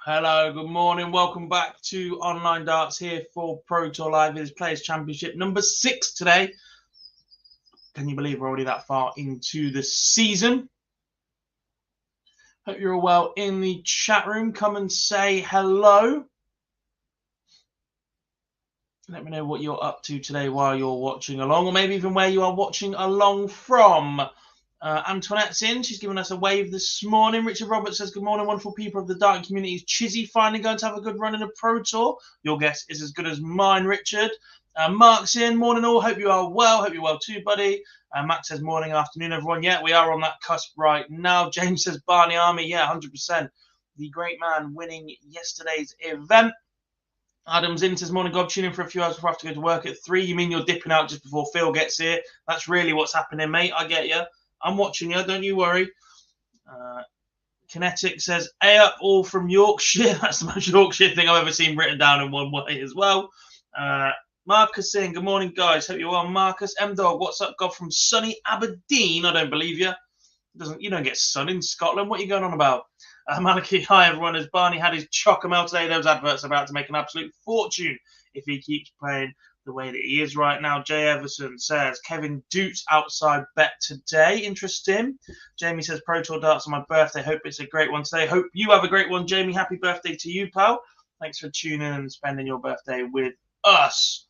Hello, good morning. Welcome back to Online Darts here for Pro Tour Live. It is Players Championship number 6 today. Can you believe we're already that far into the season? Hope you're all well in the chat room. Come and say hello. Let me know what you're up to today while you're watching along, or maybe even where you are watching along from. Antoinette's in. She's given us a wave this morning. Richard Roberts says, good morning, wonderful people of the darting community. Is Chizzy finally going to have a good run in a Pro Tour? Your guess is as good as mine, Richard. Mark's in. Morning all. Hope you are well. Hope you're well too, buddy. Matt says, morning, afternoon, everyone. Yeah, we are on that cusp right now. James says, Barney Army. Yeah, 100%. The great man winning yesterday's event. Adam's in, says, morning, God, tune in for a few hours before I have to go to work at 3. You mean you're dipping out just before Phil gets here? That's really what's happening, mate. I get you. I'm watching you, don't you worry. Kinetic says, A up all from Yorkshire. That's the most Yorkshire thing I've ever seen written down in one way as well. Marcus saying, good morning, guys. Hope you're well. Marcus, M-Dog, what's up, God, from sunny Aberdeen? I don't believe you. You don't get sun in Scotland. What are you going on about? Maliki, hi, everyone. As Barney had his chocomel today, those adverts are about to make an absolute fortune if he keeps playing the way that he is right now. Jay Everson says, Kevin Doots outside bet today. Interesting. Jamie says, Pro Tour Darts on my birthday. Hope it's a great one today. Hope you have a great one, Jamie. Happy birthday to you, pal. Thanks for tuning in and spending your birthday with us.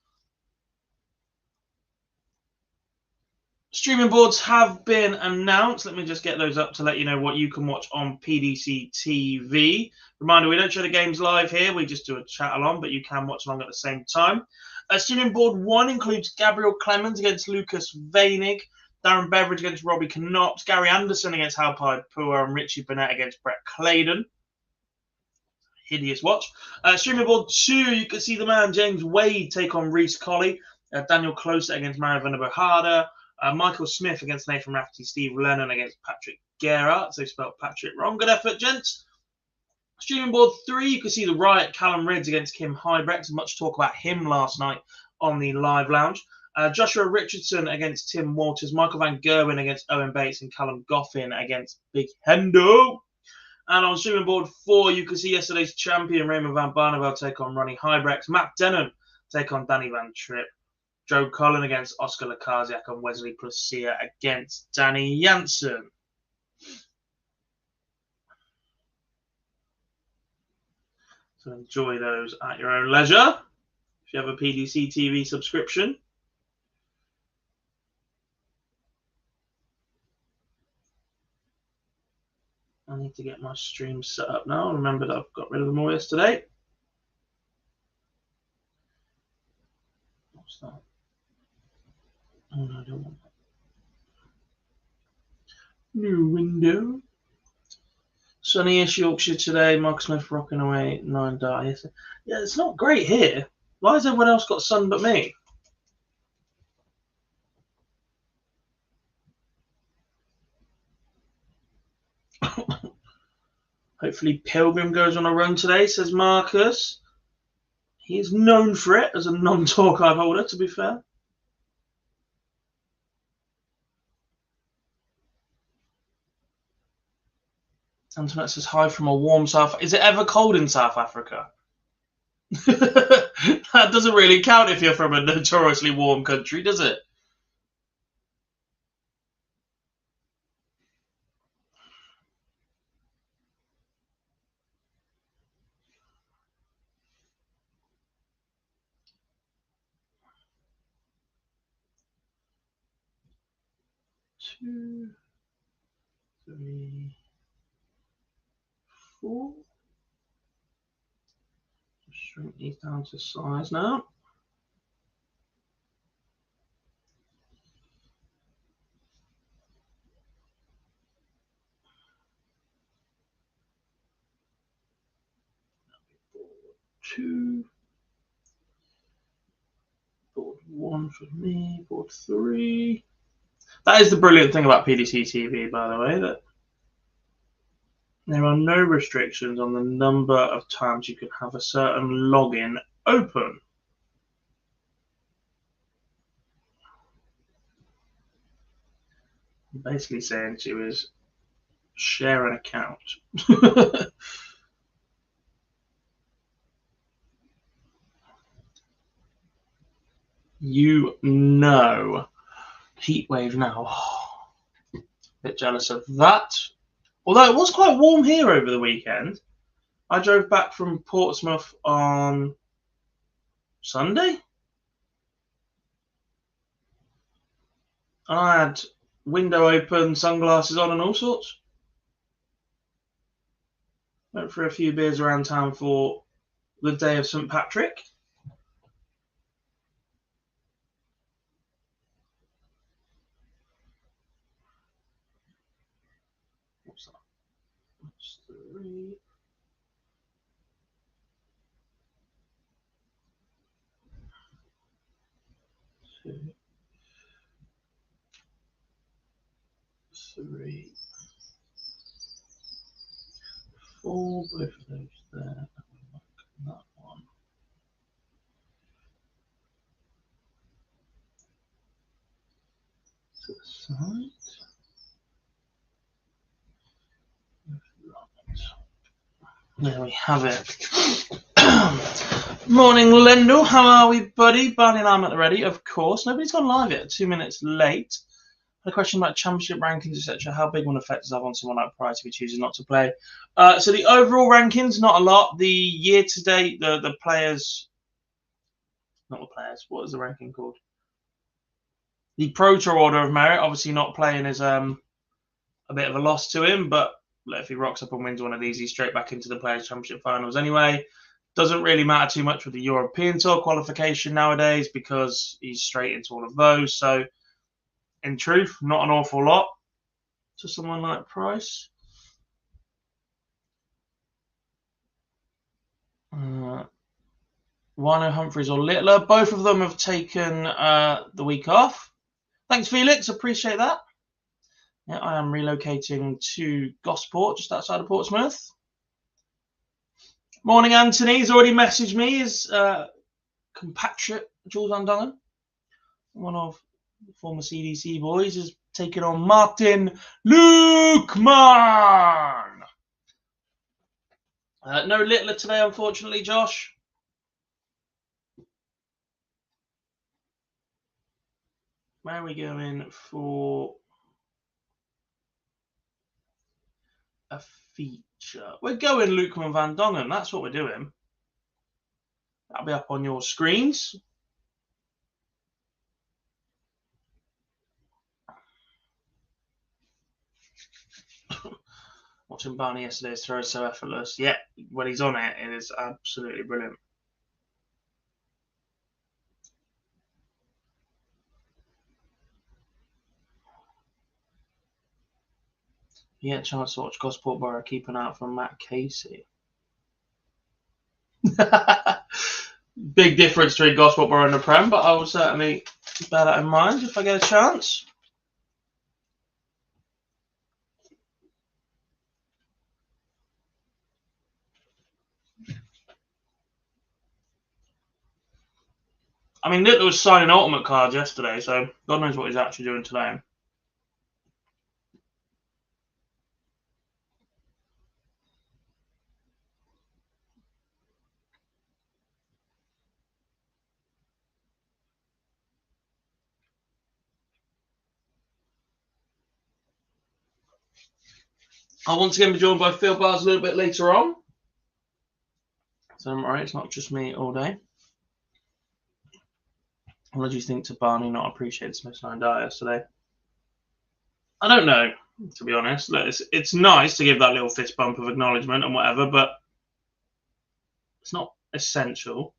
Streaming boards have been announced. Let me just get those up to let you know what you can watch on PDC TV. Reminder, we don't show the games live here. We just do a chat along, but you can watch along at the same time. Streaming board 1 includes Gabriel Clemens against Lucas Vainig, Darren Beveridge against Robbie Knox, Gary Anderson against Halpide Pua, and Richie Burnett against Brett Claydon. Hideous watch. Streaming board 2, you can see the man James Wade take on Reece Colley, Daniel Closer against Mario Vanderbohada, Michael Smith against Nathan Rafferty, Steve Lennon against Patrick Gerrard. So spelled Patrick wrong. Good effort, gents. Streaming board 3, you can see the Riot Callum Reds against Kim Hybrex. Much talk about him last night on the live lounge. Joshua Richardson against Tim Waters, Michael Van Gerwen against Owen Bates, and Callum Goffin against Big Hendo. And on streaming board 4, you can see yesterday's champion Raymond Van Barneveld take on Ronnie Hybrex, Matt Denon take on Danny Van Tripp, Joe Cullen against Oscar Lakaziak, and Wesley Placia against Danny Jansen. So enjoy those at your own leisure. If you have a PDC TV subscription. I need to get my stream set up now. Remember that I've got rid of them all yesterday. What's that? Oh, no, I don't want that. New window. Sunny-ish Yorkshire today. Mark Smith rocking away 9 dart. Yeah, it's not great here. Why has everyone else got sun but me? Hopefully Pilgrim goes on a run today, says Marcus. He is known for it as a non-Torquay holder, to be fair. Antoinette says hi from a warm South. Is it ever cold in South Africa? That doesn't really count if you're from a notoriously warm country, does it? Two, three, 4. Shrink these down to size now. Board 2. Board 1 for me. Board 3. That is the brilliant thing about PDC TV, by the way, that there are no restrictions on the number of times you can have a certain login open. I'm basically saying to you is share an account. You know. Heat wave now. Bit jealous of that. Although it was quite warm here over the weekend. I drove back from Portsmouth on Sunday. I had window open, sunglasses on and all sorts. Went for a few beers around town for the day of St. Patrick. What's that? That's 3. 2, 3, 4. Both of those there. That one. To the side. There we have it. Morning, Lendl. How are we, buddy? Barney and I'm at the ready, of course. Nobody's gone live yet. 2 minutes late. A question about championship rankings, etc. How big will effect does have on someone like Price if he chooses not to play? So the overall rankings, not a lot. The year to date, the players, not the players. What is the ranking called? The Pro Tour order of merit. Obviously, not playing is a bit of a loss to him, but if he rocks up and wins one of these, he's straight back into the Players' Championship finals anyway. Doesn't really matter too much with the European Tour qualification nowadays because he's straight into all of those. So, in truth, not an awful lot to someone like Price. Wino Humphreys or Littler. Both of them have taken the week off. Thanks, Felix. Appreciate that. Yeah, I am relocating to Gosport, just outside of Portsmouth. Morning, Anthony. He's already messaged me. His compatriot, Jules Andongen, one of the former CDC boys, is taking on Martin Lukeman. No Littler today, unfortunately, Josh. Where are we going for a feature? We're going Lukeman Van Dongen. That's what we're doing. That'll be up on your screens. Watching Barney yesterday's throw is so effortless. Yeah, when he's on it, it is absolutely brilliant. Yeah, chance to watch Gosport Borough keeping out from Matt Casey. Big difference between Gosport Borough and the Prem, but I will certainly bear that in mind if I get a chance. I mean, Littler was signing ultimate cards yesterday, so God knows what he's actually doing today. I'll once again be joined by Phil Bars a little bit later on. So I'm alright, it's not just me all day. What do you think to Barney not appreciate Smith's 9 die yesterday? I don't know, to be honest. Look, it's nice to give that little fist bump of acknowledgement and whatever, but it's not essential.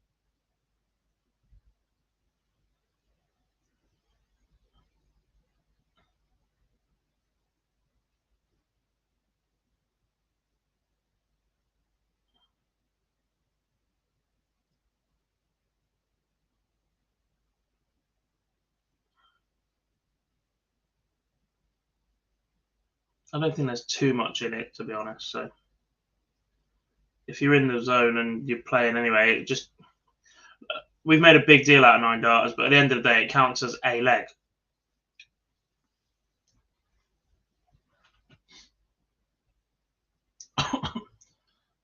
I don't think there's too much in it, to be honest. So if you're in the zone and you're playing anyway, it just we've made a big deal out of 9 darters, but at the end of the day, it counts as a leg.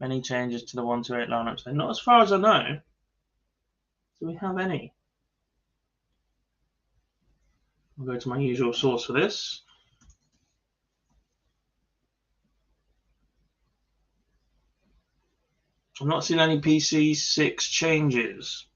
Any changes to the 1-2-8 lineup? So not as far as I know. Do we have any? I'll go to my usual source for this. I'm not seeing any PC 6 changes.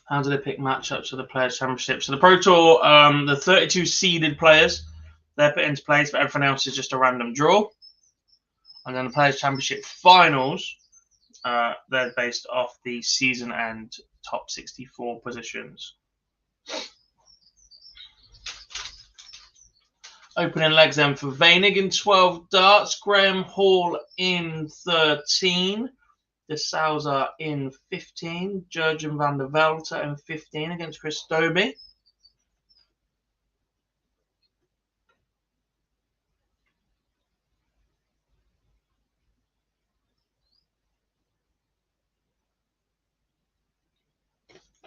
How do they pick matchups for the Players' Championship? So the Pro Tour, the 32 seeded players, they're put into place, but everything else is just a random draw. And then the Players' Championship finals, they're based off the season end top 64 positions. Opening legs then for Veinig in 12 darts, Graham Hall in 13. De Souza in 15, Jurgen van der Velde in 15 against Chris Dobie.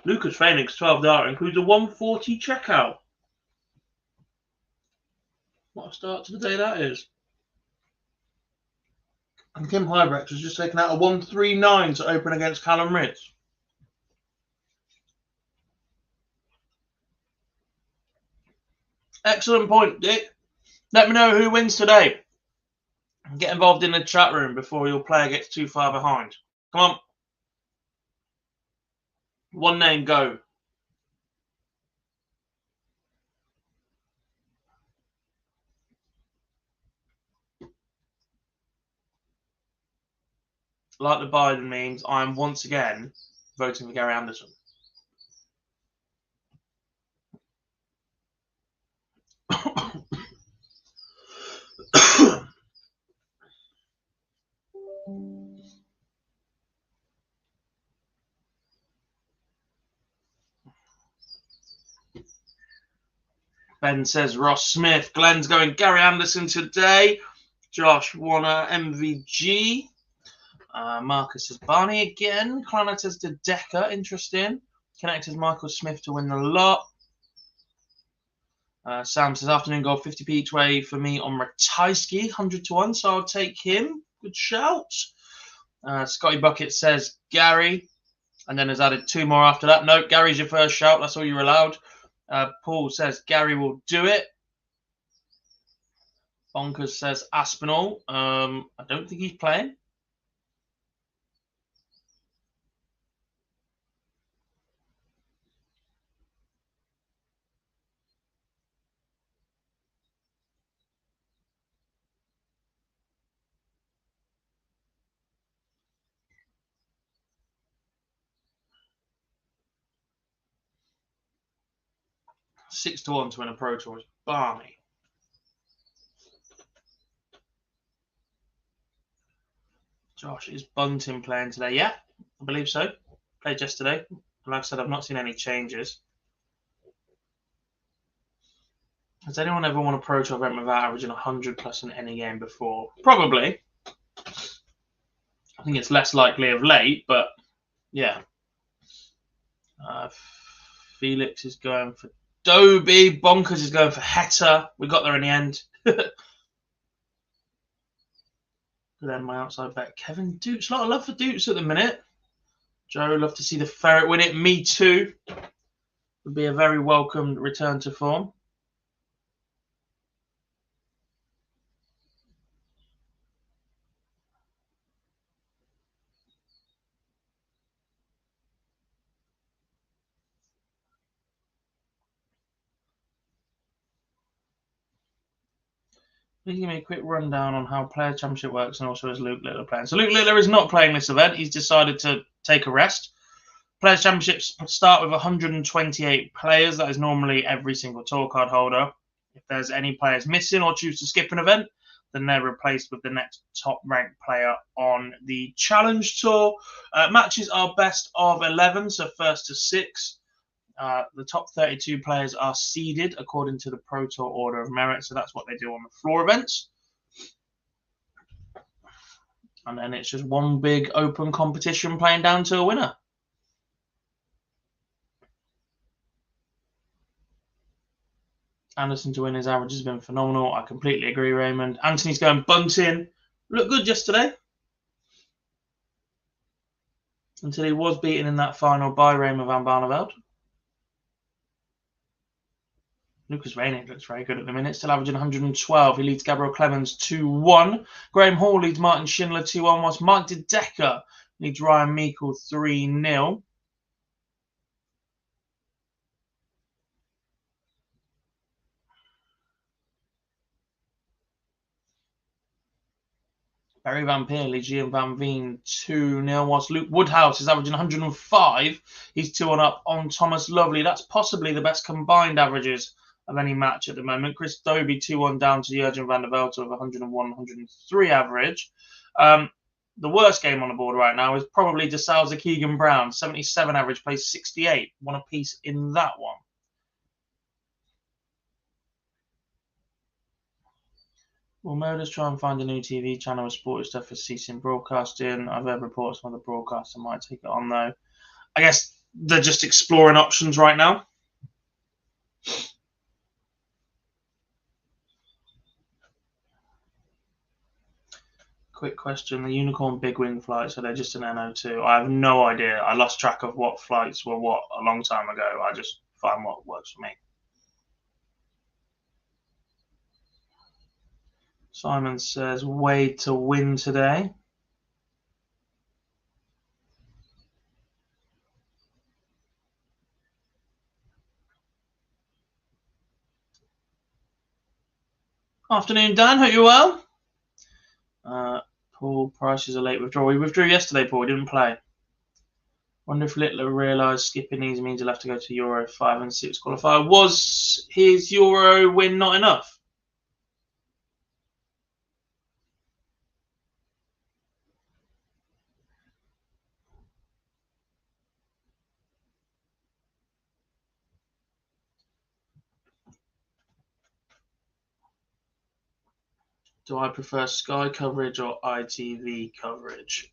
Lucas Veinig's 12 dart includes a 140 checkout. What a start to the day that is. And Kim Hybrex has just taken out a 139 to open against Callum Ritz. Excellent point, Dick. Let me know who wins today. Get involved in the chat room before your player gets too far behind. Come on. One name, go. Like the Biden memes, I am once again voting for Gary Anderson. Ben says Ross Smith. Glenn's going Gary Anderson today. Josh Warner, MVG. Marcus says Barney again. Clannad says De Decker. Interesting. Connect says Michael Smith to win the lot. Sam says afternoon goal 50p each way for me on Ratajski, 100 to 1. So I'll take him. Good shout. Scotty Bucket says Gary. And then has added 2 more after that. No, Gary's your first shout. That's all you're allowed. Paul says Gary will do it. Bonkers says Aspinall. I don't think he's playing. Six to 1 to win a Pro Tour is Barney. Josh, is Bunting playing today? Yeah, I believe so. Played yesterday. Like I said, I've not seen any changes. Has anyone ever won a Pro Tour event without averaging 100 plus in any game before? Probably. I think it's less likely of late, but yeah. Felix is going for Dobie. Bonkers is going for Heta. We got there in the end. Then my outside bet, Kevin Dukes. A lot of love for Dukes at the minute. Joe, love to see the Ferret win it. Me too. Would be a very welcomed return to form. Please give me a quick rundown on how Player Championship works and also is Luke Littler playing. So Luke Littler is not playing this event. He's decided to take a rest. Players Championships start with 128 players. That is normally every single tour card holder. If there's any players missing or choose to skip an event, then they're replaced with the next top ranked player on the Challenge Tour. Matches are best of 11, so first to 6. The top 32 players are seeded according to the Pro Tour order of merit, so that's what they do on the floor events. And then it's just one big open competition playing down to a winner. Anderson to win, his average has been phenomenal. I completely agree, Raymond. Anthony's going bunting. Looked good yesterday. Until he was beaten in that final by Raymond van Barneveld. Lucas Rainier looks very good at the minute, still averaging 112. He leads Gabriel Clemens 2-1. Graham Hall leads Martin Schindler 2-1, whilst Mike De Decker leads Ryan Meikle 3-0. Barry Van Peer leads Ian Van Veen 2-0, whilst Luke Woodhouse is averaging 105. He's 2-1 up on Thomas Lovely. That's possibly the best combined averages of any match at the moment. Chris Dobie 2-1 down to Jurgen van der Velde of 101-103 average. The worst game on the board right now is probably De Souza Keegan Brown, 77 average, plays 68. One apiece in that one. Will MODUS try and find a new TV channel with sporty stuff for ceasing broadcasting? I've heard reports from other broadcaster might take it on though. I guess they're just exploring options right now. Quick question. The Unicorn Big Wing flights, are they just an NO2? I have no idea. I lost track of what flights were what a long time ago. I just find what works for me. Simon says, Wade to win today. Afternoon, Dan. Hope you're well. Paul, Price is a late withdrawal. We withdrew yesterday, Paul. We didn't play. Wonder if Littler realised skipping these means he'll have to go to Euro 5 and 6 qualifier. Was his Euro win not enough? Do I prefer Sky coverage or ITV coverage?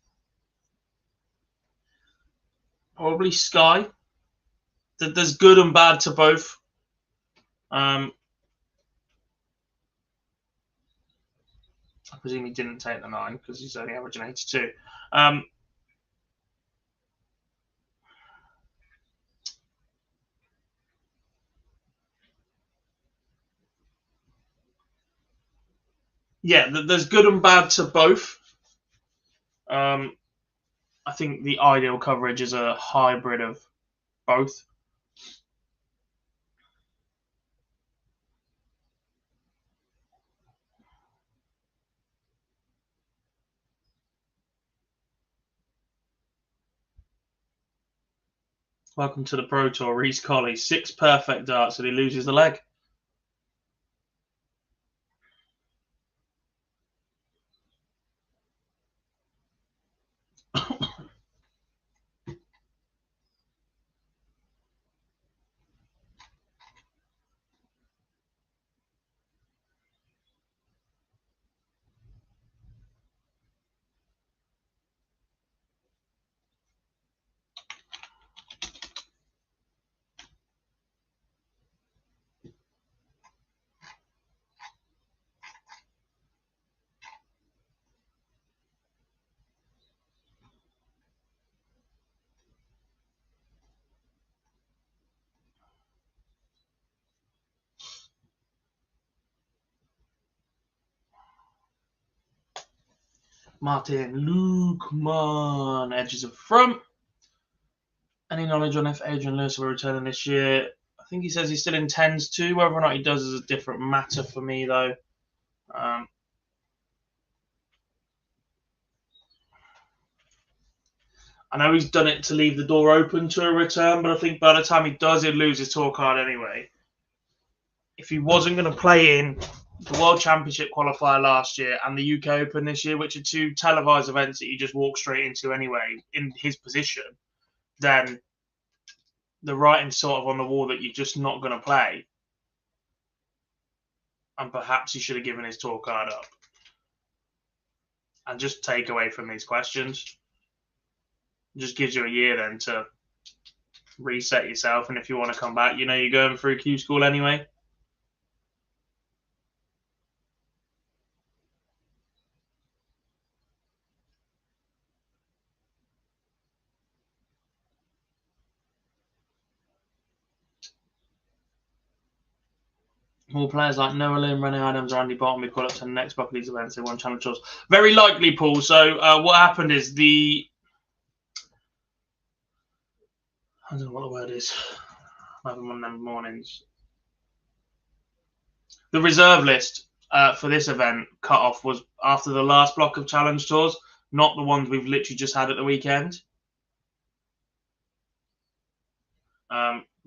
Probably Sky. There's good and bad to both. I presume he didn't take the 9 because he's only averaging 82. Yeah, there's good and bad to both. I think the ideal coverage is a hybrid of both. Welcome to the Pro Tour, Reece Colley. 6 perfect darts and he loses the leg. Martin Lukman, edges of front. Any knowledge on if Adrian Lewis will return this year? I think he says he still intends to. Whether or not he does is a different matter for me, though. I know he's done it to leave the door open to a return, but I think by the time he does, he'll lose his tour card anyway. If he wasn't going to play in the World Championship qualifier last year and the UK Open this year, which are 2 televised events that you just walk straight into anyway, in his position, then the writing sort of on the wall that you're just not going to play. And perhaps he should have given his tour card up. And just take away from these questions. It just gives you a year then to reset yourself. And if you want to come back, you know you're going through Q school anyway. More players like Noah Lynn, Renee Adams, or Andy Barton we call up to the next bucket league events. They won challenge tours. Very likely, Paul. So what happened is I don't know what the word is. I'm having one of them mornings. The reserve list for this event cut off was after the last block of challenge tours, not the ones we've literally just had at the weekend.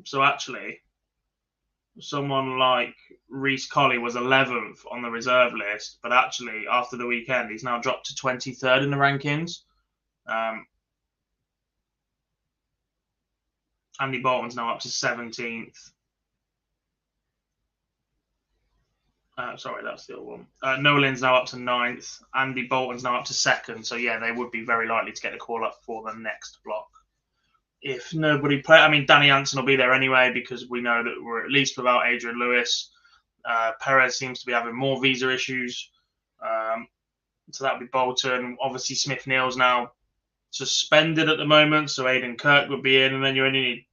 So actually, someone like Reece Colley was 11th on the reserve list, but actually after the weekend, he's now dropped to 23rd in the rankings. Andy Bolton's now up to 17th. Sorry, that's the other one. Nolan's now up to 9th. Andy Bolton's now up to 2nd. So, yeah, they would be very likely to get a call up for the next block. If nobody play, I mean, Danny Anson will be there anyway because we know that we're at least without Adrian Lewis. Perez seems to be having more visa issues. So that would be Bolton. Obviously, Smith Neal's now suspended at the moment. So Aidan Kirk would be in. And then you only need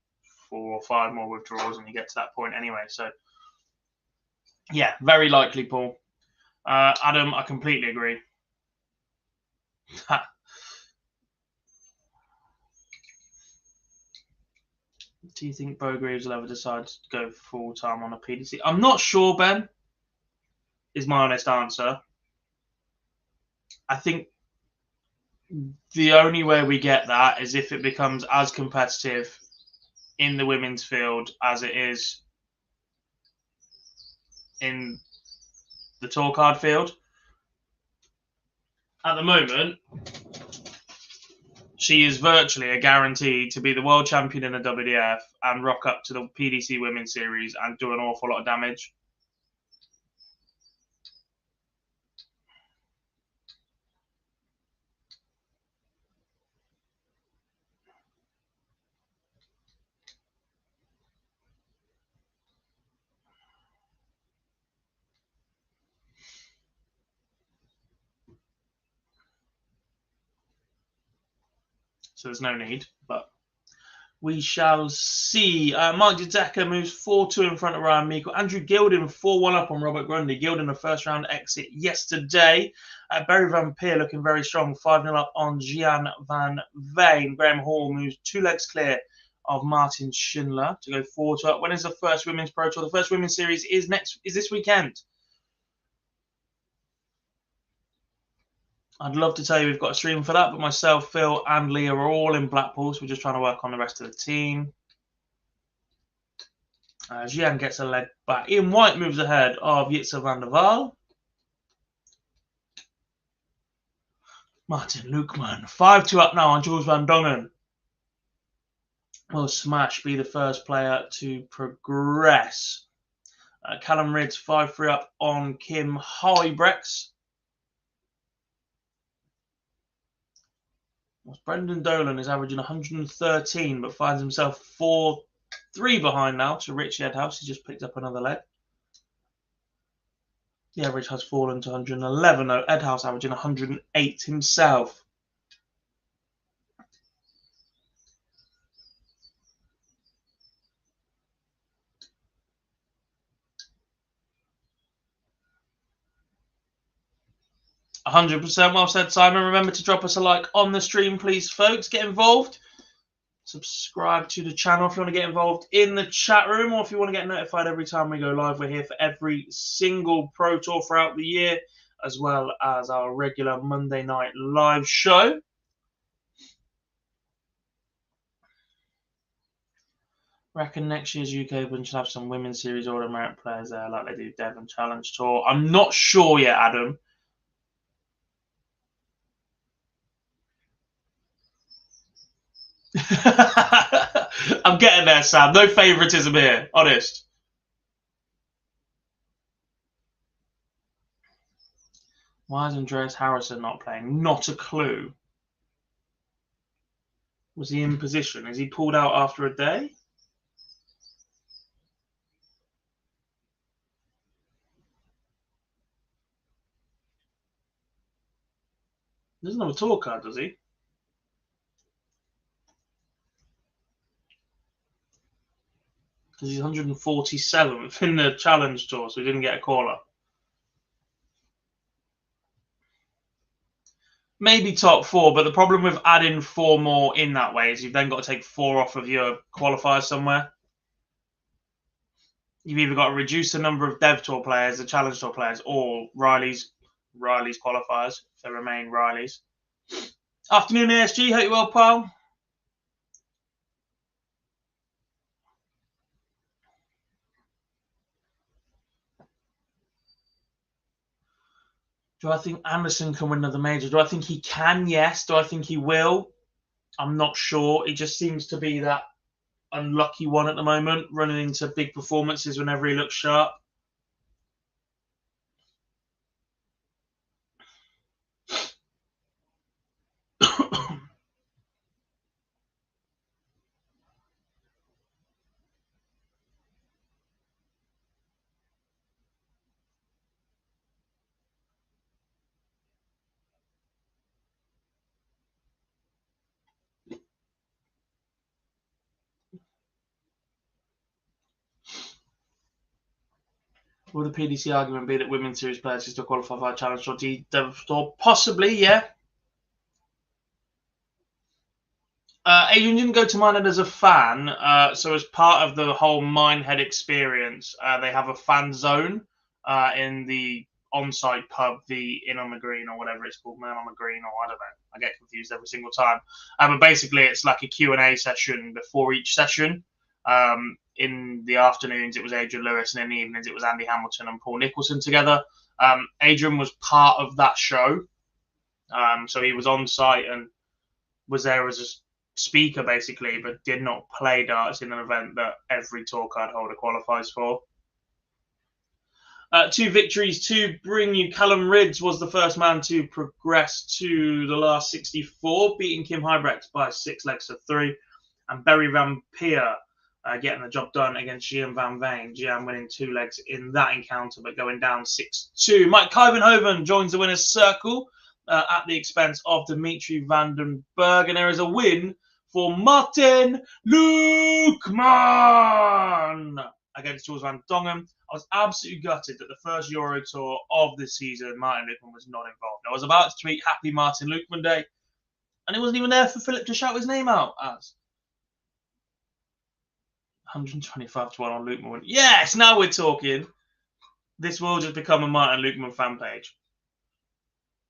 4 or 5 more withdrawals when you get to that point anyway. So, yeah, very likely, Paul. Adam, I completely agree. Do you think Bo Greaves will ever decide to go full-time on a PDC? I'm not sure, Ben, is my honest answer. I think the only way we get that is if it becomes as competitive in the women's field as it is in the tour card field. At the moment, she is virtually a guarantee to be the world champion in the WDF and rock up to the PDC Women's Series and do an awful lot of damage. So there's no need, but we shall see. Mike Dedecker moves 4-2 in front of Ryan Meikle. Andrew Gilden 4-1 up on Robert Grundy. Gilden a first-round exit yesterday. Barry Van Peer looking very strong, 5-0 up on Gian Van Veen. Graham Hall moves 2 legs clear of Martin Schindler to go 4-2 up. When is the first Women's Pro Tour? The first Women's Series is this weekend. I'd love to tell you we've got a stream for that, but myself, Phil, and Leah are all in Blackpool, so we're just trying to work on the rest of the team. Gian gets a leg back. Ian White moves ahead of Jitse van der Waal. Martin Lukeman, 5-2 up now on Jules Van Dongen. Will Smash be the first player to progress? Callum Ridds, 5-3 up on Kim Huybrechts. Brendan Dolan is averaging 113, but finds himself 4-3 behind now to Richie Edhouse. He just picked up another leg. The average has fallen to 111, though. Edhouse averaging 108 himself. %. Well said, Simon. Remember to drop us a like on the stream, please, folks. Get involved. Subscribe to the channel if you want to get involved in the chat room, or if you want to get notified every time we go live. We're here for every single Pro Tour throughout the year, as well as our regular Monday night live show. Reckon next year's UK Open should have some Women's Series Order Merit players there, like they do Devon Challenge Tour. I'm not sure yet, Adam. I'm getting there, Sam. No favouritism here. Honest. Why is Andreas Harrison not playing? Not a clue. Was he in position? Is he pulled out after a day? He doesn't have a tour card, does he? Because he's 147th in the Challenge Tour, so he didn't get a caller. Maybe top 4, but the problem with adding 4 more in that way is you've then got to take 4 off of your qualifiers somewhere. You've either got to reduce the number of Dev Tour players, the Challenge Tour players, or Riley's qualifiers, if they remain Riley's. Afternoon, ASG. Hope you're well, pal. Do I think Anderson can win another major? Do I think he can? Yes. Do I think he will? I'm not sure. He just seems to be that unlucky one at the moment, running into big performances whenever he looks sharp. Will the PDC argument be that women's series players can still qualify for a challenge or Dev Tour? Possibly, yeah. Adrian didn't go to Minehead as a fan, so as part of the whole Minehead experience, they have a fan zone in the on-site pub, the Inn on the Green or whatever it's called, Man on the Green, or I don't know. I get confused every single time. But basically, it's like a Q&A session before each session. In the afternoons, it was Adrian Lewis, and in the evenings, it was Andy Hamilton and Paul Nicholson together. Adrian was part of that show, so he was on site and was there as a speaker basically, but did not play darts in an event that every tour card holder qualifies for. 2 victories to bring you. Callum Ridds was the first man to progress to the last 64, beating Kim Huybrechts by 6 legs to 3, and Berry Van Peer getting the job done against Gian Van Veen. Gian winning 2 legs in that encounter, but going down 6-2. Mike Kuyvenhoven joins the winner's circle at the expense of Dimitri Vandenberg, and there is a win for Martin Lukman against Jules Van Dongen. I was absolutely gutted that the first Euro Tour of this season, Martin Lukman was not involved. I was about to tweet Happy Martin Lukman Day, and it wasn't even there for Philip to shout his name out as. 125 to 1 on Lukman. Yes, now we're talking. This will just become a Martin Lukman fan page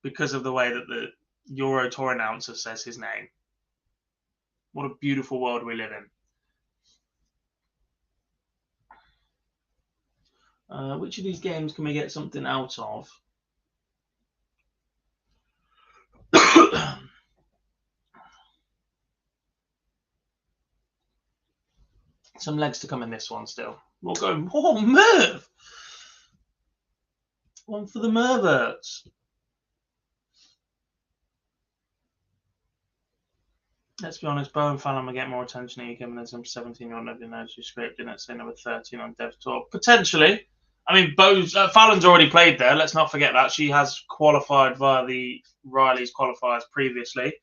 because of the way that the Euro Tour announcer says his name. What a beautiful world we live in. Which of these games can we get something out of? Some legs to come in this one still. We'll go, oh, Merv! One for the Merverts. Let's be honest, Bo and Fallon will get more attention here, given there's some 17-year-old nobody knows who script in it, say number 13 on Dev Tour. Potentially. I mean, Fallon's already played there. Let's not forget that. She has qualified via the Riley's qualifiers previously.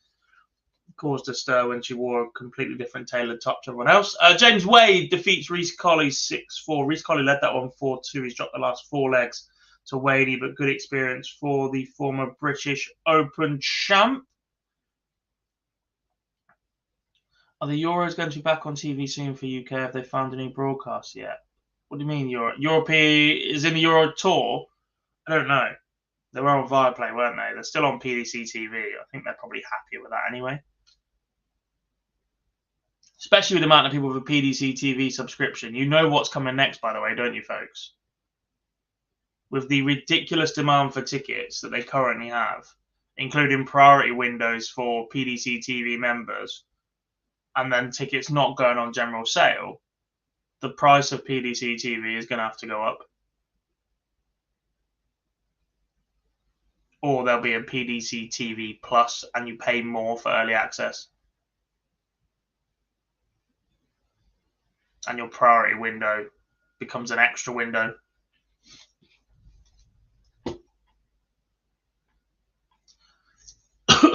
Caused a stir when she wore a completely different tailored top to everyone else. James Wade defeats Reece Colley 6-4. Reece Colley led that one 4-2. He's dropped the last 4 legs to Wadey, but good experience for the former British Open champ. Are the Euros going to be back on TV soon for UK? Have they found a new broadcast yet? What do you mean Europe is in the Euro Tour? I don't know. They were on Viaplay, weren't they? They're still on PDC TV. I think they're probably happier with that anyway. Especially with the amount of people with a PDC TV subscription. You know what's coming next, by the way, don't you, folks? With the ridiculous demand for tickets that they currently have, including priority windows for PDC TV members, and then tickets not going on general sale, the price of PDC TV is going to have to go up. Or there'll be a PDC TV Plus and you pay more for early access. And your priority window becomes an extra window.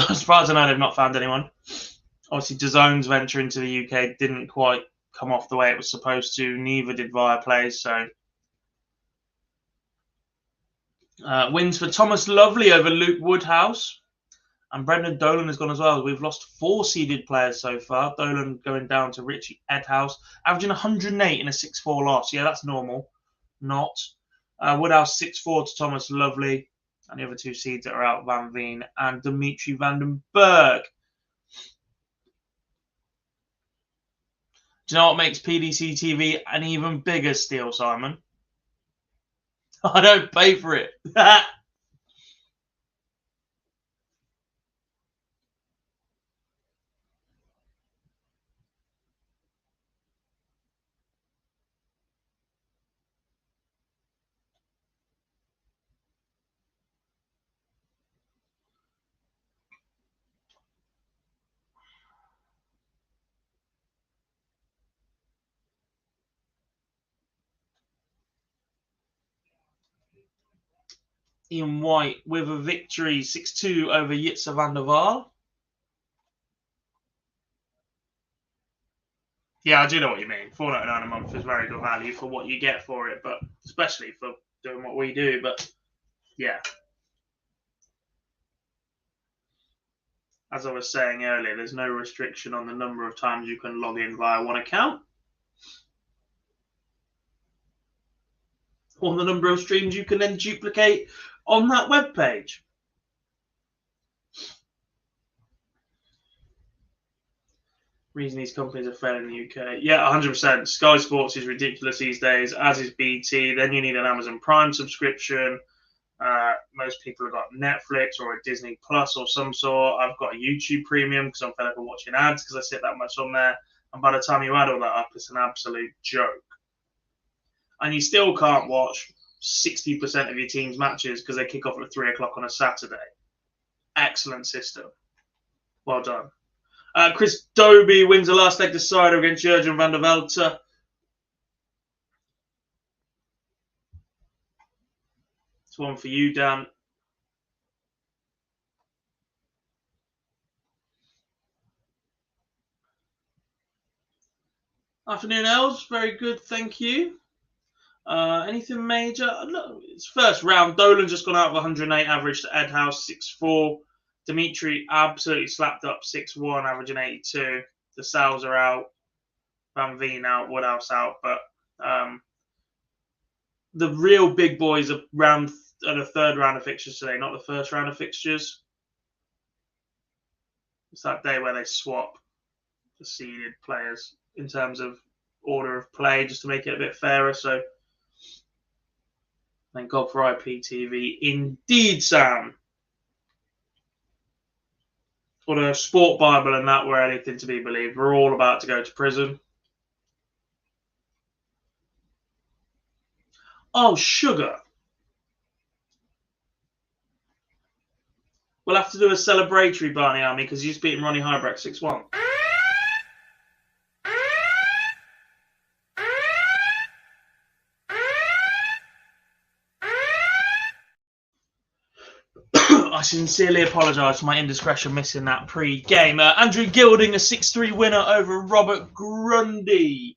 As far as I know, they've not found anyone. Obviously, DAZN's venture into the UK didn't quite come off the way it was supposed to. Neither did Viaplay. So, wins for Thomas Lovely over Luke Woodhouse. And Brendan Dolan has gone as well. We've lost 4 seeded players so far. Dolan going down to Richie Edhouse, averaging 108 in a 6-4 loss. Yeah, that's normal. Not. Woodhouse 6-4 to Thomas Lovely. And the other 2 seeds that are out, Van Veen and Dimitri Vandenberg. Do you know what makes PDC TV an even bigger steal, Simon? I don't pay for it. Ian White with a victory 6-2 over Jitse van der Waal. Yeah, I do know what you mean. $4.99 a month is very good value for what you get for it, but especially for doing what we do. But yeah, as I was saying earlier, there's no restriction on the number of times you can log in via one account or the number of streams you can then duplicate on that web page. Reason these companies are failing in the UK. Yeah, 100%. Sky Sports is ridiculous these days, as is BT. Then you need an Amazon Prime subscription. Most people have got Netflix or a Disney Plus or some sort. I've got a YouTube Premium because I'm fed up of watching ads because I sit that much on there. And by the time you add all that up, it's an absolute joke. And you still can't watch 60% of your team's matches because they kick off at 3 o'clock on a Saturday. Excellent system. Well done. Chris Dobie wins the last leg decider against Jurgen van der Velde. It's one for you, Dan. Afternoon, Els. Very good, thank you. Anything major? Look, it's first round. Dolan just gone out of 108 average to Edhouse 6-4. Dimitri absolutely slapped up 6-1, averaging 82. The Sal's are out. Van Veen out. Woodhouse out. But the real big boys are the third round of fixtures today, not the first round of fixtures. It's that day where they swap the seeded players in terms of order of play, just to make it a bit fairer. So thank God for IPTV. Indeed, Sam. What a sport Bible and that were anything to be believed. We're all about to go to prison. Oh, sugar. We'll have to do a celebratory Barney Army because he's beating Ronnie Highbreck 6-1. I sincerely apologise for my indiscretion missing that pre-game. Andrew Gilding, a 6-3 winner over Robert Grundy.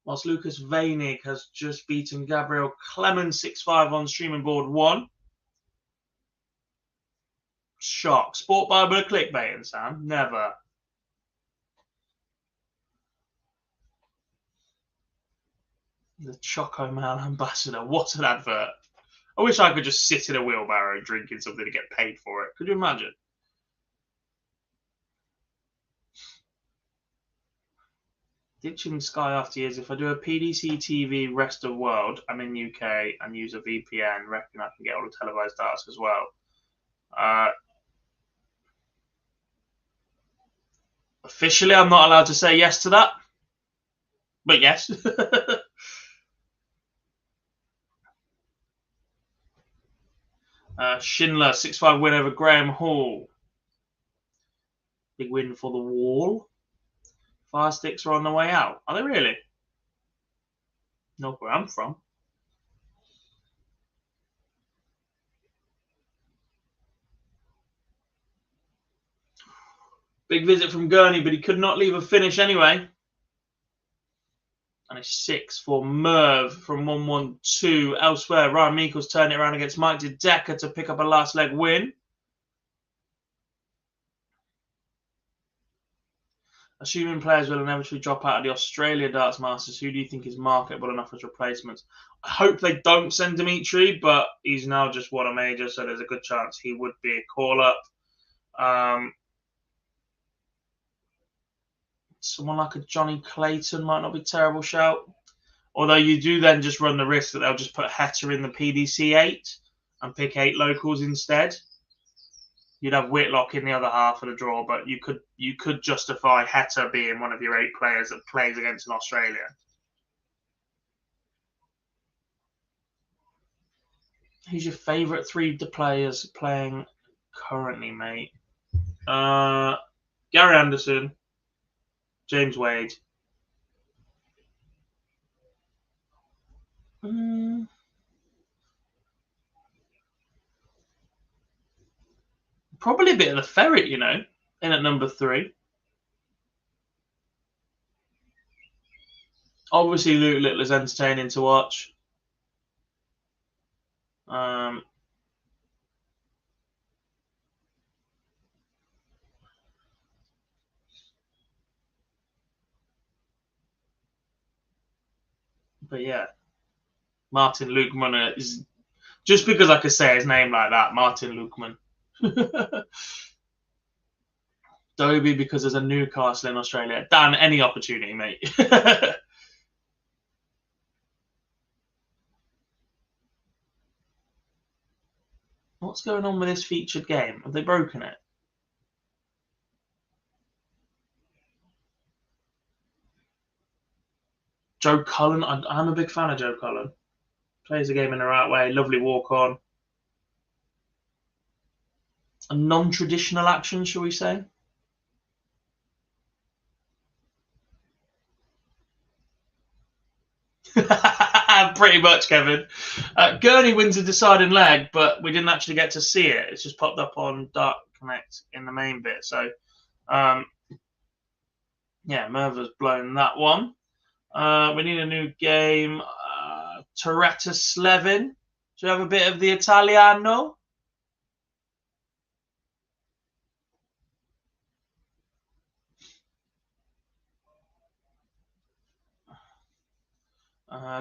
Whilst Lucas Veinig has just beaten Gabriel Clemens 6-5 on streaming board 1. Shock. Sport Bible clickbaiting, Sam? Never. The Choco Mail Ambassador. What an advert. I wish I could just sit in a wheelbarrow drinking something to get paid for it. Could you imagine? Ditching Sky after years. If I do a PDC TV rest of world, I'm in UK and use a VPN, reckon I can get all the televised data as well. Officially, I'm not allowed to say yes to that. But yes. Schindler, 6-5 win over Graham Hall. Big win for the Wall. Fire sticks are on the way out. Are they really? Not where I'm from. Big visit from Gurney, but he could not leave a finish anyway. And a 6 for Merv from 1-1-2. Elsewhere, Ryan Meekles turned it around against Mike De Decker to pick up a last leg win. Assuming players will inevitably drop out of the Australia Darts Masters, who do you think is marketable enough as replacements? I hope they don't send Dimitri, but he's now just won a major, so there's a good chance he would be a call-up. Someone like a Johnny Clayton might not be a terrible shout. Although you do then just run the risk that they'll just put Heta in the PDC 8 and pick 8 locals instead. You'd have Whitlock in the other half of the draw, but you could justify Heta being one of your 8 players that plays against an Australian. Who's your favourite 3 players playing currently, mate? Gary Anderson, James Wade. Probably a bit of the ferret, in at number 3. Obviously, Luke Little is entertaining to watch. But yeah, Martin Lukeman is just because I could say his name like that. Martin Lukeman. Dobie because there's a Newcastle in Australia. Dan, any opportunity, mate. What's going on with this featured game? Have they broken it? Joe Cullen. I'm a big fan of Joe Cullen. Plays the game in the right way. Lovely walk on. A non-traditional action, shall we say? Pretty much, Kevin. Gurney wins a deciding leg, but we didn't actually get to see it. It's just popped up on Dart Connect in the main bit. So, yeah, Merv has blown that one. We need a new game. Toretta Slevin. Do you have a bit of the Italiano?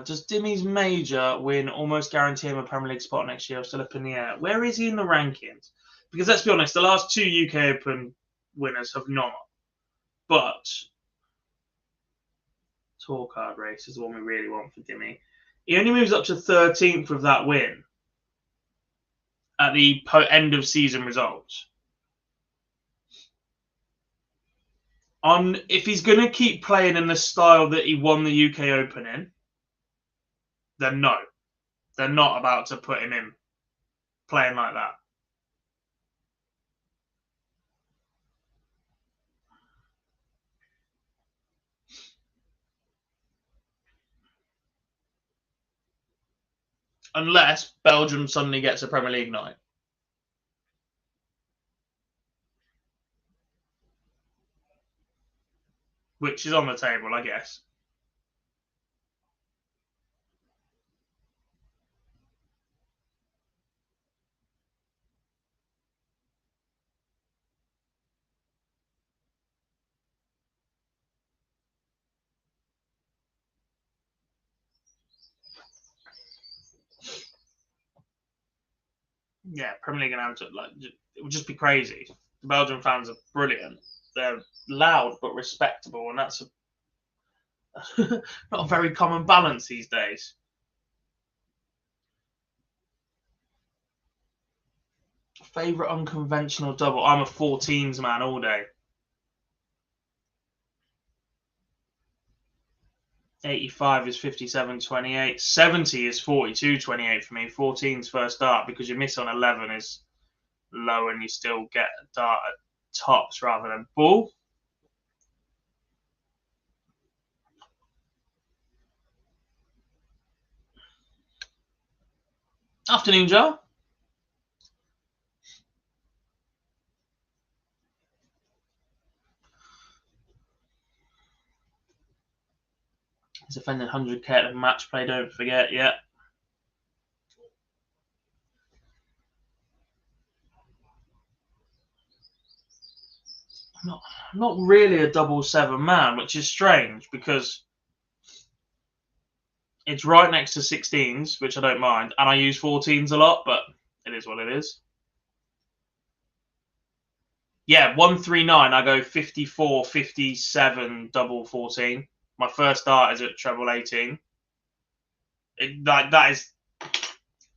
Does Dimmy's major win almost guarantee him a Premier League spot next year? I'm still up in the air. Where is he in the rankings? Because let's be honest, the last 2 UK Open winners have not. But Tour Card Race is the one we really want for Dimmy. He only moves up to 13th with that win at the end of season results. If he's going to keep playing in the style that he won the UK Open in, then no. They're not about to put him in playing like that. Unless Belgium suddenly gets a Premier League night. Which is on the table, I guess. Yeah, Premier League announced it would just be crazy. The Belgian fans are brilliant. They're loud but respectable, and that's not a very common balance these days. Favorite unconventional double? I'm a 14s man all day. 85 is 57.28. 70 is 42.28 for me. 14's first dart because you miss on 11 is low and you still get a dart at tops rather than ball. Afternoon, Joe. He's offended 100k at the match play, don't forget. Yeah. Not really a double 7 man, which is strange because it's right next to 16s, which I don't mind, and I use 14s a lot, but it is what it is. Yeah, 139, I go 54, 57, double 14. My first dart is at treble 18. That is,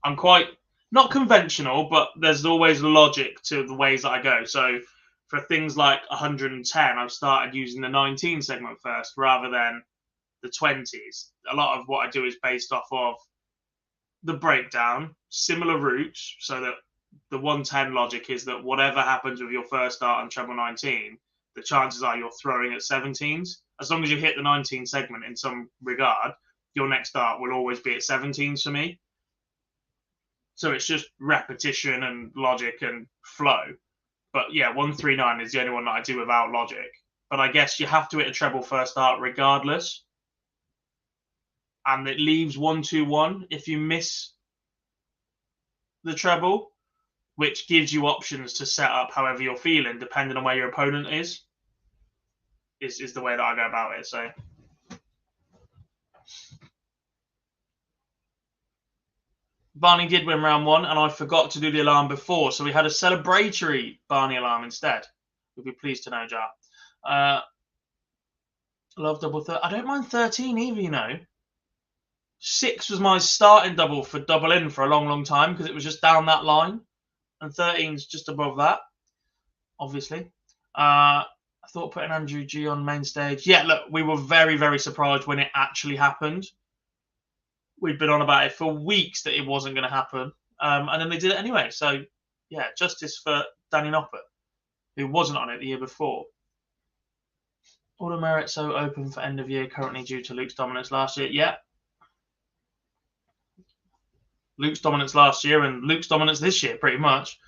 I'm quite, not conventional, but there's always logic to the ways that I go. So for things like 110, I've started using the 19 segment first rather than the 20s. A lot of what I do is based off of the breakdown, similar routes, so that the 110 logic is that whatever happens with your first dart on treble 19, the chances are you're throwing at 17s. As long as you hit the 19 segment in some regard, your next dart will always be at 17s for me. So it's just repetition and logic and flow. But yeah, 139 is the only one that I do without logic. But I guess you have to hit a treble first dart regardless. And it leaves 1-2-1 if you miss the treble, which gives you options to set up however you're feeling, depending on where your opponent is the way that I go about it. So Barney did win round 1, and I forgot to do the alarm before, so we had a celebratory Barney alarm instead. You'll be pleased to know, Jar. Love double 13. I don't mind 13 either, you know. 6 was my starting double for double in for a long, long time because it was just down that line. And 13's just above that, obviously. I thought putting Andrew G on main stage. Yeah, look, we were very, very surprised when it actually happened. We'd been on about it for weeks that it wasn't going to happen. And then they did it anyway. So, yeah, justice for Danny Noppert, who wasn't on it the year before. Auto Merit so open for end of year currently due to Luke's dominance last year. Yeah. Luke's dominance last year and Luke's dominance this year, pretty much.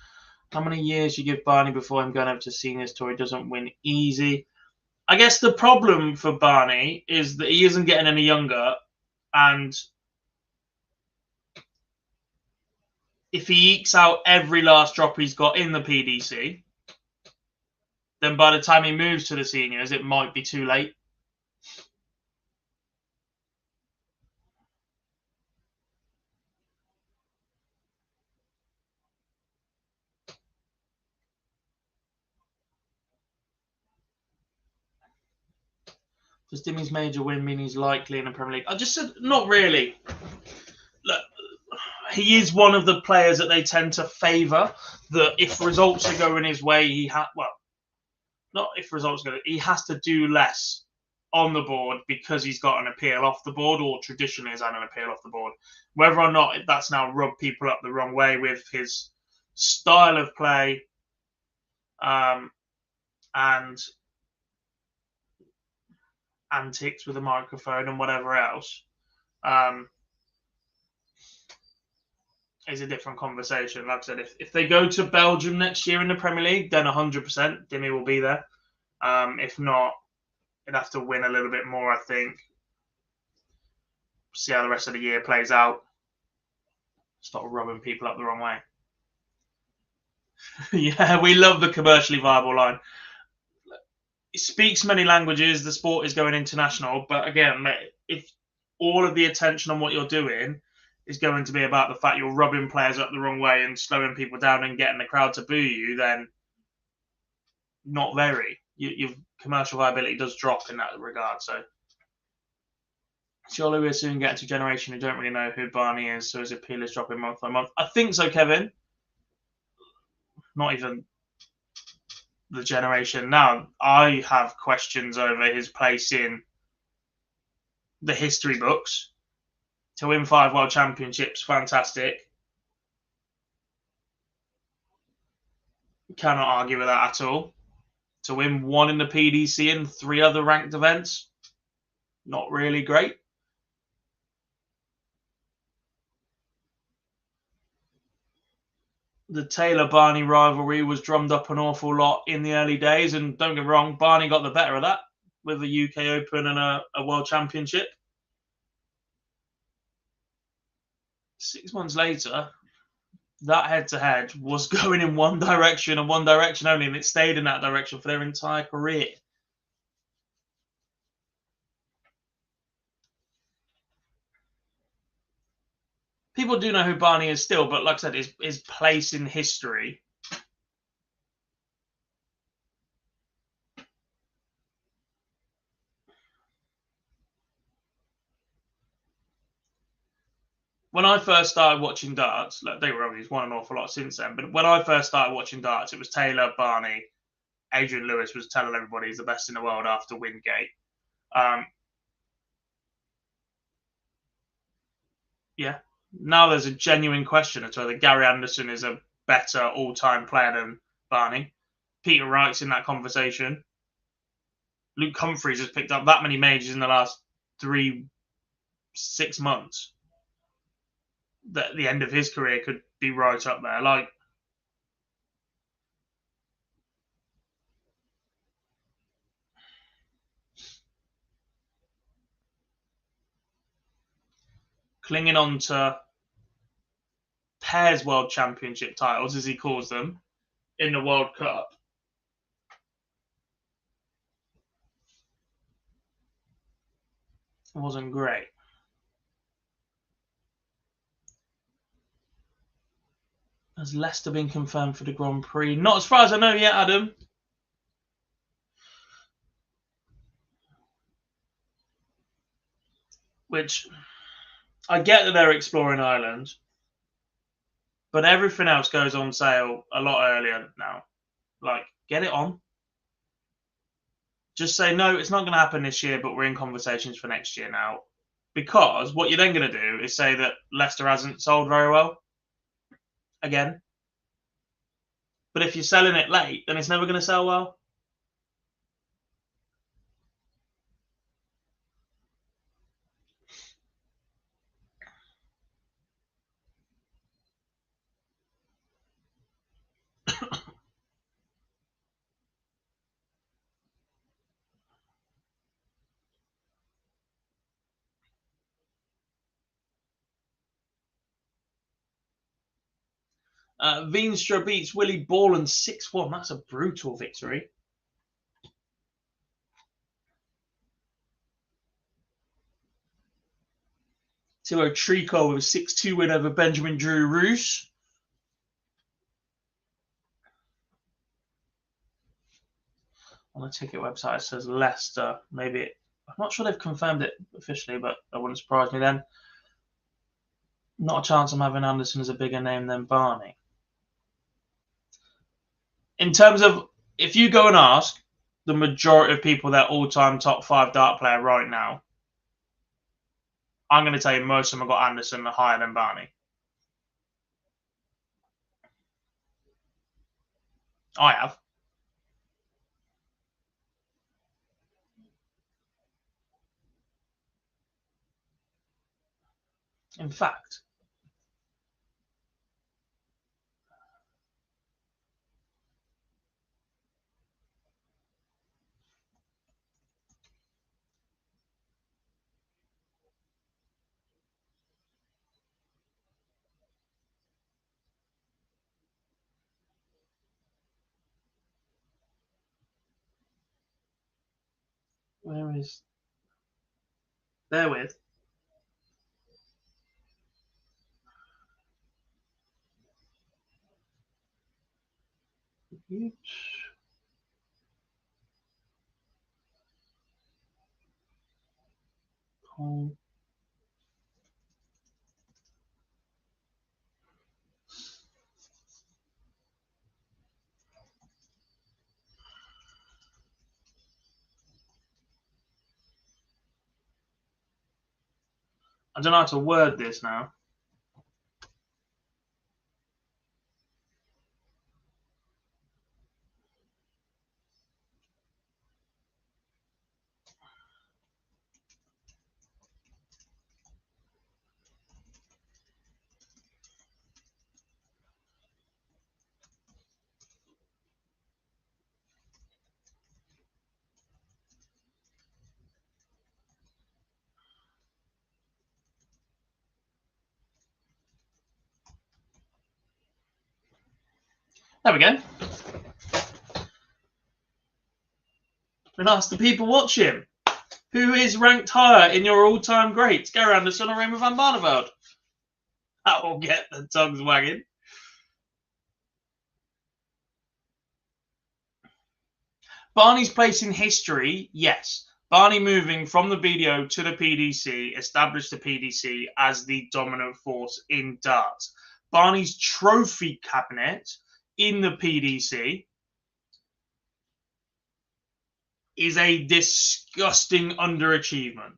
How many years you give Barney before him going over to seniors tour? He doesn't win easy. I guess the problem for Barney is that he isn't getting any younger, and if he ekes out every last drop he's got in the PDC, then by the time he moves to the seniors, it might be too late. Does Dimmy's major win mean he's likely in the Premier League? I just said, not really. Look, he is one of the players that they tend to favour. That if results are going his way, he has to do less on the board because he's got an appeal off the board, or traditionally has had an appeal off the board. Whether or not that's now rubbed people up the wrong way with his style of play and antics with a microphone and whatever else is a different conversation. Like I said, if they go to Belgium next year in the Premier League, then 100% Dimmy will be there. If not, he'd have to win a little bit more, I think. See how the rest of the year plays out. Stop rubbing people up the wrong way. Yeah, we love the commercially viable line. It speaks many languages. The sport is going international. But again, if all of the attention on what you're doing is going to be about the fact you're rubbing players up the wrong way and slowing people down and getting the crowd to boo you, then not very. Your commercial viability does drop in that regard. So surely we'll soon get to a generation who don't really know who Barney is, so his appeal is dropping month by month. I think so, Kevin. Not even the generation now. I have questions over his place in the history books. To win 5 world championships, fantastic. Cannot argue with that at all. To win 1 in the PDC and 3 other ranked events, not really great. The Taylor-Barney rivalry was drummed up an awful lot in the early days, and don't get me wrong, Barney got the better of that with a UK Open and a World Championship. 6 months later, that head-to-head was going in one direction and one direction only, and it stayed in that direction for their entire career. People do know who Barney is still, but like I said, his place in history. When I first started watching darts, like they were always won an awful lot since then, but when I first started watching darts, it was Taylor, Barney, Adrian Lewis was telling everybody he's the best in the world after Wingate. Yeah. Now there's a genuine question as to whether Gary Anderson is a better all-time player than Barney. Peter Wright's in that conversation. Luke Humphries has picked up that many majors in the last 6 months that the end of his career could be right up there. Like, clinging on to pairs world championship titles, as he calls them, in the World Cup. It wasn't great. Has Leicester been confirmed for the Grand Prix? Not as far as I know yet, Adam. Which, I get that they're exploring Ireland, but everything else goes on sale a lot earlier now. Like, get it on. Just say, no, it's not going to happen this year, but we're in conversations for next year now. Because what you're then going to do is say that Leicester hasn't sold very well. Again. But if you're selling it late, then it's never going to sell well. Veenstra beats Willie Borland 6-1. That's a brutal victory. Tilo Trico with a 6-2 win over Benjamin Drew Roos. On the ticket website, it says Leicester. Maybe I'm not sure they've confirmed it officially, but that wouldn't surprise me then. Not a chance I'm having Anderson as a bigger name than Barney. In terms of, if you go and ask the majority of people their all-time top 5 dart player right now, I'm going to tell you most of them have got Anderson higher than Barney. I have. In fact, where is... Bear with. I don't know how to word this now. There we go. And ask the people watching, who is ranked higher in your all-time greats? Gary Anderson or Raymond van Barneveld? That will get the tongues wagging. Barney's place in history, yes. Barney moving from the BDO to the PDC established the PDC as the dominant force in darts. Barney's trophy cabinet in the PDC is a disgusting underachievement.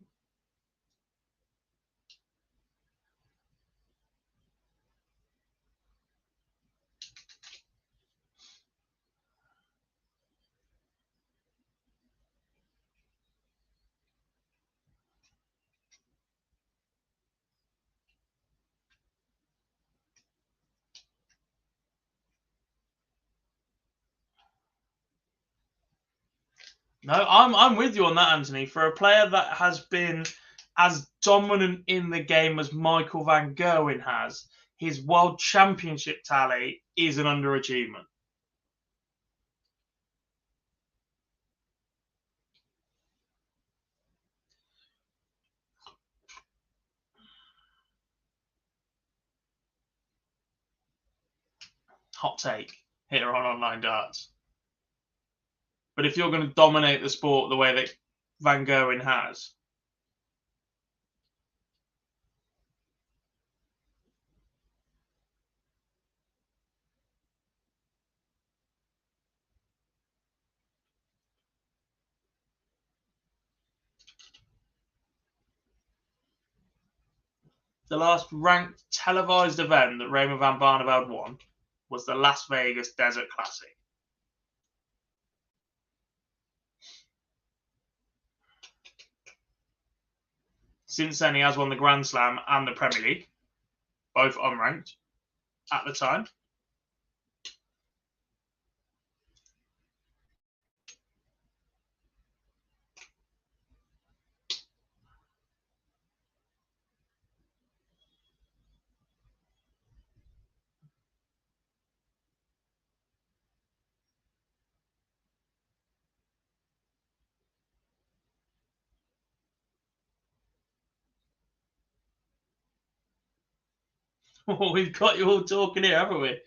No, I'm with you on that, Anthony. For a player that has been as dominant in the game as Michael van Gerwen has, his World Championship tally is an underachievement. Hot take here on online darts. But if you're going to dominate the sport the way that Van Gerwen has, the last ranked televised event that Raymond van Barneveld won was the Las Vegas Desert Classic. Since then, he has won the Grand Slam and the Premier League, both unranked at the time. Oh, we've got you all talking here, haven't we?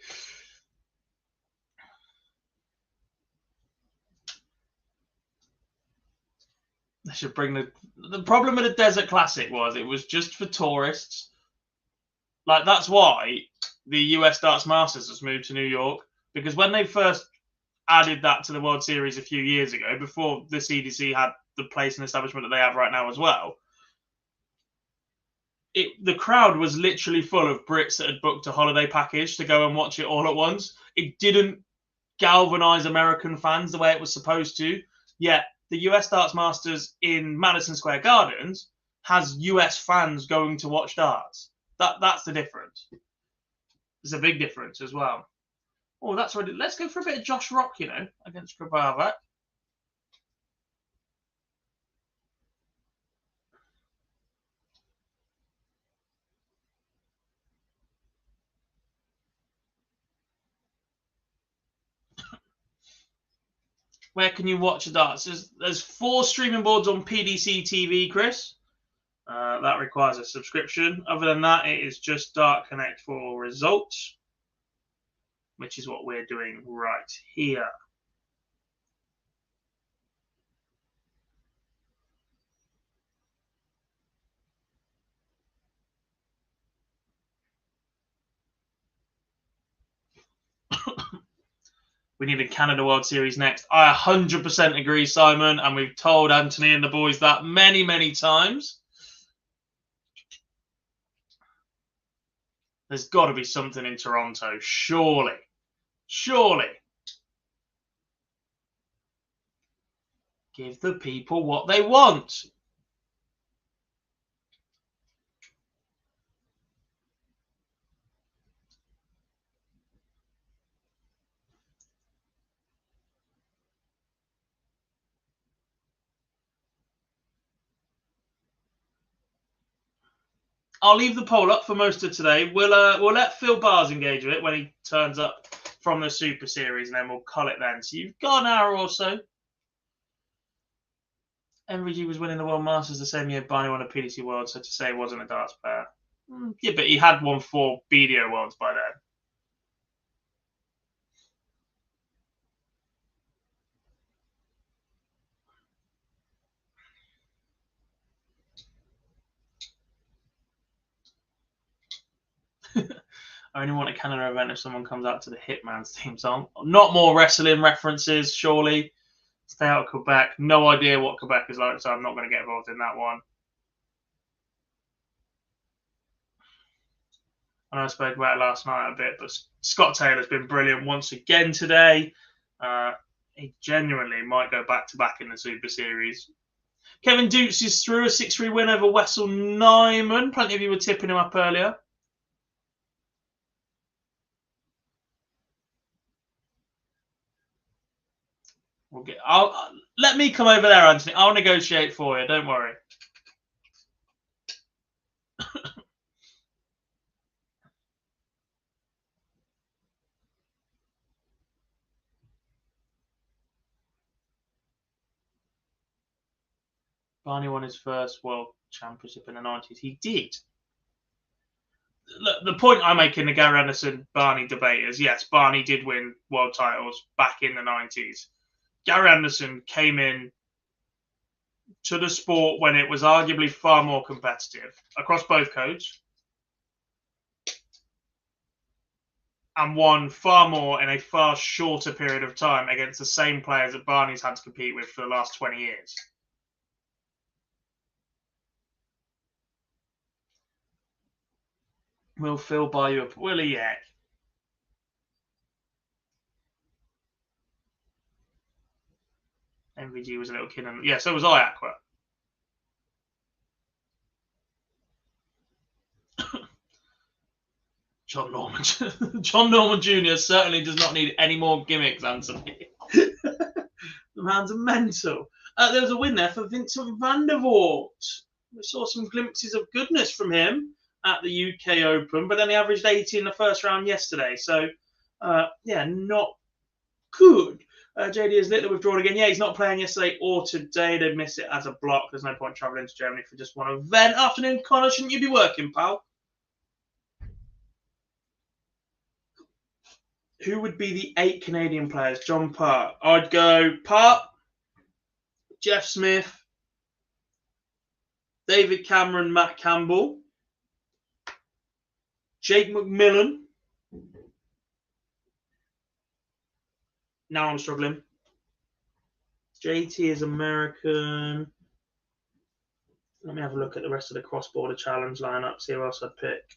They should bring the problem with the Desert Classic was it was just for tourists. Like, that's why the US Darts Masters has moved to New York, because when they first added that to the World Series a few years ago, before the CDC had the place and establishment that they have right now as well, the crowd was literally full of Brits that had booked a holiday package to go and watch it all at once. It didn't galvanize American fans the way it was supposed to. Yet the US Darts Masters in Madison Square Gardens has US fans going to watch darts. That's the difference. There's a big difference as well. Oh, that's already. Let's go for a bit of Josh Rock, against Grabavoak. Where can you watch the darts? There's 4 streaming boards on PDC TV, Chris. That requires a subscription. Other than that, it is just Dart Connect for results, which is what we're doing right here. We need a Canada World Series next. I 100% agree, Simon, and we've told Anthony and the boys that many, many times. There's got to be something in Toronto, surely. Surely. Give the people what they want. I'll leave the poll up for most of today. We'll let Phil Bars engage with it when he turns up from the Super Series, and then we'll call it then. So you've got an hour or so. MVG was winning the World Masters the same year Barney won a PDC World, so to say he wasn't a darts player. Yeah, but he had won 4 BDO Worlds by then. I only want a Canada event if someone comes out to the Hitman's theme song. Not more wrestling references, surely. Stay out of Quebec. No idea what Quebec is like, so I'm not going to get involved in that one. I know I spoke about it last night a bit, but Scott Taylor's been brilliant once again today. He genuinely might go back-to-back in the Super Series. Kevin Dukes is through a 6-3 win over Wessel Nyman. Plenty of you were tipping him up earlier. Let me come over there, Anthony. I'll negotiate for you. Don't worry. Barney won his first World Championship in the 90s. He did. Look, the point I make in the Gary Anderson-Barney debate is, yes, Barney did win world titles back in the 90s. Gary Anderson came in to the sport when it was arguably far more competitive across both codes and won far more in a far shorter period of time against the same players that Barney's had to compete with for the last 20 years. Will Phil buy you a... Will he yet? MVG was a little kid. And, yeah, so was I, Aqua. John Norman. John Norman Jr. certainly does not need any more gimmicks, Anthony. The man's mental. There was a win there for Vincent van der Voort. We saw some glimpses of goodness from him at the UK Open, but then he averaged 80 in the first round yesterday. So, yeah, not good. JD is little withdrawn again. Yeah, he's not playing yesterday or today. They'd miss it as a block. There's no point travelling to Germany for just one event. Afternoon, Connor. Shouldn't you be working, pal? Who would be the 8 Canadian players? John Part. I'd go Part, Jeff Smith, David Cameron, Matt Campbell, Jake McMillan. Now I'm struggling. JT is American. Let me have a look at the rest of the cross-border challenge lineup, see who else I'd pick.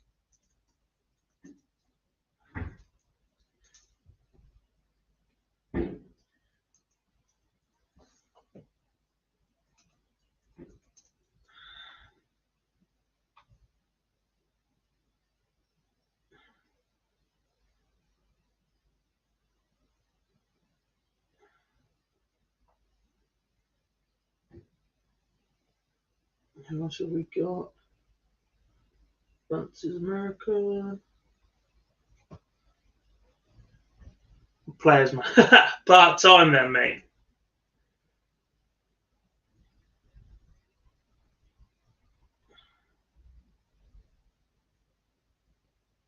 Who else have we got? Bunce is American. Players, man. Part-time then, mate.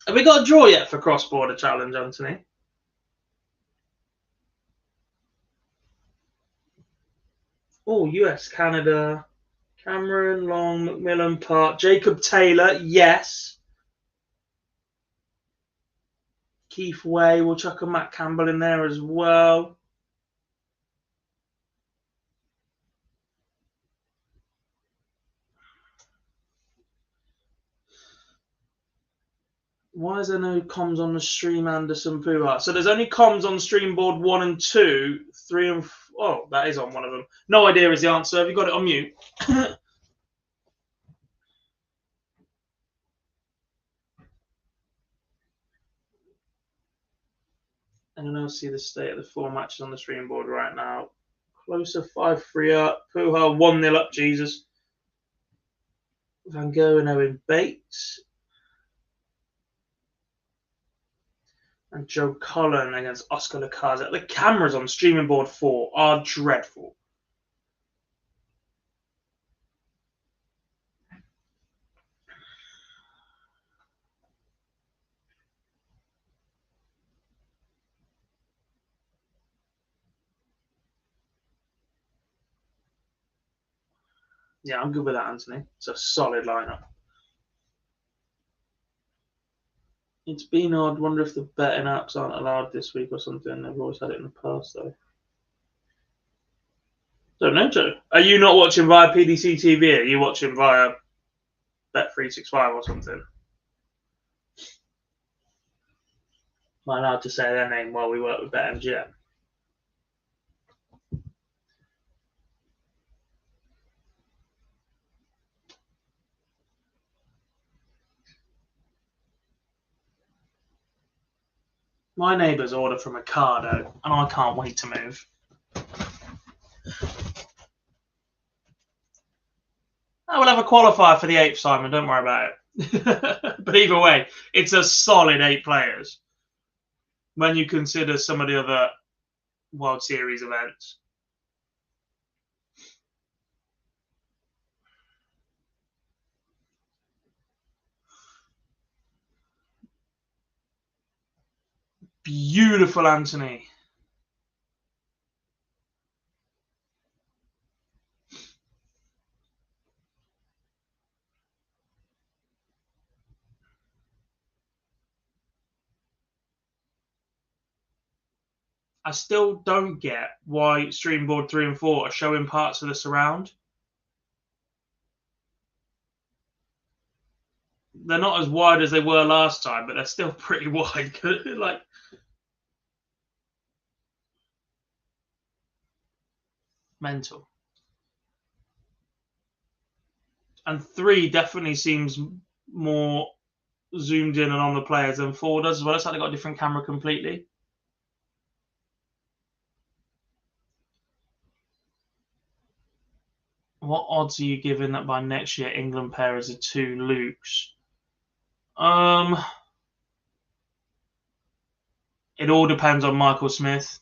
Have we got a draw yet for cross-border challenge, Anthony? Oh, US, Canada. Cameron, Long, McMillan, Part. Jacob Taylor, yes. Keith Way, we'll chuck a Matt Campbell in there as well. Why is there no comms on the stream, Anderson Puha? So there's only comms on stream board 1 and 2, 3 and oh, that is on one of them. No idea is the answer. Have you got it on mute? And then I'll see the state of the 4 matches on the stream board right now. Closer 5-3 up. Puha 1-0 up. Jesus. Van Gogh and Owen Bates. And Joe Cullen against Oscar Lacazette. The cameras on streaming board 4 are dreadful. Yeah, I'm good with that, Anthony. It's a solid lineup. It's been odd. Wonder if the betting apps aren't allowed this week or something. They've always had it in the past, though. Don't know, Joe. Are you not watching via PDC TV? Are you watching via Bet365 or something? Am I allowed to say their name while we work with BetMGM? My neighbours order from Ocado, and I can't wait to move. I will have a qualifier for the 8th, Simon. Don't worry about it. But either way, it's a solid 8 players when you consider some of the other World Series events. Beautiful, Anthony. I still don't get why stream board 3 and 4 are showing parts of the surround. They're not as wide as they were last time, but they're still pretty wide. Like, mental. And 3 definitely seems more zoomed in and on the players than 4 does as well. It's like they got a different camera completely. What odds are you giving that by next year England pair is the 2 Lukes? It all depends on Michael Smith.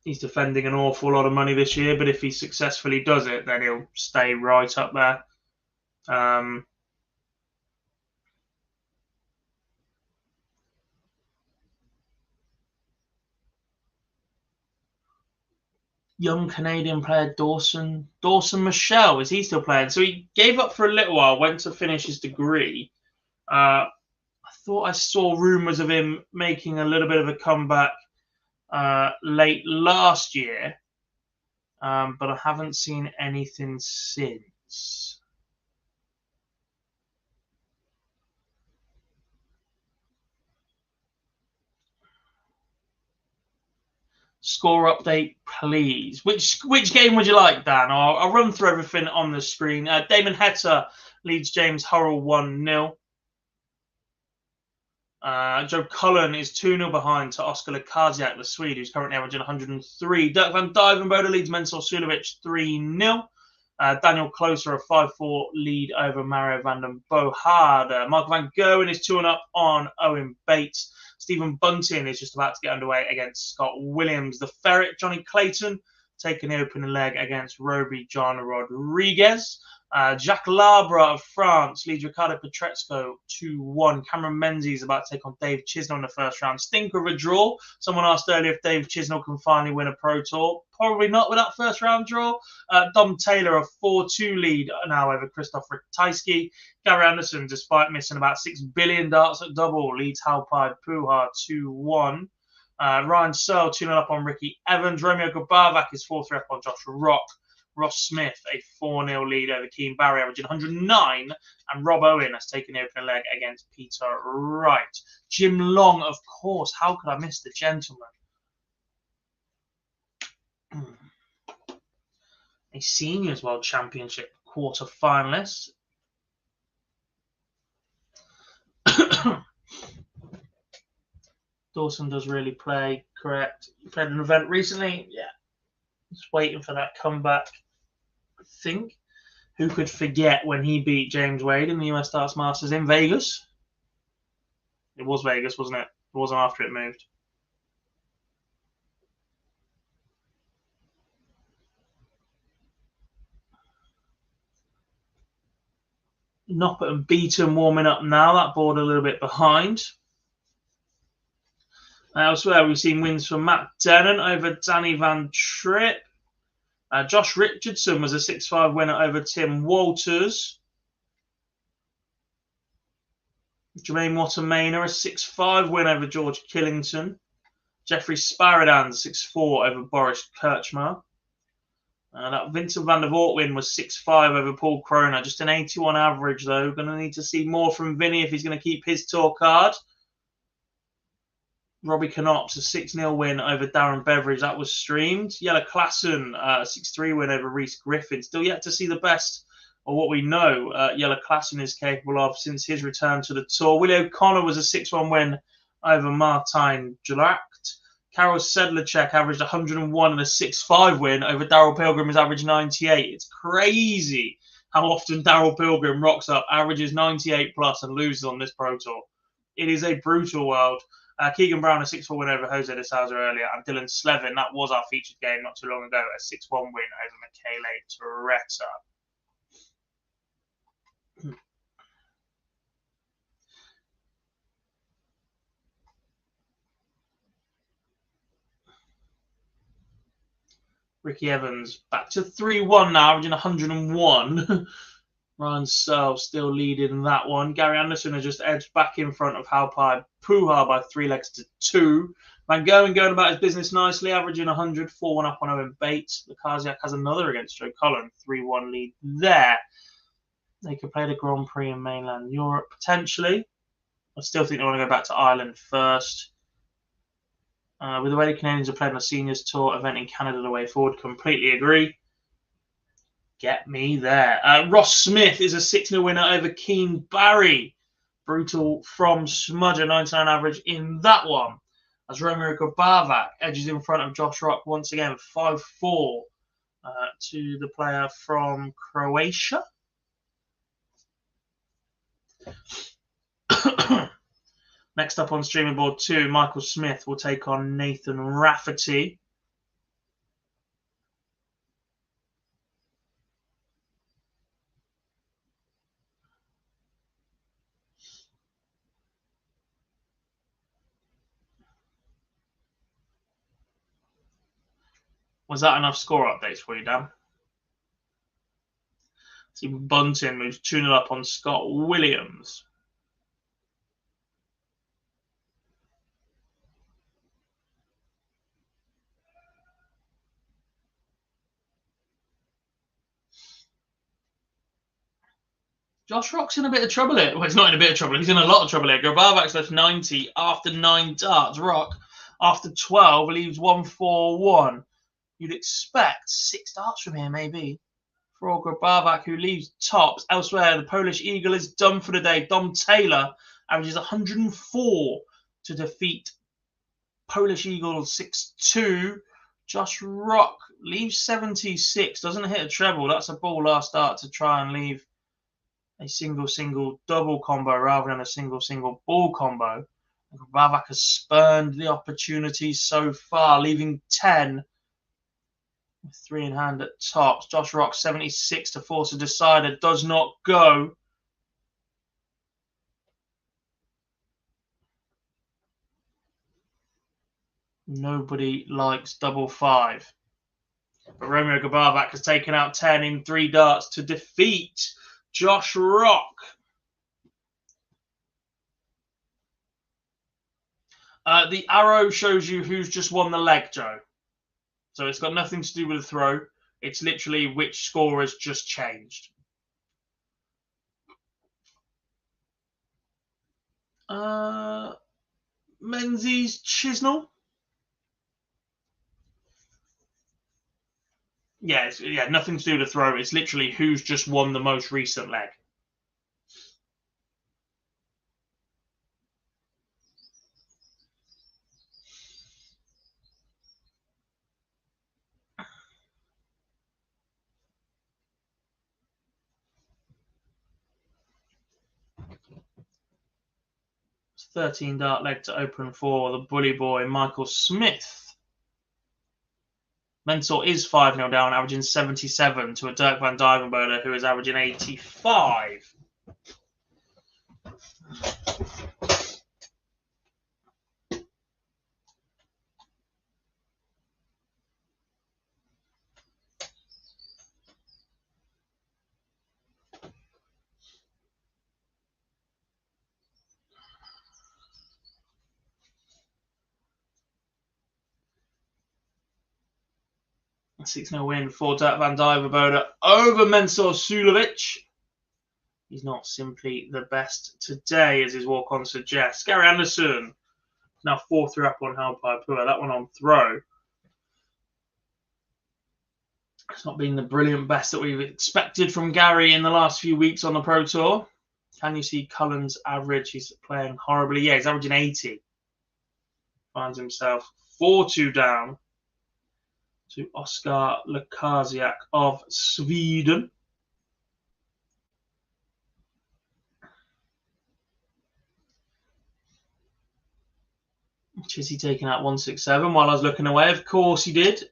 He's defending an awful lot of money this year, but if he successfully does it, then he'll stay right up there. Young Canadian player Dawson Michelle, is he still playing? So he gave up for a little while, went to finish his degree. I thought I saw rumours of him making a little bit of a comeback late last year, but I haven't seen anything since. Score update, please. Which game would you like, Dan? I'll run through everything on the screen. Damon Heta leads James Hurrell 1-0. Joe Cullen is 2-0 behind to Oscar Lacazette, the Swede, who's currently averaging 103. Dirk van Dijvenbode leads Mensur Suljovic 3-0. Daniel Closer a 5-4 lead over Mario van den Bohade. Mark van Gogh is 2-up on Owen Bates. Stephen Bunting is just about to get underway against Scott Williams. The Ferret, Johnny Clayton, taking the opening leg against Roby John Rodriguez. Jacques Labra of France leads Ricardo Petrezco 2-1. Cameron Menzies about to take on Dave Chisnell in the first round. Stinker of a draw. Someone asked earlier if Dave Chisnell can finally win a Pro Tour. Probably not with that first round draw. Dom Taylor a 4-2 lead now over Christoph Ratajski. Gary Anderson, despite missing about 6 billion darts at double, leads Halpide Puha 2-1. Ryan Searle 2-0 up on Ricky Evans. Romeo Gabavak is 4-3 up on Joshua Rock. Ross Smith, a 4-0 lead over Keane Barry, averaging 109. And Rob Owen has taken the opening leg against Peter Wright. Jim Long, of course. How could I miss the gentleman? A Seniors World Championship quarter finalist. Dawson does really play, correct. He played an event recently. Yeah. Just waiting for that comeback. I think. Who could forget when he beat James Wade in the US Darts Masters in Vegas? It was Vegas, wasn't it? It wasn't after it moved. Noppert and Beaton warming up now. That board a little bit behind. Elsewhere, we've seen wins from Matt Denon over Danny Van Tripp. Josh Richardson was a 6-5 winner over Tim Walters. Jermaine Wattermainer, a 6-5 win over George Killington. Jeffrey Sparadan, 6-4 over Boris Kirchmar. That Vincent van der Voort win was 6-5 over Paul Kroner. Just an 81 average, though. Going to need to see more from Vinny if he's going to keep his tour card. Robbie Knops, a 6-0 win over Darren Beveridge. That was streamed. Yella Klassen, a 6-3 win over Reese Griffin. Still yet to see the best of what we know Yella Klassen is capable of since his return to the tour. Willie O'Connor was a 6-1 win over Martijn Dulacht. Karol Sedlacek averaged 101 and a 6-5 win over Daryl Pilgrim, his average 98. It's crazy how often Daryl Pilgrim rocks up, averages 98 plus and loses on this Pro Tour. It is a brutal world. Keegan Brown, a 6-4 win over Jose de Souza earlier, and Dylan Slevin, that was our featured game not too long ago, a 6-1 win over Michele Torretta. Ricky Evans back to 3-1 now, averaging 101. Ryan Searle still leading that one. Gary Anderson has just edged back in front of Halpai Puha by 3 legs to 2. Van Gerwen going about his business nicely, averaging 100, 4-1 up on Owen Bates. Lukasiak has another against Joe Cullen, 3-1 lead there. They could play the Grand Prix in mainland Europe, potentially. I still think they want to go back to Ireland first. With the way the Canadians are playing a seniors tour event in Canada the way forward, completely agree. Get me there. Ross Smith is a 6-0 winner over Keane Barry. Brutal from Smudger, 99 average in that one. As Romeo Grabavac edges in front of Josh Rock once again, 5-4 to the player from Croatia. Next up on streaming board 2, Michael Smith will take on Nathan Rafferty. Was that enough score updates for you, Dan? See, Bunting moves 2-0 up on Scott Williams. Josh Rock's in a bit of trouble here. Well, he's not in a bit of trouble. He's in a lot of trouble here. Grabavac's left 90 after 9 darts. Rock, after 12, leaves 1-4-1. You'd expect 6 darts from here, maybe. For Grabavac, who leaves tops. Elsewhere, the Polish Eagle is done for the day. Dom Taylor averages 104 to defeat Polish Eagle 6-2. Josh Rock leaves 76. Doesn't hit a treble. That's a ball last start to try and leave a single double combo rather than a single ball combo. Grabavac has spurned the opportunities so far, leaving 10 with 3 in hand at tops. Josh Rock 76 to force a decider, does not go. Nobody likes double 5. But Romeo Grabavac has taken out 10 in 3 darts to defeat Josh Rock. The arrow shows you who's just won the leg, Joe. So it's got nothing to do with the throw. It's literally which score has just changed. Menzies Chisnell. Yeah, yeah, nothing to do with the throw. It's literally who's just won the most recent leg. It's 13 dart leg to open for the bully boy, Michael Smith. Mentor is 5-0 down, averaging 77 to a Dirk van Dijvenbode, who is averaging 85. A 6-0 win for Dirk van Dijvenbode over Mensur Suljovic. He's not simply the best today, as his walk-on suggests. Gary Anderson now 4-3 up on Held by Pua. That one on throw. It's not been the brilliant best that we've expected from Gary in the last few weeks on the Pro Tour. Can you see Cullen's average? He's playing horribly. Yeah, he's averaging 80. Finds himself 4-2 down to Oskar Lukasiak of Sweden. Chizzy taking out 167 while I was looking away. Of course he did.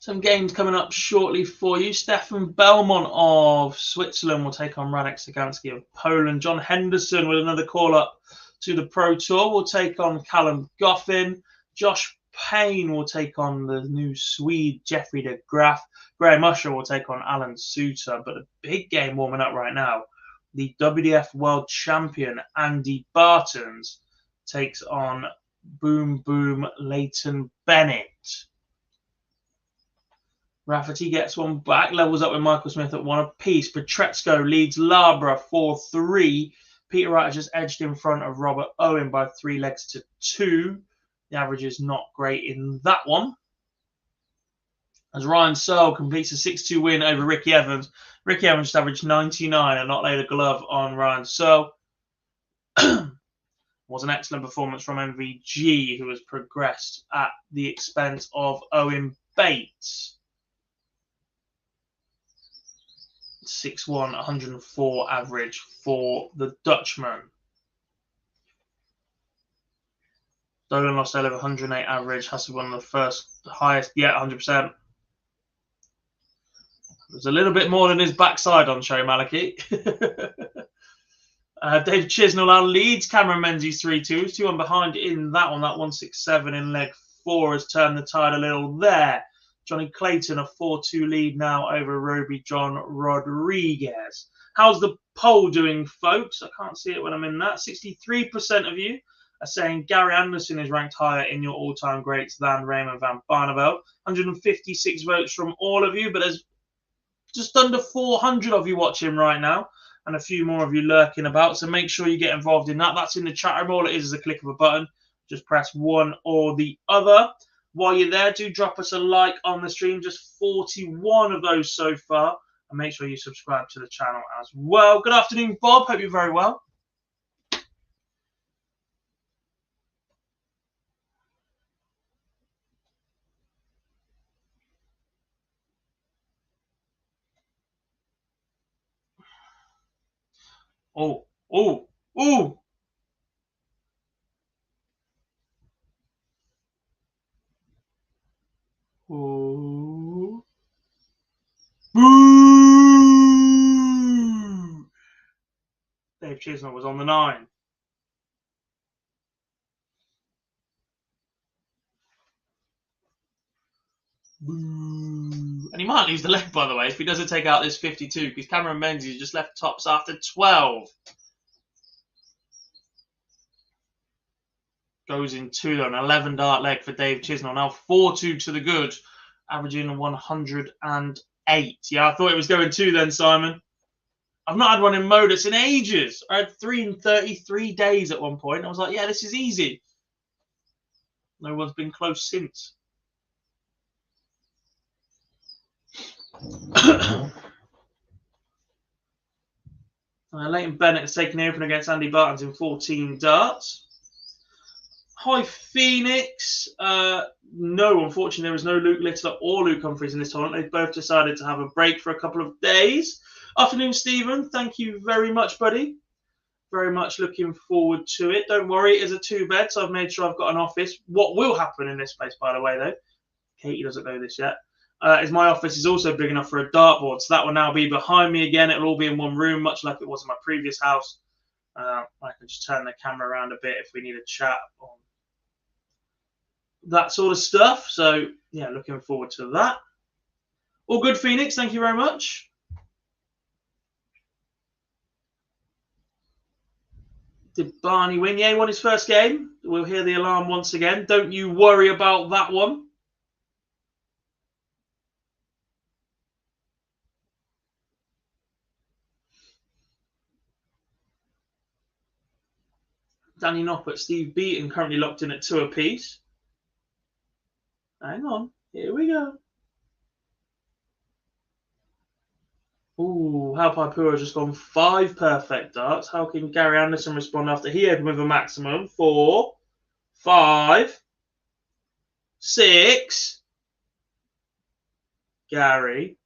Some games coming up shortly for you. Stefan Belmont of Switzerland will take on Radek Sagansky of Poland. John Henderson with another call-up to the Pro Tour will take on Callum Goffin. Josh Payne will take on the new Swede Jeffrey de Graaf. Graham Usher will take on Alan Suter. But a big game warming up right now. The WDF World Champion Andy Bartons takes on Boom Boom Leighton Bennett. Rafferty gets one back, levels up with Michael Smith at 1 apiece. Petretsko leads Labra 4-3. Peter Wright has just edged in front of Robert Owen by 3 legs to 2. The average is not great in that one. As Ryan Searle completes a 6-2 win over Ricky Evans. Ricky Evans just averaged 99 and not laid a glove on Ryan Searle. Was an excellent performance from MVG, who has progressed at the expense of Owen Bates. 6-1, 104 average for the Dutchman. Dolan lost over 108 average. Has to be one of the first highest yet, 100%. There's a little bit more than his backside on show, Maliki. Dave Chisnell now leads Cameron Menzies 3-2. 2-1 behind in that one. That 167 in leg 4 has turned the tide a little there. Johnny Clayton, a 4-2 lead now over Roby John Rodriguez. How's the poll doing, folks? I can't see it when I'm in that. 63% of you are saying Gary Anderson is ranked higher in your all-time greats than Raymond van Barneveld. 156 votes from all of you, but there's just under 400 of you watching right now and a few more of you lurking about. So make sure you get involved in that. That's in the chat room. All it is a click of a button. Just press one or the other. While you're there, do drop us a like on the stream. Just 41 of those so far. And make sure you subscribe to the channel as well. Good afternoon, Bob. Hope you're very well. Oh, oh, oh. Oh. Boo! Dave Chisnell was on the 9. Boo! And he might lose the leg, by the way, if he doesn't take out this 52, because Cameron Menzies just left tops after 12. Goes in 2, though, an 11 dart leg for Dave Chisnell. Now 4-2 to the good, averaging 108. Yeah, I thought it was going 2 then, Simon. I've not had one in MODUS in ages. I had 3 in 33 days at one point. I was like, yeah, this is easy. No one's been close since. Leighton Bennett has taken the open against Andy Bartons in 14 darts. Hi, Phoenix. No, unfortunately, there was no Luke Littler or Luke Humphries in this tournament. They've both decided to have a break for a couple of days. Afternoon, Stephen. Thank you very much, buddy. Very much looking forward to it. Don't worry, it is a 2-bed, so I've made sure I've got an office. What will happen in this place, by the way, though, Katie doesn't know this yet, is my office is also big enough for a dartboard, so that will now be behind me again. It'll all be in one room, much like it was in my previous house. I can just turn the camera around a bit if we need a chat on that sort of stuff. So, yeah, looking forward to that. All good, Phoenix. Thank you very much. Did Barney win? Yeah, he won his first game. We'll hear the alarm once again. Don't you worry about that one. Danny Noppert, Steve Beaton currently locked in at 2 apiece. Hang on. Here we go. Ooh, Halpai has just gone 5 perfect darts. How can Gary Anderson respond after he opened with a maximum? 4, 5, 6. Gary.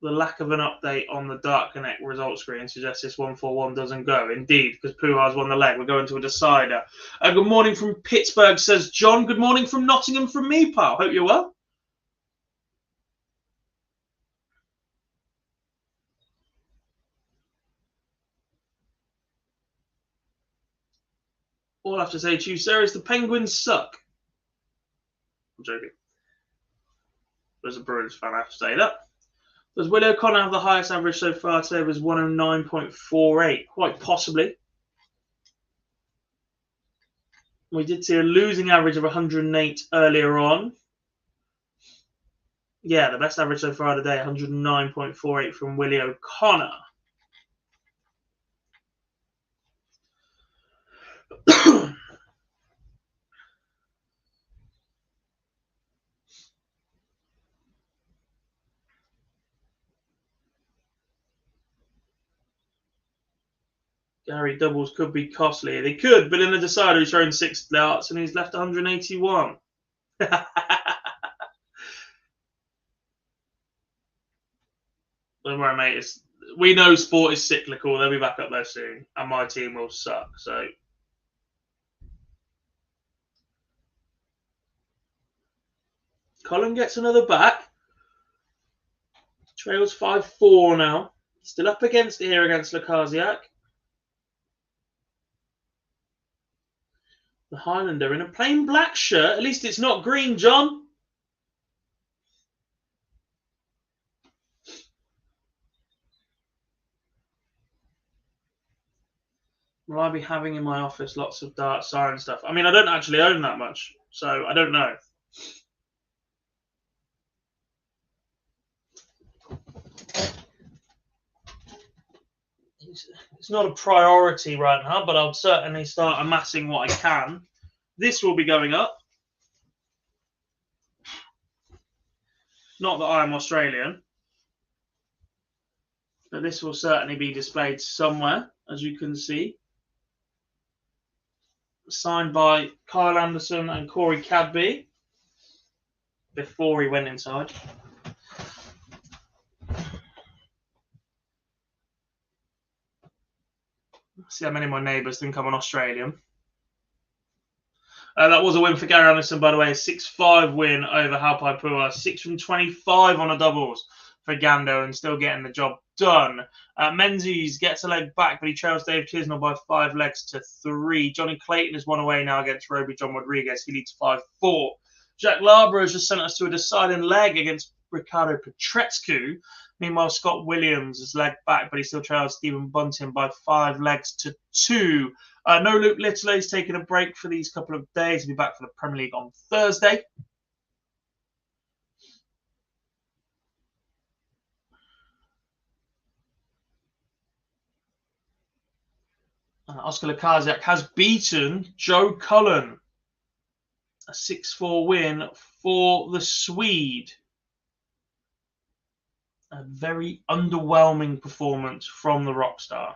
The lack of an update on the Dart Connect result screen suggests this 141 doesn't go. Indeed, because Pujar's won the leg. We're going to a decider. Good morning from Pittsburgh, says John. Good morning from Nottingham from me, pal. Hope you're well. All I have to say to you, sir, is the Penguins suck. I'm joking. As a Bruins fan, I have to say that. Does Will O'Connor have the highest average so far today? It was 109.48. Quite possibly. We did see a losing average of 108 earlier on. Yeah, the best average so far today, 109.48 from Willie O'Connor. Gary doubles could be costly. They could, but in the decider, he's thrown 6 darts and he's left 181. Don't worry, mate. We know sport is cyclical. They'll be back up there soon, and my team will suck. So, Colin gets another back. Trails 5-4 now. Still up against it here against Lukasiak. The Highlander in a plain black shirt. At least it's not green, John. Will I be having in my office lots of dart siren stuff? I mean, I don't actually own that much, so I don't know. It's not a priority right now, but I'll certainly start amassing what I can. This will be going up. Not that I'm Australian, but this will certainly be displayed somewhere, as you can see. Signed by Kyle Anderson and Corey Cadby before he went inside. See how many of my neighbours think I'm an Australian. That was a win for Gary Anderson, by the way. 6-5 win over Halpai Pujar. 6 from 25 on a doubles. for Gando and still getting the job done. Menzies gets a leg back, but he trails Dave Chisnell by 5 legs to 3. Johnny Clayton is one away now against Roby John Rodriguez. He leads 5-4. Jack Labra has just sent us to a deciding leg against Ricardo Petrescu. Meanwhile, Scott Williams is leg back, but he still trails Stephen Bunting by 5 legs to 2. No Luke Little is taking a break for these couple of days. He'll be back for the Premier League on Thursday. Oscar Lukasiak has beaten Joe Cullen. A 6-4 win for the Swede. A very underwhelming performance from the Rockstar.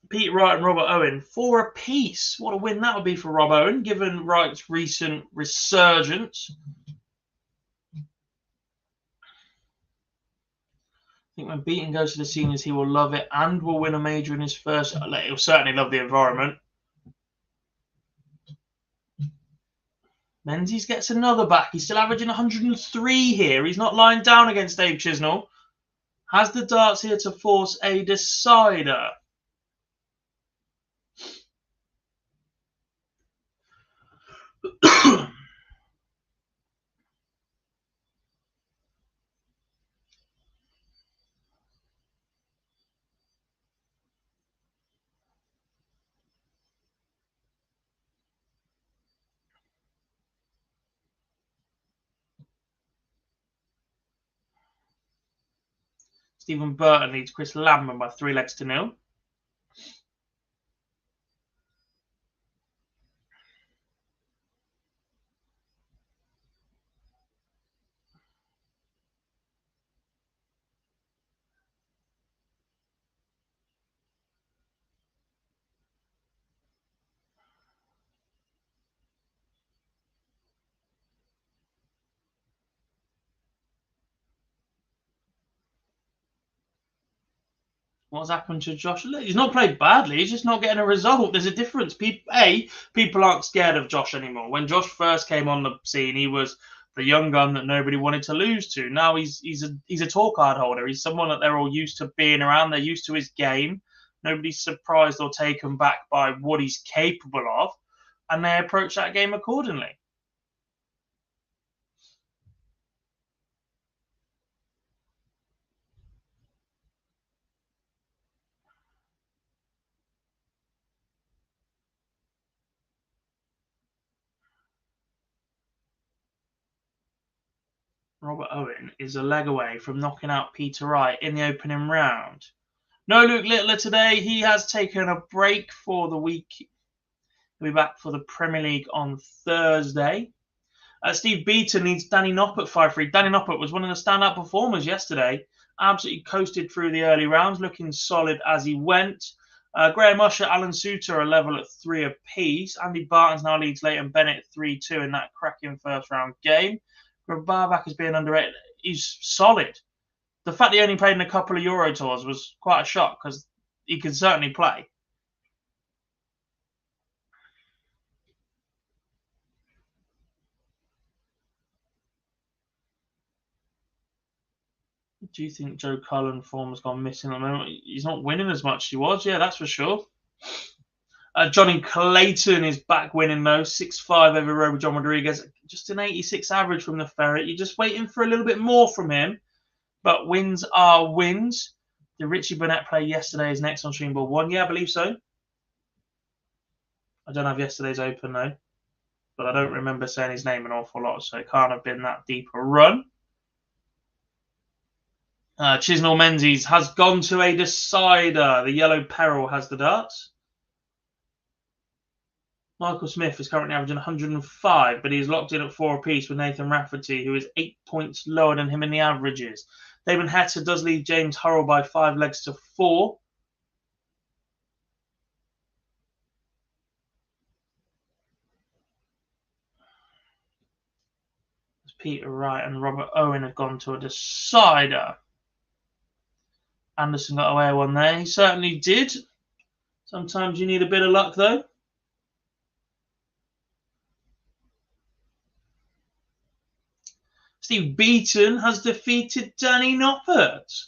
Pete Wright and Robert Owen, 4 apiece. What a win that would be for Rob Owen, given Wright's recent resurgence. I think when Beaton goes to the seniors, he will love it and will win a major in his first. He'll certainly love the environment. Menzies gets another back. He's still averaging 103 here. He's not lying down against Dave Chisnell. Has the darts here to force a decider. Stephen Burton leads Chris Lamb by 3 legs to 0. What's happened to Josh? He's not played badly. He's just not getting a result. There's a difference. People aren't scared of Josh anymore. When Josh first came on the scene, he was the young gun that nobody wanted to lose to. Now he's a tour card holder. He's someone that they're all used to being around. They're used to his game. Nobody's surprised or taken back by what he's capable of, and they approach that game accordingly. Robert Owen is a leg away from knocking out Peter Wright in the opening round. No Luke Littler today. He has taken a break for the week. He'll be back for the Premier League on Thursday. Steve Beaton needs Danny Noppert 5-3. Danny Noppert was one of the standout performers yesterday. Absolutely coasted through the early rounds, looking solid as he went. Graham Usher, Alan Suter are level at 3 apiece. Andy Bartons now leads Leighton Bennett 3-2 in that cracking first round game. Grabavak is being underrated. He's solid. The fact that he only played in a couple of Euro Tours was quite a shock because he can certainly play. Do you think Joe Cullen form has gone missing at the moment? He's not winning as much as he was. Yeah, that's for sure. Johnny Clayton is back winning though, 6-5 over Roby John Rodriguez. Just an 86 average from the Ferret. You're just waiting for a little bit more from him. But wins are wins. Did Richie Burnett play yesterday? Is next on stream ball 1? Yeah, I believe so. I don't have yesterday's open though. But I don't remember saying his name an awful lot, so it can't have been that deep a run. Chisnell Menzies has gone to a decider. The Yellow Peril has the darts. Michael Smith is currently averaging 105, but he's locked in at 4 apiece with Nathan Rafferty, who is 8 points lower than him in the averages. Damon Hester does lead James Hurrell by 5 legs to 4. Peter Wright and Robert Owen have gone to a decider. Anderson got away with one there. He certainly did. Sometimes you need a bit of luck, though. Steve Beaton has defeated Danny Noppert.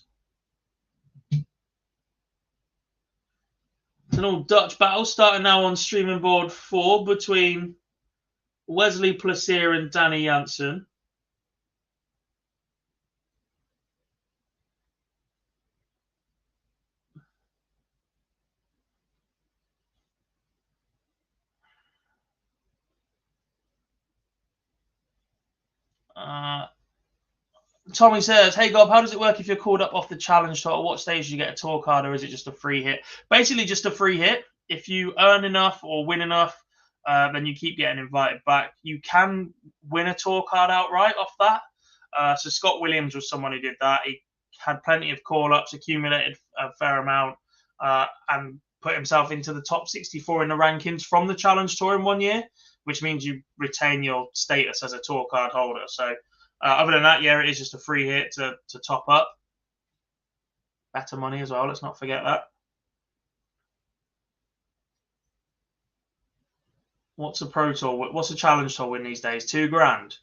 It's an old Dutch battle starting now on streaming board 4 between Wesley Placier and Danny Jansen. Tommy says, hey Gob, how does it work if you're called up off the challenge tour? At what stage do you get a tour card, or is it just a free hit? Basically just a free hit. If you earn enough or win enough, then you keep getting invited back. You can win a tour card outright off that. So Scott Williams was someone who did that. He had plenty of call-ups, accumulated a fair amount, and put himself into the top 64 in the rankings from the challenge tour in 1 year, which means you retain your status as a tour card holder. So other than that, yeah, it is just a free hit to top up. Better money as well, let's not forget that. What's a Pro Tour? What's a Challenge Tour win these days? $2,000.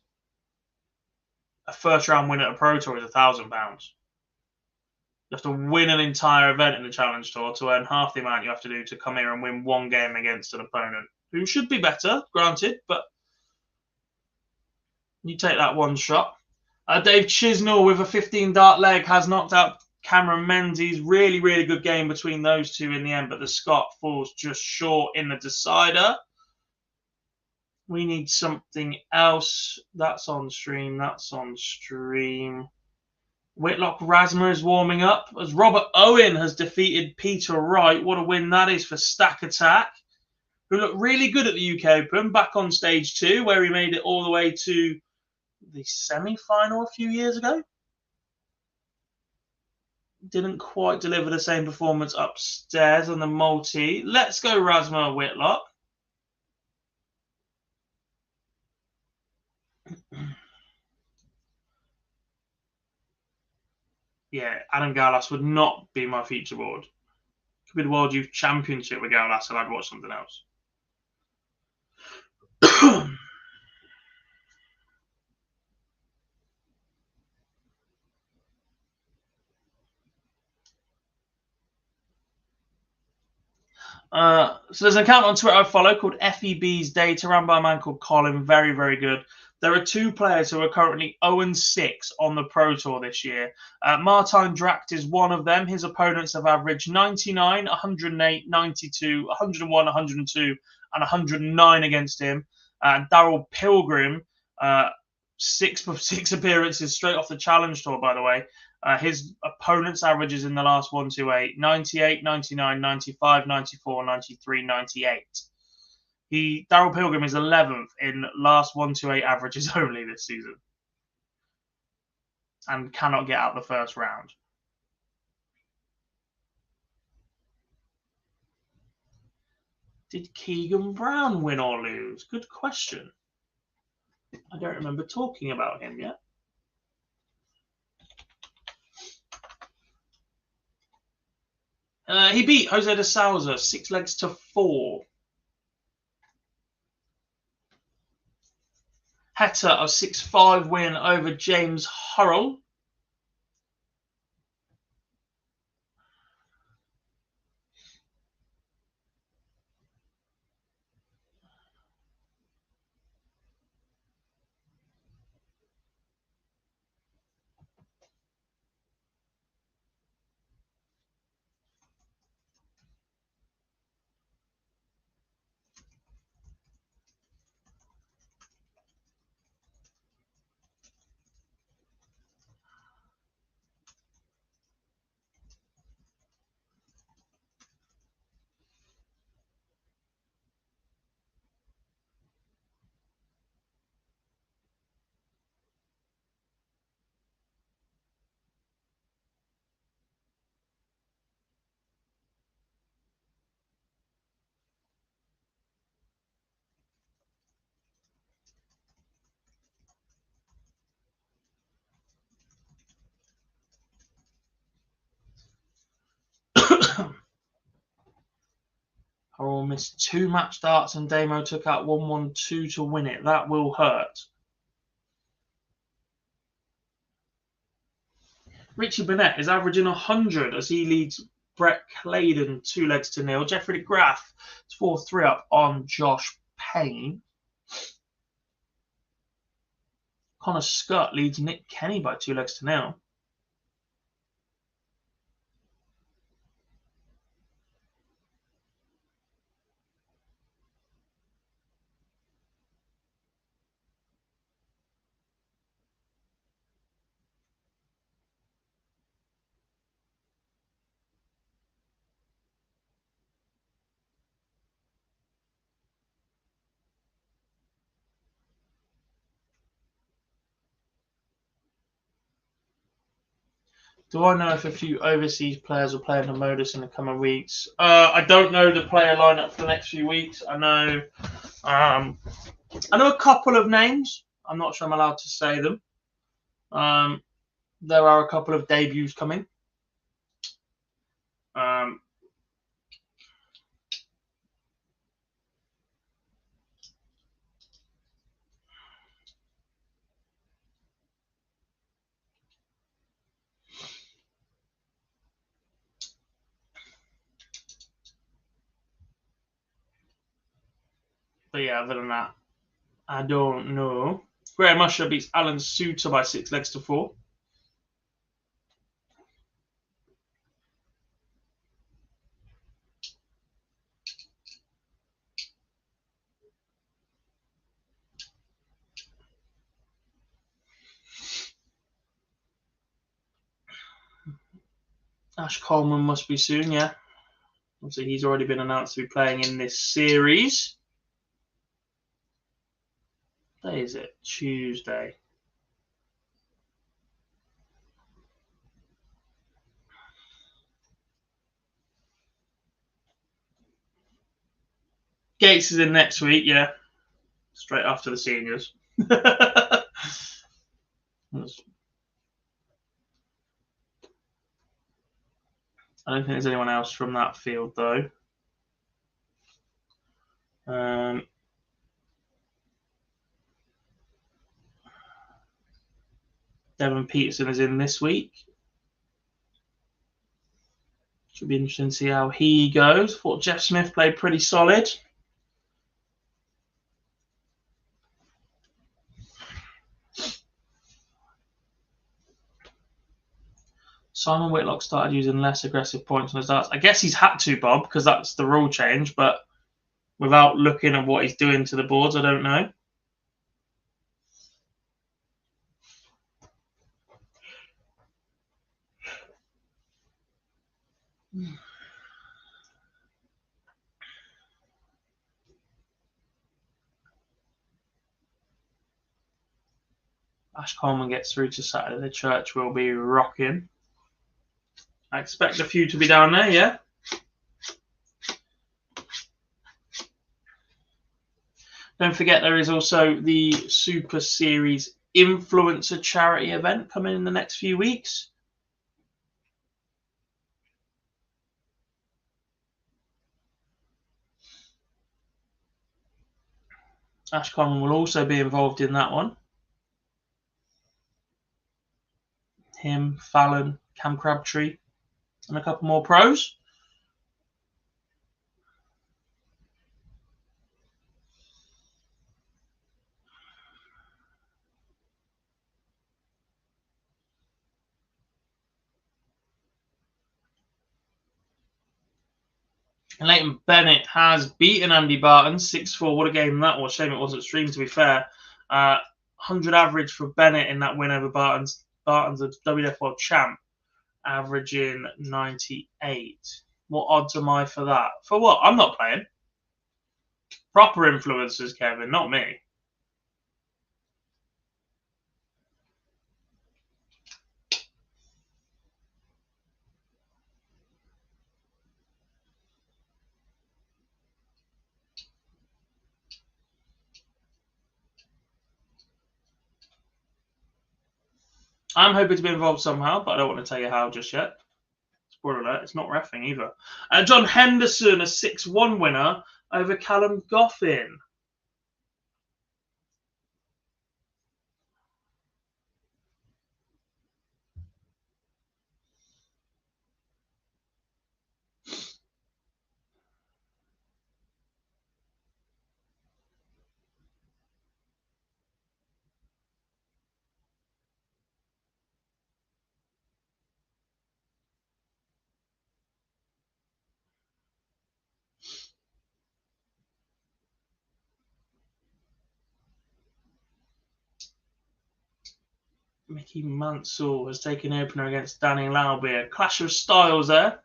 A first round win at a Pro Tour is £1,000. You have to win an entire event in the Challenge Tour to earn half the amount you have to do to come here and win one game against an opponent who should be better, granted, but you take that one shot. Dave Chisnell with a 15 dart leg has knocked out Cameron Menzies. Really, really good game between those two in the end, but the Scot falls just short in the decider. We need something else. That's on stream. That's on stream. Whitlock Rasmer is warming up as Robert Owen has defeated Peter Wright. What a win that is for Stack Attack, who looked really good at the UK Open, back on stage 2, where he made it all the way to the semi-final a few years ago. Didn't quite deliver the same performance upstairs on the multi. Let's go Rasmer Whitlock. Yeah, Adam Gallas would not be my feature board. Could be the World Youth Championship with Gallas, and I'd watch something else. So there's an account on Twitter I follow called FEB's Data, run by a man called Colin. Very, very good. There are 2 players who are currently 0-6 on the Pro Tour this year. Martijn Dracht is one of them. His opponents have averaged 99, 108, 92, 101, 102, and 109 against him. Daryl Pilgrim, 6 appearances straight off the Challenge Tour, by the way. His opponent's averages in the last 128, 98, 99, 95, 94, 93, 98. Daryl Pilgrim is 11th in last 128 averages only this season and cannot get out the first round. Did Keegan Brown win or lose? Good question. I don't remember talking about him yet. He beat Jose de Souza 6 legs to 4. Heta a 6-5 win over James Hurrell. Or missed 2 match starts and Damo took out 1-1-2 to win it. That will hurt. Richie Burnett is averaging 100 as he leads Brett Claydon 2-0. Jeffrey de Graaf is 4-3 up on Josh Payne. Connor Scott leads Nick Kenny by 2-0. Do I know if a few overseas players will play in the MODUS in the coming weeks? I don't know the player lineup for the next few weeks. I know a couple of names. I'm not sure I'm allowed to say them. There are a couple of debuts coming. But yeah, other than that, I don't know. Graham Usher beats Alan Suter by 6-4. Ash Coleman must be soon, yeah. Obviously, he's already been announced to be playing in this series. What day is it? Tuesday. Gates is in next week, yeah. Straight after the seniors. I don't think there's anyone else from that field, though. Devon Peterson is in this week. Should be interesting to see how he goes. Thought Jeff Smith played pretty solid. Simon Whitlock started using less aggressive points on his darts. I guess he's had to, Bob, because that's the rule change. But without looking at what he's doing to the boards, I don't know. Ash Coleman gets through to Saturday. The church will be rocking. I expect a few to be down there, yeah? Don't forget there is also the Super Series Influencer charity event coming in the next few weeks. Ash Coleman will also be involved in that one. Him, Fallon, Cam Crabtree, and a couple more pros. And Leighton Bennett has beaten Andy Barton 6-4. What a game that was. Shame it wasn't streamed, to be fair. 100 average for Bennett in that win over Barton's. Barton's a WWF World Champ, averaging 98. What odds am I for that? For what? I'm not playing. Proper influencers, Kevin, not me. I'm hoping to be involved somehow, but I don't want to tell you how just yet. Spoiler alert, it's not reffing either. John Henderson, a 6-1 winner over Callum Goffin. Mickey Mansell has taken opener against Danny Laubier. Clash of styles there.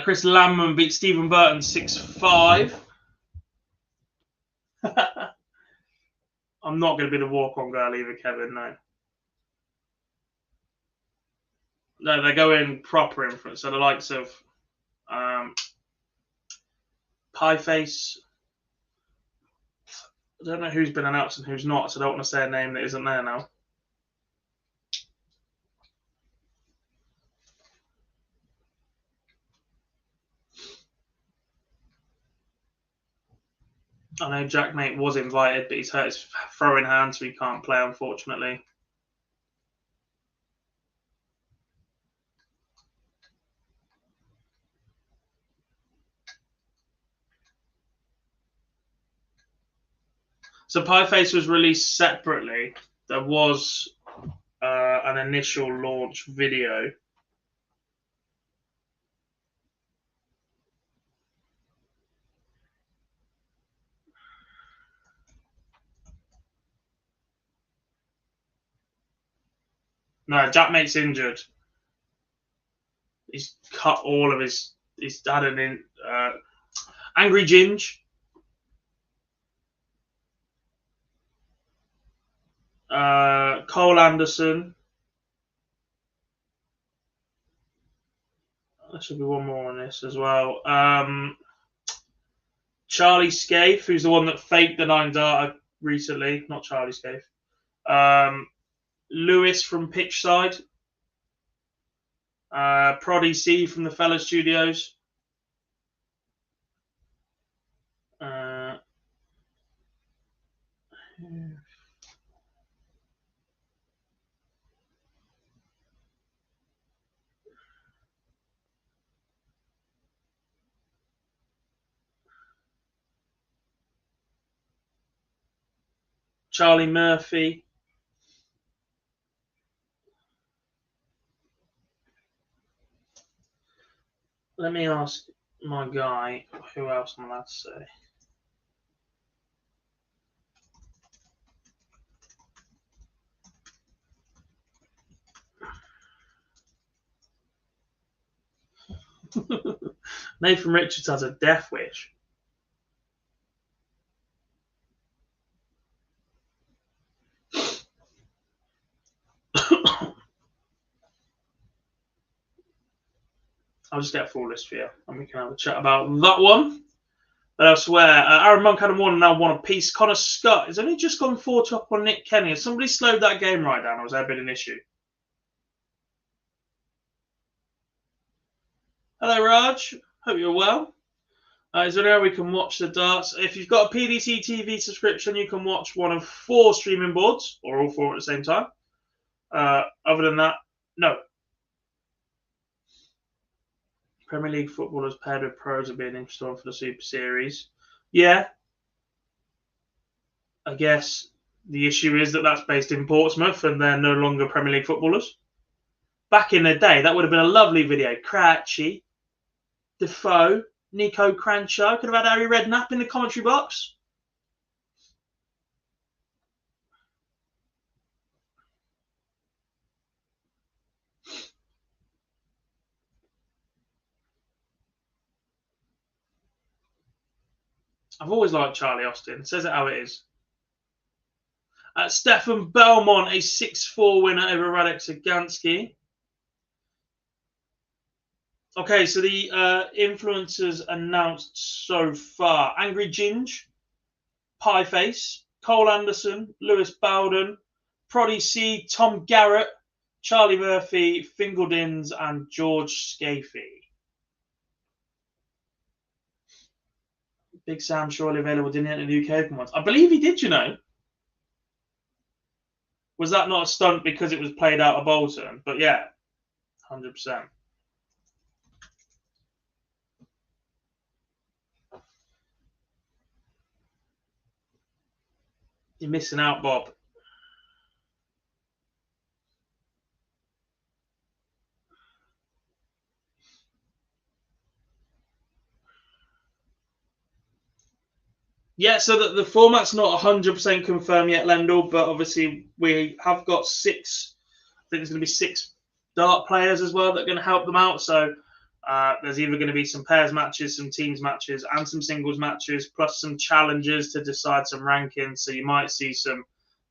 Chris Lamman beat Stephen Burton 6-5. I'm not going to be the walk-on girl either, Kevin, no. No, they're going proper influence. So the likes of Pieface. I don't know who's been announced and who's not, so I don't want to say a name that isn't there now. I know Jack Mate was invited, but he's hurt his throwing hand, so he can't play, unfortunately. So Pieface was released separately. There was an initial launch video. No, Jack Mate's injured. He's cut all of his. He's had an Angry Ginge. Cole Anderson. There should be one more on this as well. Charlie Scaife, who's the one that faked the 9 data recently. Not Charlie Scaife. Lewis from Pitchside. PDC from the Fella Studios. Charlie Murphy. Let me ask my guy who else I'm allowed to say. Nathan Richards has a death wish. I'll just get a full list for you, and we can have a chat about that one. But elsewhere, Aaron Monk had a 1 and now 1 apiece. Connor Scott has only just gone 4-2 up on Nick Kenny. Has somebody slowed that game right down, or has there been an issue? Hello, Raj. Hope you're well. Is there anywhere we can watch the darts? If you've got a PDC TV subscription, you can watch one of 4 streaming boards, or all 4 at the same time. Other than that, no. Premier League footballers paired with pros are being interested for the Super Series. Yeah. I guess the issue is that that's based in Portsmouth and they're no longer Premier League footballers. Back in the day, that would have been a lovely video. Crouchy, Defoe, Nico Crancho. Could have had Harry Redknapp in the commentary box. I've always liked Charlie Austin. Says it how it is. Stefan Belmont, a 6-4 winner over Radek Sagansky. Okay, so the influencers announced so far. Angry Ginge, Pieface, Cole Anderson, Lewis Bowden, Proddy C, Tom Garrett, Charlie Murphy, Fingeldins, and George Scafie. Big Sam surely available, didn't he, at the UK Open once? I believe he did, you know. Was that not a stunt because it was played out of Bolton? But yeah, 100%. You're missing out, Bob. Yeah, so the format's not 100% confirmed yet, Lendl, but obviously we have got 6, I think there's going to be 6 dart players as well that are going to help them out. So there's either going to be some pairs matches, some teams matches, and some singles matches, plus some challenges to decide some rankings. So you might see some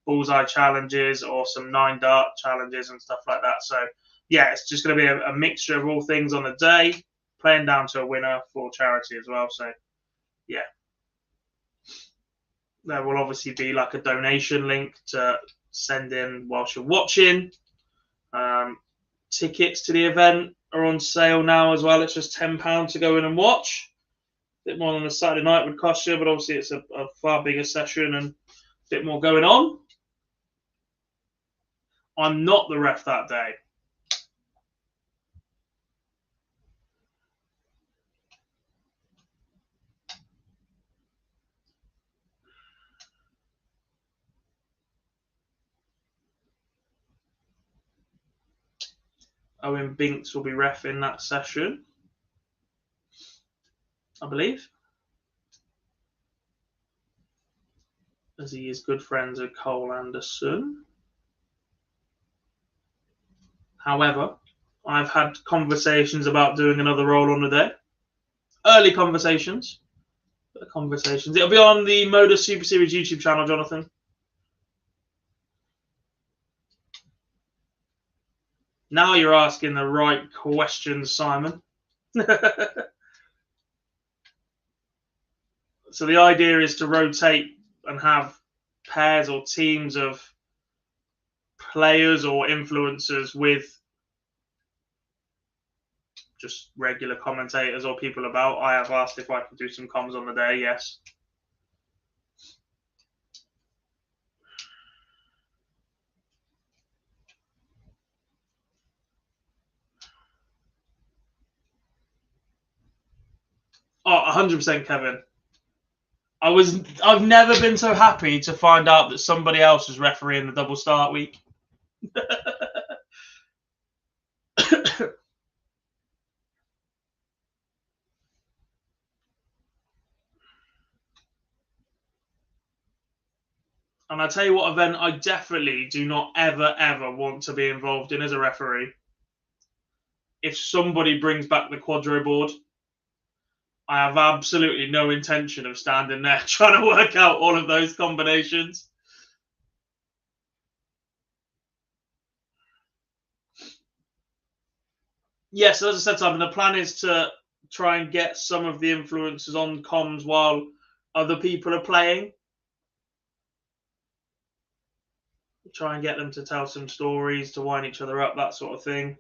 bullseye challenges or some 9 dart challenges and stuff like that. So yeah, it's just going to be a mixture of all things on the day, playing down to a winner for charity as well. So yeah. There will obviously be like a donation link to send in whilst you're watching. Tickets to the event are on sale now as well. It's just £10 to go in and watch. A bit more than a Saturday night would cost you, but obviously it's a far bigger session and a bit more going on. I'm not the ref that day. Owen Binks will be reffing that session, I believe, as he is good friends with Cole Anderson. However, I've had conversations about doing another role on the day. Early conversations. It'll be on the MODUS Super Series YouTube channel, Jonathan. Now you're asking the right questions, Simon. So the idea is to rotate and have pairs or teams of players or influencers with just regular commentators or people about. I have asked if I could do some comms on the day, yes. Oh, 100%, Kevin. I've never been so happy to find out that somebody else was refereeing the double start week. And I tell you what event I definitely do not ever want to be involved in as a referee. If somebody brings back the quadro board, I have absolutely no intention of standing there trying to work out all of those combinations. Yes, as I said, Simon, the plan is to try and get some of the influencers on comms while other people are playing. Try and get them to tell some stories, to wind each other up, that sort of thing.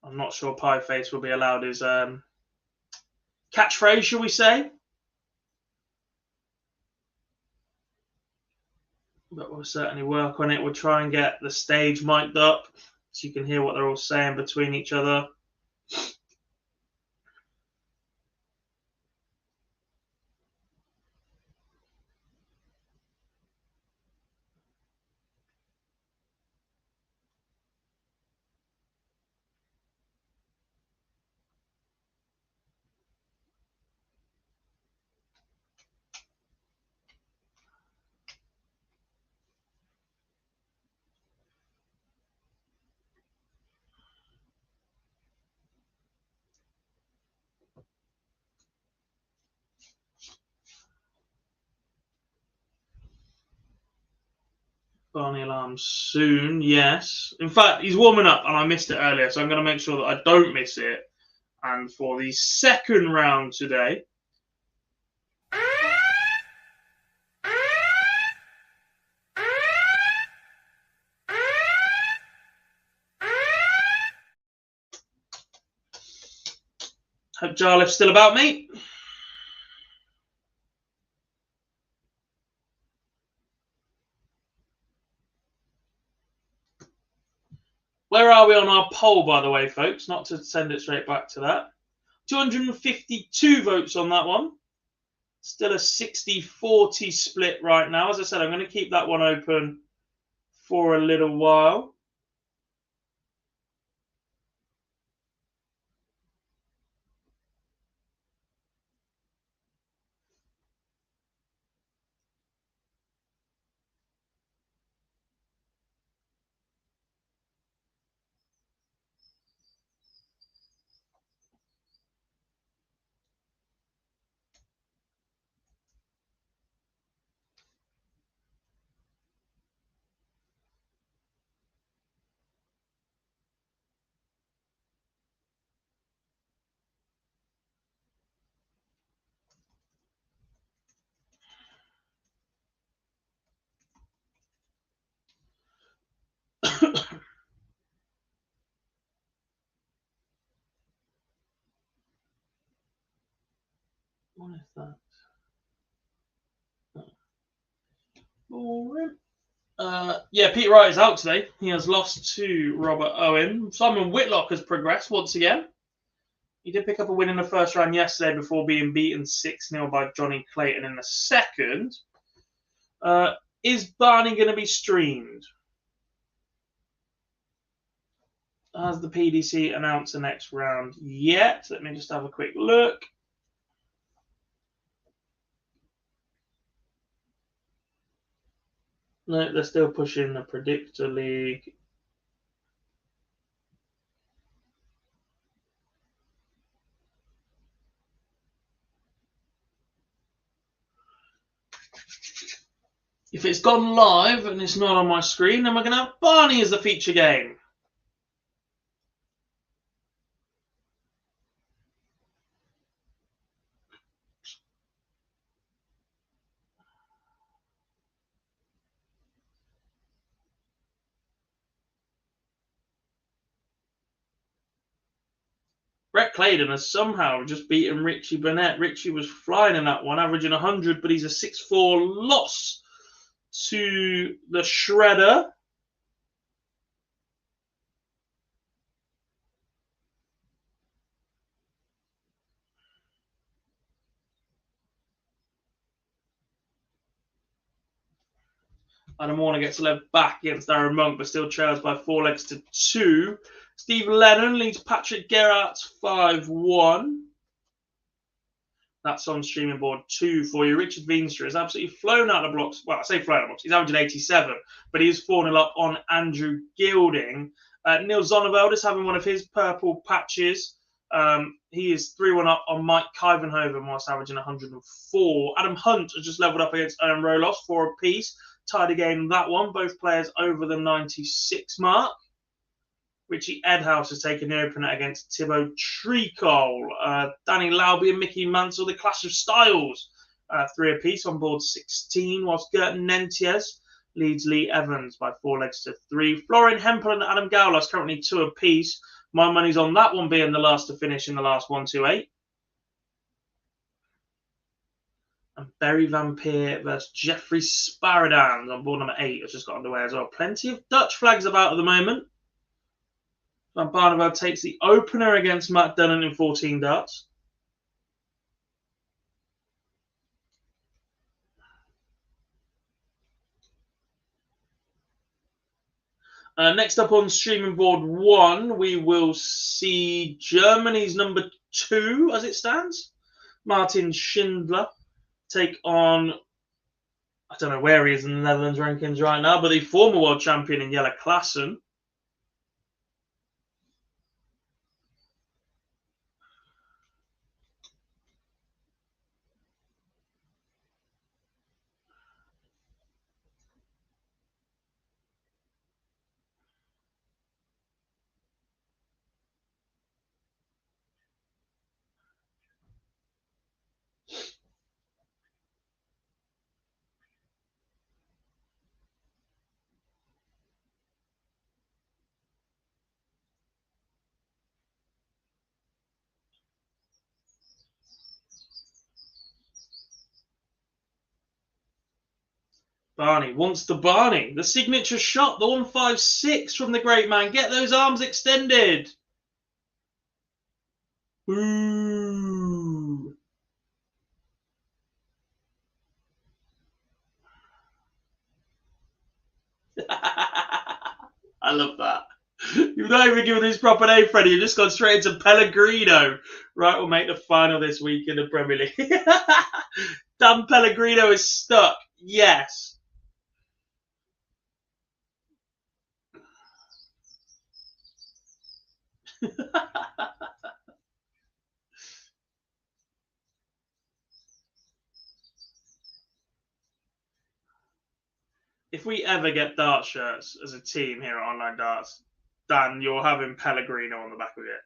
I'm not sure Pieface will be allowed his catchphrase, shall we say? But we'll certainly work on it. We'll try and get the stage mic'd up so you can hear what they're all saying between each other. Barney alarm soon, yes. In fact, he's warming up and I missed it earlier, so I'm going to make sure that I don't miss it. And for the second round today, Hope Jarliff's still about, mate. Where are we on our poll, by the way, folks? Not to send it straight back to that. 252 votes on that one. Still a 60-40 split right now. As I said, I'm going to keep that one open for a little while. What is that? Boring. Yeah, Peter Wright is out today. He has lost to Robert Owen. Simon Whitlock has progressed once again. He did pick up a win in the first round yesterday before being beaten 6-0 by Johnny Clayton in the second. Is Barney going to be streamed? Has the PDC announced the next round yet? Let me just have a quick look. No, they're still pushing the Predictor League. If it's gone live and it's not on my screen, then we're going to have Barney as the feature game. Brett Clayton has somehow just beaten Richie Burnett. Richie was flying in that one, averaging 100, but he's a 6-4 loss to the Shredder. Adam Warner gets led back against Darren Monk, but still trails by 4 legs to 2. Steve Lennon leads Patrick Gerrard 5-1. That's on streaming board 2 for you. Richard Veenstra has absolutely flown out of the blocks. Well, I say flown out of the blocks. He's averaging 87, but he is 4-0 up on Andrew Gilding. Neil Zonneveld is having one of his purple patches. He is 3-1 up on Mike Kivenhoven whilst averaging 104. Adam Hunt has just leveled up against Aaron Rolos for a piece. Tied again that one. Both players over the 96 mark. Richie Edhouse has taken the opener against Thibaut Tricol. Danny Lauby and Mickey Mansell, the Clash of Styles, 3 apiece on board 16, whilst Gert Nentiez leads Lee Evans by 4 legs to 3. Florian Hempel and Adam Gowlas currently 2 apiece. My money's on that one being the last to finish in the last 1-2-8. And Berry Vampire versus Jeffrey Sparadans on board number 8 has just got underway as well. Plenty of Dutch flags about at the moment. Van Barneveld takes the opener against Matt Dunnan in 14 darts. Next up on streaming board 1, we will see Germany's number 2, as it stands, Martin Schindler, take on, I don't know where he is in the Netherlands rankings right now, but the former world champion in Jelle Klassen. Barney wants the Barney. The signature shot, the 156 from the great man. Get those arms extended. Ooh. I love that. You've not even given his proper name, Freddie. You've just gone straight into Pellegrino. Right, we'll make the final this week in the Premier League. Dan Pellegrino is stuck. Yes. If we ever get dart shirts as a team here at Online Darts, Dan, you're having Pellegrino on the back of it.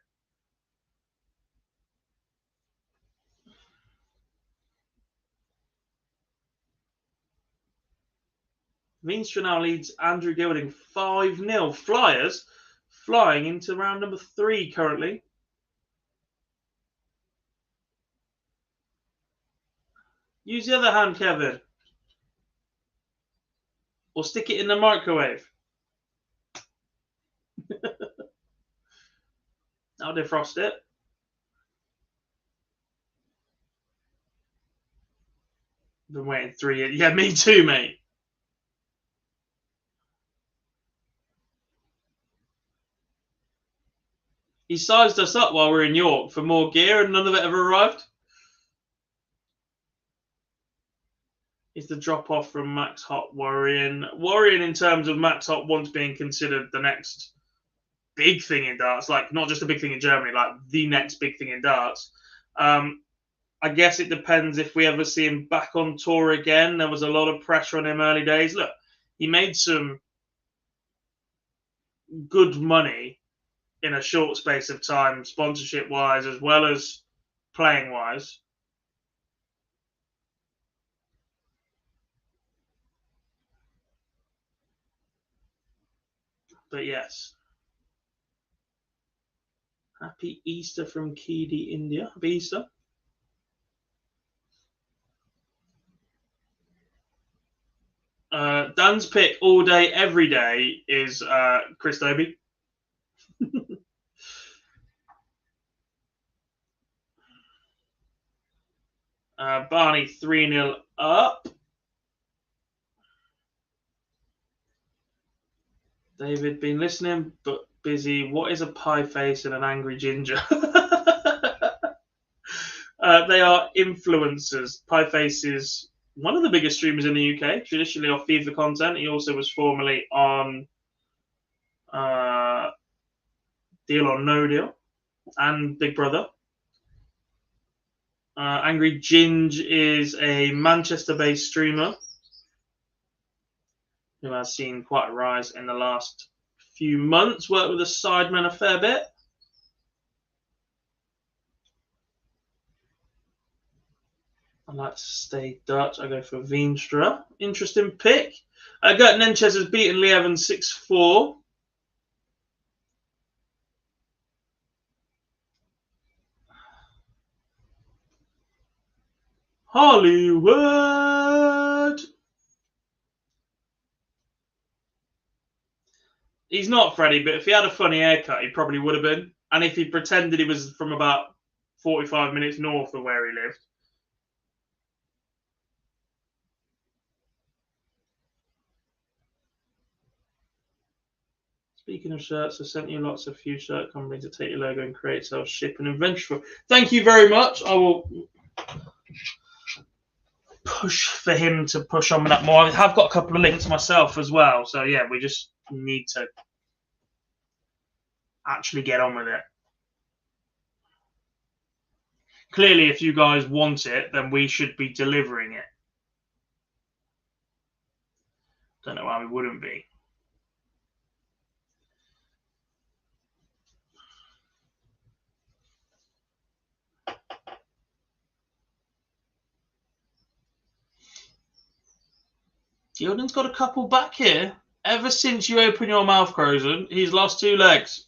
Veenstra now leads Andrew Gilding 5-0. Flyers flying into round number 3 currently. Use the other hand, Kevin. Or stick it in the microwave. I'll defrost it. Been waiting 3 years. Yeah, me too, mate. He sized us up while we were in York for more gear and none of it ever arrived. Is the drop off from Max Hot worrying? Worrying in terms of Max Hot once being considered the next big thing in darts, like not just a big thing in Germany, like the next big thing in darts. I guess it depends if we ever see him back on tour again. There was a lot of pressure on him early days. Look, he made some good money in a short space of time, sponsorship-wise as well as playing-wise. But yes. Happy Easter from Kedi, India. Happy Easter. Dan's pick all day, every day is Chris Dobie. Barney 3-0 up. David, been listening but busy. What is a pie face and an angry ginger? They are influencers. Pie face is one of the biggest streamers in the UK, traditionally off FIFA content. He also was formerly on Deal or No Deal and Big Brother. Angry Ginge is a Manchester-based streamer who has seen quite a rise in the last few months. Worked with the Sidemen a fair bit. I like to stay Dutch. I go for Veenstra. Interesting pick. Gert Nenchez has beaten Lee Evans 6-4. Hollywood. He's not Freddie, but if he had a funny haircut, he probably would have been. And if he pretended he was from about 45 minutes north of where he lived. Speaking of shirts, I sent you lots of few shirt companies to take your logo and create self-ship and inventory. Thank you very much. I will push for him to push on with that more. I have got a couple of links myself as well. So, yeah, we just need to actually get on with it. Clearly, if you guys want it, then we should be delivering it. Don't know why we wouldn't be. Gilden's got a couple back here. Ever since you open your mouth, Crozen, he's lost 2 legs.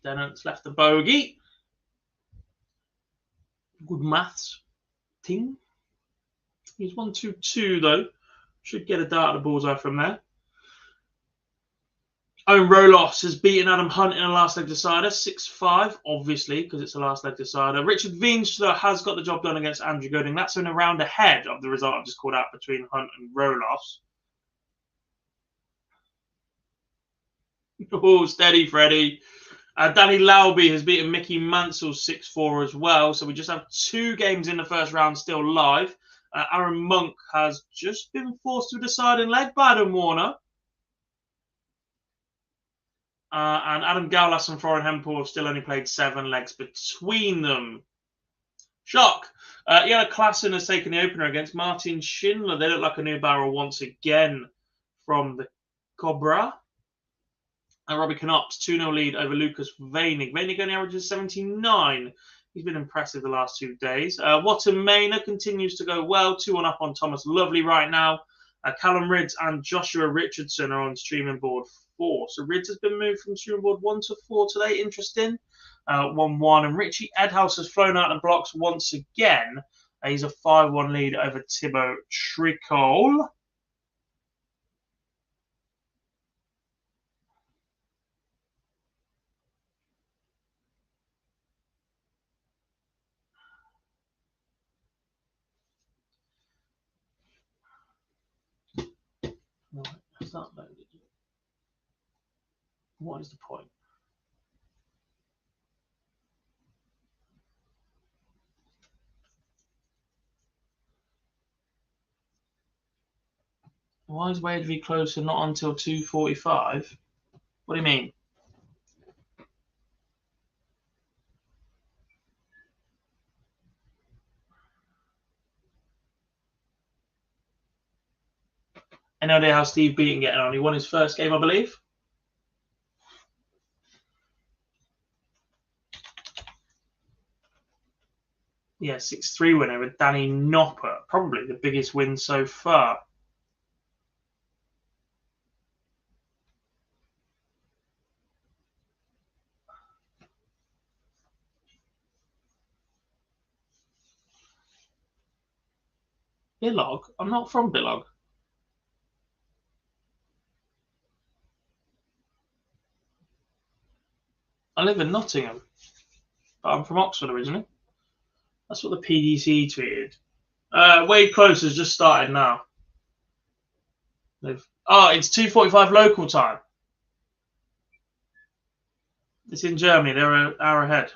Dennett's left the bogey. Good maths. Ting. He's 1-2-2 though. Should get a dart at the bullseye from there. Owen Rolos has beaten Adam Hunt in a last leg decider, 6-5, obviously, because it's a last leg decider. Richard Veenstra has got the job done against Andrew Gooding. That's in a round ahead of the result I've just called out between Hunt and Rolos. Oh, steady, Freddie. Danny Lauby has beaten Mickey Mansell 6-4 as well. So we just have 2 games in the first round still live. Aaron Monk has just been forced to a deciding leg by Adam Warner. And Adam Gaulas and Florian Hempel have still only played 7 legs between them. Shock. Jana Klassen has taken the opener against Martin Schindler. They look like a new barrel once again from the Cobra. And Robbie Knopp's 2-0 lead over Lucas Veinig. Veinig only averages 79. He's been impressive the last 2 days. Wattermainer continues to go well. 2-1 up on Thomas Lovely right now. Callum Ridds and Joshua Richardson are on streaming board 4. So Ridds has been moved from streaming board 1 to 4 today. Interesting. 1-1. And Richie Edhouse has flown out the blocks once again. He's a 5-1 lead over Thibaut Tricol. Right, that's not loaded. What is the point? Why is Wade v Closer not until 2:45? What do you mean? Any idea how Steve Beaton getting on? He won his first game, I believe. Yeah, 6-3 winner with Danny Nopper. Probably the biggest win so far. Billog? I'm not from Billog. I live in Nottingham, but I'm from Oxford originally. That's what the PDC tweeted. Wade Close has just started now. It's 2:45 local time. It's in Germany. They're an hour ahead.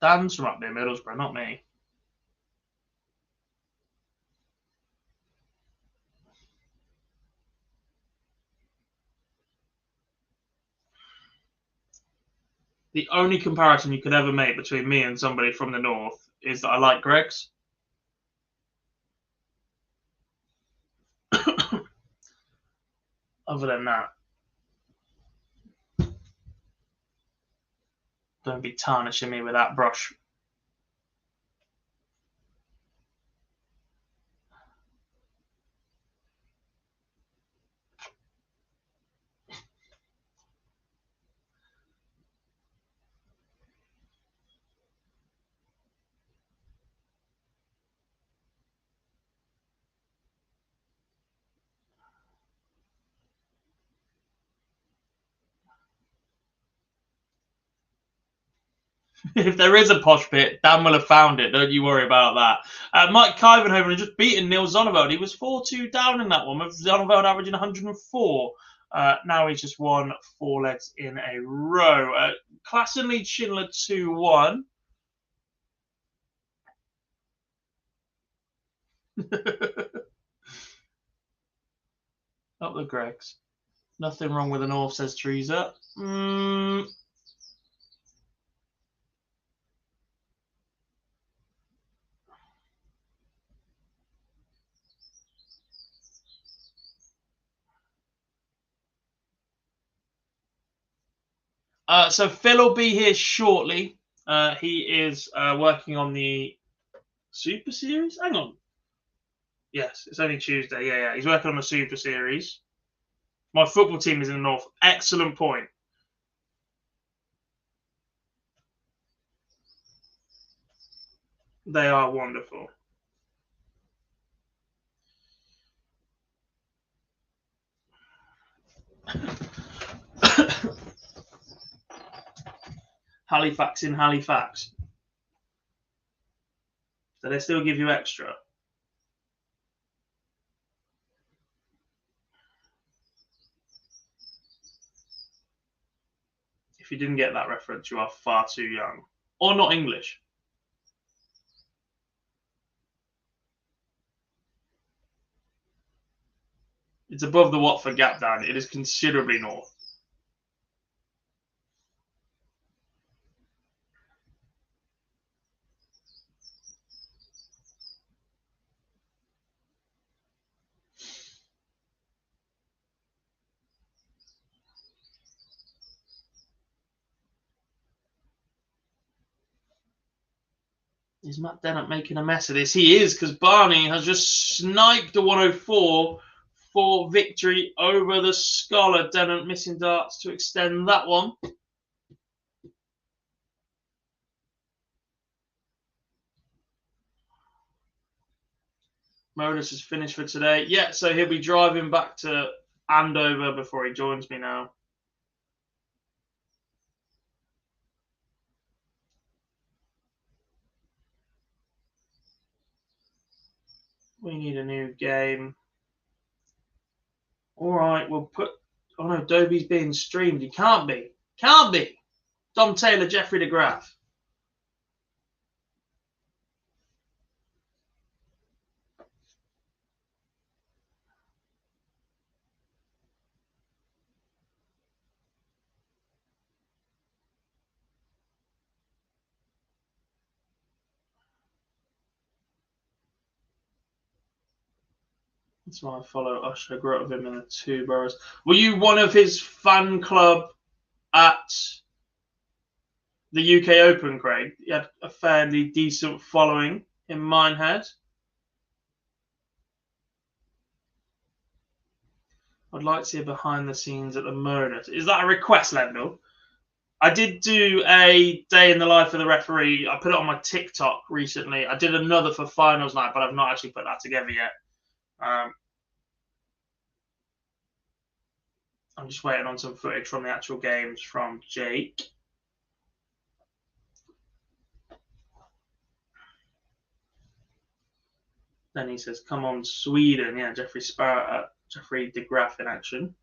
Dan's from up near Middlesbrough, not me. The only comparison you could ever make between me and somebody from the north is that I like Greggs. Other than that, don't be tarnishing me with that brush. If there is a posh pit, Dan will have found it. Don't you worry about that. Mike Kyvenhoven had just beaten Neil Zonneveld. He was 4-2 down in that one, with Zonneveld averaging 104. Now he's just won 4 legs in a row. Klassen leads Schindler 2-1. Up the Gregs. Nothing wrong with the North, says Teresa. So Phil will be here shortly. He is working on the Super Series. Hang on. Yes, it's only Tuesday. Yeah. He's working on the Super Series. My football team is in the North. Excellent point. They are wonderful. Halifax in Halifax. Do they still give you extra? If you didn't get that reference, you are far too young. Or not English. It's above the Watford gap, Dan. It is considerably north. Is Matt Dennett making a mess of this? He is, because Barney has just sniped a 104 for victory over the Scholar. Dennett missing darts to extend that one. MODUS is finished for today. Yeah, so he'll be driving back to Andover before he joins me now. We need a new game. All right, we'll put... Oh, no, Dobie's being streamed. He can't be. Can't be. Dom Taylor, Jeffrey DeGraff. That's why I follow Usher. I grew up with him in the 2 boroughs. Were you one of his fan club at the UK Open, Craig? He had a fairly decent following in Minehead. I'd like to see behind the scenes at the MODUS. Is that a request, Lendl? I did do a day in the life of the referee. I put it on my TikTok recently. I did another for finals night, but I've not actually put that together yet. I'm just waiting on some footage from the actual games from Jake. Then he says, come on, Sweden. Yeah, Jeffrey DeGraff in action.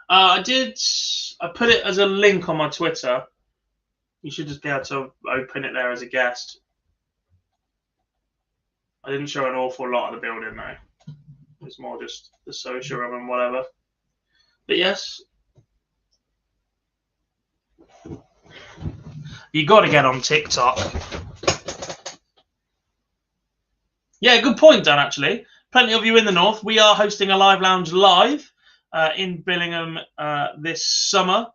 I put it as a link on my Twitter. You should just be able to open it there as a guest. I didn't show an awful lot of the building, though. It's more just the social room and whatever. But yes. You got to get on TikTok. Yeah, good point, Dan, actually. Plenty of you in the North. We are hosting a live lounge live in Billingham this summer.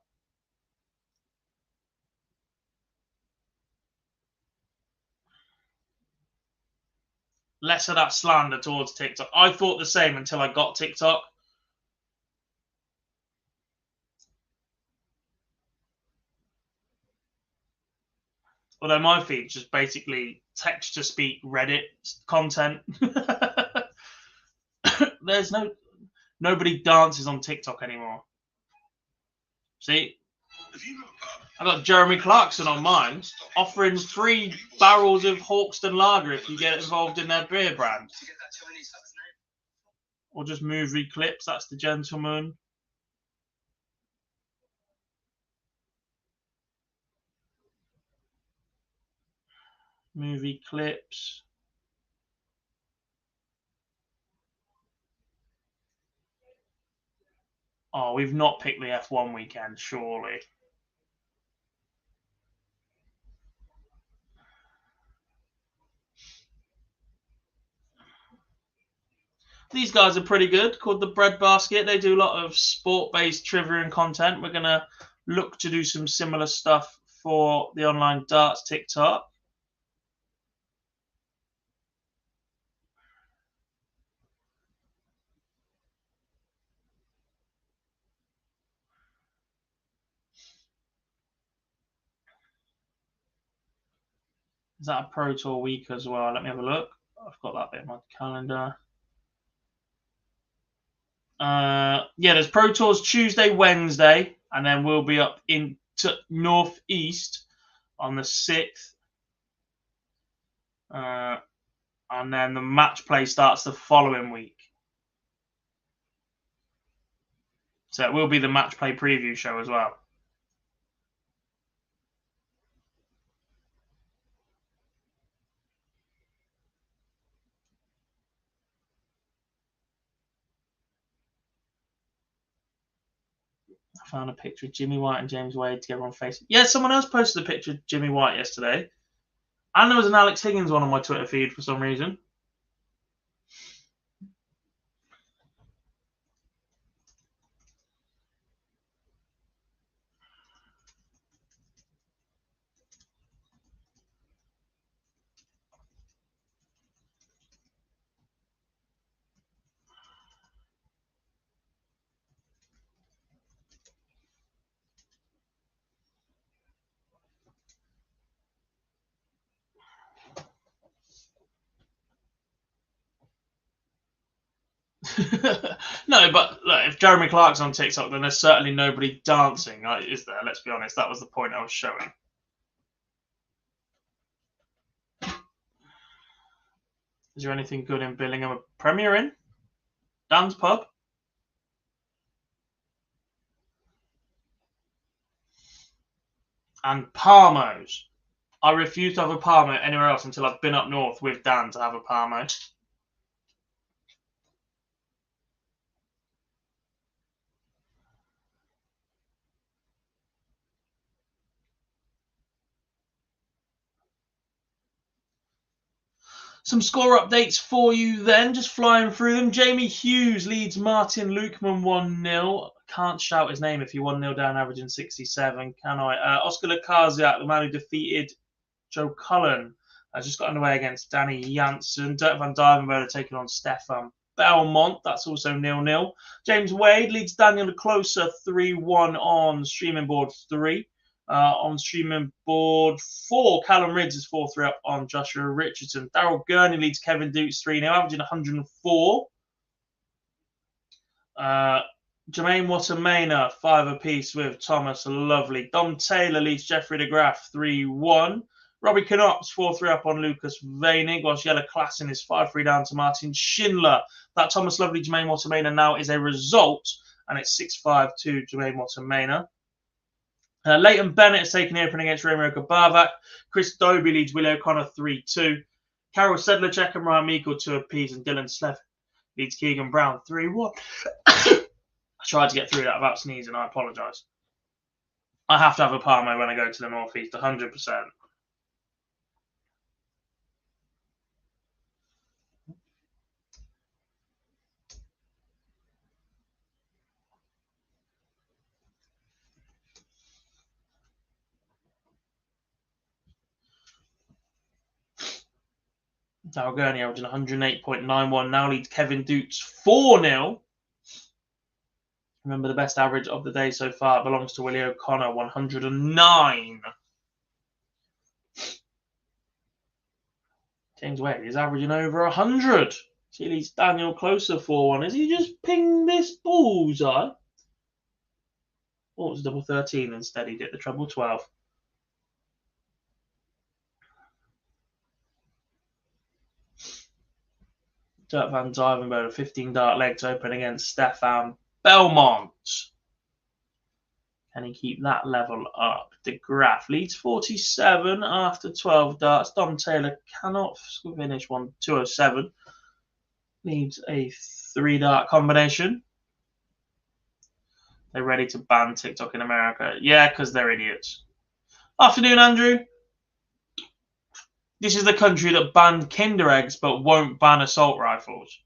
Less of that slander towards TikTok. I thought the same until I got TikTok. Although my feed's just basically text-to-speak Reddit content. There's nobody dances on TikTok anymore. See, I got Jeremy Clarkson on mine offering 3 barrels of Hawkston Lager if you get involved in their beer brand. Or just movie clips. That's the gentleman. Movie clips. Oh, we've not picked the F1 weekend, surely. These guys are pretty good, called the Bread Basket. They do a lot of sport-based trivia and content. We're going to look to do some similar stuff for the online darts TikTok. Is that a Pro Tour week as well? Let me have a look. I've got that bit in my calendar. Yeah, there's Pro Tours Tuesday, Wednesday, and then we'll be up into Northeast on the 6th. And then the match play starts the following week. So it will be the match play preview show as well. I found a picture of Jimmy White and James Wade together on Facebook. Yeah, someone else posted a picture of Jimmy White yesterday. And there was an Alex Higgins one on my Twitter feed for some reason. No, but look, if Jeremy Clark's on TikTok, then there's certainly nobody dancing, is there? Let's be honest. That was the point I was showing. Is there anything good in Billingham? A Premier Inn? Dan's Pub? And Parmo's. I refuse to have a Parmo anywhere else until I've been up north with Dan to have a Parmo. Some score updates for you then, just flying through them. Jamie Hughes leads Martin Lukeman 1-0. Can't shout his name if he 1-0 down, averaging 67, can I? Oscar Lakaziak, the man who defeated Joe Cullen, just got underway against Danny Janssen. Dirk van Dijvenbode taking on Stefan Belmont. That's also 0-0. James Wade leads Daniel De Closer 3-1 on streaming board 3. On streaming board 4, Callum Ridds is 4-3 up on Joshua Richardson. Daryl Gurney leads Kevin Dukes 3-0, averaging 104. Jermaine Watermaina, 5 apiece with Thomas Lovely. Dom Taylor leads Jeffrey DeGraff 3-1. Robbie Knops 4-3 up on Lucas Veinig, whilst Yella Klassen is 5-3 down to Martin Schindler. That Thomas Lovely Jermaine Watermaina now is a result, and it's 6-5 to Jermaine Watermaina. Leighton Bennett is taking the opening against Romeo Kabavak. Chris Dobie leads Willie O'Connor 3-2. Carol Sedlacek and Ryan Meikle 2 apiece, and Dylan Slevin leads Keegan Brown 3-1. I tried to get through that without sneezing. I apologise. I have to have a Parmo when I go to the Northeast, 100%. Daryl Gurney averaging 108.91. Now leads Kevin Dukes 4-0. Remember, the best average of the day so far belongs to Willie O'Connor, 109. James Wade is averaging over 100. He leads Daniel closer 4-1. Has he just pinged this bullseye? Oh, it was double 13 instead. He did the treble 12. Dirk van Dijvenbode, 15 dark legs open against Stefan Belmont. Can he keep that level up? De Graaf leads 47 after 12 darts. Dom Taylor cannot finish 207. Needs a 3-dart combination. They're ready to ban TikTok in America. Yeah, because they're idiots. Afternoon, Andrew. This is the country that banned Kinder eggs but won't ban assault rifles.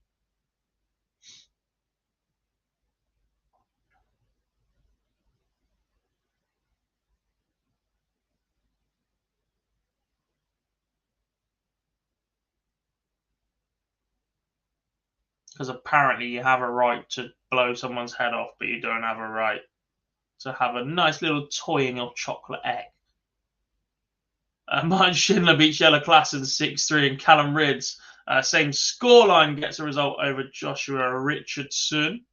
Because apparently you have a right to blow someone's head off, but you don't have a right to have a nice little toy in your chocolate egg. Martin Schindler beats Yellow Klassen 6-3, and Callum Ridds, same scoreline, gets a result over Joshua Richardson.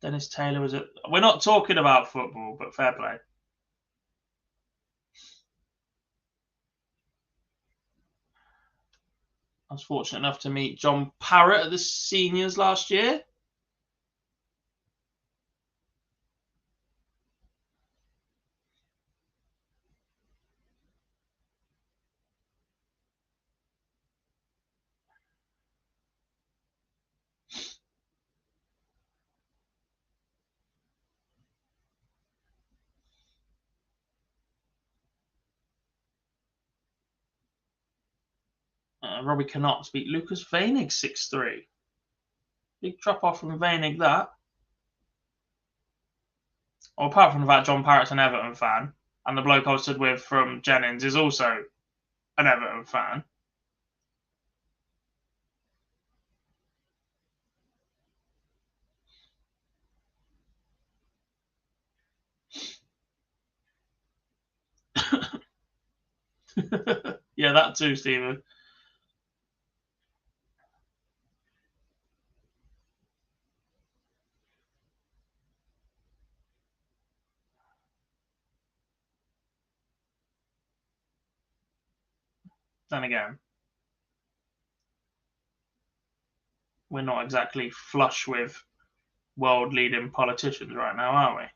Dennis Taylor was at... We're not talking about football, but fair play. I was fortunate enough to meet John Parrott at the seniors last year. Robbie Knox beat Lucas Veinig 6-3. Big drop off from Veinig, that. Well, apart from the fact John Parrott's an Everton fan, and the bloke I stood with from Jennings is also an Everton fan. Yeah, that too, Stephen. Then again, we're not exactly flush with world-leading politicians right now, are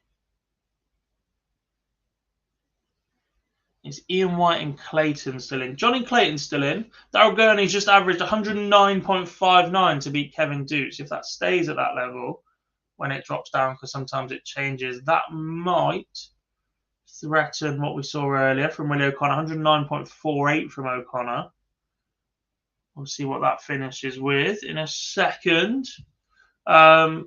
we? Is Ian White and Clayton still in? Johnny Clayton's still in. Daryl Gurney's just averaged 109.59 to beat Kevin Dukes. If that stays at that level, when it drops down, because sometimes it changes, that might threaten what we saw earlier from Willie O'Connor. 109.48 from O'Connor. We'll see what that finishes with in a second. Johnny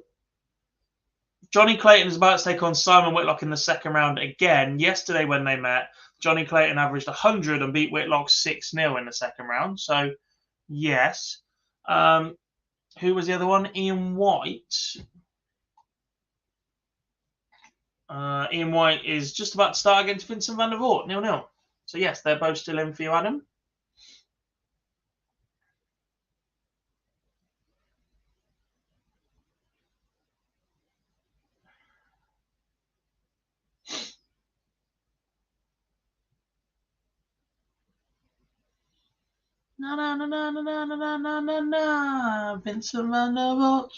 Clayton is about to take on Simon Whitlock in the second round again. Yesterday when they met, Johnny Clayton averaged 100 and beat Whitlock 6-0 in the second round. So, yes. Who was the other one? Ian White. Ian White is just about to start against Vincent van der Voort, 0-0. So, yes, they're both still in for you, Adam. Na, Vincent van der Voort.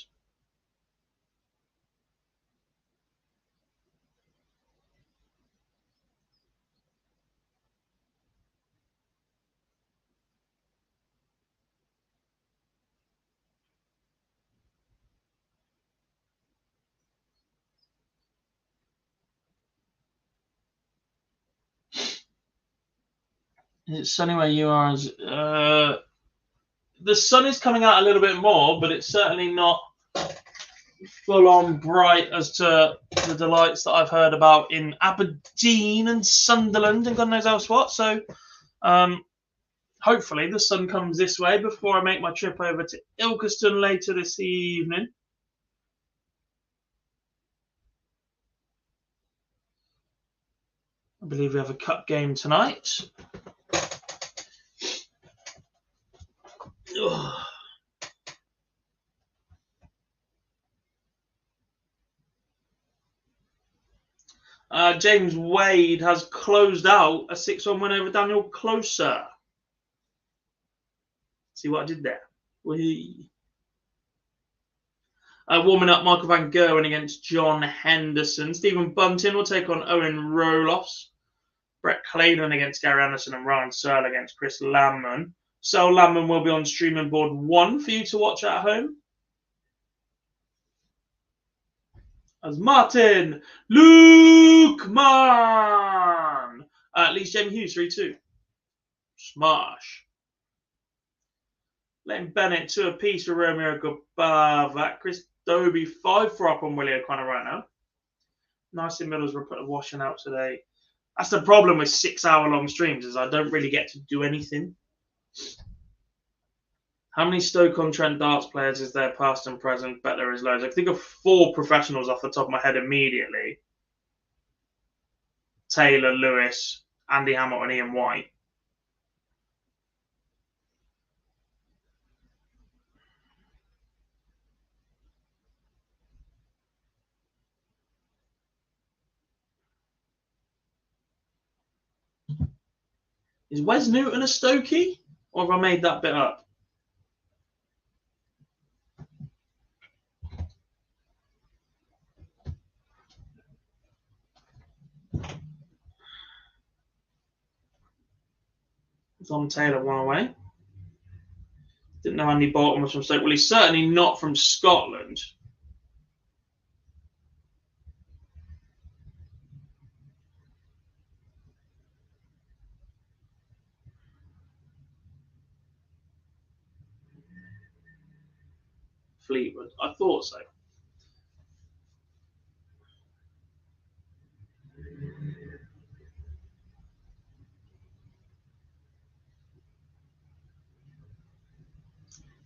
Is it sunny where you are? The sun is coming out a little bit more, but it's certainly not full on bright as to the delights that I've heard about in Aberdeen and Sunderland and God knows else what. So hopefully the sun comes this way before I make my trip over to Ilkeston later this evening. I believe we have a cup game tonight. James Wade has closed out a 6-1 win over Daniel Closer. See what I did there? Warming up, Michael Van Gerwen against John Henderson. Stephen Bunting will take on Owen Rolos. Brett Claydon against Gary Anderson and Ryan Searle against Chris Landman. So Landman will be on streaming board 1 for you to watch at home. As Martin Lukeman. Leeds Jamie Hughes 3-2. Smash. Leighton Bennett 2 apiece for Romeo Gabava. Chris Dobie 5-4 up on Willie O'Connor right now. Nicely Middlesbrough put a washing out today. That's the problem with 6-hour-long streams, is I don't really get to do anything. How many Stoke-on-Trent darts players is there, past and present? Bet there is loads. I can think of 4 professionals off the top of my head immediately. Taylor, Lewis, Andy Hamilton, Ian White. Is Wes Newton a Stokey? Or have I made that bit up? Don Taylor 1 away. Didn't know Andy Bolton was from Stoke. Well, he's certainly not from Scotland. Fleetwood. I thought so.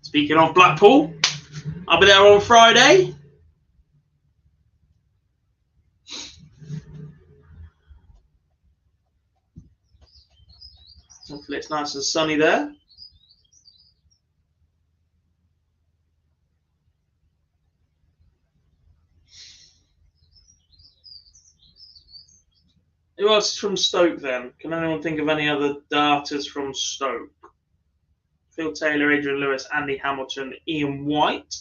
Speaking of Blackpool, I'll be there on Friday. Hopefully it's nice and sunny there. Who else is from Stoke then? Can anyone think of any other darters from Stoke? Phil Taylor, Adrian Lewis, Andy Hamilton, Ian White.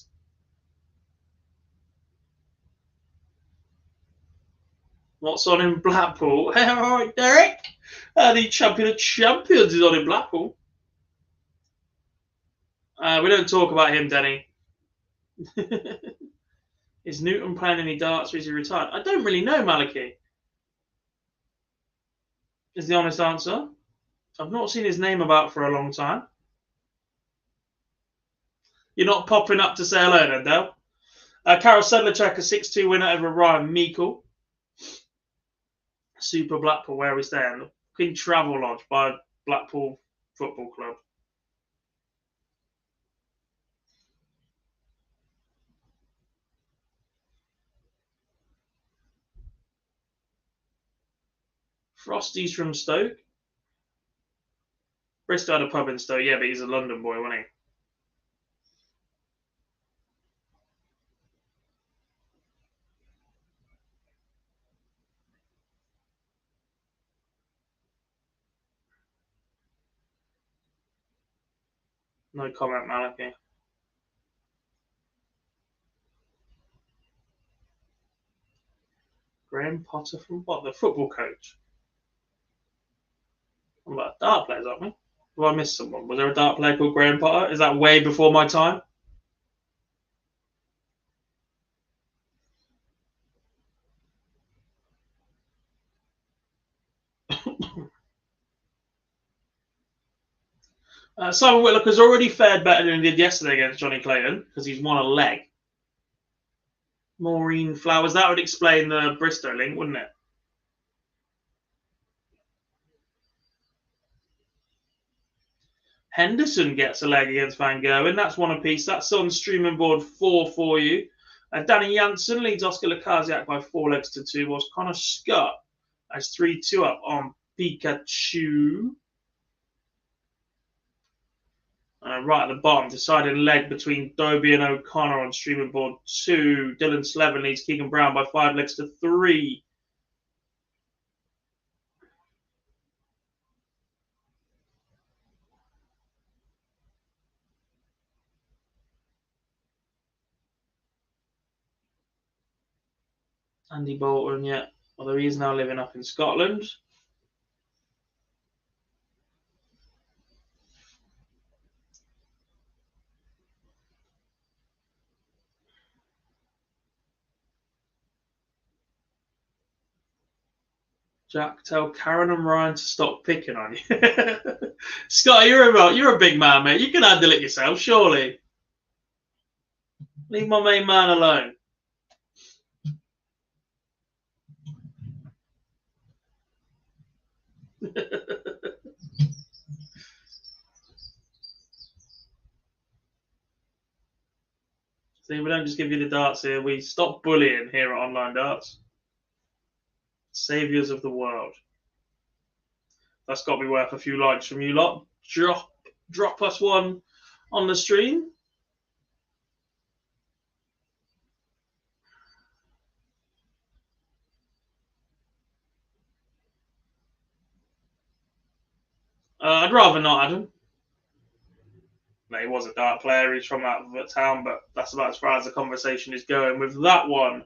What's on in Blackpool? All right, Derek. The champion of champions is on in Blackpool. We don't talk about him, Denny. Is Newton playing any darts or is he retired? I don't really know, Maliki. Is the honest answer. I've not seen his name about for a long time. You're not popping up to say hello then, Dale. Karol Sedlacek, a 6-2 winner over Ryan Meikle. Super Blackpool, where are we staying? King Travel Lodge by Blackpool Football Club. Frosty's from Stoke. Bristol had a pub in Stoke, yeah, but he's a London boy, wasn't he? No comment, Maliki. Graham Potter from what? The football coach? What about dart players, aren't we? Have I missed someone? Was there a dart player called Graham Potter? Is that way before my time? Simon Whitlock has already fared better than he did yesterday against Johnny Clayton because he's won a leg. Maureen Flowers, that would explain the Bristow link, wouldn't it? Henderson gets a leg against Van Gerwen. That's 1 apiece. That's on streaming board 4 for you. Danny Janssen leads Oscar Lukasiak by 4 legs to 2, whilst Connor Scott That's 3-2 up on Pikachu. Right at the bottom, deciding leg between Dobie and O'Connor on streaming board 2. Dylan Slevin leads Keegan Brown by 5 legs to 3. Andy Bolton, yeah, although he is now living up in Scotland. Jack, tell Karen and Ryan to stop picking on you. Scott, you're a big man, mate. You can handle it yourself, surely. Leave my main man alone. See, we don't just give you the darts here. We stop bullying here at Online Darts. Saviours of the world. That's got to be worth a few likes from you lot. Drop us one on the stream. I'd rather not, Adam. No, he was a dart player. He's from that town, but that's about as far as the conversation is going with that one.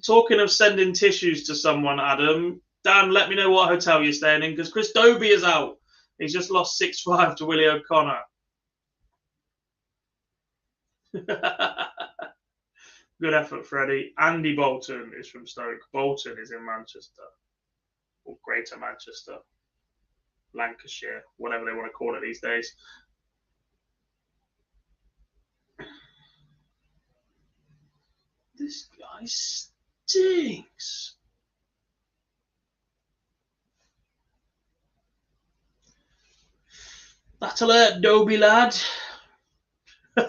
Talking of sending tissues to someone, Adam, Dan, let me know what hotel you're staying in because Chris Dobie is out. He's just lost 6-5 to Willie O'Connor. Good effort, Freddie. Andy Bolton is from Stoke. Bolton is in Manchester, or Greater Manchester, Lancashire, whatever they want to call it these days. This guy stinks. That'll hurt, Dobie lad. Am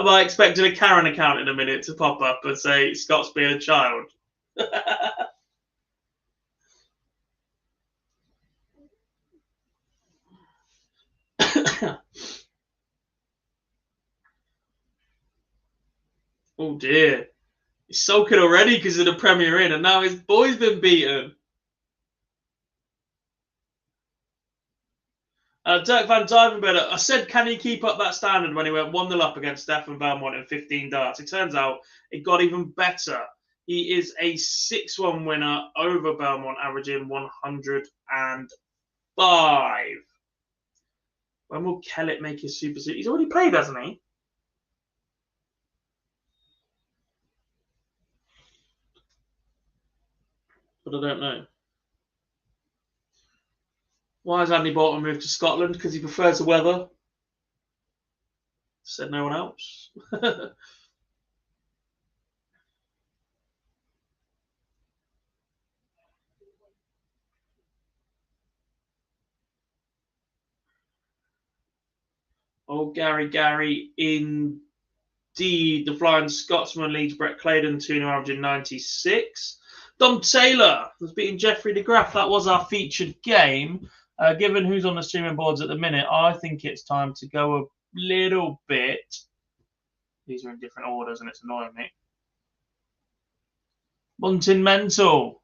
I expecting a Karen account in a minute to pop up and say Scott's being a child? Oh dear. He's sulking already because of the Premier Inn, and now his boy's been beaten. Dirk Van Dijvenbode, I said, can he keep up that standard when he went 1-0 up against Stefan Belmont in 15 darts? It turns out it got even better. He is a 6-1 winner over Belmont, averaging 105. When will Kellett make his Super Series? He's already played, hasn't he? But I don't know. Why has Andy Bolton moved to Scotland? Because he prefers the weather. Said no one else. Oh, Gary, indeed. The Flying Scotsman leads Brett Claydon 2-0, averaging 96. Dom Taylor was beating Jeffrey de Graaf. That was our featured game. Given who's on the streaming boards at the minute, I think it's time to go a little bit. These are in different orders and it's annoying me. Bunting Mental.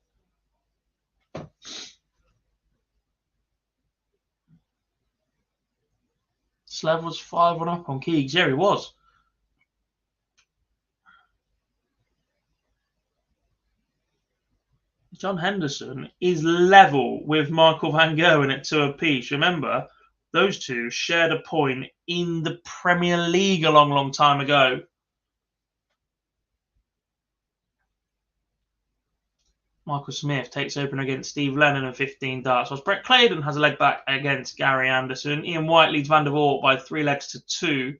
Slev was 5-1 up on Keegs. Yeah, he was. John Henderson is level with Michael Van Gerwen at 2 apiece. Remember, those two shared a point in the Premier League a long, long time ago. Michael Smith takes open against Steve Lennon in 15 darts. Whilst Brett Claydon has a leg back against Gary Anderson. Ian White leads Van der Voort by 3 legs to 2.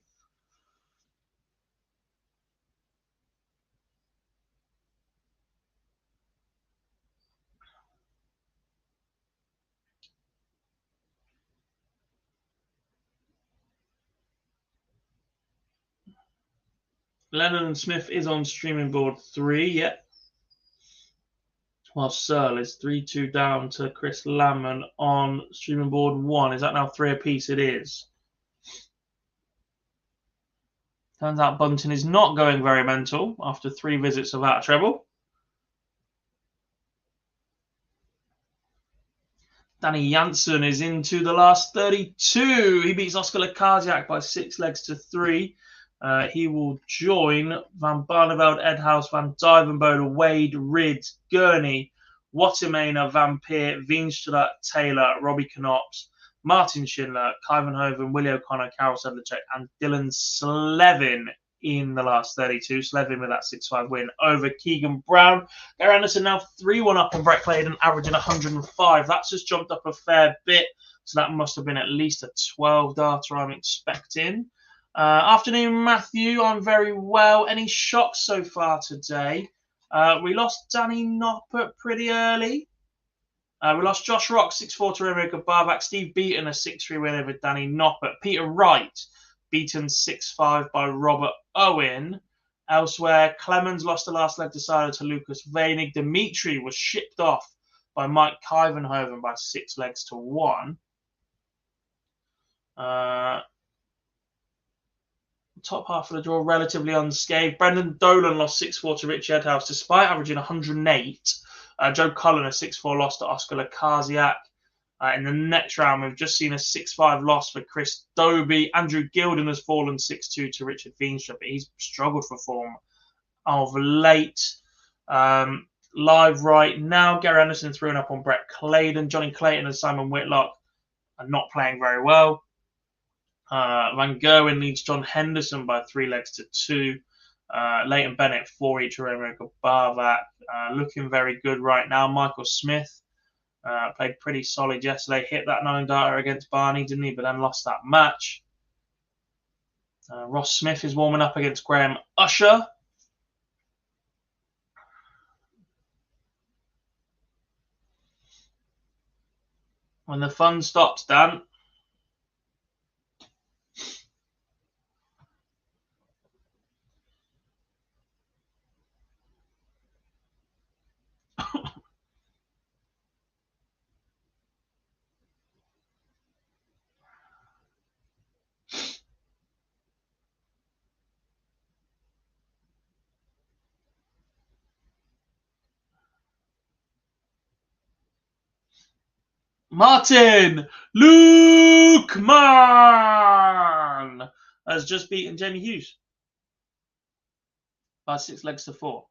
Lennon and Smith is on streaming board 3, yep. While Searle is 3-2 down to Chris Lamon on streaming board 1. Is that now 3 apiece? It is. Turns out Bunting is not going very mental after 3 visits without a treble. Danny Janssen is into the last 32. He beats Oscar Lekaziak by 6 legs to 3. He will join Van Barneveld, Edhouse, Van Dyvenbode, Wade, Ridd, Gurney, Wattermaner, Van Peer, Veenstra, Taylor, Robbie Knops, Martin Schindler, Kyvenhoven, Willie O'Connor, Carol Sedlacek, and Dylan Slevin in the last 32. Slevin with that 6-5 win over Keegan Brown. Gary Anderson now 3-1 up on Brett Clayton, averaging 105. That's just jumped up a fair bit, so that must have been at least a 12 data I'm expecting. Afternoon, Matthew. I'm very well. Any shocks so far today? We lost Danny Noppert pretty early. We lost Josh Rock 6-4 to Remco Barvac. Steve Beaton a 6-3 win over Danny Noppert. Peter Wright beaten 6-5 by Robert Owen. Elsewhere, Clemens lost the last leg decider to Lucas Veinig. Dimitri was shipped off by Mike Kyvenhoven by 6 legs to 1. Top half of the draw relatively unscathed. Brendan Dolan lost 6-4 to Richie Edhouse despite averaging 108. Joe Cullen a 6-4 loss to Oscar Lekaziak. In the next round, we've just seen a 6-5 loss for Chris Dobie. Andrew Gilden has fallen 6-2 to Richard Veenstra, but he's struggled for form of late. Live right now, Gary Anderson throwing up on Brett Clayton. Johnny Clayton and Simon Whitlock are not playing very well. Van Gerwen leads John Henderson by 3 legs to 2. Leighton Bennett 4 each to Remco Barvac. Looking very good right now. Michael Smith played pretty solid yesterday. Hit that 9 data against Barney, didn't he? But then lost that match. Ross Smith is warming up against Graham Usher. When the fun stops, Dan. Martin Lukeman has just beaten Jamie Hughes by 6 legs to 4.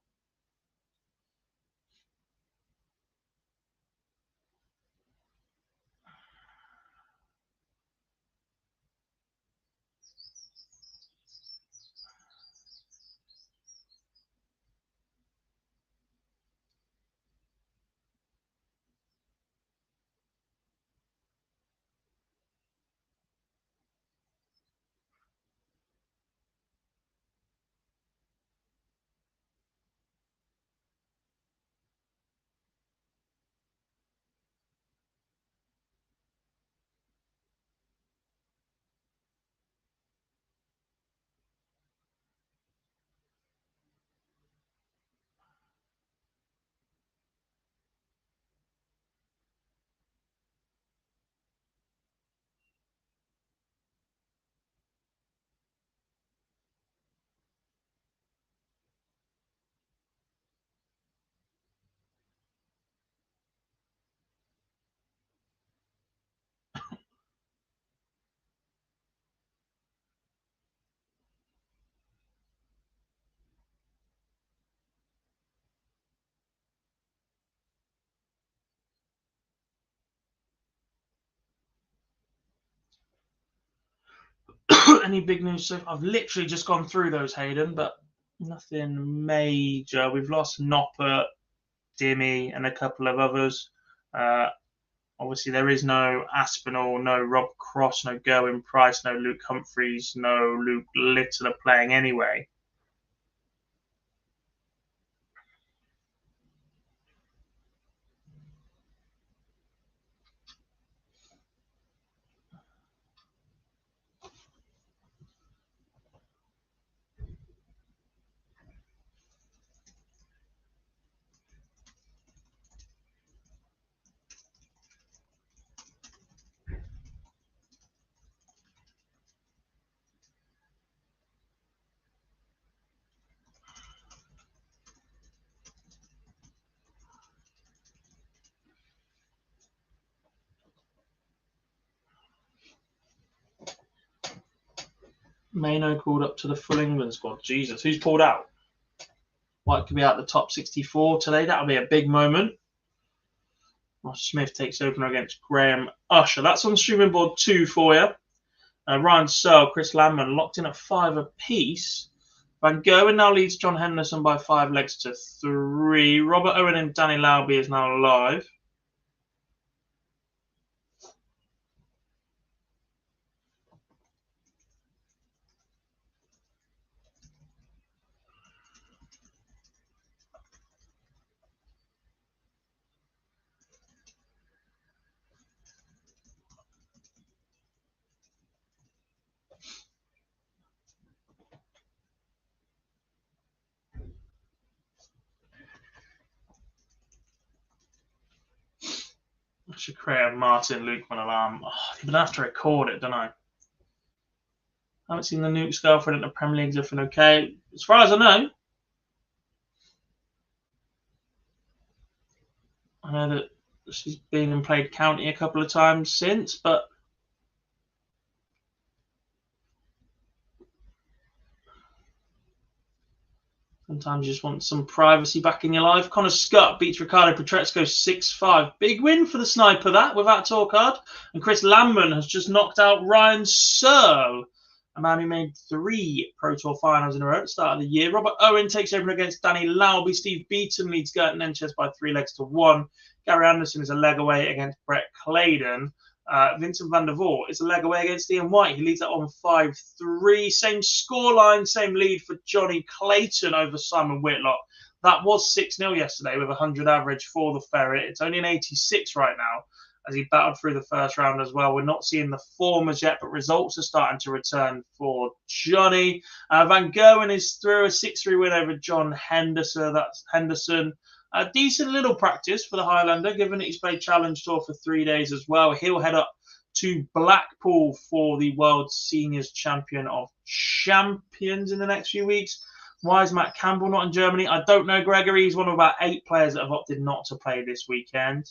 Any big news? So I've literally just gone through those, Hayden, but nothing major. We've lost Noppert, Dimmy, and a couple of others. Obviously, there is no Aspinall, no Rob Cross, no Gerwin Price, no Luke Humphreys, no Luke Littler playing anyway. Mano called up to the full England squad. Jesus, who's pulled out? White could be out the top 64 today. That'll be a big moment. Ross Smith takes opener against Graham Usher. That's on streaming board 2 for you. Ryan Searle, Chris Landman locked in at 5 apiece. Van Gerwen now leads John Henderson by 5 legs to 3. Robert Owen and Danny Lauby is now live. I should create a Martin Lukeman alarm. Oh, you're going to have to record it, don't I? I haven't seen the Nuke's girlfriend at the Premier League's everything okay. As far as I know that she's been and played county a couple of times since, but sometimes you just want some privacy back in your life. Connor Scott beats Ricardo Petresco 6-5. Big win for the sniper, that, without tour card. And Chris Landman has just knocked out Ryan Searle, a man who made 3 Pro Tour finals in a row at the start of the year. Robert Owen takes over against Danny Lauby. Steve Beaton leads Gert Nenches by 3 legs to 1. Gary Anderson is a leg away against Brett Claydon. Vincent van der Voort is a leg away against Ian White. He leads that on 5-3. Same scoreline, same lead for Johnny Clayton over Simon Whitlock. That was 6-0 yesterday with 100 average for the Ferret. It's only an 86 right now as he battled through the first round as well. We're not seeing the form as yet, but results are starting to return for Johnny. Van Gerwen is through a 6-3 win over John Henderson. That's Henderson. A decent little practice for the Highlander, given that he's played Challenge Tour for 3 days as well. He'll head up to Blackpool for the World Seniors Champion of Champions in the next few weeks. Why is Matt Campbell not in Germany? I don't know, Gregory. He's one of about 8 players that have opted not to play this weekend.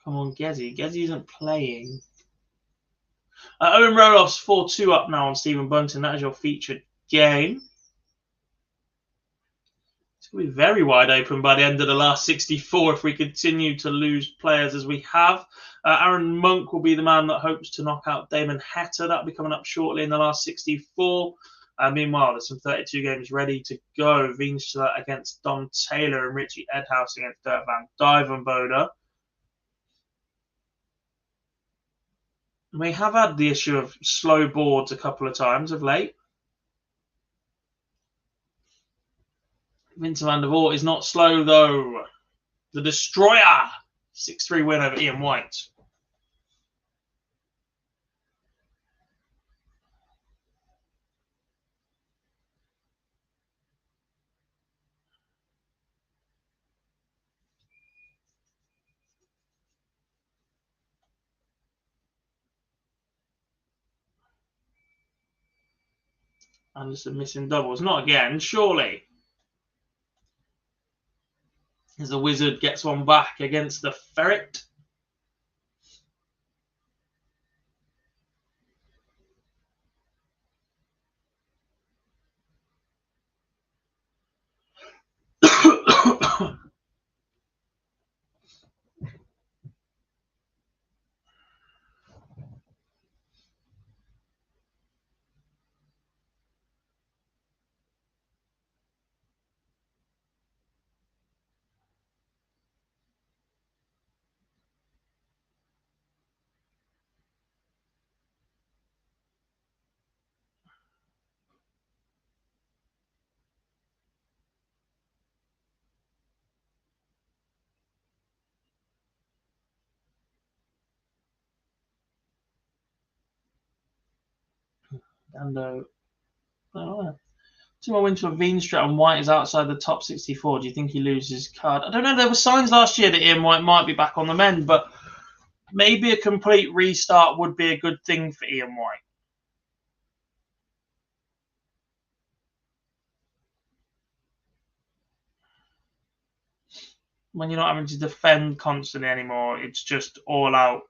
Come on, Gezi. Gezi isn't playing. Owen Roloff's 4-2 up now on Stephen Bunton. That is your featured game. It's going to be very wide open by the end of the last 64 if we continue to lose players as we have. Aaron Monk will be the man that hopes to knock out Damon Hatter. That'll be coming up shortly in the last 64. Meanwhile, there's some 32 games ready to go. Veenstra against Dom Taylor and Richie Edhouse against Dirk van Duivenbode. We have had the issue of slow boards a couple of times of late. Vincent van der Voort is not slow, though. The Destroyer, 6-3 win over Ian White. Anderson missing doubles. Not again, surely. As the Wizard gets one back against the Ferret. Dando. Oh, 2 more wins for Veenstra and White is outside the top 64. Do you think he loses card? I don't know. There were signs last year that Ian White might be back on the mend, but maybe a complete restart would be a good thing for Ian White. when you're not having to defend constantly anymore, it's just all out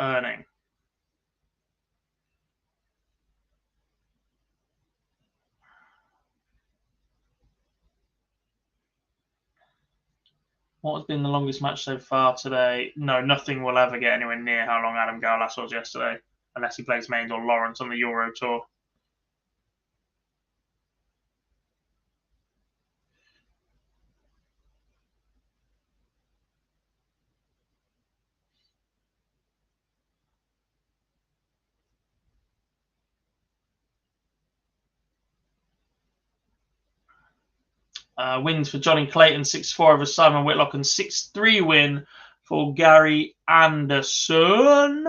earning. What has been the longest match so far today? No, nothing will ever get anywhere near how long Adam Gaulas was yesterday, unless he plays Mains or Lawrence on the Euro Tour. Wins for Johnny Clayton, 6-4 over Simon Whitlock, and 6-3 win for Gary Anderson.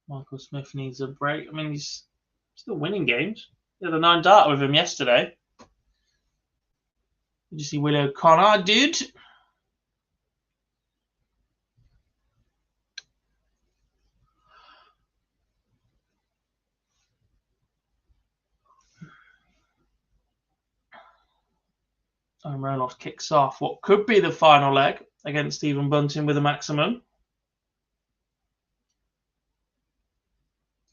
Michael Smith needs a break. I mean, he's still winning games. He had a 9 dart with him yesterday. Did you see Willie O'Connor? I did. Owen Roloff kicks off what could be the final leg against Stephen Bunting with a maximum.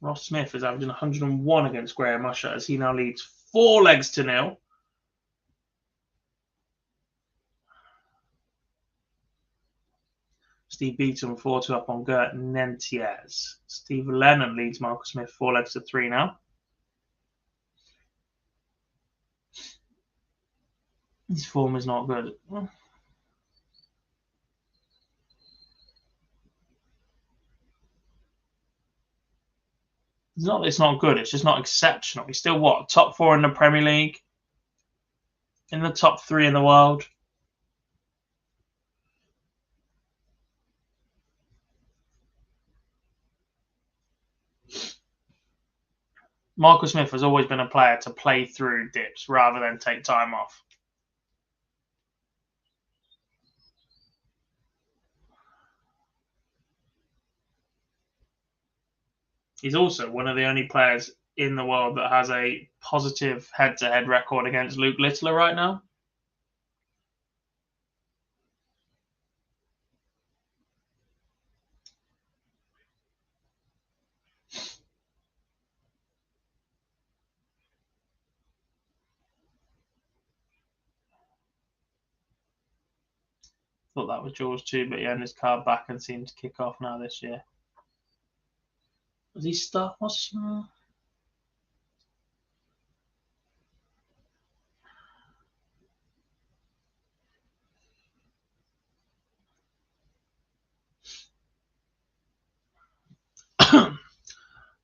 Ross Smith is averaging 101 against Graham Usher as he now leads 4 legs to 0. Steve Beaton 4-2 up on Gert Nentiez. Steve Lennon leads Michael Smith 4 legs to 3 now. His form is not good. It's not good. It's just not exceptional. He's still what? Top 4 in the Premier League, in the top 3 in the world. Michael Smith has always been a player to play through dips rather than take time off. He's also one of the only players in the world that has a positive head-to-head record against Luke Littler right now. Thought that was George too, but he earned his card back and seemed to kick off now this year. Was he stuck?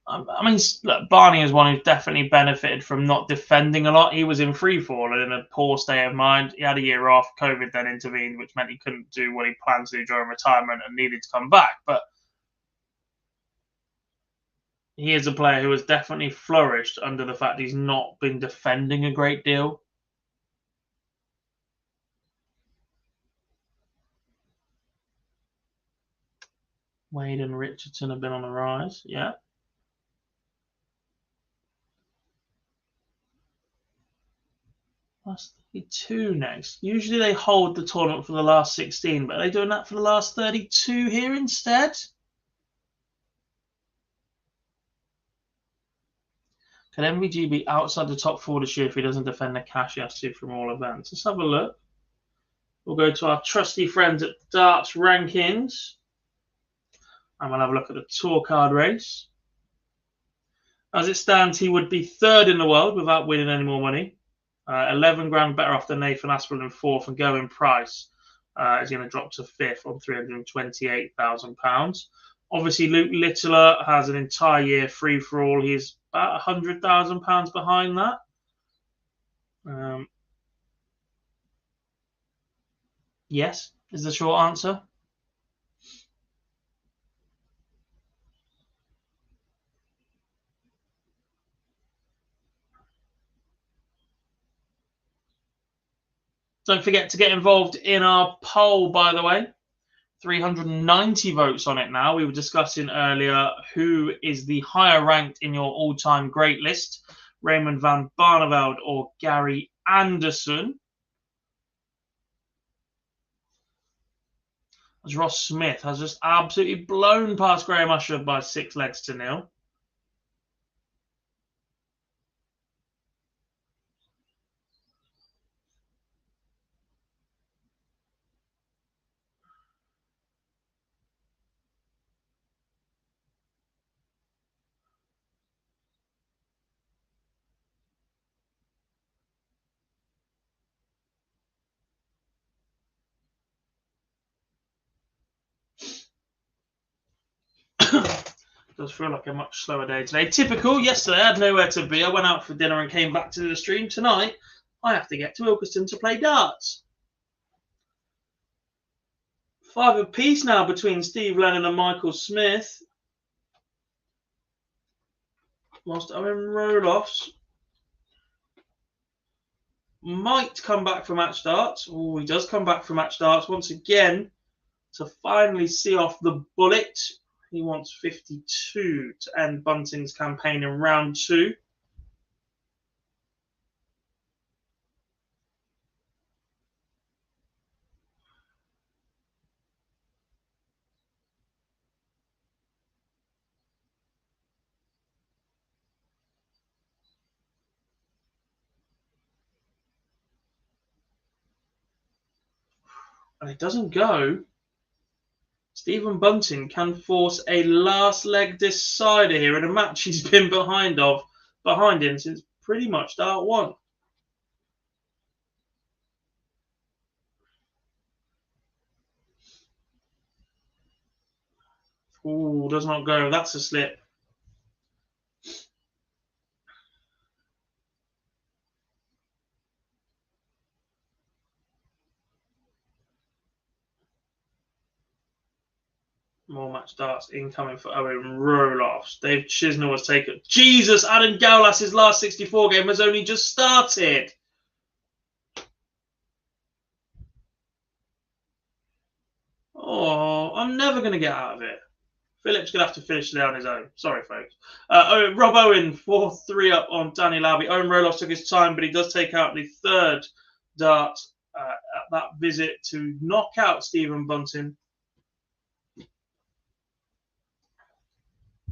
I mean, look, Barney is one who's definitely benefited from not defending a lot. He was in free fall and in a poor state of mind. He had a year off. COVID then intervened, which meant he couldn't do what he planned to do during retirement and needed to come back. But he is a player who has definitely flourished under the fact he's not been defending a great deal. Wade and Richardson have been on the rise, yeah. Last 32 next. Usually they hold the tournament for the last 16, but are they doing that for the last 32 here instead? Can MVG be outside the top 4 this year if he doesn't defend the cash he has to from all events? Let's have a look. We'll go to our trusty friends at Darts Rankings. And we'll have a look at the tour card race. As it stands, he would be 3rd in the world without winning any more money. 11 grand better off than Nathan Aspinall in 4th, and Going Price is going to drop to 5th on £328,000. Obviously, Luke Littler has an entire year free for all. He's about £100,000 behind that. Yes, is the short answer. Don't forget to get involved in our poll, by the way. 390 votes on it now. We were discussing earlier who is the higher ranked in your all-time great list, Raymond van Barneveld or Gary Anderson. As Ross Smith has just absolutely blown past Graham Usher by 6 legs to 0. Does feel like a much slower day today. Typical. Yesterday I had nowhere to be. I went out for dinner and came back to the stream. Tonight I have to get to Ilkeston to play darts. 5 apiece now between Steve Lennon and Michael Smith. Whilst Owen Roloffs might come back for match darts. Oh, he does come back for match darts once again to finally see off the bullet. He wants 52 to end Bunting's campaign in round 2. And it doesn't go. Stephen Bunting can force a last leg decider here in a match he's been behind him since pretty much start 1. Ooh, does not go. That's a slip. More match darts incoming for Owen Roloffs. Dave Chisnell has taken. Jesus, Adam Gaulas's last 64 game has only just started. Oh, I'm never going to get out of it. Philip's going to have to finish it on his own. Sorry, folks. Rob Owen, 4-3 up on Danny Lowry. Owen Roloffs took his time, but he does take out the 3rd dart at that visit to knock out Stephen Bunting.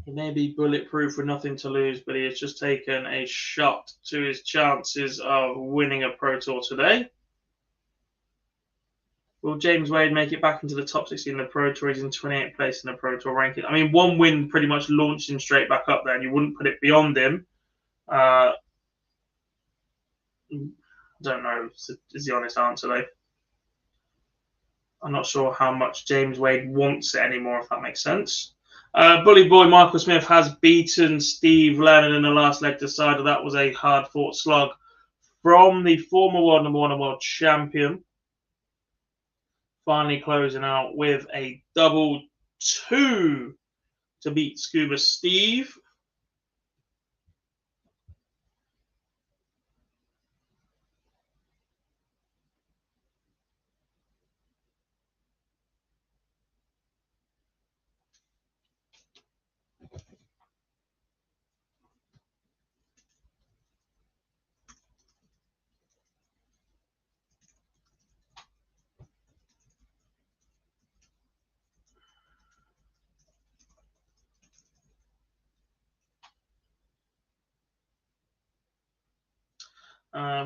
He may be bulletproof with nothing to lose, but he has just taken a shot to his chances of winning a Pro Tour today. Will James Wade make it back into the top 16 in the Pro Tour? He's in 28th place in the Pro Tour ranking. I mean, 1 win pretty much launched him straight back up there, and you wouldn't put it beyond him. Don't know is the honest answer, though. I'm not sure how much James Wade wants it anymore, if that makes sense. Bully boy Michael Smith has beaten Steve Lennon in the last leg decider. That was a hard-fought slug from the former world number 1 and world champion. Finally closing out with a double 2 to beat Scuba Steve.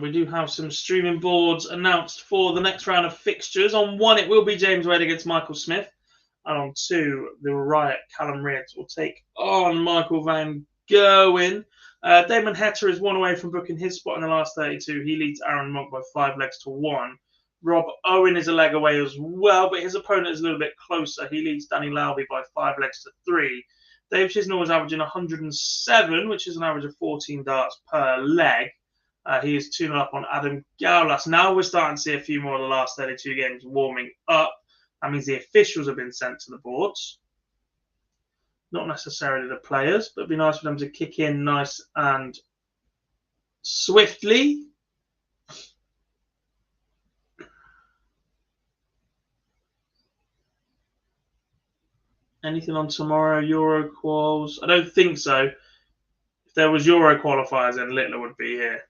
We do have some streaming boards announced for the next round of fixtures. On 1, it will be James Wade against Michael Smith. And on 2, the Riot Callum Riggs will take on Michael Van Gerwen. Damon Hetter is 1 away from booking his spot in the last 32. He leads Aaron Monk by 5 legs to 1. Rob Owen is a leg away as well, but his opponent is a little bit closer. He leads Danny Lowby by 5 legs to 3. Dave Chisnall is averaging 107, which is an average of 14 darts per leg. He is 2-0 up on Adam Gaulas. Now we're starting to see a few more of the last 32 games warming up. That means the officials have been sent to the boards. Not necessarily the players, but it'd be nice for them to kick in nice and swiftly. Anything on tomorrow? Euro quals? I don't think so. If there was Euro qualifiers, then Littler would be here.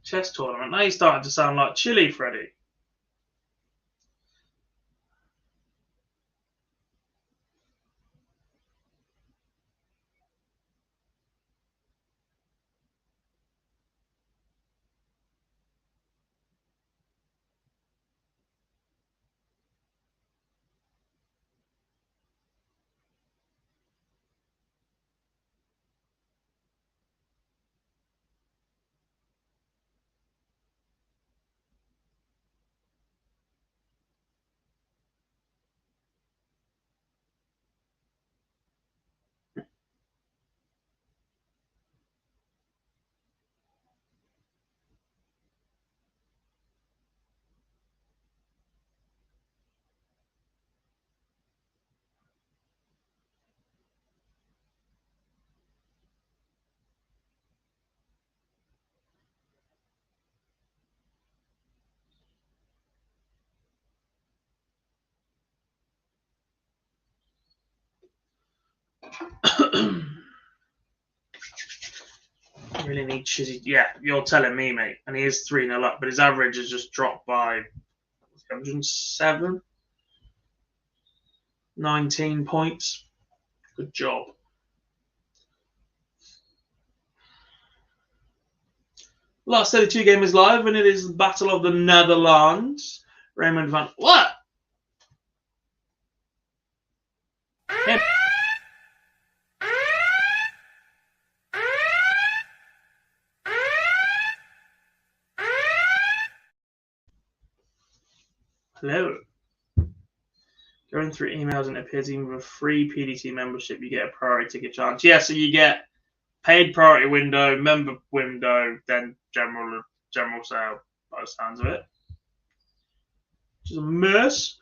Chess tournament. Now you're starting to sound like Chile, Freddie. Really need Chizzy. Yeah, you're telling me, mate. And he is 3-0 up, but his average has just dropped by 107, 19 points. Good job. Last 32 game is live, and it is the Battle of the Netherlands. Raymond van. What? Him. Hello. Going through emails, and it appears even with a free PDC membership, you get a priority ticket chance. Yeah, so you get paid priority window, member window, then general sale, by the sounds of it. Which is a mess.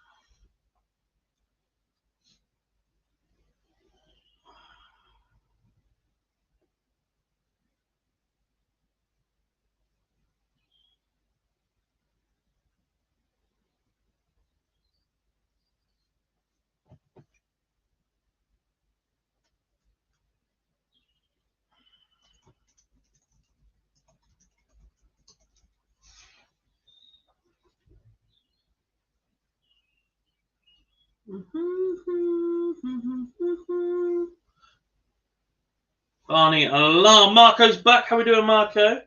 Barney alarm. Marco's back. How we doing, Marco?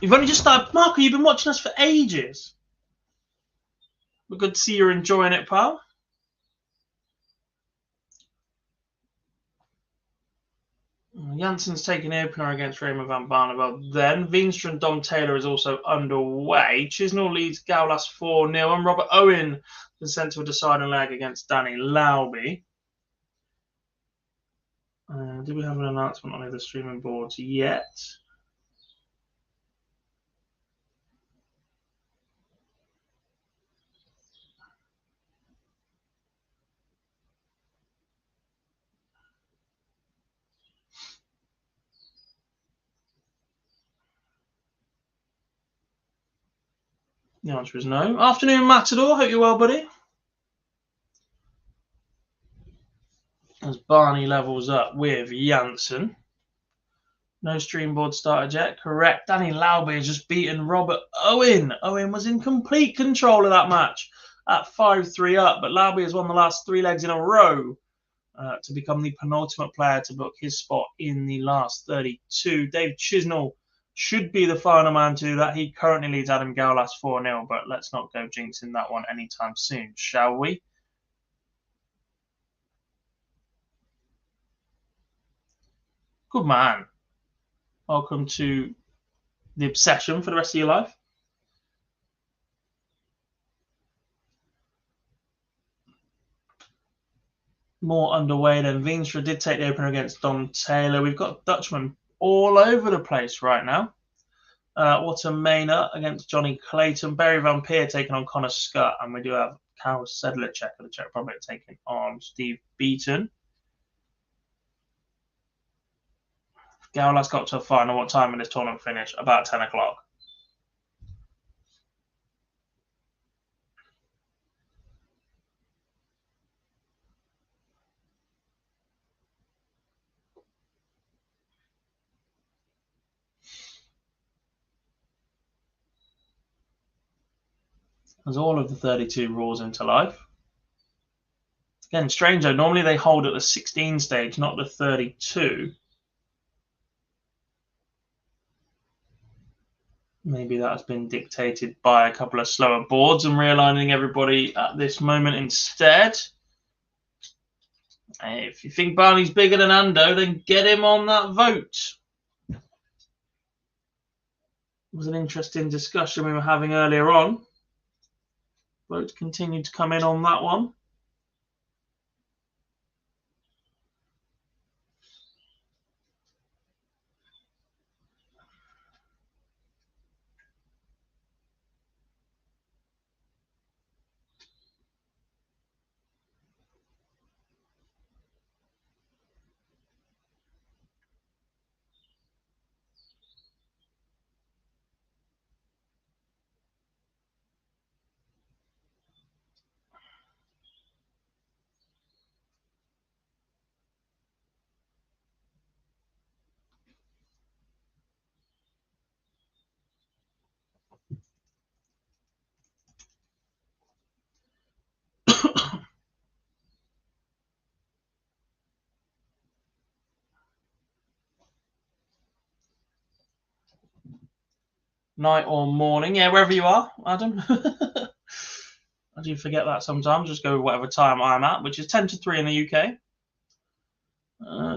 You've only just started. Marco, you've been watching us for ages. We're good to see you're enjoying it, pal. Jansen's taking the opener against Raymond van Barneveld. Then Veenstra and Dom Taylor is also underway. Chisnell leads Gaulas 4-0, and Robert Owen is sent to a deciding leg against Danny Lauby. Did we have an announcement on either streaming boards yet? The answer is no. Afternoon, Matador. Hope you're well, buddy. As Barney levels up with Jansen. No stream board started yet. Correct. Danny Lauby has just beaten Robert Owen. Owen was in complete control of that match at 5-3 up, but Lauby has won the last 3 legs in a row to become the penultimate player to book his spot in the last 32. Dave Chisnell should be the final man to do that. He currently leads Adam Gaulas 4-0, but let's not go jinxing that one anytime soon, shall we? Good man. Welcome to the obsession for the rest of your life. More underway than Veenstra did take the opener against Dom Taylor. We've got Dutchman all over the place right now. Watermainer against Johnny Clayton. Barry Van Peer taking on Connor Scott. And we do have Karol Sedlacek of the Czech Republic taking on Steve Beaton. Gaulas got to a final. What time will this tournament finish? About 10 o'clock. As all of the 32 roars into life. Again, strange though. Normally they hold at the 16 stage, not the 32. Maybe that has been dictated by a couple of slower boards and realigning everybody at this moment instead. If you think Barney's bigger than Ando, then get him on that vote. It was an interesting discussion we were having earlier on. Votes continue to come in on that one. Night or morning, yeah, wherever you are, Adam. I do forget that sometimes. Just go with whatever time I'm at, which is 10 to 3 in the UK.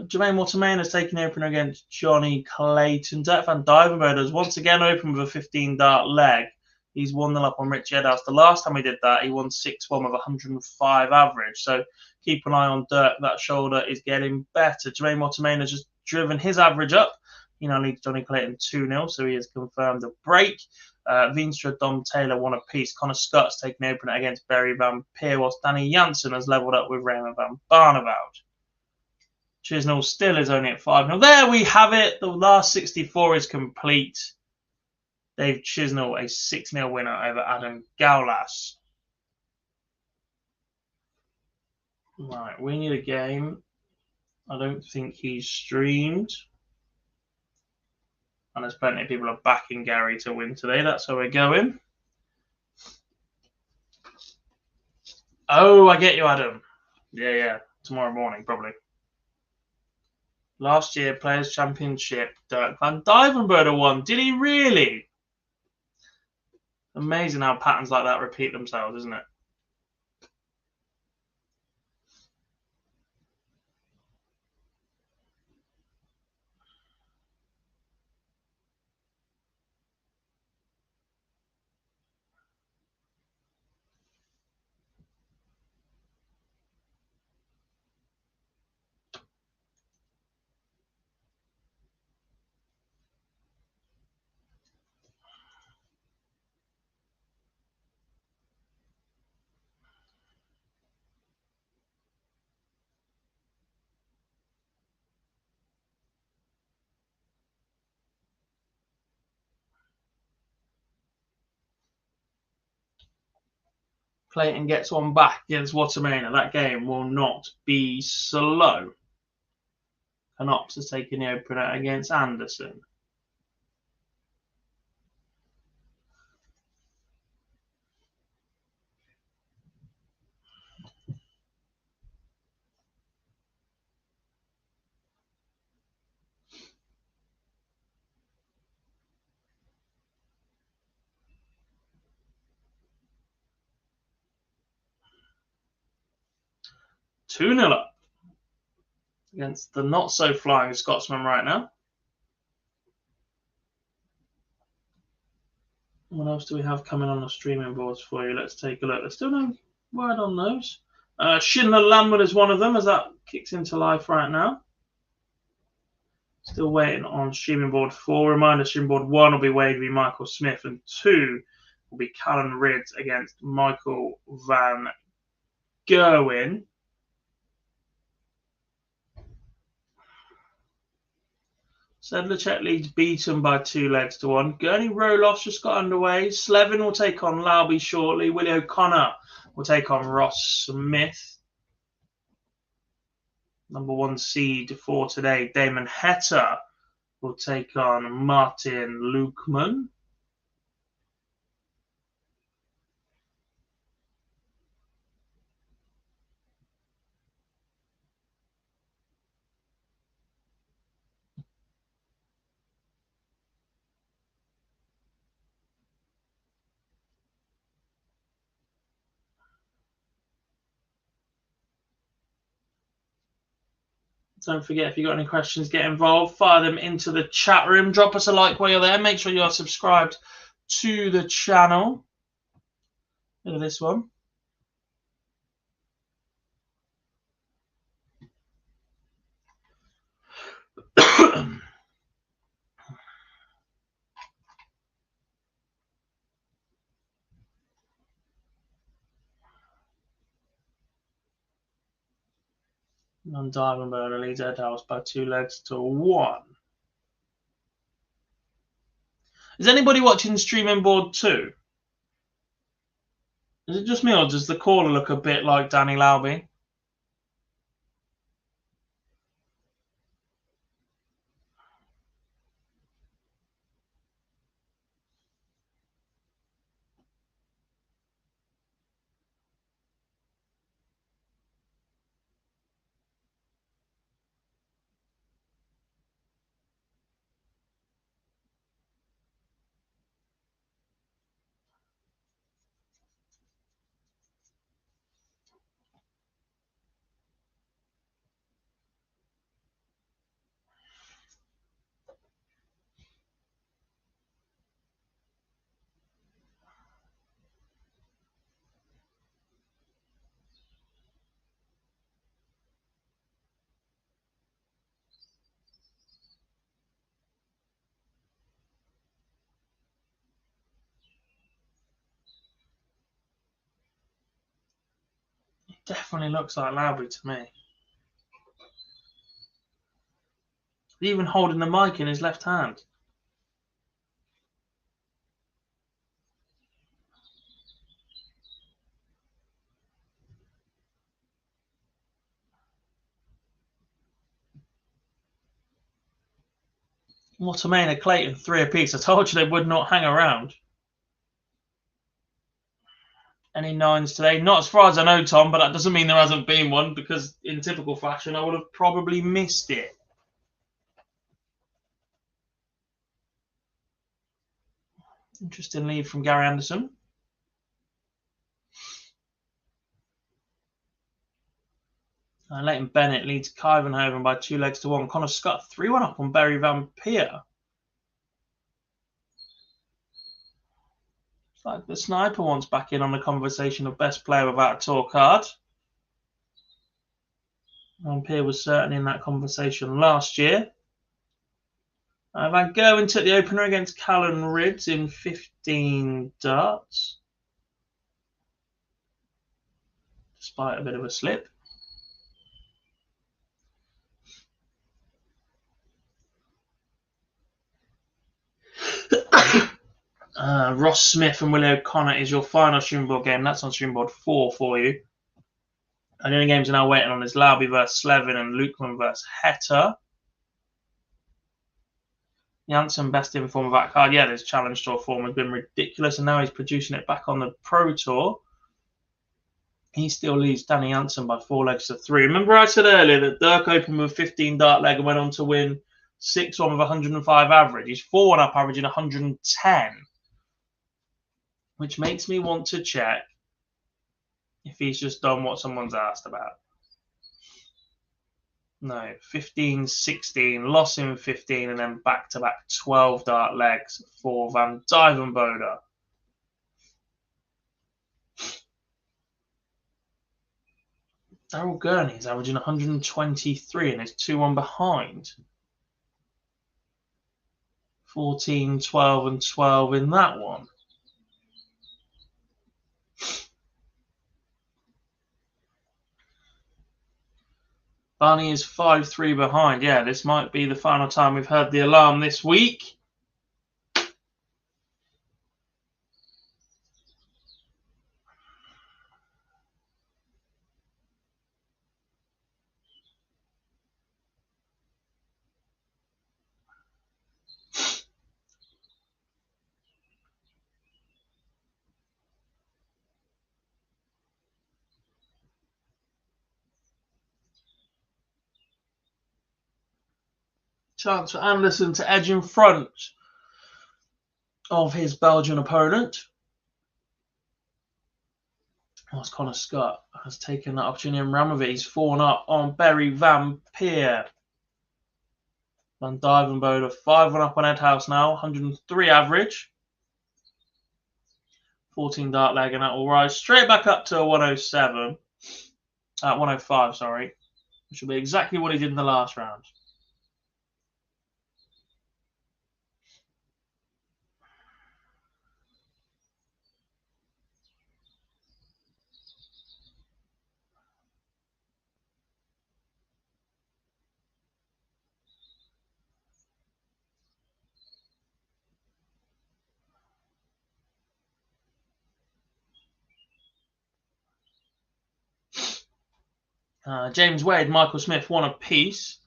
Jermaine Watermain has taken the opener against Johnny Clayton. Dirk van Dijvenbode has once again opened with a 15-dart leg. He's 1-0 up on Richie Edhouse. The last time he did that, he won 6-1 with 105 average. So keep an eye on Dirk. That shoulder is getting better. Jermaine Watermain has just driven his average up. He now leads Johnny Clayton 2-0, so he has confirmed the break. Veenstra, Dom Taylor, 1 apiece. Connor Scott's taking the opener against Barry Van Peer, whilst Danny Jansen has levelled up with Raymond van Barneveld. Chisnell still is only at 5-0. There we have it. The last 64 is complete. Dave Chisnell, a 6-0 winner over Adam Gaulas. Right, we need a game. I don't think he's streamed. And there's plenty of people are backing Gary to win today. That's how we're going. Oh, I get you, Adam. Yeah. Tomorrow morning, probably. Last year, Players' Championship, Dirk van Dijvenbode won. Did he really? Amazing how patterns like that repeat themselves, isn't it? Clayton gets one back against Watermainer. That game will not be slow. Canops is taking the opener against Anderson. Two 0 up against the not so flying Scotsman right now. What else do we have coming on the streaming boards for you? Let's take a look. There's still no word on those. Schindler Lambert is one of them, as that kicks into life right now. Still waiting on streaming board 4. Reminder, streaming board 1 will be Wade v Michael Smith, and 2 will be Callan Ridds against Michael Van Gerwen. Sedlacek leads beaten by 2 legs to 1. Gurney Roloff's just got underway. Slevin will take on Lauby shortly. Willie O'Connor will take on Ross Smith. Number 1 seed for today, Damon Heta will take on Martin Lukeman. Don't forget, if you've got any questions, get involved. Fire them into the chat room. Drop us a like while you're there. Make sure you are subscribed to the channel. Look at this one. Non-Diamond leads Ed House by 2 legs to 1. Is anybody watching streaming board 2? Is it just me, or does the caller look a bit like Danny Lauby? It definitely looks like Lauby to me. He's even holding the mic in his left hand. Watermainer, Clayton, 3 apiece. I told you they would not hang around. Any 9s today? Not as far as I know, Tom, but that doesn't mean there hasn't been one, because in typical fashion, I would have probably missed it. Interesting lead from Gary Anderson. Leighton Bennett leads Kyvenhoven by 2 legs to 1. Connor Scott 3-1 up on Barry Van Peer. It's like the sniper wants back in on the conversation of best player without a tour card. Van Peer was certainly in that conversation last year. Van Gerwen took the opener against Callan Ridds in 15 darts, despite a bit of a slip. Ross Smith and Willie O'Connor is your final streamboard game. That's on streamboard 4 for you. And the only games are now waiting on is Lauby versus Slevin and Lukeman versus Heta. Janssen best in form of that card. Yeah, his Challenge Tour form has been ridiculous, and now he's producing it back on the Pro Tour. He still leads Danny Janssen by 4 legs to 3. Remember I said earlier that Dirk opened with 15 dart leg and went on to win 6-1 with 105 average. He's 4-1 up, averaging 110. Which makes me want to check if he's just done what someone's asked about. No, 15, 16, loss in 15, and then back-to-back 12 dart legs for Van Duijvenbode. Daryl Gurney is averaging 123 and is 2-1 behind. 14, 12, and 12 in that one. Barney is 5-3 behind. Yeah, this might be the final time we've heard the alarm this week. Chance for Anderson to edge in front of his Belgian opponent. Whilst Connor Scott has taken that opportunity and ran with it. He's 4-1 up on Barry Van Peer. Van Duijvenbode 5-1 up on Edhouse now, 103 average. 14 dart leg, and that will rise straight back up to a 107. 105, sorry. Which will be exactly what he did in the last round. James Wade, Michael Smith, 1 apiece.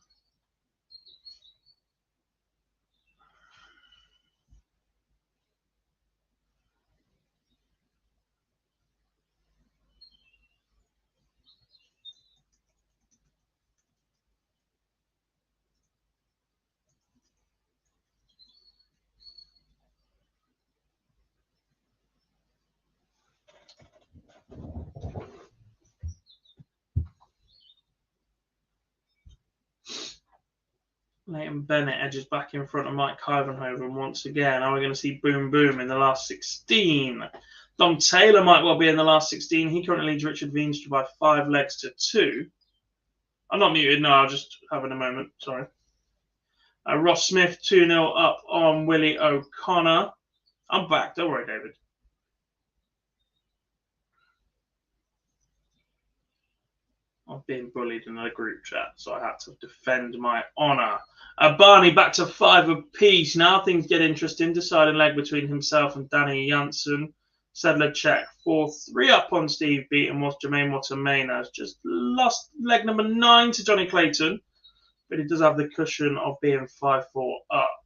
Leighton Bennett edges back in front of Mike Kyvenhoven once again. Are we going to see Boom Boom in the last 16? Dom Taylor might well be in the last 16. He currently leads Richard Veenstra by 5 legs to 2. I'm not muted. No, I'll just have in a moment. Sorry. Ross Smith 2-0 up on Willie O'Connor. I'm back. Don't worry, David. I'm being bullied in a group chat, so I had to defend my honour. Barney back to 5 apiece. Now things get interesting. Deciding leg between himself and Danny Janssen. Sedler-Check 4-3 up on Steve Beaton. Was Jermaine Wattermain has just lost leg number 9 to Johnny Clayton. But he does have the cushion of being 5-4 up.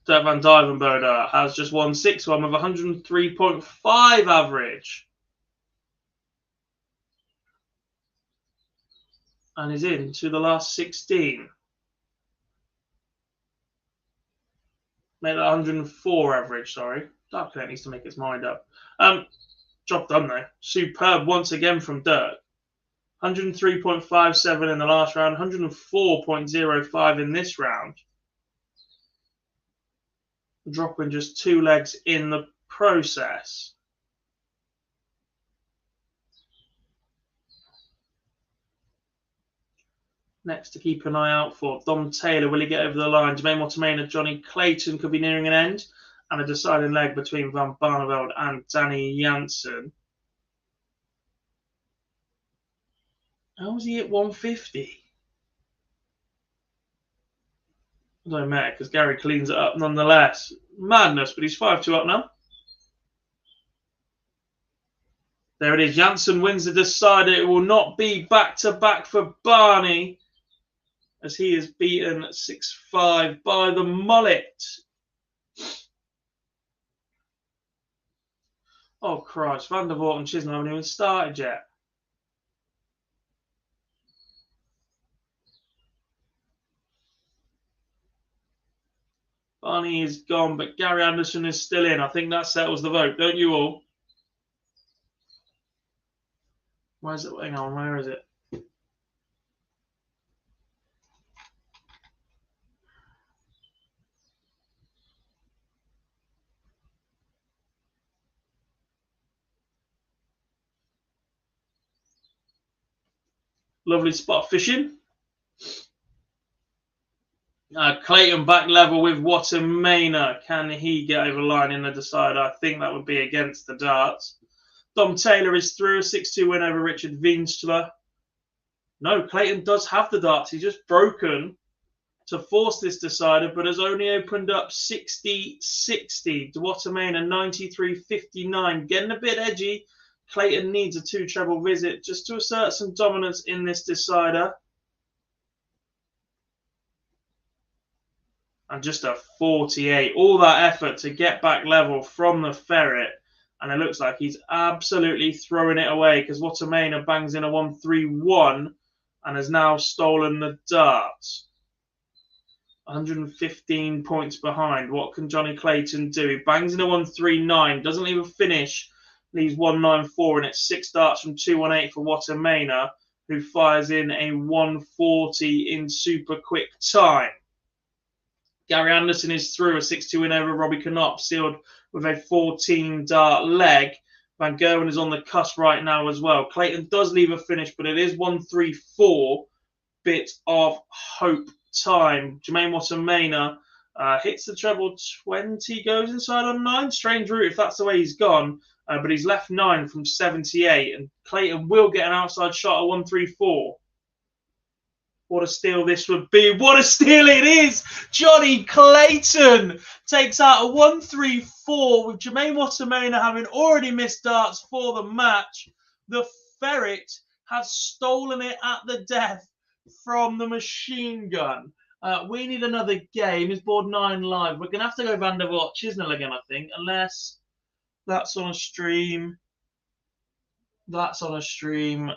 Dirk Van Duijvenbode has just won 6-1 with 103.5 average. And is into the last 16. Made 104 average, sorry. Dark Connect needs to make its mind up. Job done though. Superb once again from Dirk. 103.57 in the last round, 104.05 in this round. Dropping just 2 legs in the process. Next to keep an eye out for Dom Taylor. Will he get over the line? Jermaine Motamena, Johnny Clayton could be nearing an end. And a deciding leg between Van Barneveld and Danny Jansen. How was he at 150? It doesn't matter because Gary cleans it up nonetheless. Madness, but he's 5-2 up now. There it is. Jansen wins the decider. It will not be back-to-back for Barney as he is beaten 6-5 by the mullet. Oh, Christ. Van der Voort and Chisholm haven't even started yet. Barney is gone, but Gary Anderson is still in. I think that settles the vote, don't you all? Where's it? Hang on, where is it? Lovely spot fishing. Clayton back level with Watermainer. Can he get over the line in the decider? I think that would be against the darts. Dom Taylor is through a 6-2 win over Richard Wienstler. No, Clayton does have the darts. He's just broken to force this decider, but has only opened up 60-60. Watermainer 93-59. Getting a bit edgy. Clayton needs a 2-treble visit just to assert some dominance in this decider. And just a 48. All that effort to get back level from the ferret. And it looks like he's absolutely throwing it away because Watermainer bangs in a 1-3-1 and has now stolen the darts. 115 points behind. What can Johnny Clayton do? He bangs in a 1-3-9. Doesn't leave a finish. Leaves 1-9-4 and it's 6 darts from 2-1-8 for Watermainer, who fires in a 140 in super quick time. Gary Anderson is through a 6-2 win over Robbie Knopf, sealed with a 14-dart leg. Van Gerwen is on the cusp right now as well. Clayton does leave a finish, but it is 1-3-4. Bit of hope time. Jermaine Watermainer hits the treble 20, goes inside on 9. Strange route if that's the way he's gone, but he's left 9 from 78, and Clayton will get an outside shot at 1-3-4. What a steal this would be. What a steal it is. Johnny Clayton takes out a 1-3-4 with Jermaine Watermainer having already missed darts for the match. The ferret has stolen it at the death from the machine gun. We need another game. It's board 9 live. We're going to have to go Van der Voort Chisnell again, I think, unless that's on a stream. That's on a stream.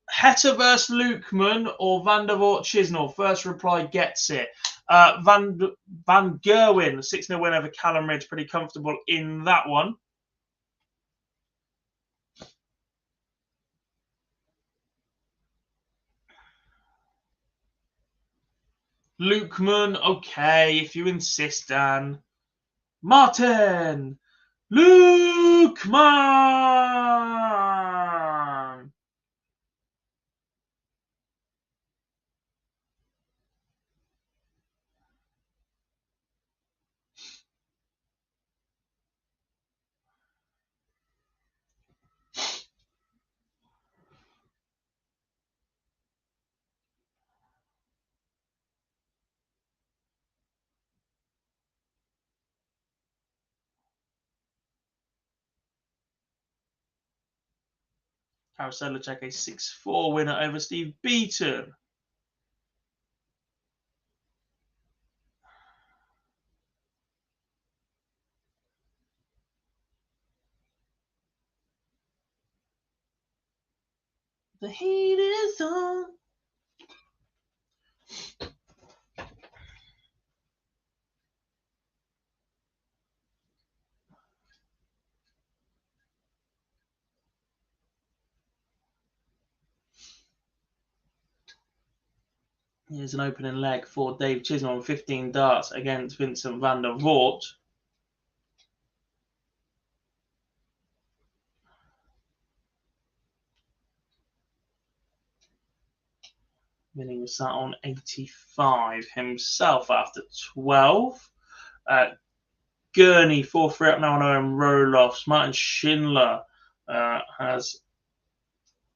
Heta versus Lukeman or Van der Voort Chisnell? First reply gets it. Van Gerwen, 6-0 win over Callum Ridge. Pretty comfortable in that one. Lukeman, okay, if you insist, Dan. Martin! Lukeman! Carousel check a 6-4 winner over Steve Beaton. The heat is on. Here's an opening leg for Dave Chisholm on 15 darts against Vincent van der Voort. Vinny was sat on 85 himself after 12. Gurney 4-3 up now on Owen Roloffs. Martin Schindler has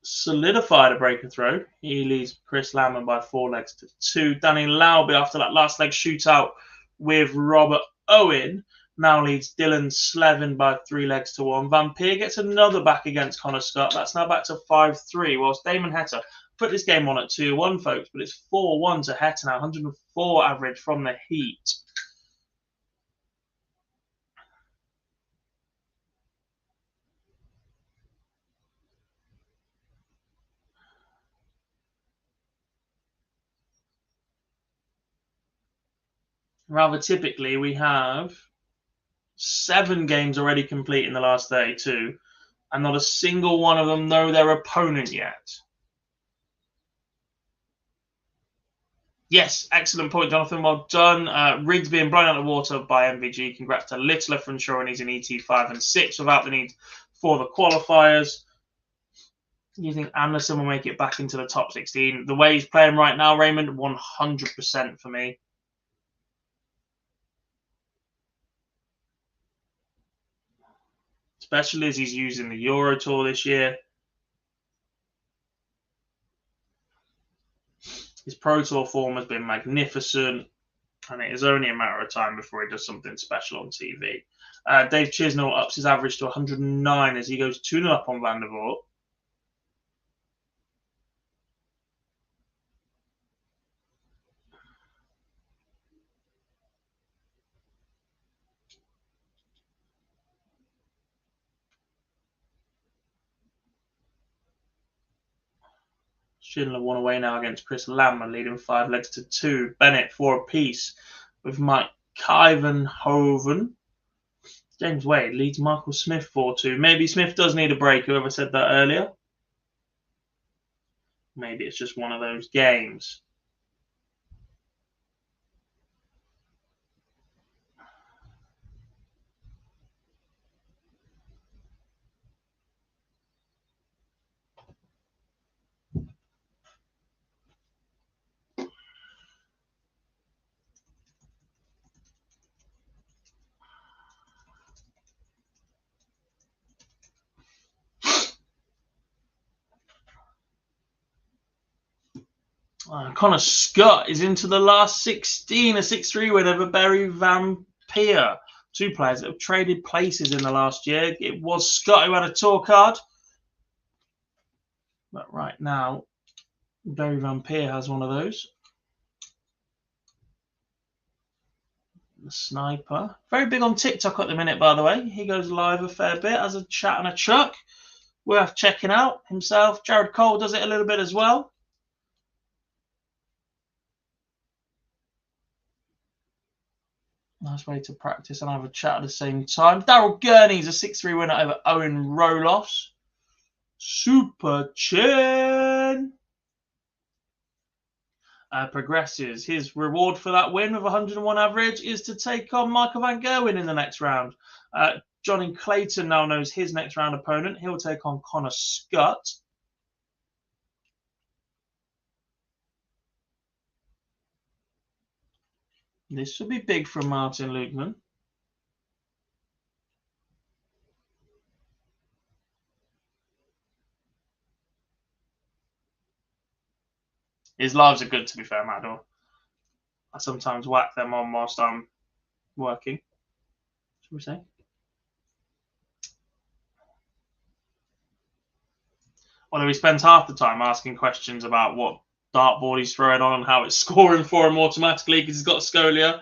solidified a breaker throw. He leads Chris Lamman by 4 legs to 2. Danny Lauby, after that last leg shootout with Robert Owen, now leads Dylan Slevin by 3 legs to 1. Van Peer gets another back against Connor Scott. That's now back to 5-3, whilst Damon Hetta put this game on at 2-1, folks, but it's 4-1 to Hetta now, 104 average from the heat. Rather typically, we have 7 games already complete in the last 32, and not a single one of them know their opponent yet. Yes, excellent point, Jonathan. Well done. Riggs being blown out of the water by MVG. Congrats to Littler for ensuring he's in ET5 and 6 without the need for the qualifiers. You think Anderson will make it back into the top 16? The way he's playing right now, Raymond, 100% for me. Especially as he's using the Euro Tour this year. His Pro Tour form has been magnificent, and it is only a matter of time before he does something special on TV. Dave Chisnell ups his average to 109 as he goes 2-0 up on Van der Voort. Schindler 1 away now against Chris Lamman, leading 5 legs to 2. Bennett 4 apiece with Mike Kyvenhoven. James Wade leads Michael Smith 4-2. Maybe Smith does need a break, whoever said that earlier. Maybe it's just one of those games. Connor Scott is into the last 16, a 6-3 win over Barry Van Peer. 2 players that have traded places in the last year. It was Scott who had a tour card. But right now, Barry Van Peer has one of those. The sniper. Very big on TikTok at the minute, by the way. He goes live a fair bit as a chat and a chuck. Worth checking out himself. Jared Cole does it a little bit as well. Nice way to practice and have a chat at the same time. Daryl Gurney's a 6-3 winner over Owen Roloffs. Super chin. Progresses. His reward for that win with 101 average is to take on Michael Van Gerwen in the next round. Johnny Clayton now knows his next round opponent. He'll take on Connor Scott. This should be big from Martin Lukeman. His lives are good, to be fair, Mador. I sometimes whack them on whilst I'm working, shall we say. Although he spends half the time asking questions about what dartboard he's throwing on and how it's scoring for him automatically because he's got scolia.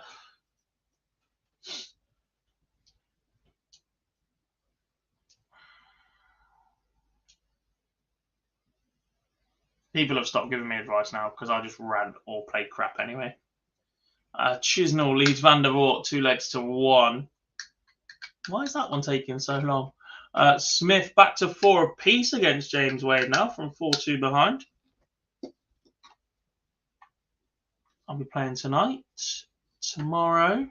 People have stopped giving me advice now because I just rant or play crap anyway. Chisnell leads Van der Voort 2 legs to 1. Why is that one taking so long? Smith back to 4 apiece against James Wade now from 4-2 behind. I'll be playing tonight, tomorrow,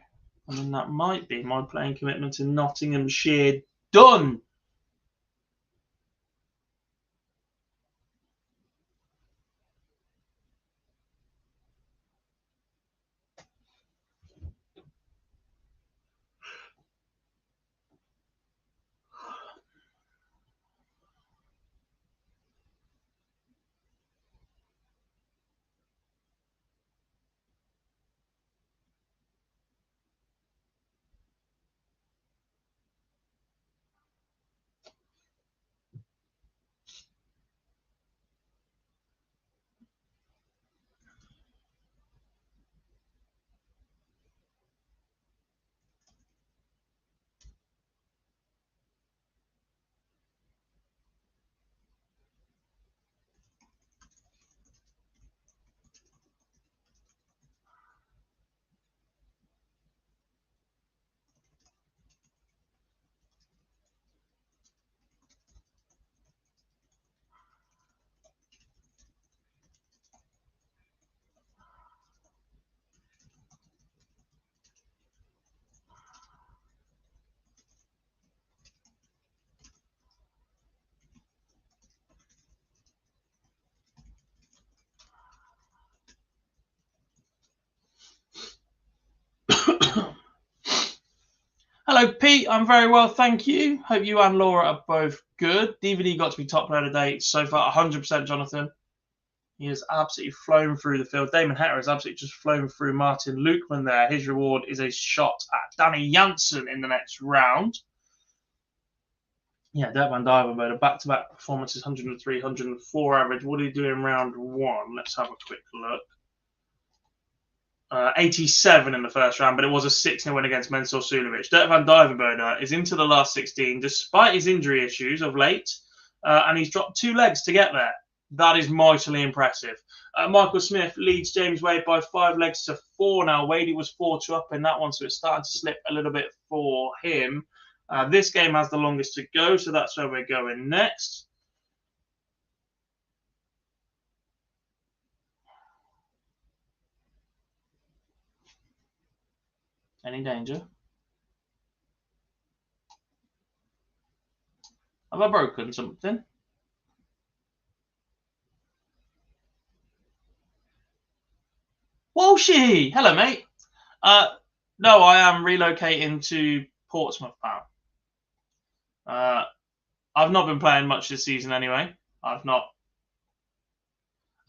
and then that might be my playing commitment in Nottinghamshire done. Hello, Pete. I'm very well, thank you. Hope you and Laura are both good. DVD got to be top player today so far, 100%, Jonathan. He has absolutely flown through the field. Damon Hector has absolutely just flown through Martin Lukeman there. His reward is a shot at Danny Janssen in the next round. Yeah, Dirk van Dijvenbode, a back-to-back performances, 103, 104 average. What did he do in round one? Let's have a quick look. 87 in the first round, but it was a 6-0 win against Mensur Suljovic. Dirk van Dijvenbode is into the last 16 despite his injury issues of late, and he's dropped 2 legs to get there. That is mightily impressive. Michael Smith leads James Wade by 5 legs to 4 now. Wadey was 4-2 up in that one, so it's starting to slip a little bit for him. This game has the longest to go, so that's where we're going next. Any danger? Have I broken something? Walshy! Hello, mate. No, I am relocating to Portsmouth now. I've not been playing much this season anyway. I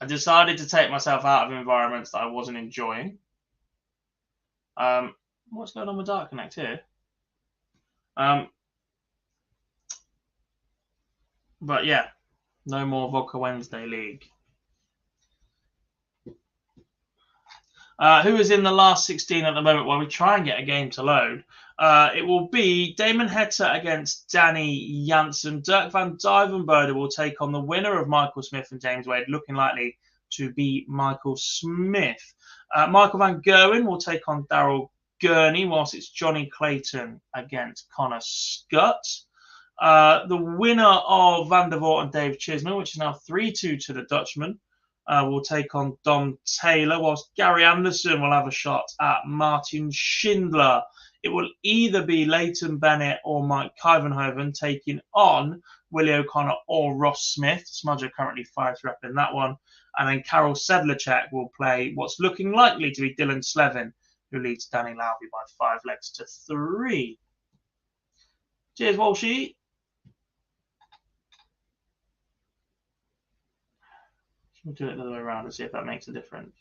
decided to take myself out of environments that I wasn't enjoying. What's going on with Dark Connect here? But yeah, no more Vodka Wednesday League. Who is in the last 16 at the moment while we try and get a game to load? It will be Damon Hector against Danny Janssen. Dirk van Dijvenbode will take on the winner of Michael Smith and James Wade, looking likely to be Michael Smith. Michael van Gerwen will take on Daryl Gurney, whilst it's Johnny Clayton against Connor Scott. The winner of Van der Voort and Dave Chisnell, which is now 3-2 to the Dutchman, will take on Dom Taylor, whilst Gary Anderson will have a shot at Martin Schindler. It will either be Leighton Bennett or Mike Kyvenhoven taking on Willie O'Connor or Ross Smith. Smudger currently 5-3 up in that one. And then Karol Sedlacek will play what's looking likely to be Dylan Slevin, who leads Danny Lowry by 5 legs to 3. Cheers, Walshy. We'll do it the other way around and see if that makes a difference.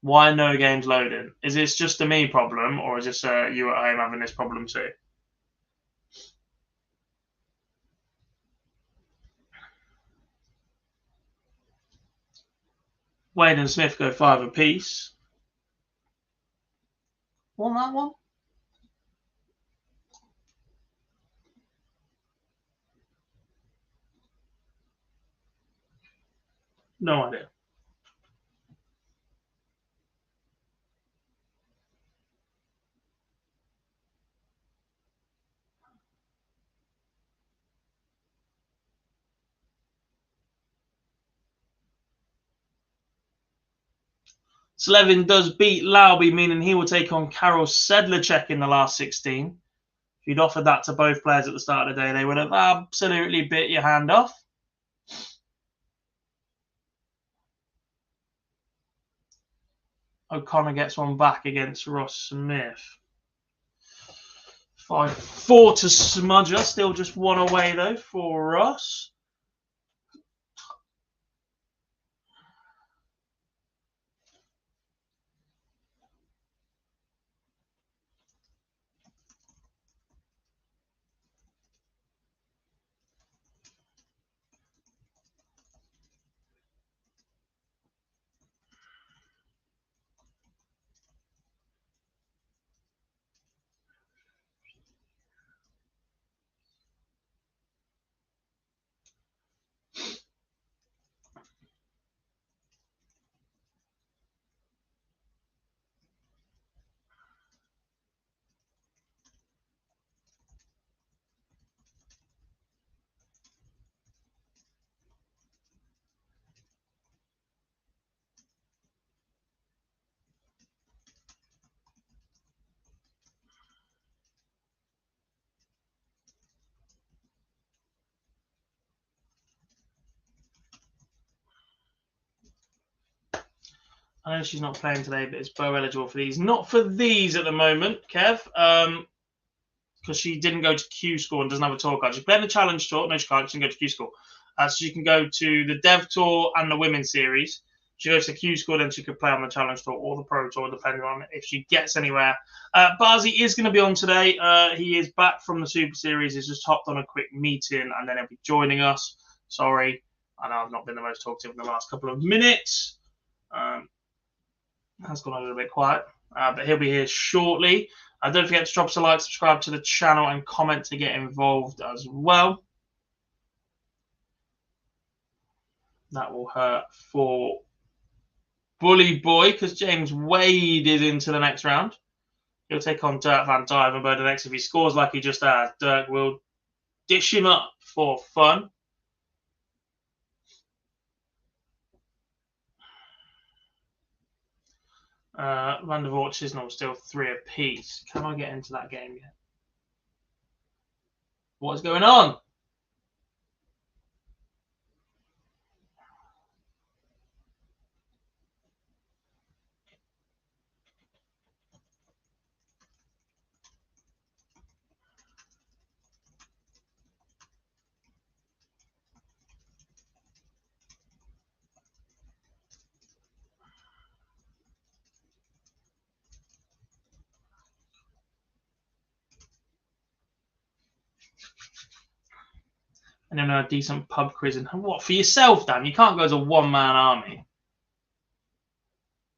Why no games loading? Is this just a me problem, or is this you at home having this problem too? Wade and Smith go 5 apiece. Want that one? No idea. Slevin does beat Lauby, meaning he will take on Karol Sedlacek in the last 16. If you'd offered that to both players at the start of the day, they would have absolutely bit your hand off. O'Connor gets one back against Ross Smith. 5-4 to Smudger. Still just one away, though, for Ross. I know she's not playing today, but it's Bo eligible for these. Not for these at the moment, Kev, because she didn't go to Q School and doesn't have a tour card. She's playing the Challenge Tour. No, she can't. She didn't go to Q School. So she can go to the Dev Tour and the Women's Series. She goes to Q School, then she could play on the Challenge Tour or the Pro Tour, depending on if she gets anywhere. Barzi is going to be on today. He is back from the Super Series. He's just hopped on a quick meeting, and then he'll be joining us. Sorry, I know I've not been the most talkative in the last couple of minutes. Has gone a little bit quiet, but he'll be here shortly. Don't forget to drop us a like, subscribe to the channel, and comment to get involved as well. That will hurt for Bully Boy because James Wade is into the next round. He'll take on Dirk van Dijvenbode next. If he scores like he just has, Dirk will dish him up for fun. Van der Voort is not still 3 apiece. Can I get into that game yet? What's going on? And then a decent pub quiz. And what, for yourself, Dan? You can't go as a one-man army.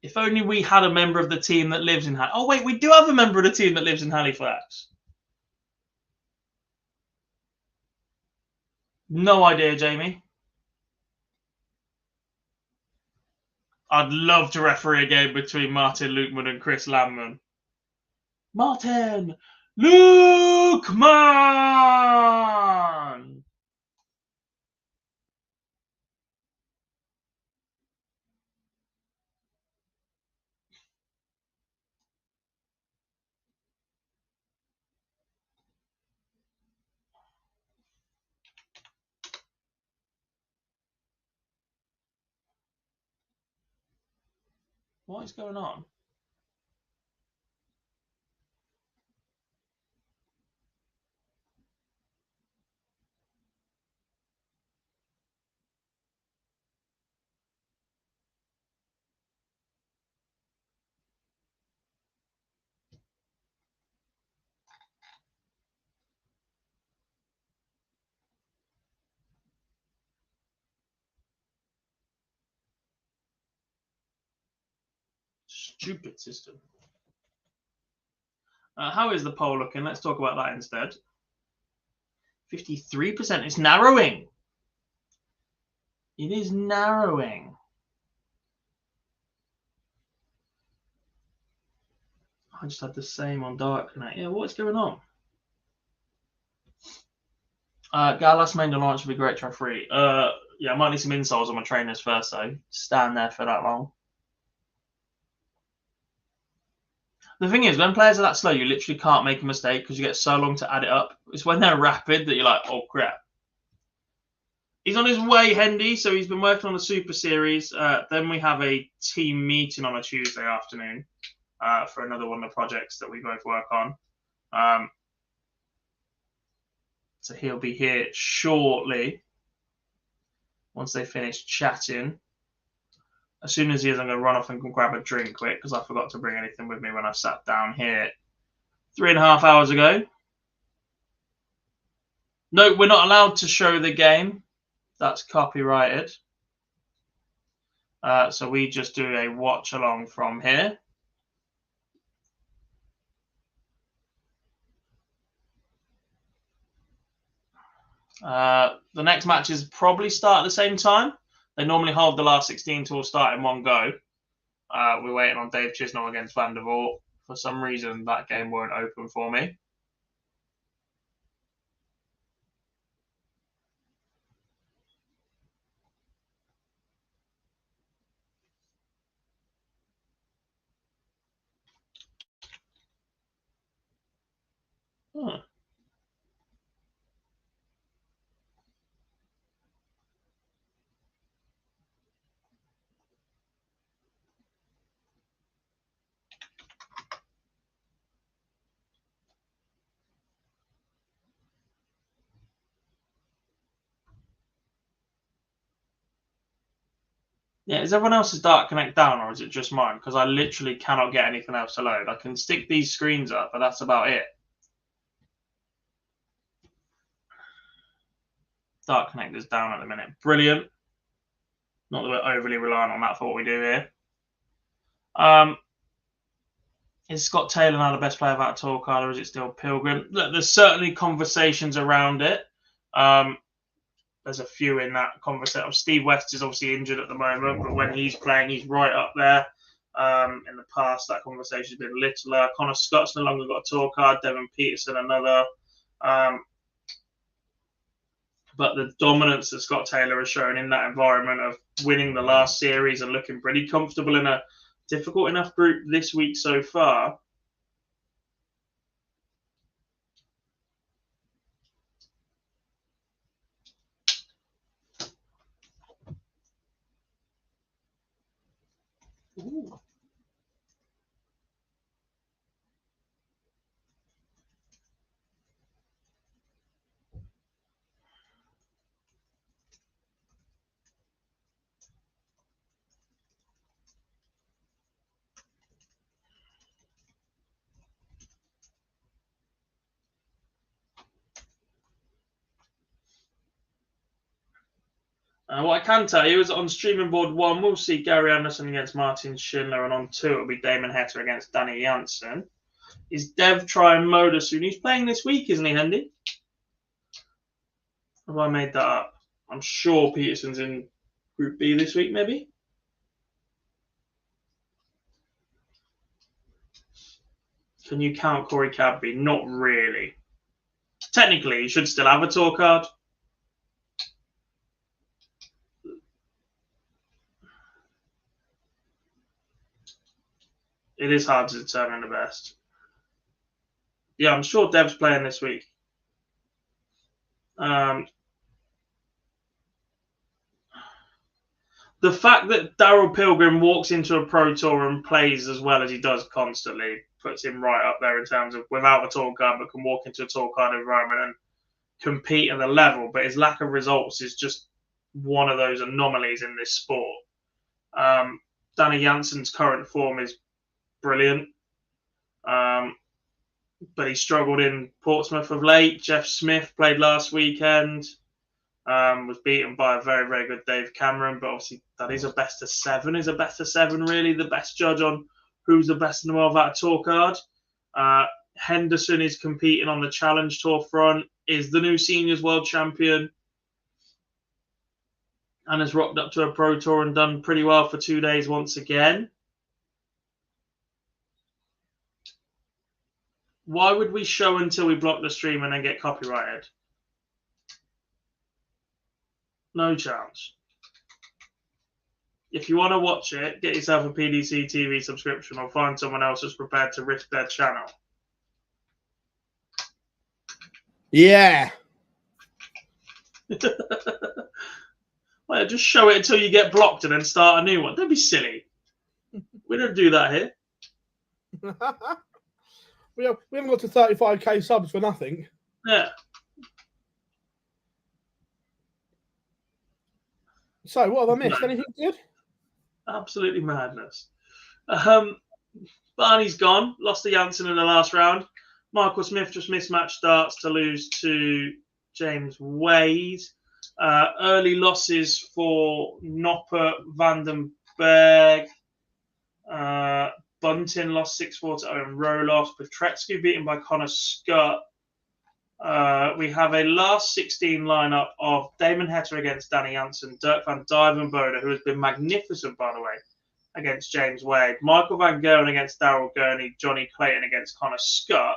If only we had a member of the team that lives in Halifax. Oh, wait, we do have a member of the team that lives in Halifax. No idea, Jamie. I'd love to referee a game between Martin Lukeman and Chris Lamman. Martin Lukeman! What is going on? Stupid system. How is the poll looking? Let's talk about that instead. 53%. It's narrowing. It is narrowing. I just had the same on Dark Knight. Yeah, what's going on? Galas main launch would be great to referee. Yeah, I might need some insoles on my trainers first, though. Stand there for that long. The thing is, when players are that slow, you literally can't make a mistake because you get so long to add it up. It's when they're rapid that you're like, oh crap. He's on his way, Hendy, so he's been working on the Super Series. Then we have a team meeting on a Tuesday afternoon for another one of the projects that we both work on. So he'll be here shortly once they finish chatting. As soon as he is, I'm going to run off and grab a drink quick because I forgot to bring anything with me when I sat down here 3.5 hours ago. No, we're not allowed to show the game. That's copyrighted. So we just do a watch along from here. The next matches probably start at the same time. They normally hold the last 16 till start in one go. We're waiting on Dave Chisnell against Van der Voort. For some reason, that game won't open for me. Huh. Yeah, is everyone else's Dark Connect down or is it just mine? Because I literally cannot get anything else to load. I can stick these screens up, but that's about it. Dark Connect is down at the minute. Brilliant. Not that we're overly reliant on that for what we do here. Is Scott Taylor now the best player of our tour card, or is it still Pilgrim? Look, there's certainly conversations around it. There's a few in that conversation. Steve West is obviously injured at the moment, but when he's playing, he's right up there. In the past, that conversation has been littler. Connor Scott's no longer got a tour card. Devin Peterson, another. But the dominance that Scott Taylor has shown in that environment of winning the last series and looking pretty comfortable in a difficult enough group this week so far. Ooh. What I can tell you is that on streaming board 1, we'll see Gary Anderson against Martin Schindler, and on 2, it'll be Damon Hetter against Danny Janssen. Is Dev trying MODUS soon? He's playing this week, isn't he, Hendy? Have I made that up? I'm sure Peterson's in Group B this week, maybe? Can you count Corey Cadby? Not really. Technically, he should still have a tour card. It is hard to determine the best. Yeah, I'm sure Dev's playing this week. The fact that Daryl Pilgrim walks into a Pro Tour and plays as well as he does constantly puts him right up there in terms of without a tour card, but can walk into a tour card environment and compete at the level. But his lack of results is just one of those anomalies in this sport. Danny Janssen's current form is brilliant. But he struggled in Portsmouth of late. Jeff Smith played last weekend. Was beaten by a very, very good Dave Cameron. But obviously, that is a best of 7. Is a best of 7 really the best judge on who's the best in the world without a tour card? Henderson is competing on the Challenge Tour front, is the new seniors world champion, and has rocked up to a Pro Tour and done pretty well for 2 days once again. Why would we show until we block the stream and then get copyrighted? No chance. If you want to watch it, get yourself a PDC TV subscription or find someone else that's prepared to risk their channel. Yeah. Well, just show it until you get blocked and then start a new one. Don't be silly. We don't do that here. We haven't got to 35k subs for nothing. Yeah. So, what have I missed? Anything good? Absolutely madness. Barney's gone. Lost to Janssen in the last round. Michael Smith just mismatched starts to lose to James Wade. Early losses for Nopper, Vandenberg. Bunting lost 6-4 to Owen Roloff. Petrescu beaten by Connor Scott. We have a last 16 lineup of Damon Hetter against Danny Janssen, Dirk van Dijvenbode, who has been magnificent, by the way, against James Wade, Michael Van Gerwen against Daryl Gurney, Johnny Clayton against Connor Scott.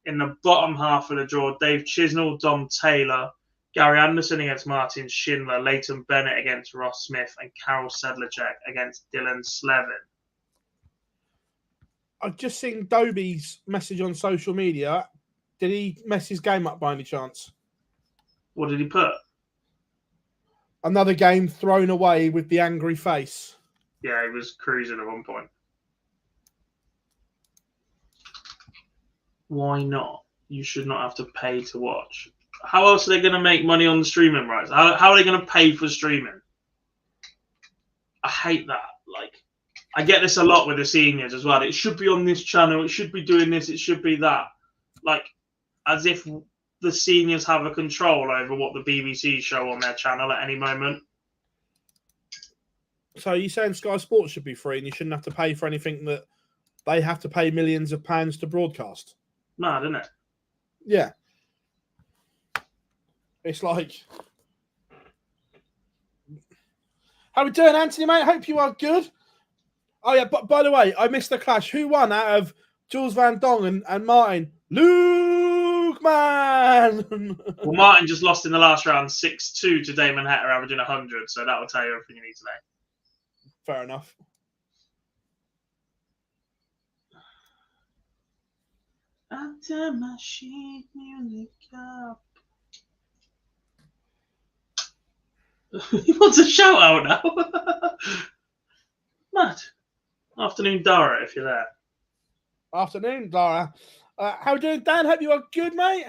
In the bottom half of the draw, Dave Chisnell, Dom Taylor, Gary Anderson against Martin Schindler, Leighton Bennett against Ross Smith, and Carol Sedlacek against Dylan Slevin. I've just seen Dobie's message on social media. Did he mess his game up by any chance? What did he put? Another game thrown away with the angry face. Yeah, he was cruising at one point. Why not? You should not have to pay to watch. How else are they going to make money on the streaming rights? How are they going to pay for streaming? I hate that. Like, I get this a lot with the seniors as well. It should be on this channel. It should be doing this. It should be that. Like, as if the seniors have a control over what the BBC show on their channel at any moment. So you're saying Sky Sports should be free and you shouldn't have to pay for anything that they have to pay millions of pounds to broadcast? Mad, isn't it? Yeah. It's like... How we doing, Anthony, mate? Hope you are good. Oh, yeah, but by the way, I missed the clash. Who won out of Jules Van Dong and Martin? Luke, man! Well, Martin just lost in the last round 6-2 to Damon Hatter, averaging 100, so that will tell you everything you need to know. Fair enough. I turn my sheet music up. He wants a shout out now. Mad. Afternoon, Dara, if you're there. Afternoon, Dara. How you doing, Dan? Hope you are good, mate.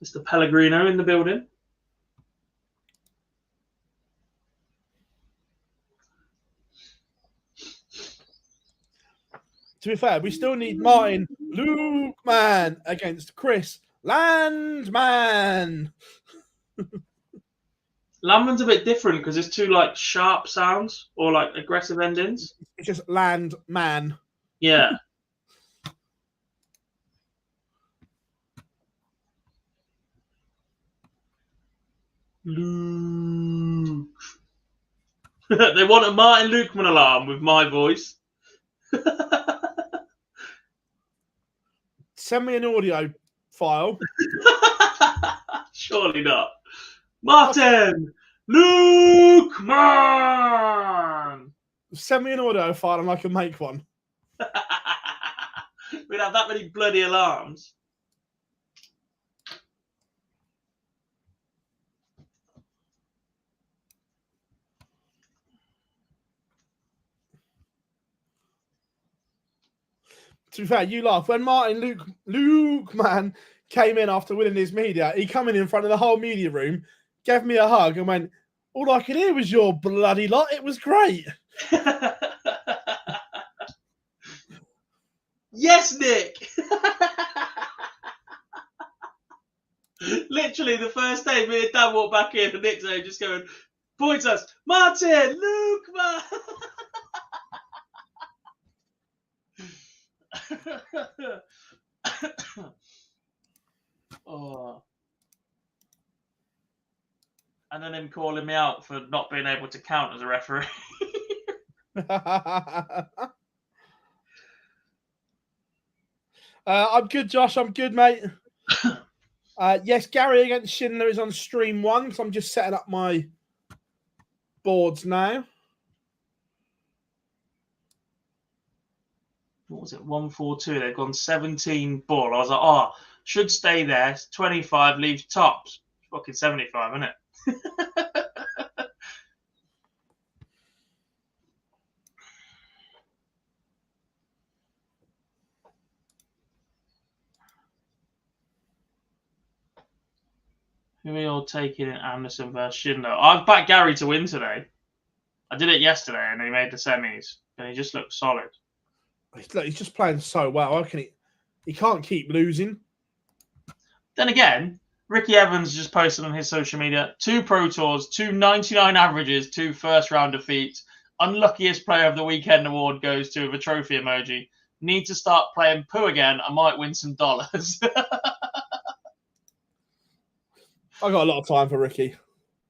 Mr. Pellegrino in the building. To be fair, we still need Martin Luke Man against Chris Landman. Landman's a bit different because it's two like sharp sounds or like aggressive endings. It's just Landman. Yeah. Luke. They want a Martin Lukeman alarm with my voice. Send me an audio file. Surely not. Martin Lukeman. Send me an audio file and I can make one. We'd have that many bloody alarms. To be fair, you laugh. When Martin Luke man came in after winning his media, he come in front of the whole media room, gave me a hug and went, all I could hear was your bloody lot. It was great. Yes, Nick. Literally the first day me and Dan walked back in and Nick's there just going, points us, Martin, Luke, man. Oh. And then him calling me out for not being able to count as a referee. I'm good, Josh. I'm good, mate. Yes, Gary against Schindler is on stream 1, so I'm just setting up my boards now. What was it? 142. They've gone 17 ball. I was like, oh, should stay there. 25 leaves tops. Fucking 75, isn't it? Who are you all taking in Anderson versus Schindler? I've backed Gary to win today. I did it yesterday and he made the semis. And he just looked solid. He's just playing so well. How can he can't keep losing. Then again, Ricky Evans just posted on his social media 2 Pro Tours, 2 99 averages, 2 first round defeats. Unluckiest player of the weekend award goes to with a trophy emoji. Need to start playing poo again. I might win some dollars. I got a lot of time for Ricky.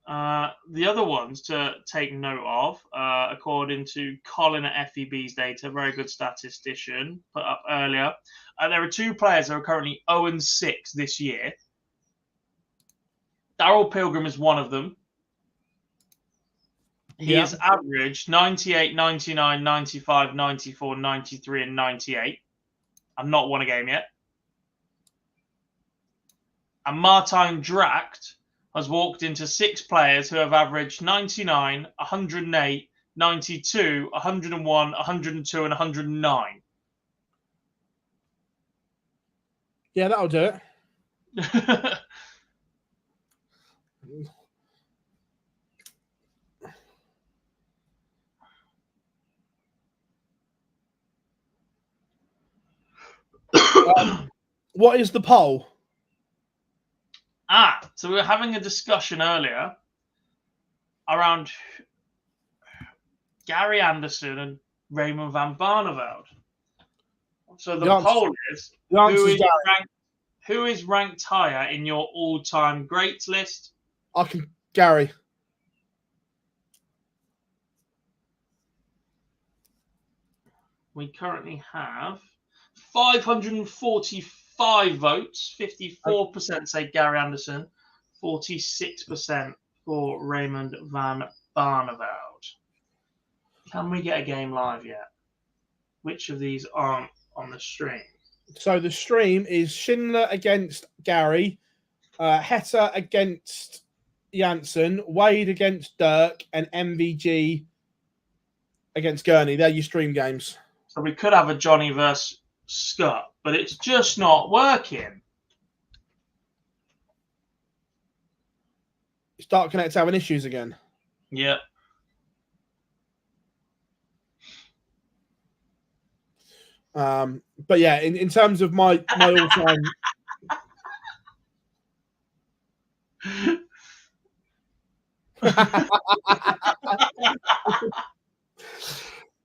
The other ones to take note of, according to Colin at FEB's data, very good statistician, put up earlier, there are 2 players that are currently 0-6 this year. Darryl Pilgrim is one of them. He has averaged 98, 99, 95, 94, 93, and 98. I've not won a game yet. And Martijn Dracht has walked into 6 players who have averaged 99, 108, 92, 101, 102, and 109. Yeah, that'll do it. What is the poll? So we were having a discussion earlier around Gary Anderson and Raymond van Barneveld. So the poll is, who is ranked higher in your all-time greats list? Gary. We currently have 545 votes. 54% say Gary Anderson, 46% for Raymond van Barneveld. Can we get a game live yet? Which of these aren't on the stream? So the stream is Schindler against Gary, Heta against Janssen, Wade against Dirk, and MVG against Gurney. They're your stream games. So we could have a Johnny versus Scott, but it's just not working. Start Connect having issues again. Yeah. But yeah, in terms of my all-time.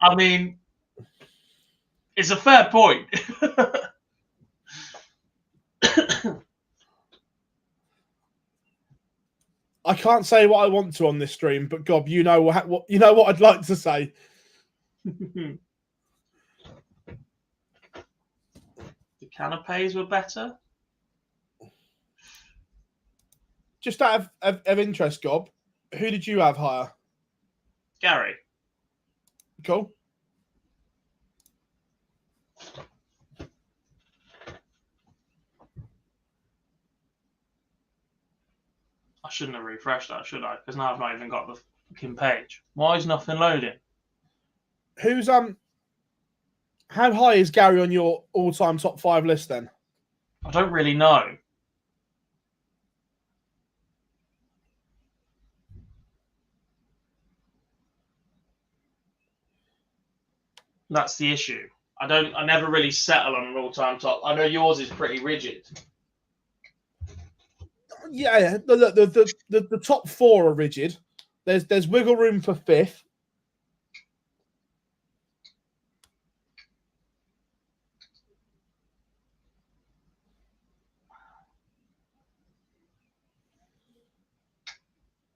I mean, it's a fair point. I can't say what I want to on this stream, but Gob, you know what I'd like to say. The canapes were better. Just out of interest, Gob, who did you have higher? Gary. Cool. I shouldn't have refreshed that, should I? Because now I've not even got the fucking page. Why is nothing loading? Who's how high is Gary on your all-time top 5 list then? I don't really know. That's the issue. I never really settle on an all-time top. I know yours is pretty rigid. Yeah, the top 4 are rigid. There's wiggle room for 5th.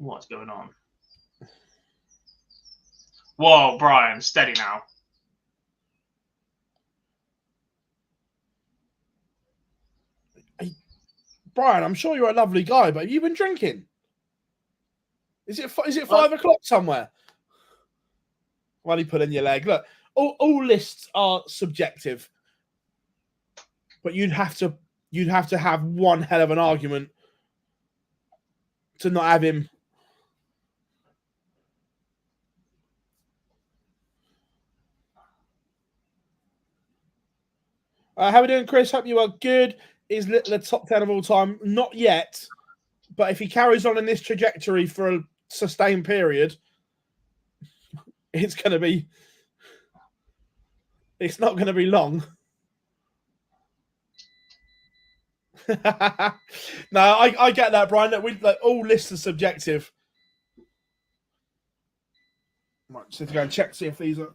What's going on? Whoa, Brian, steady now. Brian, I'm sure you're a lovely guy, but have you been drinking? Is it 5 o'clock somewhere? While you put in your leg. Look, all lists are subjective, but you'd have to have one hell of an argument to not have him. How are we doing, Chris? Hope you are good. Is the top 10 of all time? Not yet, but if he carries on in this trajectory for a sustained period, it's going to be. It's not going to be long. No, I get that, Brian. That all lists are subjective. Right, so to go and check, see if these are.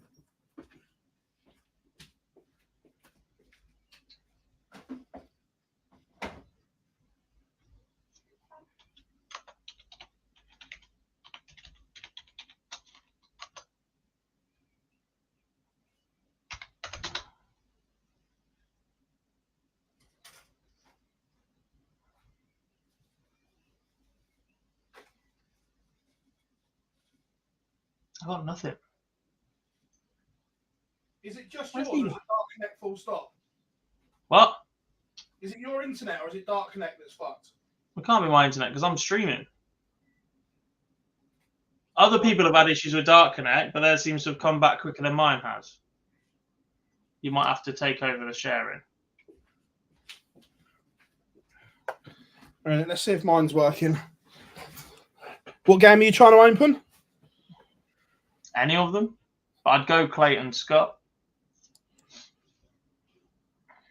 I got nothing. Is it just yours or is it Dark Connect full stop? What? Is it your internet or is it Dark Connect that's fucked? It can't be my internet because I'm streaming. Other people have had issues with Dark Connect, but theirs seems to have come back quicker than mine has. You might have to take over the sharing. All right, let's see if mine's working. What game are you trying to open? Any of them? But I'd go Clayton Scott.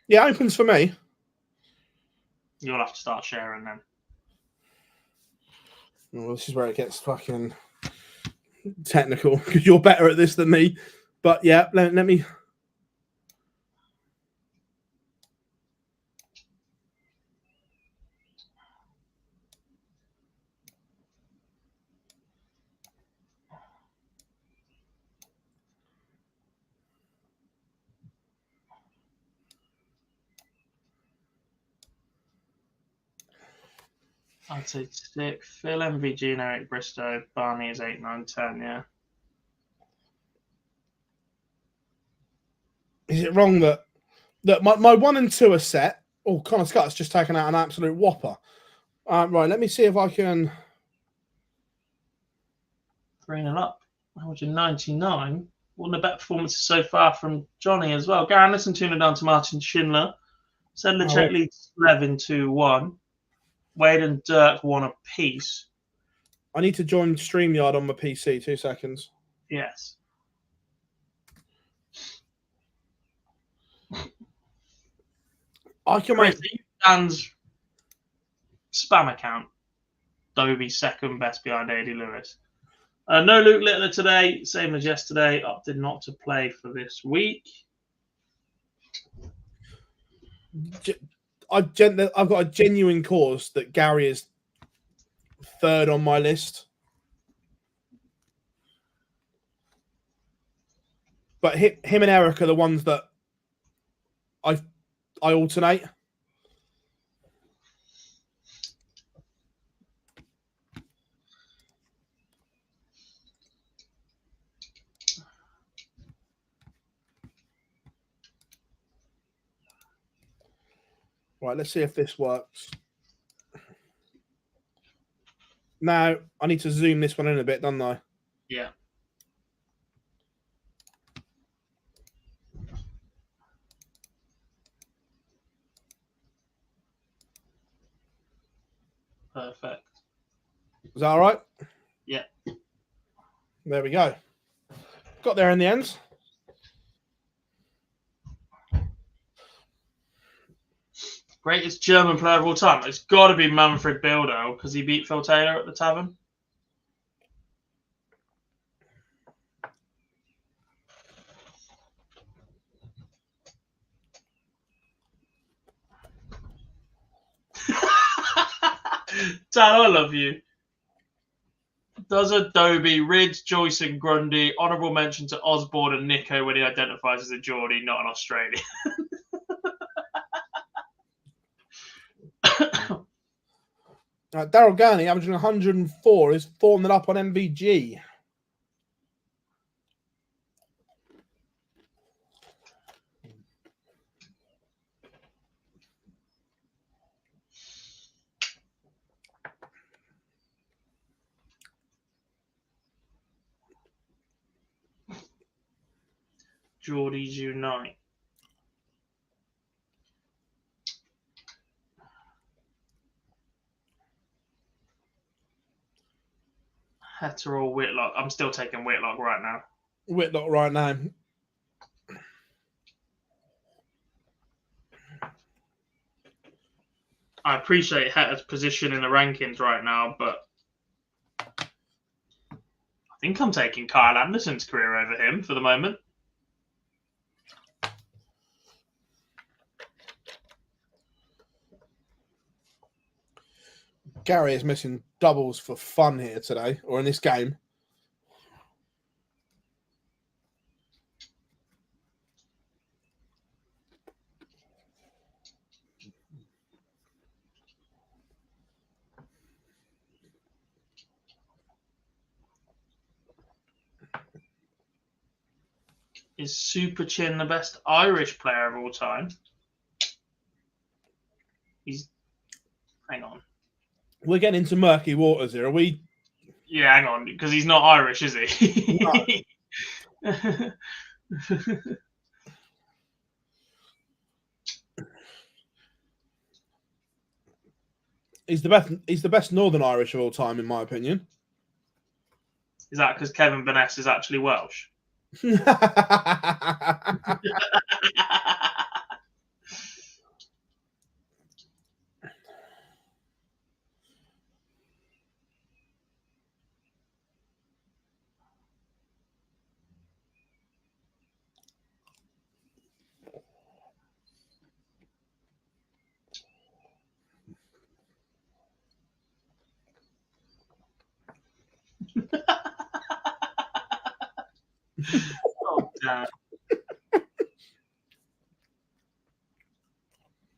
Yeah, opens for me. You'll have to start sharing then. Well, this is where it gets fucking technical because you're better at this than me. But yeah, let me. I'd say 6. Phil, MVG, and Eric Bristow. Barney is 8, 9, 10, yeah. Is it wrong that my 1 and 2 are set? Oh, Connor Scott's just taken out an absolute whopper. Right, let me see if I can. 3-0 up. 199. One of the better performances so far from Johnny as well. Garen, listen, 2-0 down to Martin Schindler. Sedlacek leads 11-2-1. Wade and Dirk 1 apiece. I need to join StreamYard on my PC. 2 seconds. Yes. I can make Dan's spam account. Dobie second best behind AD Lewis. No Luke Littler today, same as yesterday. Opted not to play for this week. I've got a genuine cause that Gary is 3rd on my list. But him and Eric are the ones that I alternate. Right, let's see if this works. Now, I need to zoom this one in a bit, don't I? Yeah. Perfect. Is that all right? Yeah. There we go. Got there in the end. Greatest German player of all time. It's got to be Manfred Bildo because he beat Phil Taylor at the Tavern. Dad, I love you. Does Adobe, Ridge, Joyce and Grundy, honourable mention to Osborne and Nico when he identifies as a Geordie, not an Australian. Daryl Gurney, averaging 104, is 4 up on MVG. Geordies unite. Hetero Whitlock. I'm still taking Whitlock right now. Whitlock right now. I appreciate Hetter's position in the rankings right now, but I think I'm taking Kyle Anderson's career over him for the moment. Gary is missing doubles for fun here today, or in this game. Is Super Chin the best Irish player of all time? Hang on. We're getting into murky waters here. Are we? Yeah, hang on, because he's not Irish, is he? No. He's the best Northern Irish of all time, in my opinion. Is that because Kevin Burness is actually Welsh? Oh, damn.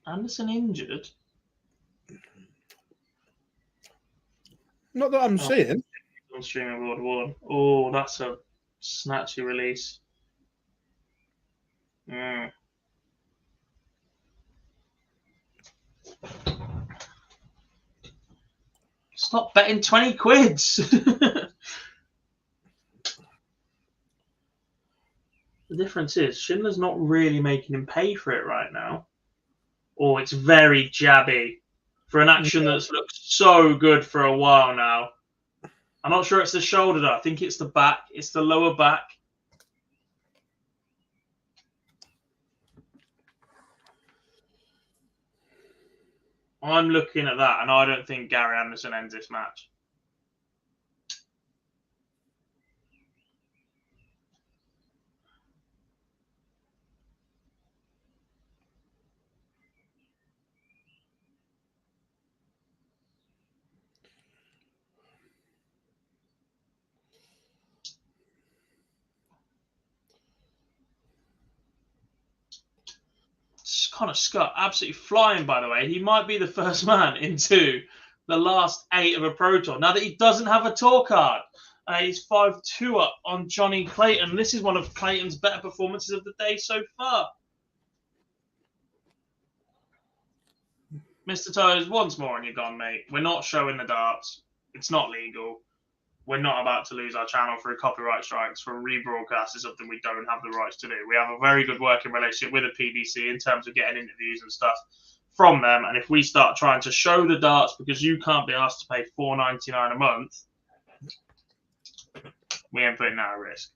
Anderson injured? Not that I'm seeing. On streaming World 1. Oh, that's a snatchy release. Stop betting 20 quids. The difference is Schindler's not really making him pay for it right now. Or it's very jabby for an action that's looked so good for a while now. I'm not sure it's the shoulder though. I think it's the back. It's the lower back. I'm looking at that, and I don't think Gary Anderson ends this match. Connor Scott, absolutely flying, by the way. He might be the first man into the last 8 of a Pro Tour. Now that he doesn't have a tour card, he's 5-2 up on Johnny Clayton. This is one of Clayton's better performances of the day so far. Mr. Toes, once more and you're gone, mate. We're not showing the darts. It's not legal. We're not about to lose our channel through copyright strikes for a rebroadcast is something we don't have the rights to do. We have a very good working relationship with the PDC in terms of getting interviews and stuff from them. And if we start trying to show the darts because you can't be asked to pay $4.99 a month, we ain't putting that at risk.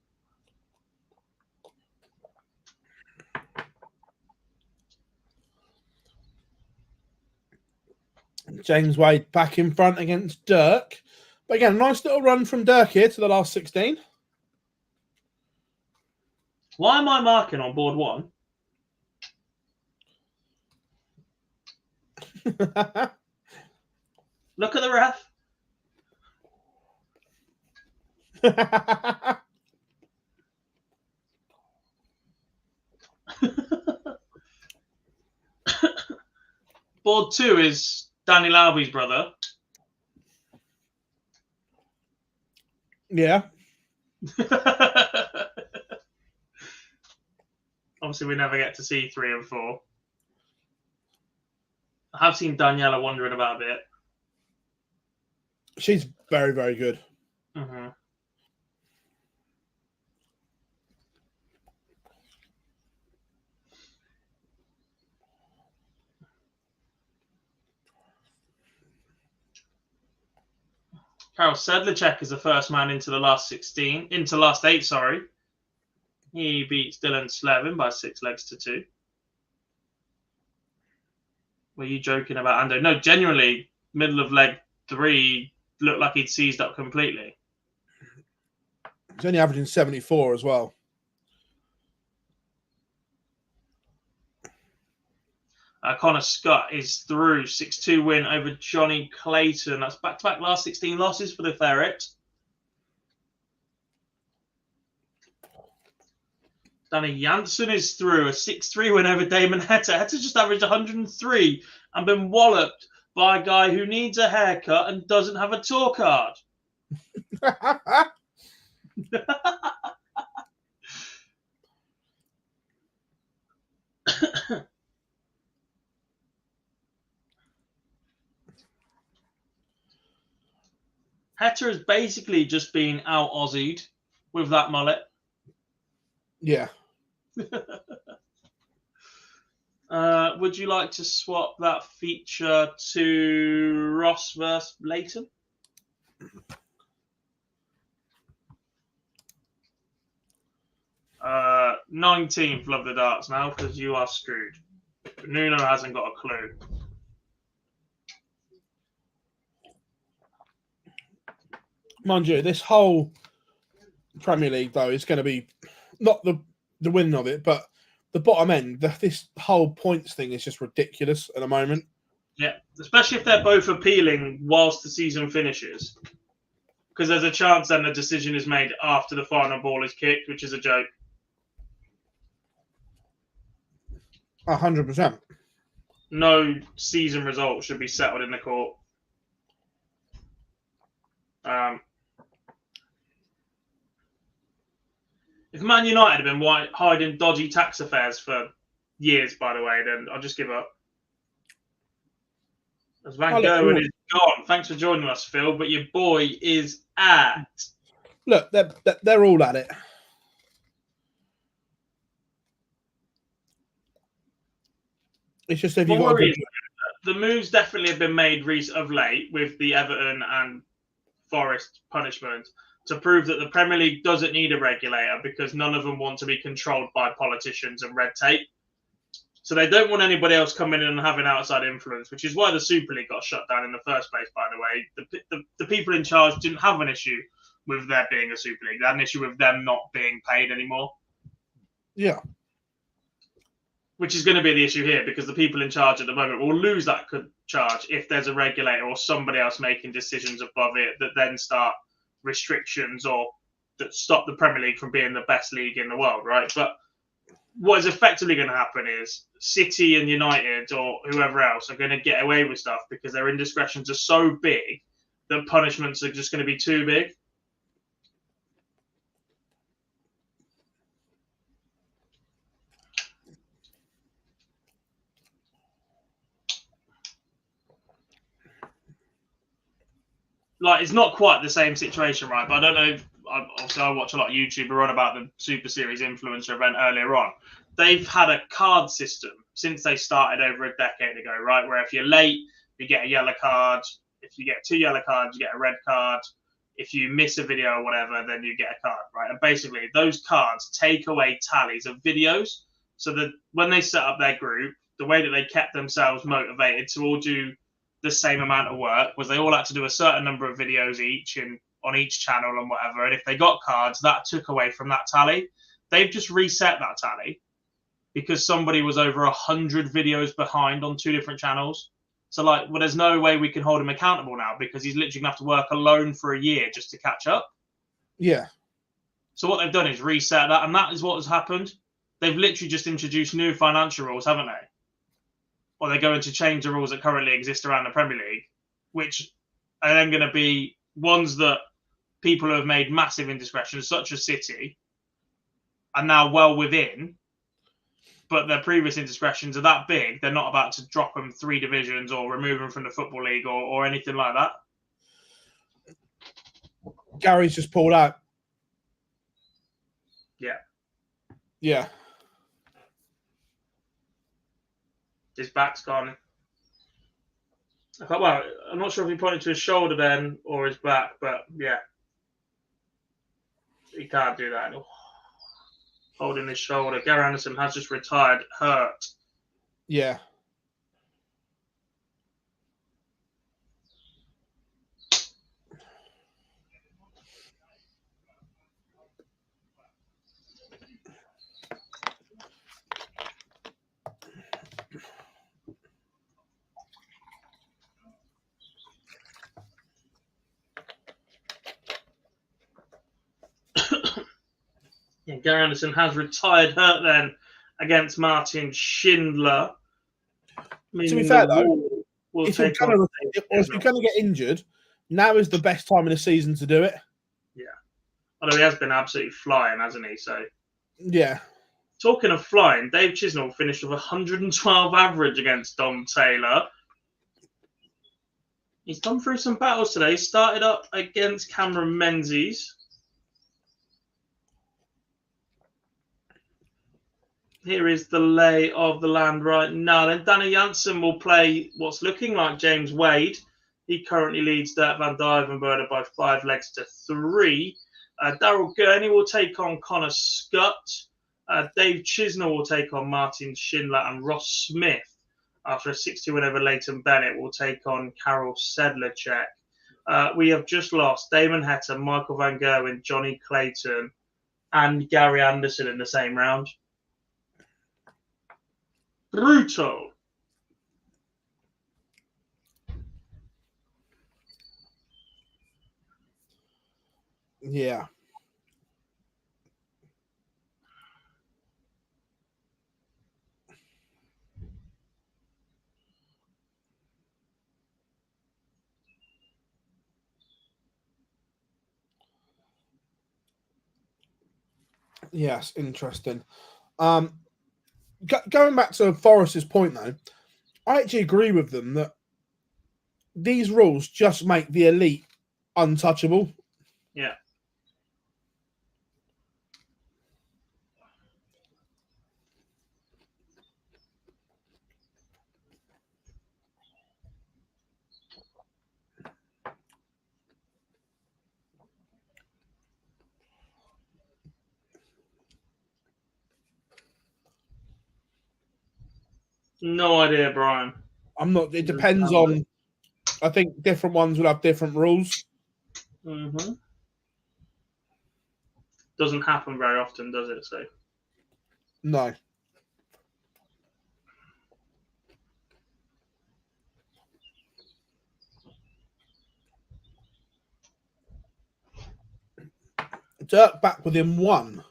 James Wade back in front against Dirk. But again, a nice little run from Dirk here to the last 16. Why am I marking on board 1? Look at the ref. Board 2 is Danny Lauby's brother. Yeah. Obviously, we never get to see 3 and 4. I have seen Daniela wondering about it. She's very, very good. Mm-hmm. Karel Sedlacek is the first man into the last 8, sorry. He beats Dylan Slevin by 6 legs to 2. Were you joking about Ando? No, genuinely, middle of leg 3 looked like he'd seized up completely. He's only averaging 74 as well. Connor Scott is through 6-2 win over Johnny Clayton. That's back-to-back last 16 losses for the Ferret. Danny Janssen is through a 6-3 win over Damon Hetta. Hetta just averaged 103 and been walloped by a guy who needs a haircut and doesn't have a tour card. Hetta has basically just been out Aussied with that mullet. Yeah. Would you like to swap that feature to Ross versus Leighton? Uh, 19th, love the darts now because you are screwed. Nuno hasn't got a clue. Mind you, this whole Premier League, though, is going to be not the winning of it, but the bottom end. This whole points thing is just ridiculous at the moment. Yeah, especially if they're both appealing whilst the season finishes. Because there's a chance then the decision is made after the final ball is kicked, which is a joke. 100%. No season result should be settled in the court. If Man United had been hiding dodgy tax affairs for years, by the way, then I'll just give up. As Van Gogh is gone. Thanks for joining us, Phil, but your boy is at. Look, they're all at it. It's just if you got the moves definitely have been made of late with the Everton and Forest punishment to prove that the Premier League doesn't need a regulator because none of them want to be controlled by politicians and red tape. So they don't want anybody else coming in and having outside influence, which is why the Super League got shut down in the first place, by the way. The people in charge didn't have an issue with there being a Super League. They had an issue with them not being paid anymore. Yeah. Which is going to be the issue here because the people in charge at the moment will lose that charge if there's a regulator or somebody else making decisions above it that then start restrictions or that stop the Premier League from being the best league in the world, right? But what is effectively going to happen is City and United or whoever else are going to get away with stuff because their indiscretions are so big that punishments are just going to be too big. Like, it's not quite the same situation, right? But I don't know. Obviously, I watch a lot of YouTuber on about the Super Series influencer event earlier on. They've had a card system since they started over a decade ago, right? Where if you're late, you get a yellow card. If you get 2 yellow cards, you get a red card. If you miss a video or whatever, then you get a card, right? And basically, those cards take away tallies of videos. So that when they set up their group, the way that they kept themselves motivated to all do the same amount of work was they all had to do a certain number of videos each on each channel and whatever. And if they got cards, that took away from that tally. They've just reset that tally because somebody was over 100 videos behind on 2 different channels. So, like, well, there's no way we can hold him accountable now because he's literally going to have to work alone for a year just to catch up. Yeah. So what they've done is reset that, and that is what has happened. They've literally just introduced new financial rules, haven't they? Or they're going to change the rules that currently exist around the Premier League, which are then going to be ones that people who have made massive indiscretions, such as City, are now well within, but their previous indiscretions are that big, they're not about to drop them 3 divisions or remove them from the Football League or anything like that. Gary's just pulled out. Yeah. Yeah. His back's gone. Well, I'm not sure if he pointed to his shoulder then or his back, but yeah. He can't do that. Holding his shoulder. Gary Anderson has just retired, hurt. Yeah. Yeah, Gary Anderson has retired, hurt then against Martin Schindler. To be fair, though, if you're going to get injured, now is the best time of the season to do it. Yeah. Although he has been absolutely flying, hasn't he? So yeah. Talking of flying, Dave Chisnell finished with 112 average against Dom Taylor. He's gone through some battles today. Started up against Cameron Menzies. Here is the lay of the land right now. Then Danny Janssen will play what's looking like James Wade. He currently leads Dirk van Duivenbode by 5 legs to 3. Daryl Gurney will take on Connor Scott. Dave Chisnell will take on Martin Schindler, and Ross Smith, after a 60 win over Leighton Bennett, will take on Karel Sedlacek. We have just lost Damon Hetta, Michael Van Gerwen, Johnny Clayton, and Gary Anderson in the same round. Brutal. Yeah. Yes, interesting. Going back to Forrest's point, though, I actually agree with them that these rules just make the elite untouchable. Yeah. No idea, Brian. I'm not. It depends on. I think different ones will have different rules. Mm-hmm. Doesn't happen very often, does it? So no. Dirk back within 1.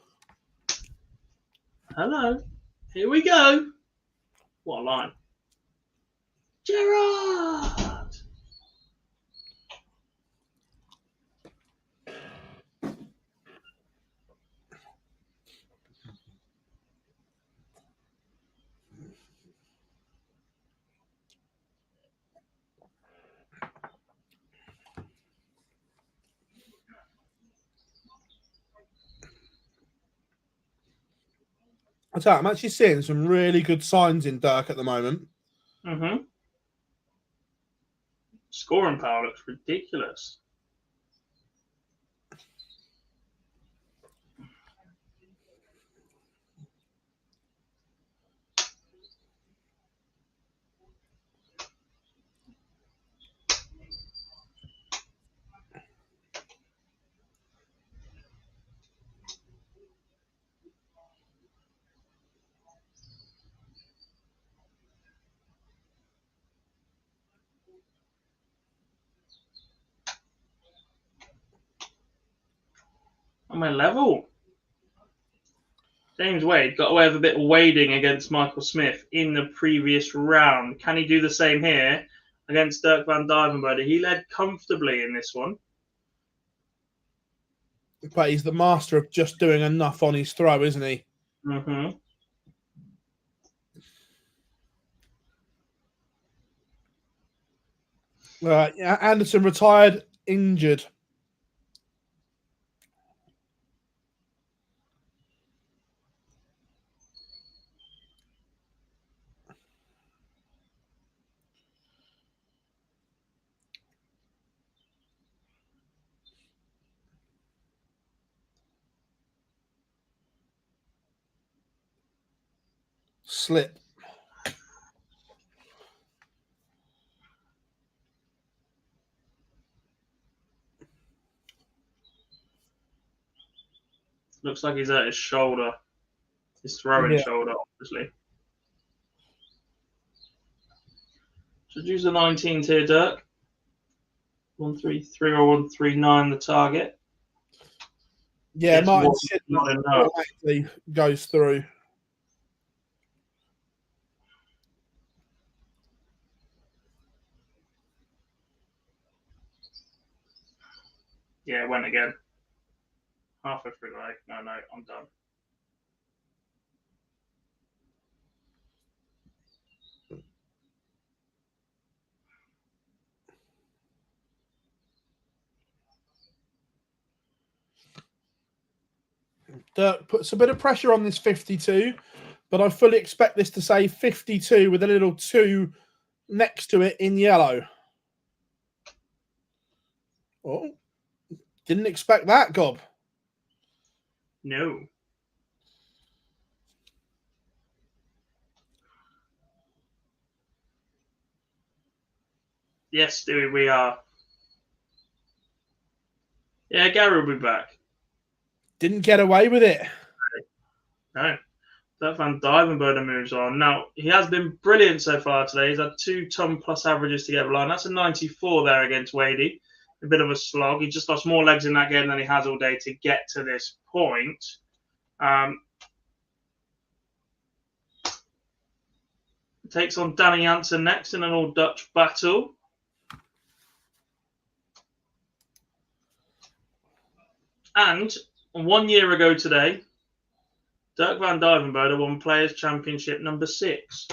Hello. Here we go. What a line. Gerard! I'm actually seeing some really good signs in Dirk at the moment. Mm-hmm. Scoring power looks ridiculous. On my level. James Wade got away with a bit of wading against Michael Smith in the previous round. Can he do the same here against Dirk van Duivenbode? He led comfortably in this one. But he's the master of just doing enough on his throw, isn't he? Mm-hmm. Anderson retired injured. Slip. Looks like he's at his shoulder. His throwing shoulder, obviously. Should use the 19 tier, Dirk. 133 or 139 the target. Yeah, Martin automatically goes through. Yeah, it went again. Halfway through the leg. No, I'm done. Dirk puts a bit of pressure on this 52, but I fully expect this to say 52 with a little 2 next to it in yellow. Oh, didn't expect that, Gob. No. Yes, Stewie, we are. Yeah, Gary will be back. Didn't get away with it. No. That Van Dijvenbode moves on. Now, he has been brilliant so far today. He's had 2 ton plus averages to get a line. That's a 94 there against Wadey. A bit of a slog. He just lost more legs in that game than he has all day to get to this point. Takes on Danny Jansen next in an all-Dutch battle. And 1 year ago today, Dirk Van Dijvenbode won Players' Championship number 6.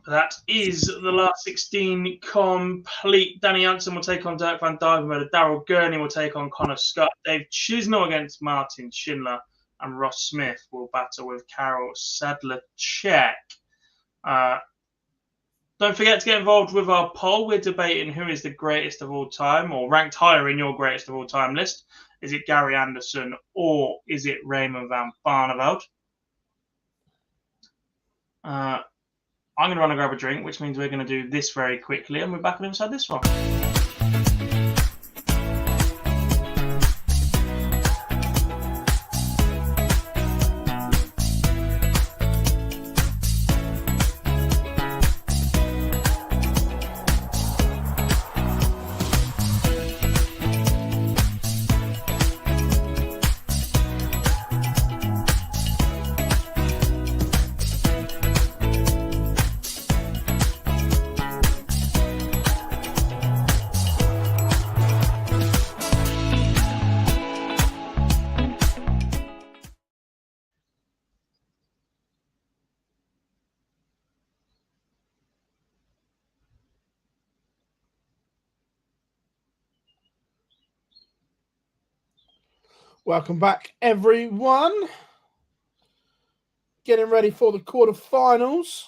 That is the last 16 complete. Danny Jansen will take on Dirk Van Dijvenbode. Daryl Gurney will take on Connor Scott. Dave Chisnell against Martin Schindler. And Ross Smith will battle with Karol Sadler-Czech. Don't forget to get involved with our poll. We're debating who is the greatest of all time, or ranked higher in your greatest of all time list. Is it Gary Anderson or is it Raymond van Barneveld? I'm going to run and grab a drink, which means we're going to do this very quickly, and we're back on inside this one. Welcome back, everyone. Getting ready for the quarterfinals.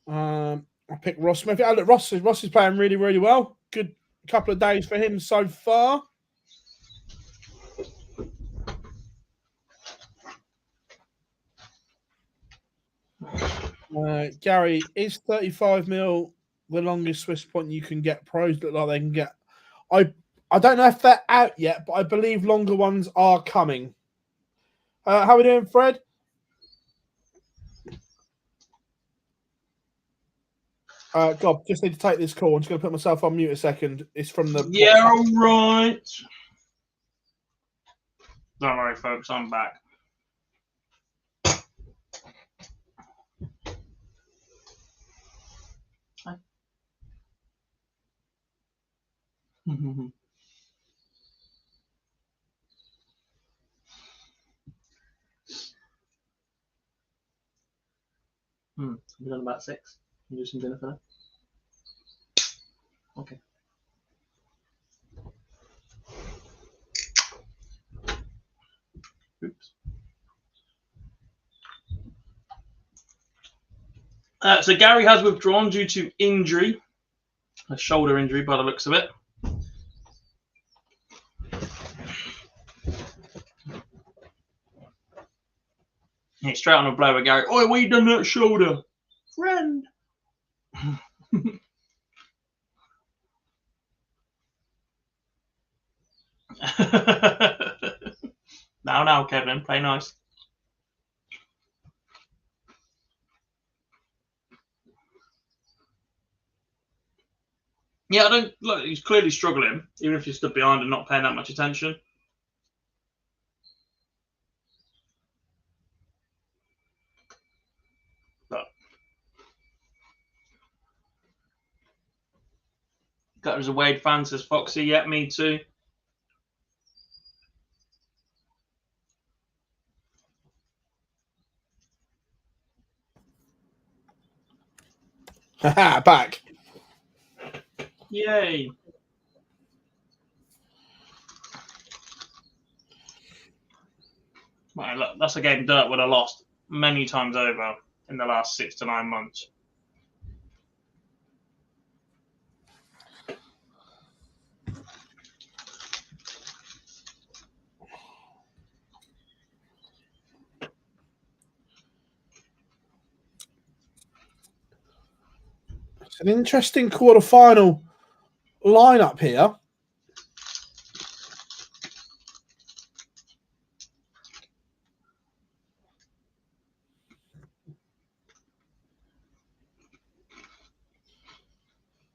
I picked Ross Smith. Look, Ross is playing really, really well. Good couple of days for him so far. Gary, is 35 mil the longest Swiss point you can get? Pros look like they can get. I don't know if they're out yet, but I believe longer ones are coming. How are we doing, Fred? God, just need to take this call. I'm just going to put myself on mute a second. It's from the Yeah, all right. Don't worry, folks. I'm back. We've done about 6. Can you do some dinner for that? Okay. Oops. So Gary has withdrawn due to injury, a shoulder injury by the looks of it. He's straight on a blow with Gary. Oi, what you done to that shoulder? Friend. Now, Kevin, play nice. Yeah, I don't look. He's clearly struggling, even if you stood behind and not paying that much attention. But got as a Wade fan, says Foxy. Yeah, me too. Back. Yay. Right, look, that's a game Dirt would have lost many times over in the last 6 to 9 months. It's an interesting quarterfinal lineup here.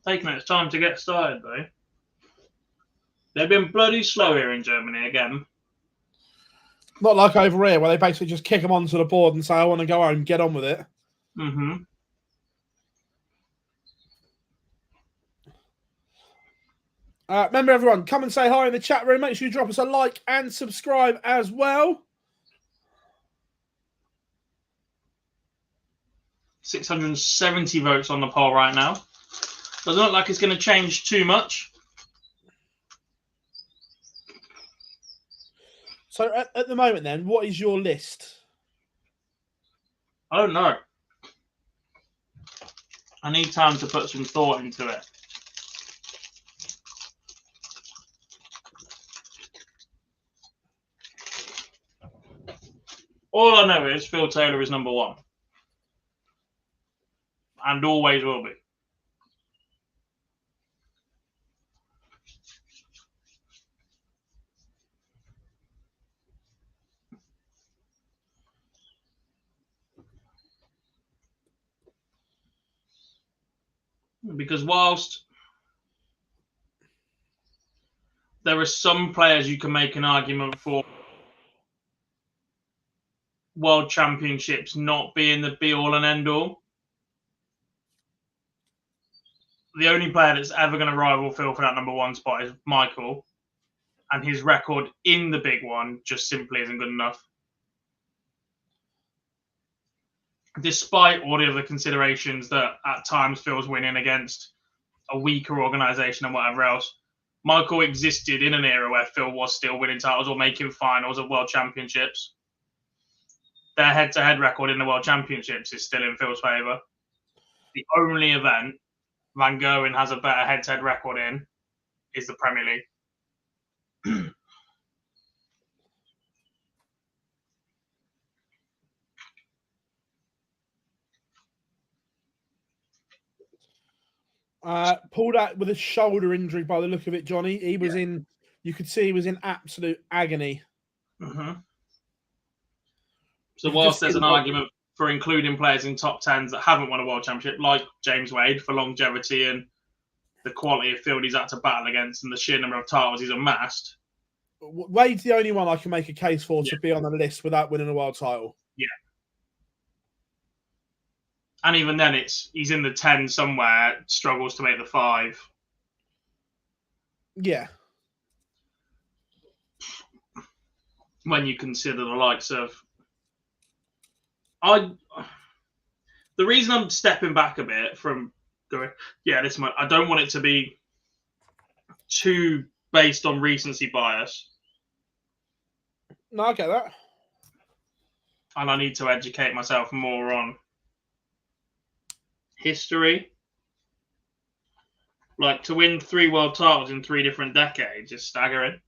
Taking its time to get started, though. They've been bloody slow here in Germany again. Not like over here, where they basically just kick them onto the board and say, I want to go home, get on with it. Mm-hmm. Remember, everyone, come and say hi in the chat room. Make sure you drop us a like and subscribe as well. 670 votes on the poll right now. Doesn't look like it's going to change too much. So at the moment, then, what is your list? I don't know. I need time to put some thought into it. All I know is Phil Taylor is number 1. And always will be. Because whilst there are some players you can make an argument for World Championships not being the be-all and end-all, the only player that's ever going to rival Phil for that number 1 spot is Michael. And his record in the big one just simply isn't good enough. Despite all the other considerations that at times Phil's winning against a weaker organisation and whatever else, Michael existed in an era where Phil was still winning titles or making finals of World Championships. Their head-to-head record in the World Championships is still in Phil's favour. The only event Van Gerwen has a better head-to-head record in is the Premier League. Pulled out with a shoulder injury by the look of it, Johnny. He was in, you could see he was in absolute agony. So whilst there's an argument for including players in top 10s that haven't won a world championship, like James Wade, for longevity and the quality of field he's had to battle against and the sheer number of titles he's amassed, Wade's the only one I can make a case for to be on the list without winning a world title. Yeah. And even then, he's in the 10 somewhere, struggles to make the 5. Yeah. When you consider the likes of... The reason I'm stepping back a bit from going, this month, I don't want it to be too based on recency bias. No, I get that. And I need to educate myself more on history. Like, to win 3 world titles in 3 different decades is staggering.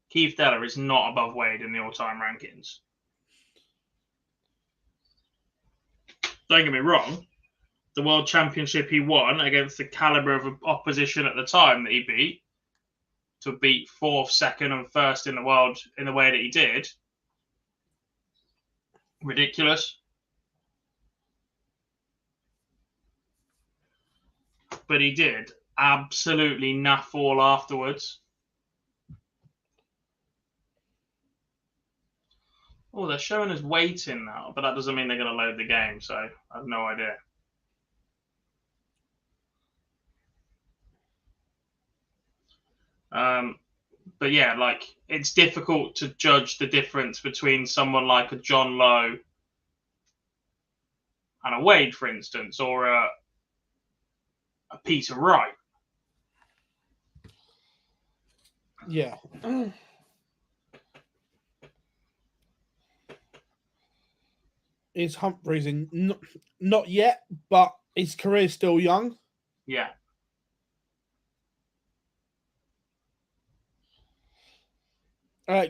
Keith Deller is not above Wade in the all-time rankings. Don't get me wrong. The world championship he won against the caliber of opposition at the time that he beat, to beat 4th, 2nd, and 1st in the world in the way that he did, ridiculous. But he did absolutely naff all afterwards. Oh, they're showing us waiting now, but that doesn't mean they're going to load the game, so I have no idea. But yeah, like, it's difficult to judge the difference between someone like a John Lowe and a Wade, for instance, or a Peter Wright. Yeah. Is Humphreys in? Not yet, but his career's still young. Yeah.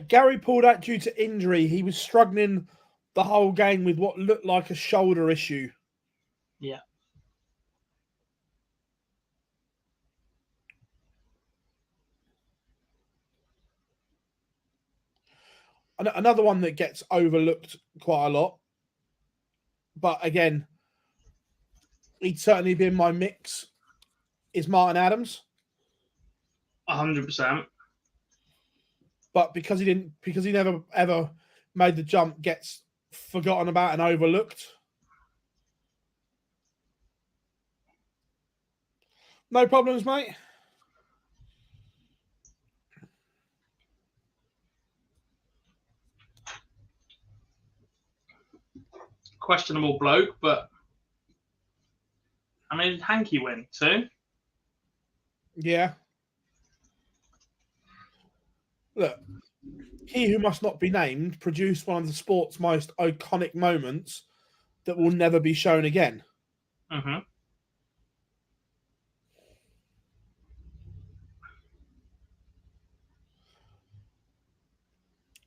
Gary pulled out due to injury. He was struggling the whole game with what looked like a shoulder issue. Yeah. Another one that gets overlooked quite a lot, but again, he'd certainly be in my mix, is Martin Adams. 100%. But because he never ever made the jump, gets forgotten about and overlooked. No problems, mate. Questionable bloke, but I mean, Hankey win too. Yeah. Look, he who must not be named produced one of the sport's most iconic moments that will never be shown again. Mm-hmm.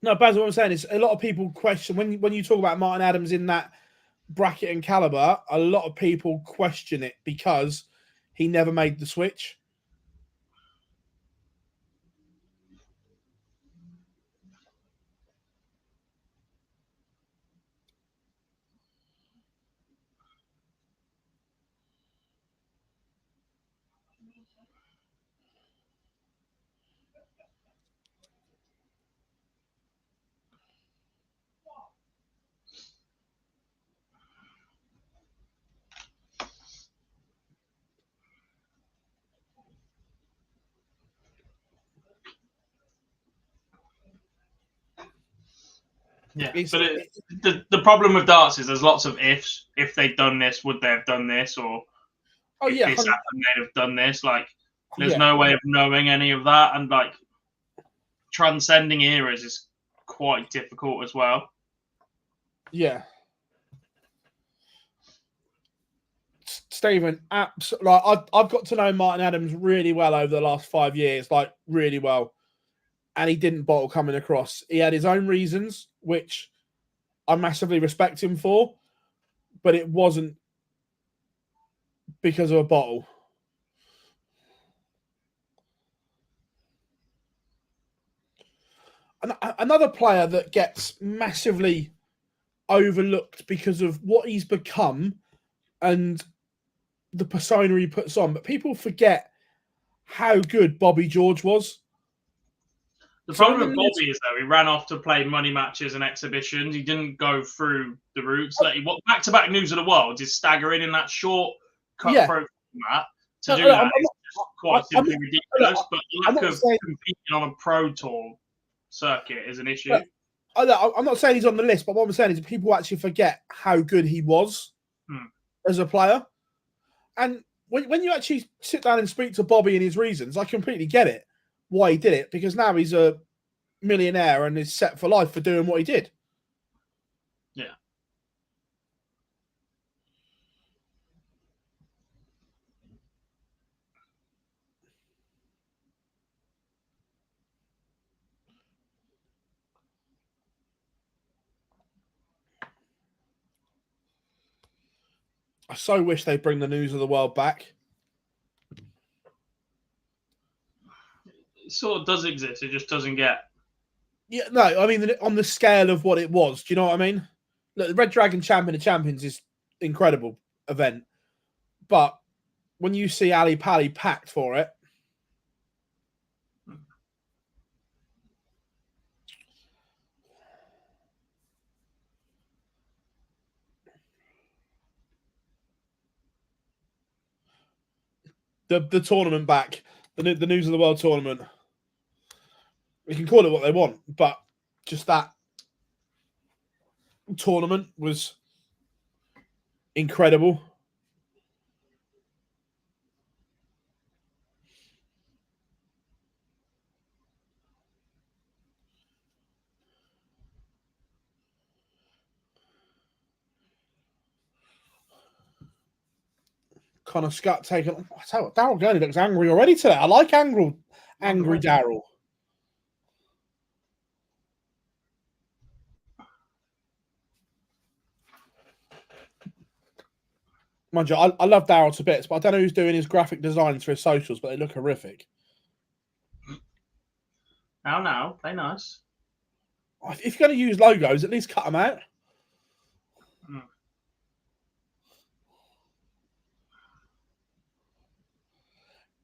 No, Baz, what I'm saying is a lot of people question when you talk about Martin Adams in that bracket and caliber, a lot of people question it because he never made the switch. Yeah, but the problem with darts is there's lots of ifs. If they'd done this, would they have done this? Or if this happened, they'd have done this. Like, there's no way of knowing any of that. And, like, transcending eras is quite difficult as well. Yeah. Stephen, absolutely. Like, I've got to know Martin Adams really well over the last 5 years, like, really well. And he didn't bottle coming across. He had his own reasons, which I massively respect him for, but it wasn't because of a bottle. Another player that gets massively overlooked because of what he's become and the persona he puts on, but people forget how good Bobby George was. The problem with Bobby is, though, he ran off to play money matches and exhibitions. He didn't go through the routes. Like, back-to-back News of the World is staggering in that short cutthroat format. To do that is quite simply ridiculous. But the lack of competing on a pro tour circuit is an issue. I'm not saying he's on the list, but what I'm saying is people actually forget how good he was as a player. And when you actually sit down and speak to Bobby and his reasons, I completely get it, why he did it, because now he's a millionaire and is set for life for doing what he did. Yeah. I so wish they'd bring the News of the World back. It sort of does exist. It just doesn't get... Yeah, no, I mean, on the scale of what it was, do you know what I mean? Look, the Red Dragon Champion of Champions is an incredible event. But when you see Ali Pally packed for it, the tournament back, the News of the World tournament, we can call it what they want, but just that tournament was incredible. Connor Scott taking... Daryl Gurney looks angry already today. I like angry Daryl. Mind you, I love Daryl to bits, but I don't know who's doing his graphic designs for his socials, but they look horrific. No, play nice. If you're going to use logos, at least cut them out.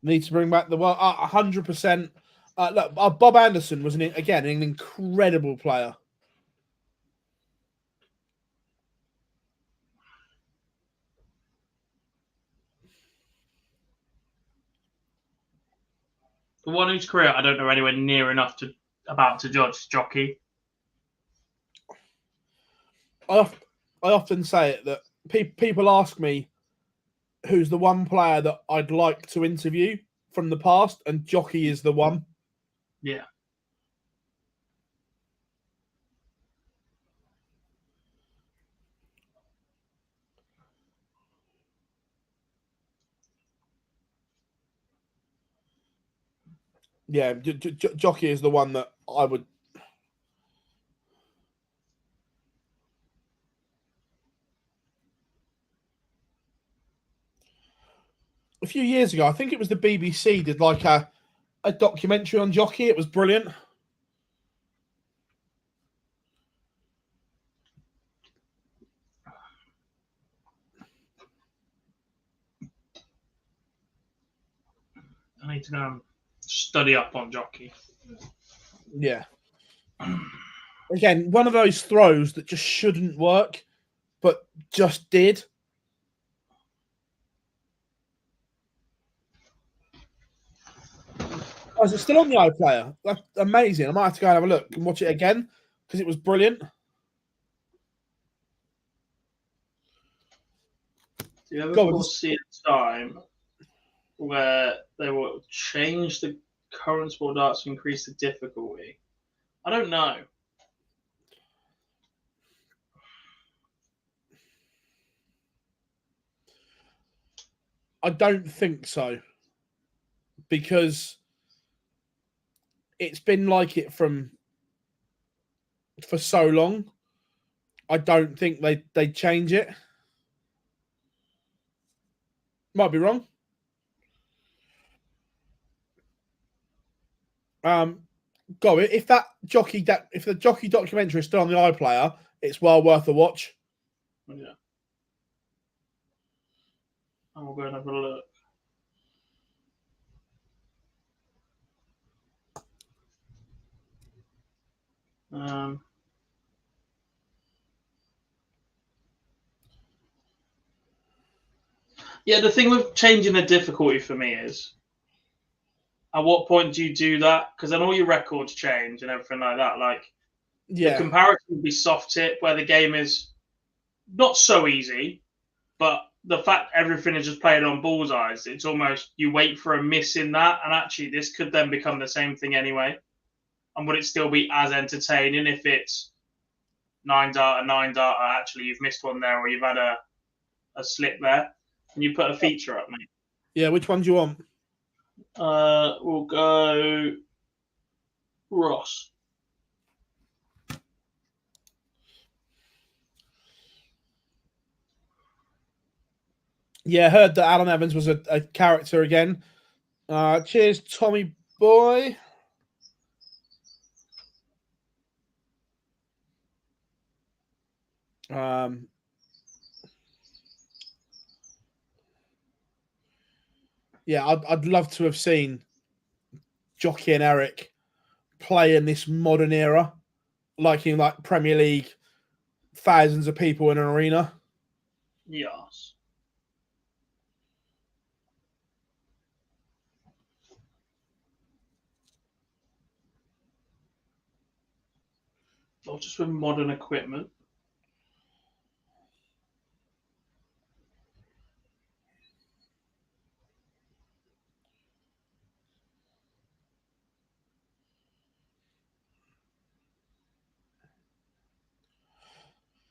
Need to bring back the 100%. Look, Bob Anderson was again an incredible player. The one whose career I don't know anywhere near enough to judge, Jockey. I often say it that people ask me who's the one player that I'd like to interview from the past, and Jockey is the one. Yeah. Yeah, Jockey is the one that I would... A few years ago, I think it was the BBC did like a documentary on Jockey. It was brilliant. I need to go and study up on Jockey. Yeah. Again, one of those throws that just shouldn't work, but just did. Oh, is it still on the iPlayer? That's amazing. I might have to go and have a look and watch it again because it was brilliant. Do you ever foresee a time where they will change the current sport darts to increase the difficulty? I don't know. I don't think so, because it's been like it for so long. I don't think they change it. Might be wrong. Go if the jockey documentary is still on the iPlayer, it's well worth a watch. Yeah. I'll go and have a look. Yeah, the thing with changing the difficulty for me is, at what point do you do that? Because then all your records change and everything like that. Like, the comparison would be soft tip, where the game is not so easy, but the fact everything is just playing on bullseyes, it's almost you wait for a miss in that, and actually this could then become the same thing anyway. And would it still be as entertaining if it's 9 data, 9 data? Actually, you've missed one there, or you've had a slip there, and you put a feature up, mate. Yeah, which one do you want? We'll go Ross. Yeah, I heard that Alan Evans was a character again. Cheers, Tommy boy. Yeah, I'd love to have seen Jockey and Eric play in this modern era, like in like Premier League, thousands of people in an arena. Yes. Or just with modern equipment.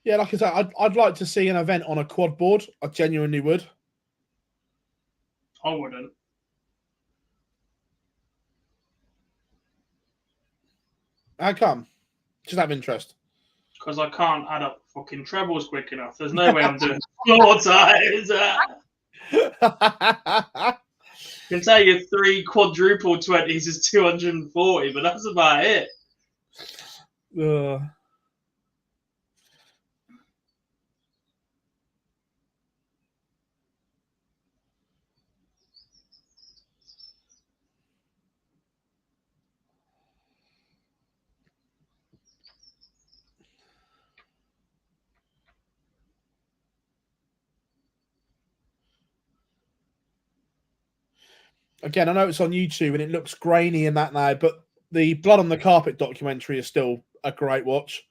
Yeah, like I said, I'd like to see an event on a quad board. I genuinely would. I wouldn't. How come? Just out of interest. Because I can't add up fucking trebles quick enough. There's no way I'm doing floor times. I can tell you 3 quadruple 20s is 240, but that's about it. Again, I know it's on YouTube and it looks grainy and that now, but the Blood on the Carpet documentary is still a great watch.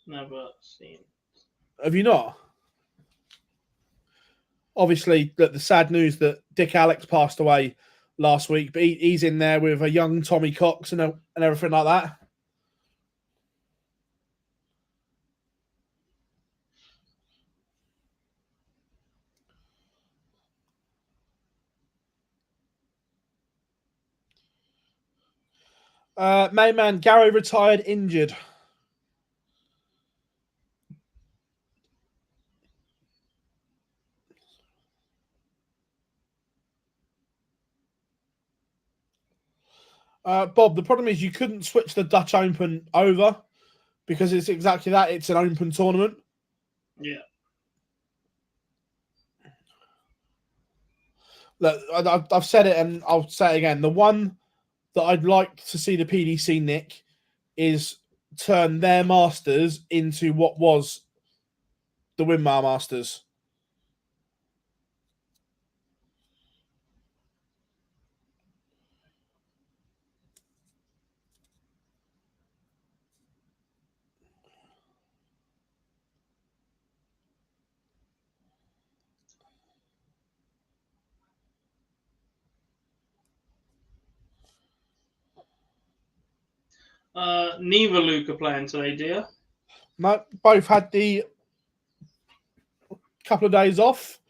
Never seen. Have you not? Obviously, the sad news that Dick Alex passed away last week, but he's in there with a young Tommy Cox and everything like that. Main man Gary retired injured. Bob, the problem is you couldn't switch the Dutch Open over because it's exactly that. It's an open tournament. Yeah. Look, I've said it and I'll say it again. The one that I'd like to see the PDC nick is turn their Masters into what was the Winmar Masters. Neither Luke are playing today, dear. No, both had the couple of days off.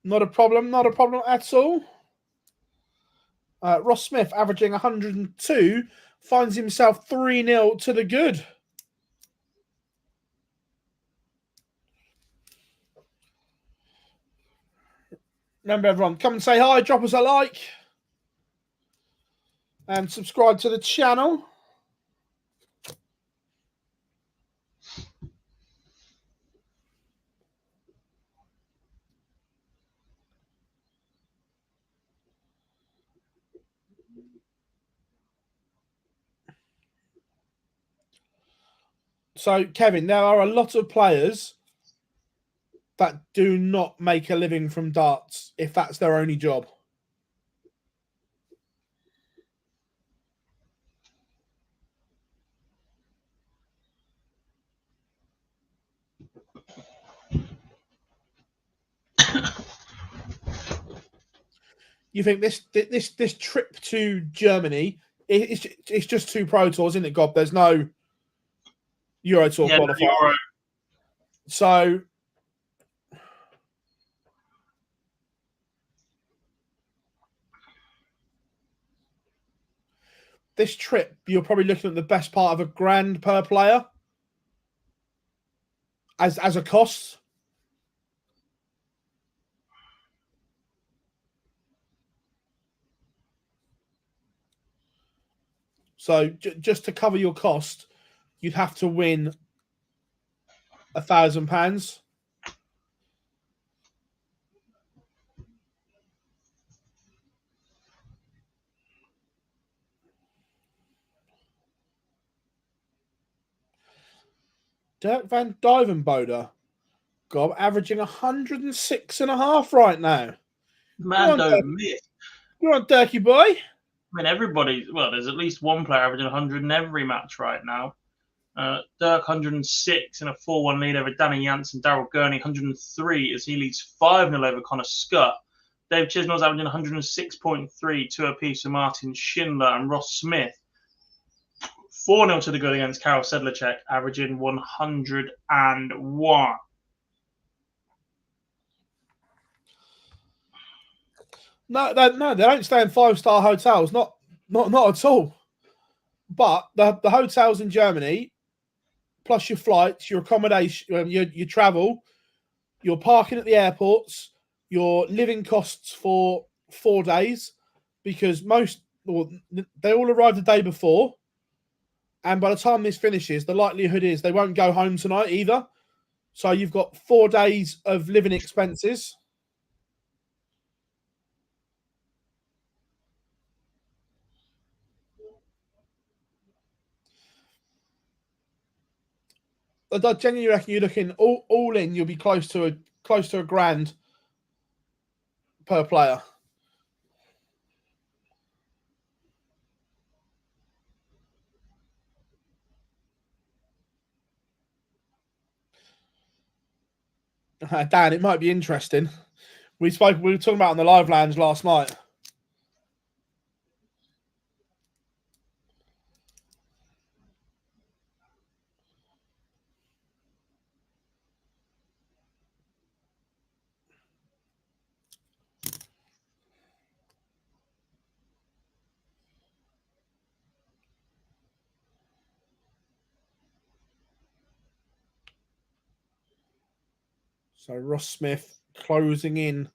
Not a problem. Not a problem at all. Ross Smith, averaging 102, finds himself 3-0 to the good. Remember, everyone, come and say hi, drop us a like, and subscribe to the channel. So, Kevin, there are a lot of players that do not make a living from darts if that's their only job. You think this trip to Germany, it's just 2 Pro Tours, isn't it, Gob? There's no Euro Tour qualifier. Euro. So this trip, you're probably looking at the best part of £1,000 per player as a cost. So just to cover your cost, you'd have to win £1,000. Dirk van Duivenbode, Gob, averaging 106.5 right now. Man, don't miss. You're on, Dirky boy. I mean, there's at least one player averaging 100 in every match right now. Dirk 106 in a 4-1 lead over Danny Jansen. Daryl Gurney 103 as he leads 5-0 over Connor Scott. Dave Chisnell's averaging 106.3, 2 apiece for Martin Schindler and Ross Smith. 4-0 to the good against Karel Sedlacek, averaging 101. No, they don't stay in 5-star hotels. Not at all. But the hotels in Germany, plus your flights, your accommodation, your travel, your parking at the airports, your living costs for 4 days, because they all arrive the day before, and by the time this finishes, the likelihood is they won't go home tonight either. So you've got 4 days of living expenses. I genuinely reckon you're looking all in. You'll be close to £1,000 per player. Dan, it might be interesting. We were talking about on the live lounge last night. So Ross Smith closing in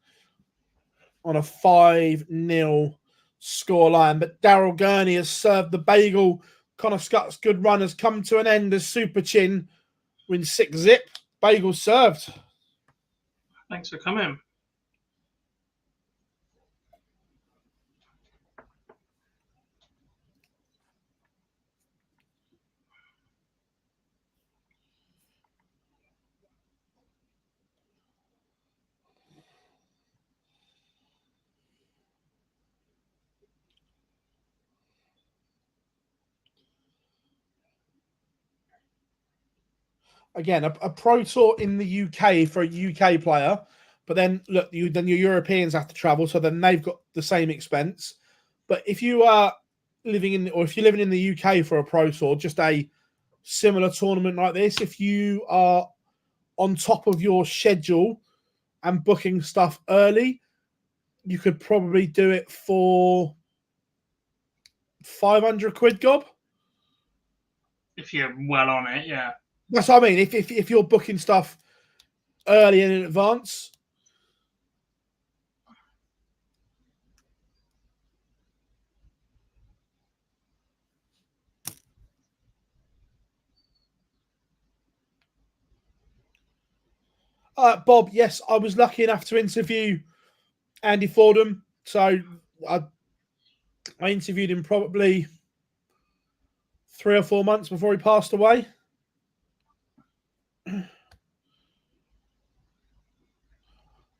on a 5-0 scoreline. But Daryl Gurney has served the bagel. Connor Scott's good run has come to an end as Super Chin wins 6-0. Bagel served. Thanks for coming. Again, a Pro Tour in the UK for a UK player. But then, look, then your Europeans have to travel, so then they've got the same expense. But if you are living in the UK for a Pro Tour, just a similar tournament like this, if you are on top of your schedule and booking stuff early, you could probably do it for 500 quid, Gob. If you're well on it, yeah. That's what I mean. If you're booking stuff early and in advance. Bob, yes, I was lucky enough to interview Andy Fordham. So I interviewed him probably 3 or 4 months before he passed away.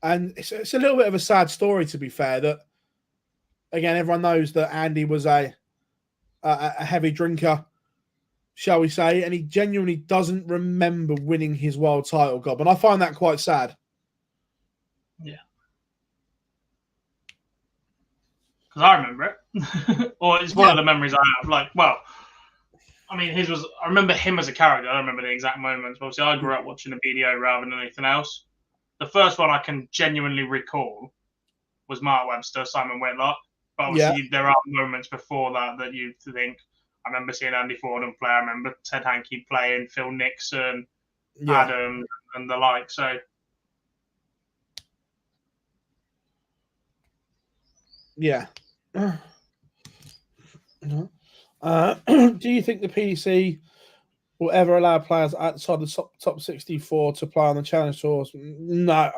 And it's a little bit of a sad story, to be fair, that, again, everyone knows that Andy was a heavy drinker, shall we say, and he genuinely doesn't remember winning his world title, Gob. And I find that quite sad. Yeah. Because I remember it. Or it's one of the memories I have. Like, well, I mean, I remember him as a character. I don't remember the exact moments. But obviously, I grew up watching the video rather than anything else. The first one I can genuinely recall was Mark Webster, Simon Whitlock. But obviously, there are moments before that you think. I remember seeing Andy Fordham play. I remember Ted Hankey playing, Phil Nixon, Adam, and the like. So, yeah. Do you think the PDC will ever allow players outside the top 64 to play on the Challenge Tours? No.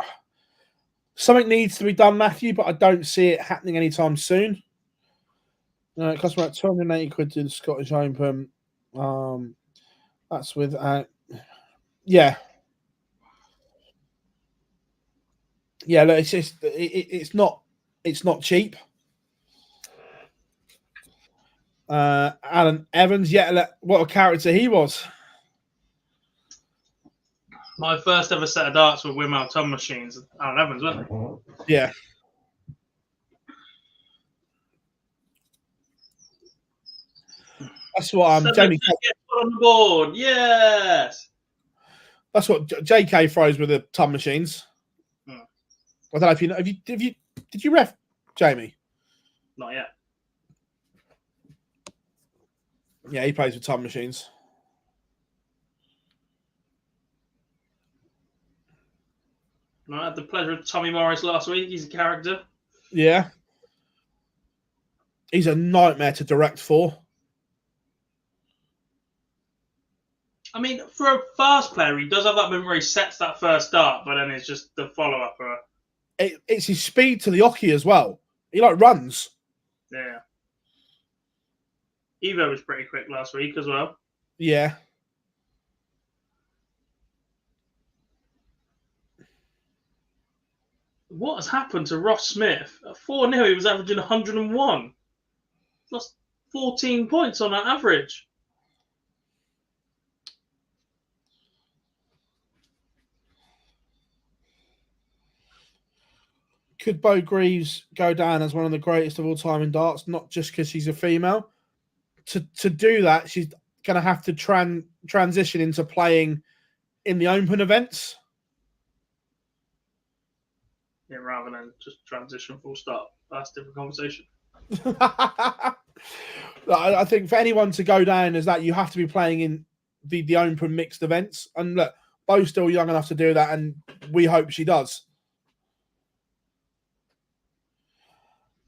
Something needs to be done, Matthew, but I don't see it happening anytime soon. It costs about 280 quid to the Scottish Open. That's with yeah. Yeah, look, it's just it's not cheap. Alan Evans, what a character he was. My first ever set of darts with windmill ton machines, Alan Evans, wasn't it? Yeah. That's what Jamie on the board. Yes. That's what JK throws with the ton machines. I don't know if you know. Did you ref Jamie? Not yet. Yeah, he plays with ton machines. I had the pleasure of Tommy Morris last week. He's a character. Yeah. He's a nightmare to direct for. I mean, for a fast player, he does have that moment where he sets that first dart, but then it's just the follow-up. It's his speed to the oche as well. He runs. Yeah. Evo was pretty quick last week as well. Yeah. What has happened to Ross Smith? At 4-0, he was averaging 101. Lost 14 points on that average. Could Bo Greaves go down as one of the greatest of all time in darts, not just because she's a female? To do that, she's going to have to transition into playing in the open events. Yeah, rather than just transition full stop. That's a different conversation. I think for anyone to go down as that, you have to be playing in the open mixed events. And look, Bo's still young enough to do that, and we hope she does.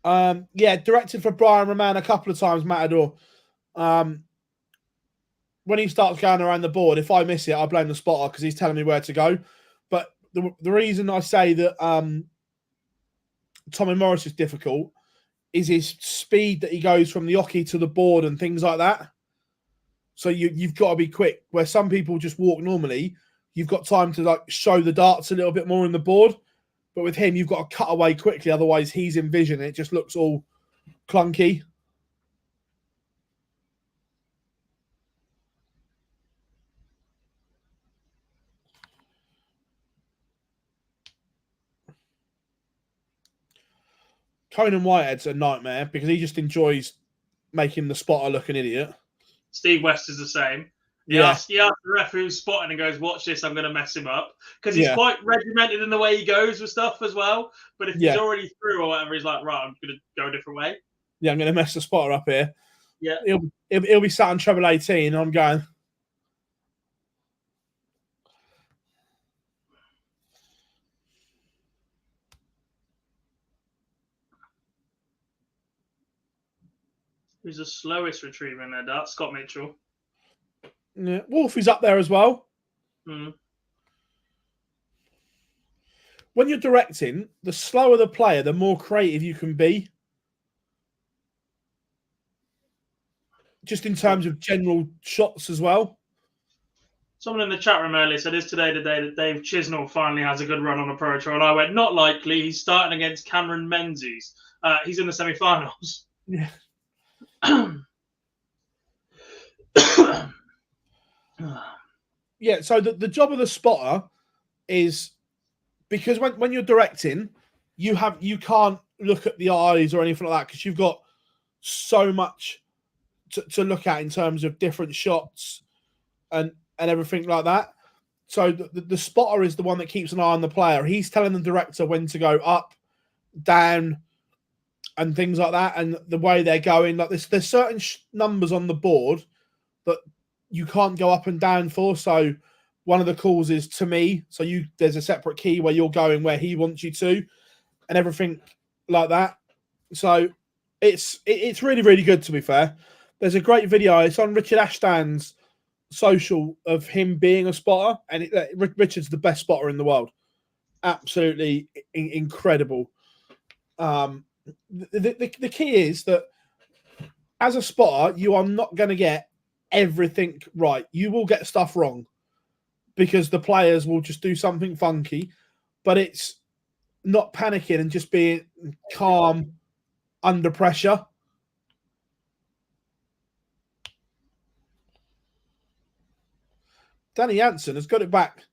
Directed for Brian Roman a couple of times, Matador. When he starts going around the board, if I miss it, I blame the spotter because he's telling me where to go. But the reason I say that Tommy Morris is difficult is his speed that he goes from the oche to the board and things like that. So you've got to be quick. Where some people just walk normally, you've got time to show the darts a little bit more in the board. But with him, you've got to cut away quickly. Otherwise, he's in vision. It just looks all clunky. Conan Whitehead's a nightmare because he just enjoys making the spotter look an idiot. Steve West is the same. He asked the ref who's spotting and goes, "Watch this, I'm going to mess him up." Because he's Yeah. quite regimented in the way he goes with stuff as well. But if he's already through or whatever, he's like, "Right, I'm going to go a different way." Yeah, I'm going to mess the spotter up here. Yeah. He'll be sat on treble 18 and I'm going. Who's the slowest retriever in there, Dart? Scott Mitchell. Yeah. Wolfie's up there as well. Mm. When you're directing, the slower the player, the more creative you can be. Just in terms of general shots as well. Someone in the chat room earlier said, "Is today the day that Dave Chisnell finally has a good run on a Pro Tour?" And I went, "Not likely. He's starting against Cameron Menzies. He's in the semi-finals." Yeah. Yeah, so the job of the spotter is, because when you're directing, you can't look at the eyes or anything like that, because you've got so much to look at in terms of different shots and everything like that. So the spotter is the one that keeps an eye on the player. He's telling the director when to go up, down, and things like that, and the way they're going. Like there's certain numbers on the board that you can't go up and down for. So one of the calls is to me. So there's a separate key where you're going where he wants you to, and everything like that. So it's really, really good, to be fair. There's a great video. It's on Richard Ashton's social of him being a spotter, and Richard's the best spotter in the world. Absolutely incredible. The key is that as a spotter, you are not going to get everything right. You will get stuff wrong because the players will just do something funky, but it's not panicking and just being calm under pressure. Danny Jansen has got it back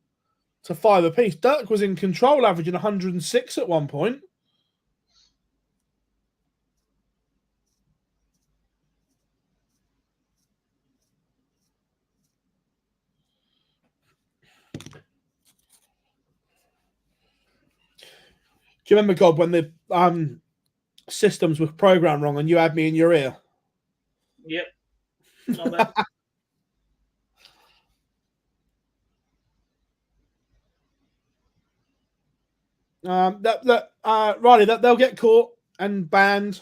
to 5 apiece. Dirk was in control, averaging 106 at one point. Do you remember, God, when the systems were programmed wrong and you had me in your ear? Yep. Not bad. Riley, they'll get caught and banned.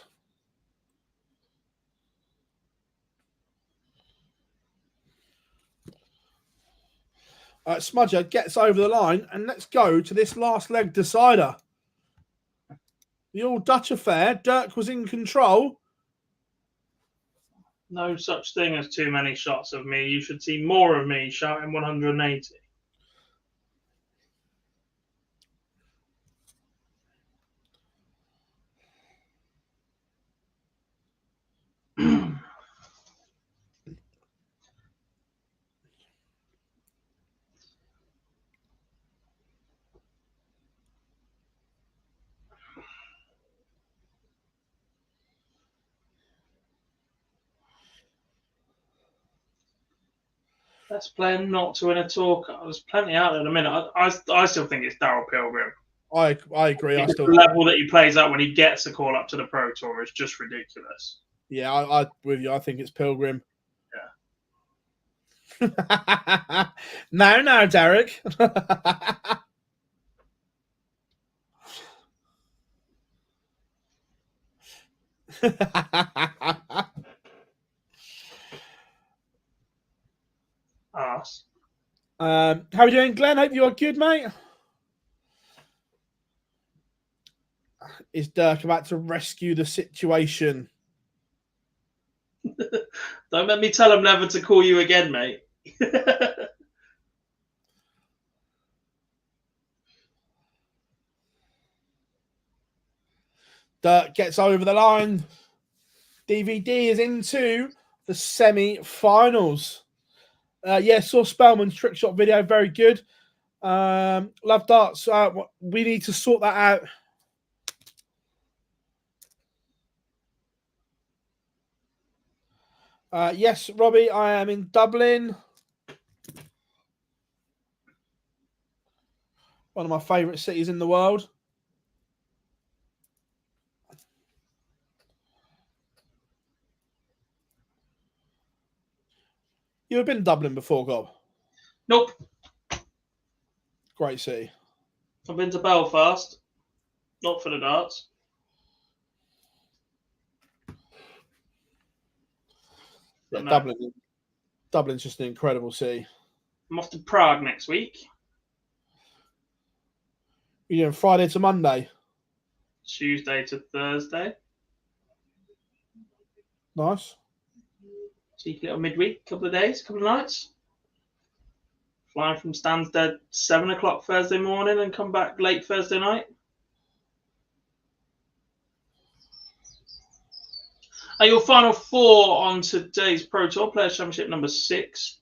Smudger gets over the line, and let's go to this last leg decider. The all Dutch affair. Dirk was in control. No such thing as too many shots of me. You should see more of me shouting 180. Let's play him not to win a tour. There's plenty out there in a minute. I still think it's Darryl Pilgrim. I agree. The level that he plays at when he gets a call up to the Pro Tour is just ridiculous. Yeah, I with you. I think it's Pilgrim. Yeah. No, Derek. Arse. How are you doing, Glenn? Hope you are good, mate. Is Dirk about to rescue the situation? Don't let me tell him never to call you again, mate. Dirk gets over the line. DVD is into the semi-finals. Saw Spellman's trick shot video. Very good. Love darts. We need to sort that out. Yes, Robbie, I am in Dublin. One of my favourite cities in the world. You have been to Dublin before, Gob? Nope. Great city. I've been to Belfast. Not for the darts. Yeah, no. Dublin's just an incredible city. I'm off to Prague next week. You're doing Friday to Monday? Tuesday to Thursday. Nice. Cheeky little midweek, couple of days, couple of nights. Flying from Stansted 7 o'clock Thursday morning and come back late Thursday night. Your final four on today's Pro Tour, Players' Championship number 6.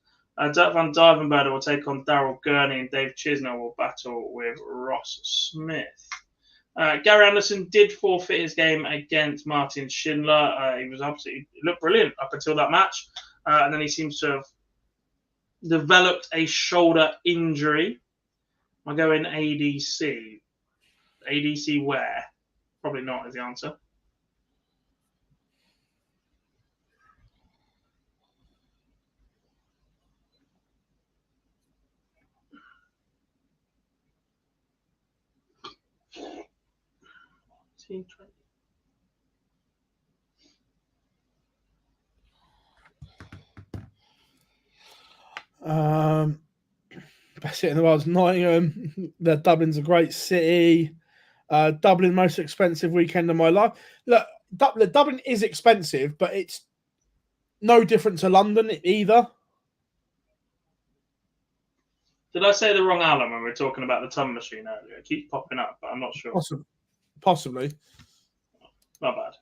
Dirk van Dijvenbode will take on Daryl Gurney, and Dave Chisnell will battle with Ross Smith. Gary Anderson did forfeit his game against Martin Schindler. He looked brilliant up until that match, and then he seems to have developed a shoulder injury. I'll go in ADC. ADC where? Probably not is the answer. Best city in the world is Nottingham. Dublin's a great city. Dublin, most expensive weekend of my life. Look, Dublin is expensive, but it's no different to London either. Did I say the wrong Alan when we were talking about the ton machine earlier? It keeps popping up, but I'm not sure. Possibly. Not bad.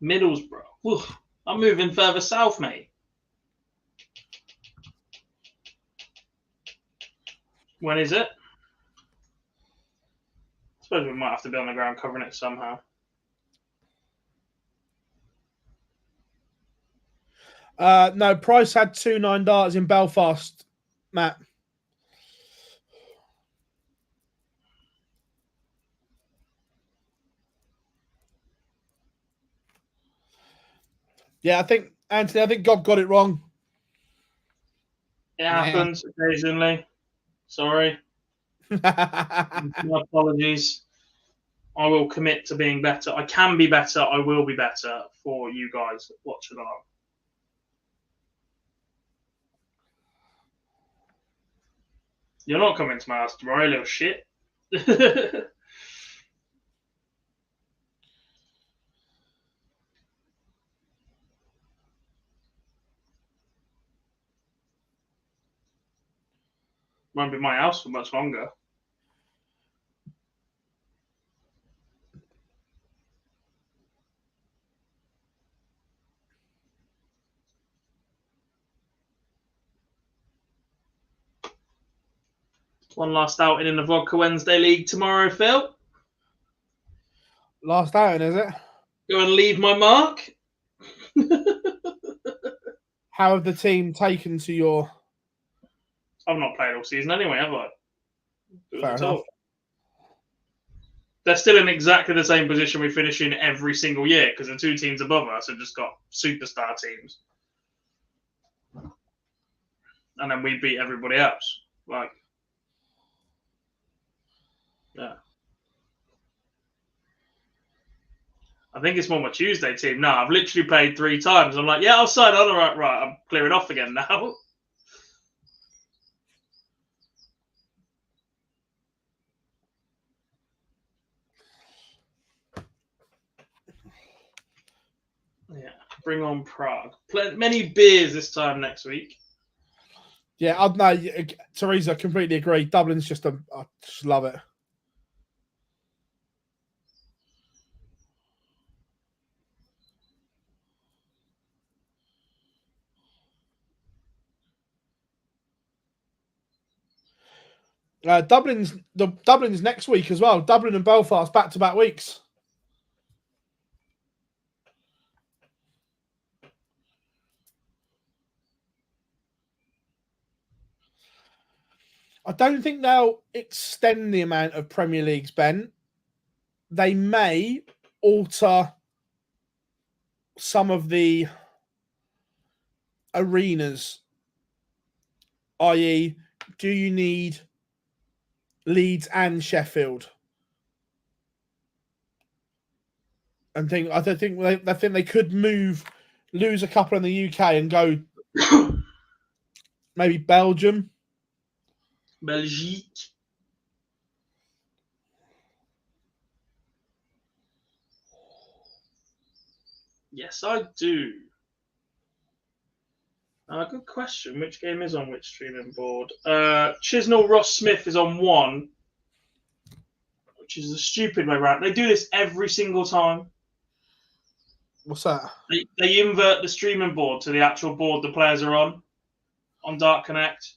Middlesbrough. Oof, I'm moving further south, mate. When is it? I suppose we might have to be on the ground covering it somehow. No, Price had 2-9 darts in Belfast, Matt. Yeah, Anthony, I think God got it wrong. It happens occasionally. Sorry. My apologies. I will commit to being better. I can be better. I will be better for you guys watching along. You're not coming to my house tomorrow, little shit. Won't be my house for much longer. One last outing in the Vodka Wednesday League tomorrow, Phil. Last outing, is it? Go and leave my mark. How have the team taken to your... I've not played all season anyway, have I? Fair enough. They're still in exactly the same position we finish in every single year because the two teams above us have just got superstar teams. And then we beat everybody else. Like, yeah. I think it's more my Tuesday team. No, I've literally played 3 times. I'm like, yeah, I'll sign on. All right, I'm clearing off again now. Yeah, bring on Prague. Many beers this time next week. Yeah, no, Teresa, completely agree. Dublin's I just love it. Dublin's next week as well. Dublin and Belfast back-to-back weeks. I don't think they'll extend the amount of Premier Leagues, Ben. They may alter some of the arenas, i.e., do you need Leeds and Sheffield? I think they could lose a couple in the UK and go maybe Belgium. Belgique. Yes, I do. Good question. Which game is on which streaming board? Chisnell Ross Smith is on one, which is a stupid way round. They do this every single time. What's that? They invert the streaming board to the actual board the players are on Dark Connect.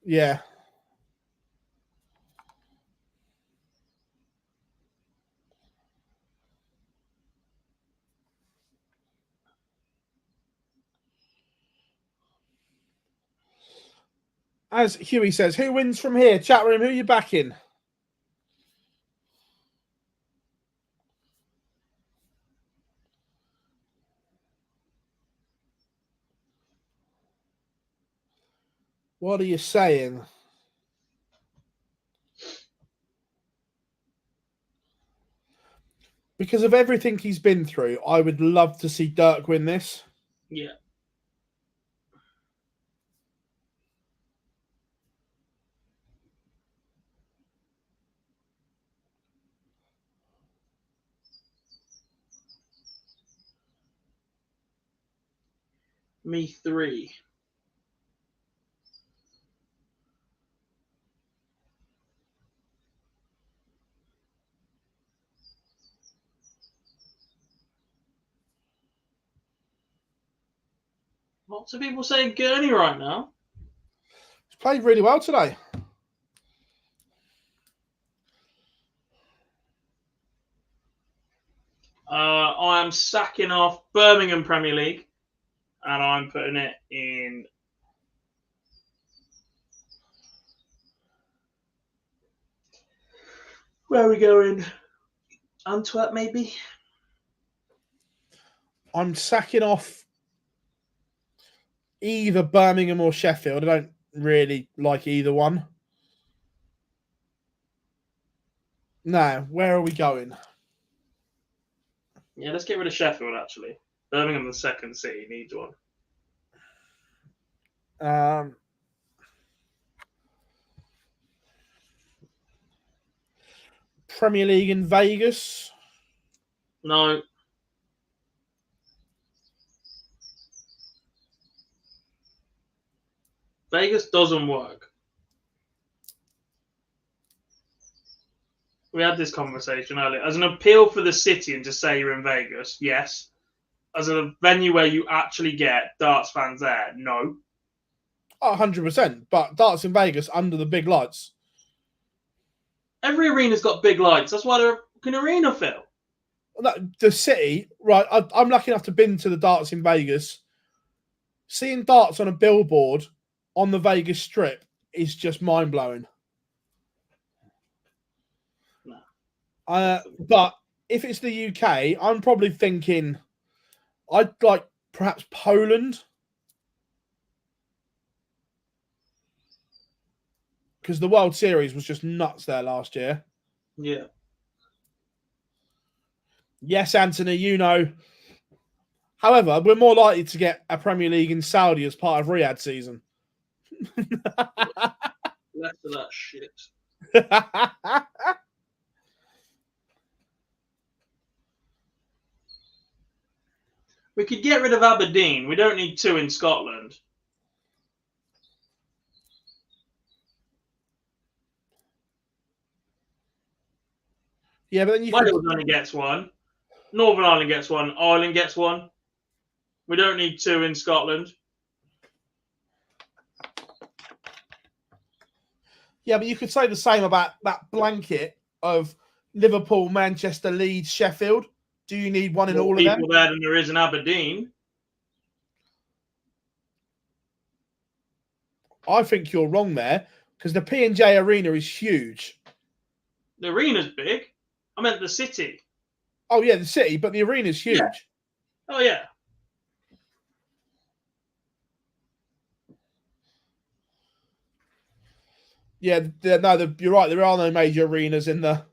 Yeah. As Huey says, who wins from here? Chat room, who are you backing? What are you saying? Because of everything he's been through, I would love to see Dirk win this. Yeah. Me 3. Lots of people saying Gurney right now. He's played really well today. I am sacking off Birmingham Premier League, and I'm putting it in. Where are we going? Antwerp, maybe? I'm sacking off either Birmingham or Sheffield. I don't really like either one. No, where are we going? Yeah, let's get rid of Sheffield, actually. Birmingham, the second city, needs one. Premier League in Vegas? No. Vegas doesn't work. We had this conversation earlier. As an appeal for the city and just say you're in Vegas, yes. As a venue where you actually get darts fans there, no. 100%. But darts in Vegas under the big lights. Every arena's got big lights. That's why they're an arena, Phil. The city, right? I'm lucky enough to been to the darts in Vegas. Seeing darts on a billboard on the Vegas Strip is just mind blowing. No. But if it's the UK, I'm probably thinking I'd like perhaps Poland. Because the World Series was just nuts there last year. Yeah. Yes, Anthony, you know. However, we're more likely to get a Premier League in Saudi as part of Riyadh season. Less of that shit. We could get rid of Aberdeen. We don't need 2 in Scotland. Yeah, but then you Wales only gets 1. Northern Ireland gets 1. Ireland gets 1. We don't need 2 in Scotland. Yeah, but you could say the same about that blanket of Liverpool, Manchester, Leeds, Sheffield. Do you need one in all of them? People there than there is in Aberdeen. I think you're wrong there because the P&J Arena is huge. The arena's big. I meant the city. Oh, yeah, the city, but the arena's huge. Yeah. Oh, yeah. Yeah, no, you're right. There are no major arenas in the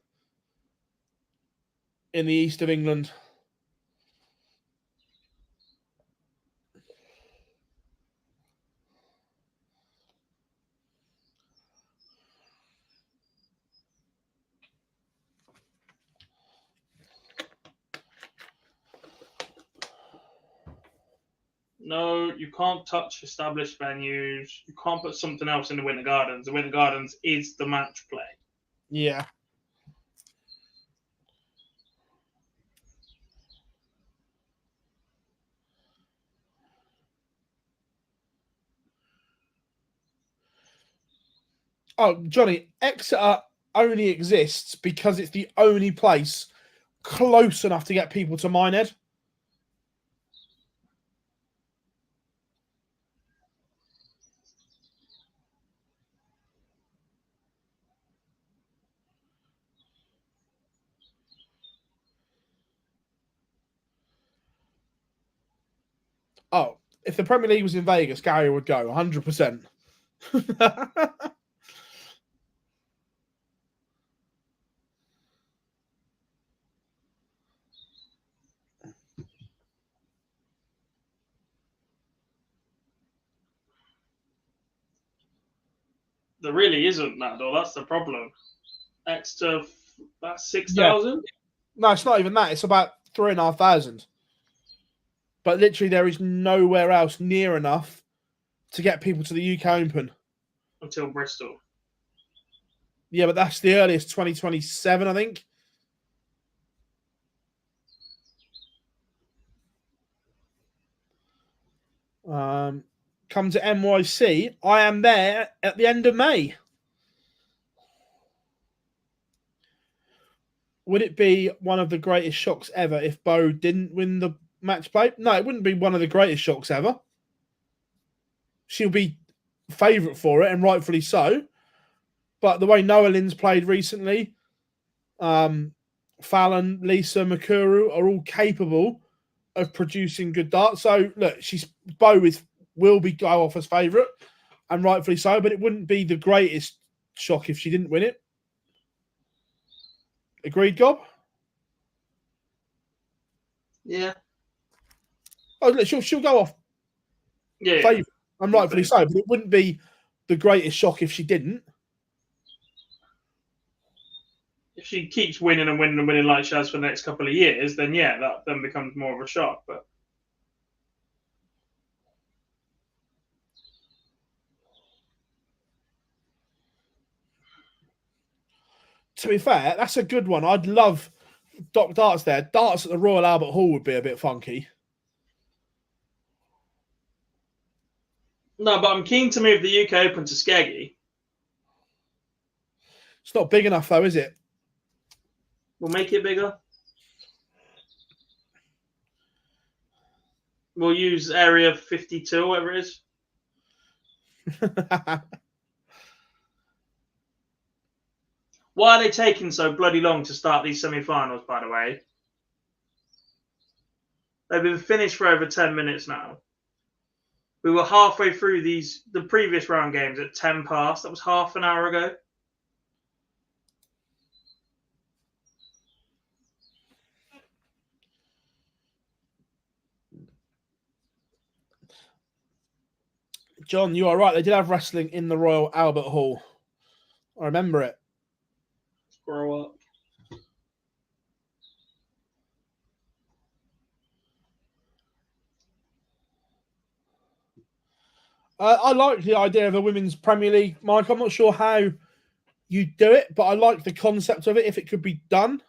east of England. No, you can't touch established venues. You can't put something else in the Winter Gardens. The Winter Gardens is the match play. Yeah. Oh, Johnny, Exeter only exists because it's the only place close enough to get people to Minehead. Oh, if the Premier League was in Vegas, Gary would go 100%. There really isn't that, though. That's the problem. Extra, that's 6,000? Yeah. No, it's not even that. It's about 3,500. But literally, there is nowhere else near enough to get people to the UK Open. Until Bristol. Yeah, but that's the earliest, 2027, I think. Come to NYC. I am there at the end of May. Would it be one of the greatest shocks ever if Bo didn't win the match play? No, it wouldn't be one of the greatest shocks ever. She'll be favourite for it, and rightfully so. But the way Noah Lynn's played recently, Fallon, Lisa, Makuru are all capable of producing good darts. So look, Bo will be go off as favourite, and rightfully so. But it wouldn't be the greatest shock if she didn't win it. Agreed, Gob? Yeah. Oh, look, she'll go off favourite, and rightfully so. But it wouldn't be the greatest shock if she didn't. If she keeps winning and winning and winning like she has for the next couple of years, then yeah, that then becomes more of a shock. But to be fair, that's a good one. I'd love Doc Darts there. Darts at the Royal Albert Hall would be a bit funky. No, but I'm keen to move the UK Open to Skeggy. It's not big enough, though, is it? We'll make it bigger. We'll use Area 52, whatever it is. Why are they taking so bloody long to start these semi-finals, by the way? They've been finished for over 10 minutes now. We were halfway through the previous round games at 10 past. That was half an hour ago. John, you are right. They did have wrestling in the Royal Albert Hall. I remember it. Grow up. I like the idea of a women's Premier League, Mike. I'm not sure how you do it, but I like the concept of it if it could be done.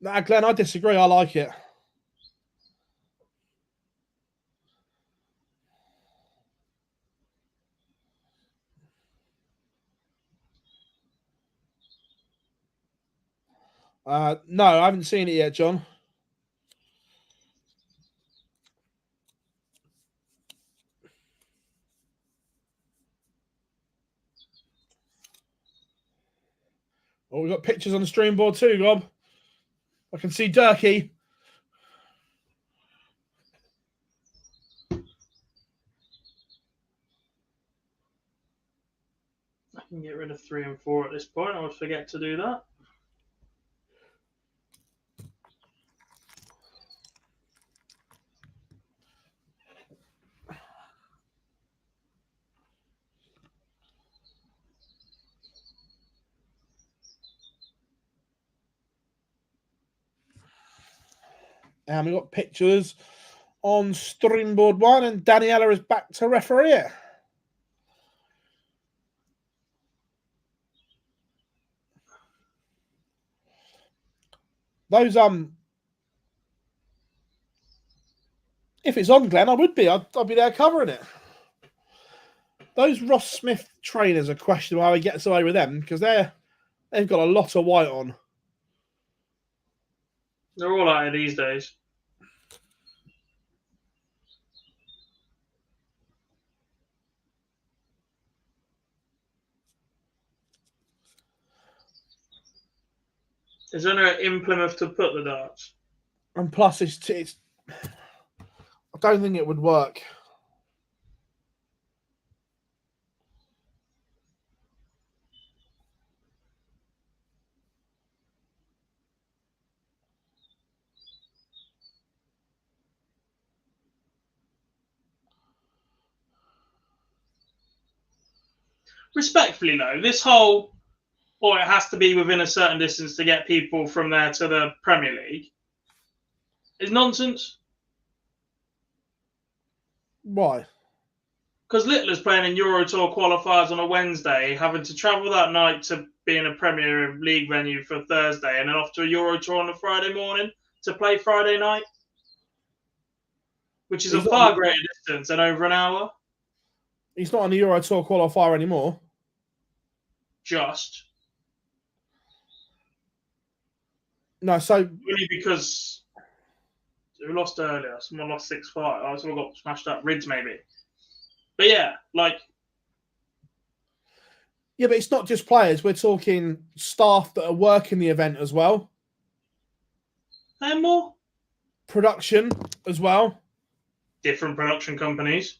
Nah, Glenn, I disagree. I like it. No, I haven't seen it yet, John. Oh, we've got pictures on the stream board too, Rob. I can see Durkee. I can get rid of 3 and 4 at this point. I would forget to do that. And we've got pictures on stream board 1, and Daniela is back to referee it. Those if it's on, Glenn, I would be. I'd be there covering it. Those Ross Smith trainers are questionable how he gets away with them, because they've got a lot of white on. They're all out of these days. Is there no in Plymouth to put the darts? And plus, it's I don't think it would work. Respectfully, though, this whole, or it has to be within a certain distance to get people from there to the Premier League, is nonsense. Why? Because Littler's playing in Euro Tour qualifiers on a Wednesday, having to travel that night to be in a Premier League venue for Thursday, and then off to a Euro Tour on a Friday morning to play Friday night, which is a far greater distance than over an hour. He's not on the Euro Tour qualifier anymore. Just. No, so only because we lost earlier. Someone lost 6-5. Oh, someone got smashed up. Rids, maybe. But yeah, like. Yeah, but it's not just players. We're talking staff that are working the event as well. And more. Production as well. Different production companies.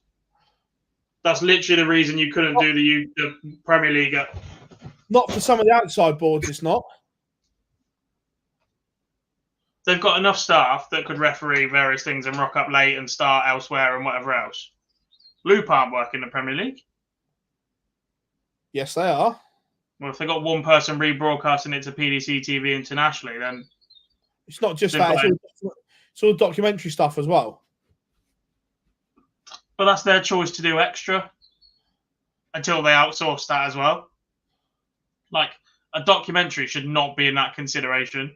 That's literally the reason you couldn't do the Premier League. Not for some of the outside boards, it's not. They've got enough staff that could referee various things and rock up late and start elsewhere and whatever else. Loop aren't working the Premier League. Yes, they are. Well, if they got one person rebroadcasting it to PDC TV internationally, then it's not just that. It's all documentary stuff as well. But that's their choice to do extra until they outsource that as well. Like, a documentary should not be in that consideration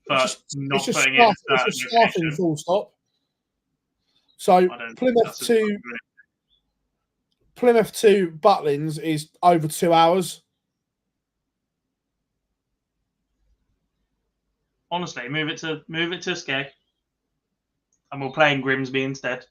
for not putting in a certain location. Full stop. So Plymouth to Butlins is over 2 hours. Honestly, move it to Skeg, and we'll play in Grimsby instead.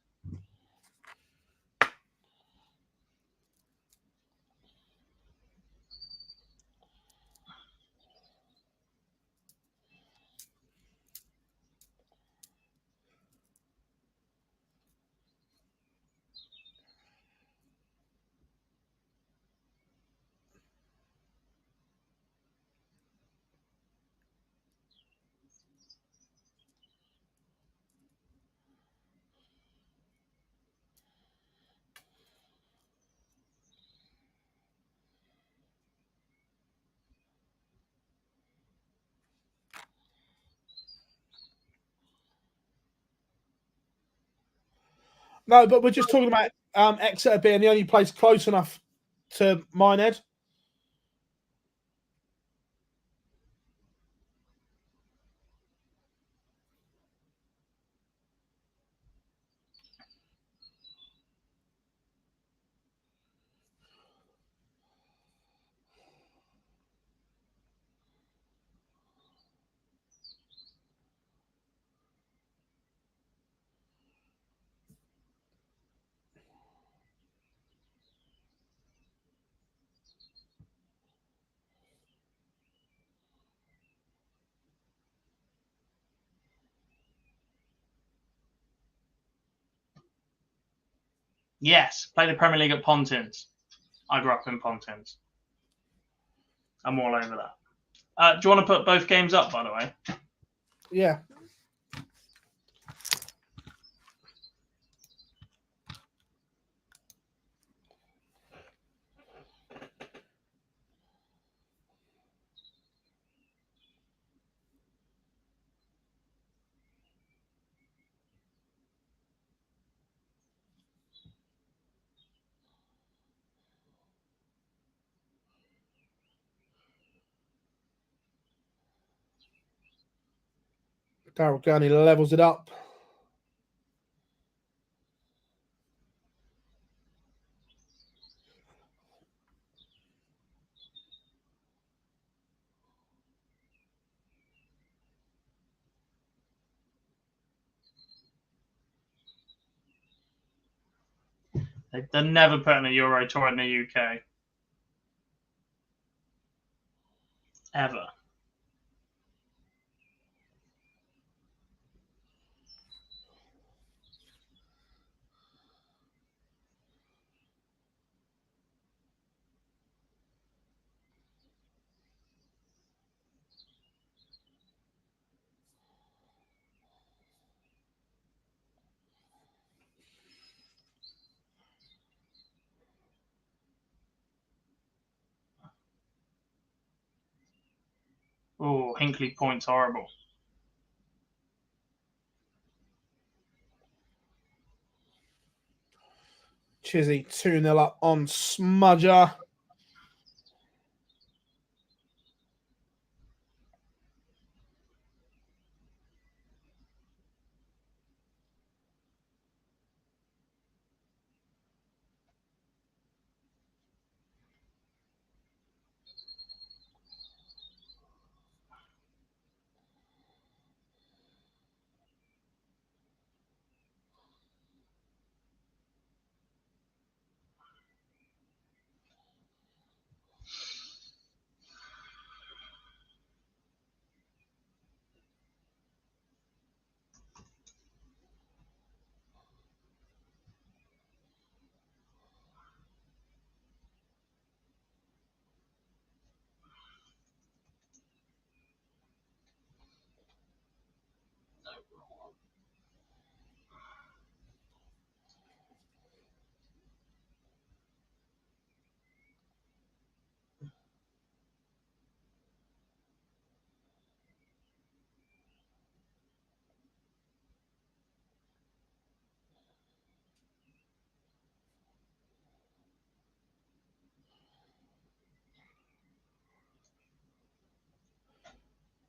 No, but we're just talking about Exeter being the only place close enough to Minehead. Yes, play the Premier League at Pontins. I grew up in Pontins. I'm all over that. Do you want to put both games up, by the way? Yeah. Daryl Gurney levels it up. They're never putting a Euro Tour in the UK. Ever. Oh, Hinkley Point's horrible. Chizzy 2-0 up on Smudger.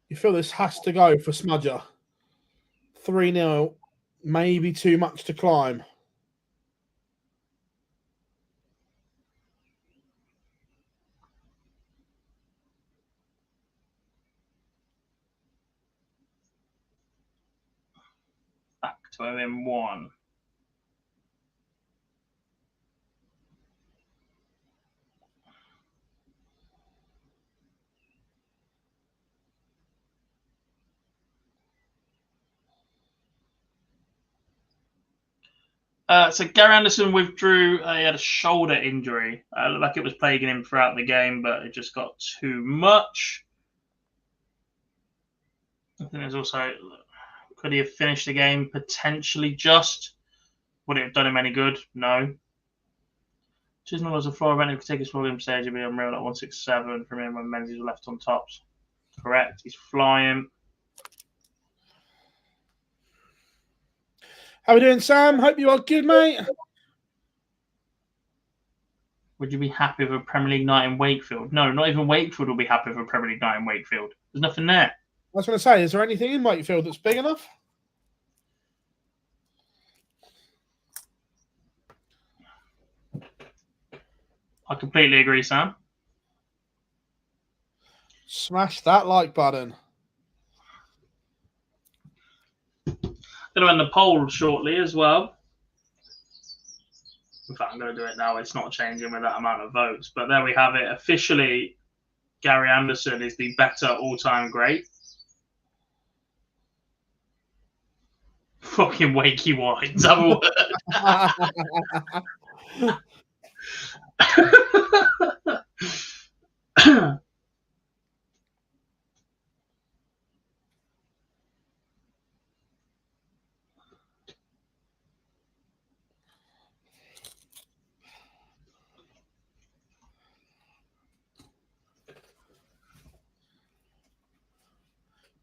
You feel this has to go for Smudger. 3-0, maybe too much to climb. Back to him in 1. So Gary Anderson withdrew. He had a shoulder injury. Looked like it was plaguing him throughout the game, but it just got too much. I think there's also, could he have finished the game potentially just? Would it have done him any good? No. Chisnell was a floor event who could take his floor game stage and be unreal at 167 from him when Menzies was left on tops. Correct. He's flying. How we doing, Sam? Hope you are good, mate. Would you be happy with a Premier League night in Wakefield? No, not even Wakefield will be happy with a Premier League night in Wakefield. There's nothing there. I was going to say, is there anything in Wakefield that's big enough? I completely agree, Sam. Smash that like button. Going to end the poll shortly as well. In fact, I'm going to do it now. It's not changing with that amount of votes. But there we have it. Officially, Gary Anderson is the better all-time great. Fucking wakey wines. Have a word.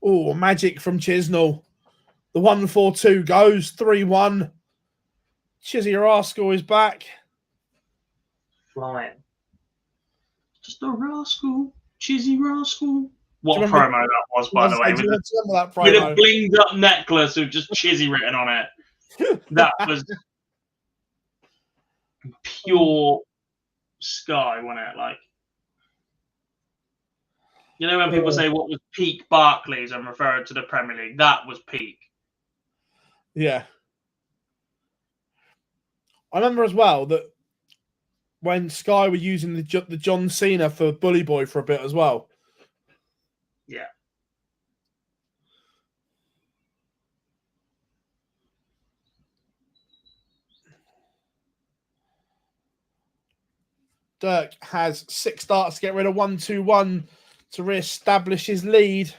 Oh, magic from Chisnall. The 1-4-2 goes 3-1. Chizzy Rascal is back. Flying. Just a rascal. Chizzy Rascal. What remember, promo that was, by the way. Do you remember that promo? With a blinged up necklace with just Chizzy written on it. That was pure sky, wasn't it? Like, you know when people say what was peak Barclays, I'm referring to the Premier League. That was peak. Yeah. I remember as well that when Sky were using the John Cena for Bully Boy for a bit as well. Yeah. Dirk has 6 starts to get rid of 1-2-1 to re-establish his lead.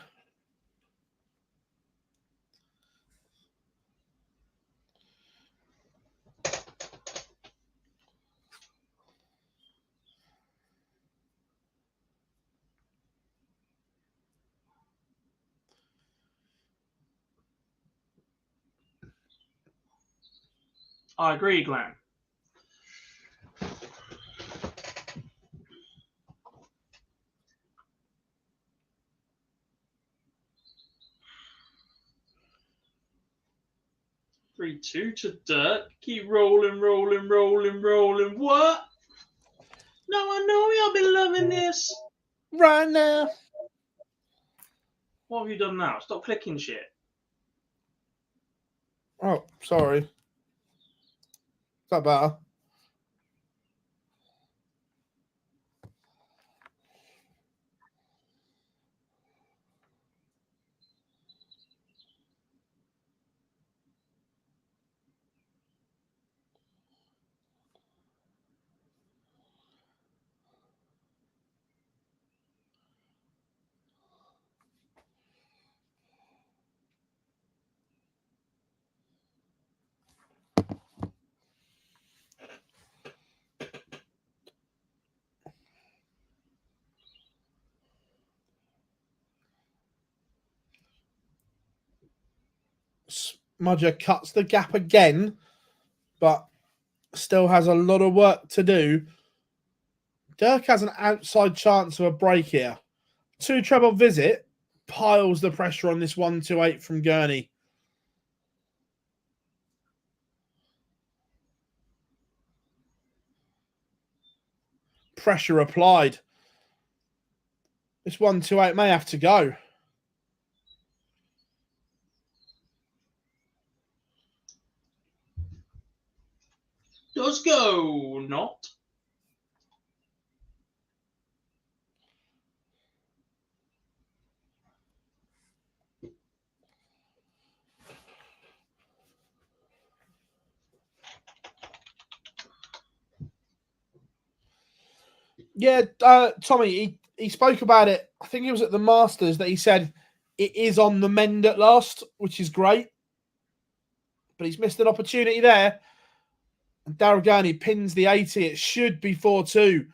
I agree, Glenn. Three, 2 to Dirk. Keep rolling, rolling, rolling, rolling. What? Now I know y'all been loving this. Right now. What have you done now? Stop clicking shit. Oh, sorry. Is that better? Smudger cuts the gap again, but still has a lot of work to do. Dirk has an outside chance of a break here. 2 treble visit piles the pressure on this 1-2-8 from Gurney. Pressure applied. This 1-2-8 may have to go. Does go, not. Yeah, Tommy, he spoke about it. I think it was at the Masters that he said it is on the mend at last, which is great. But he's missed an opportunity there. And Daryl Gurney pins the 80. It should be 4-2,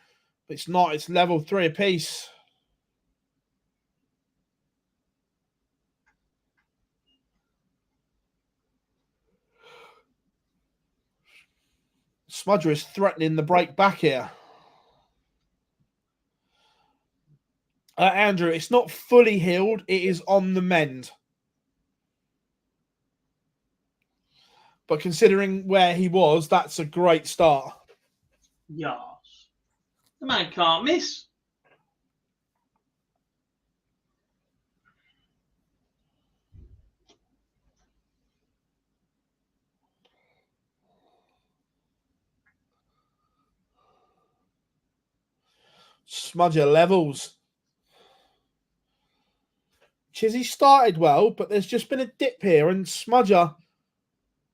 but it's not. It's level 3 apiece. Smudger is threatening the break back here. Andrew, it's not fully healed. It is on the mend. But considering where he was, that's a great start. Yes. The man can't miss. Smudger levels. Chizzy started well, but there's just been a dip here, and Smudger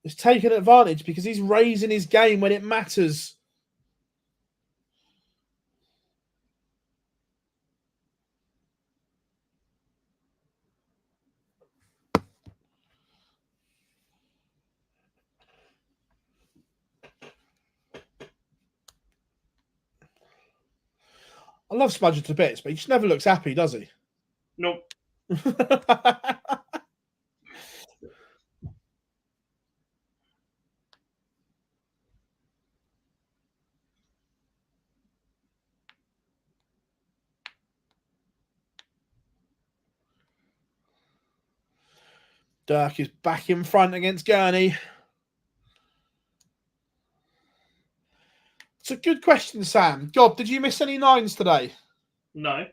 is taking advantage because he's raising his game when it matters. I love Smudger to bits, but he just never looks happy, does he? Nope. Dirk is back in front against Gurney. It's a good question, Sam. God, did you miss any nines today? No.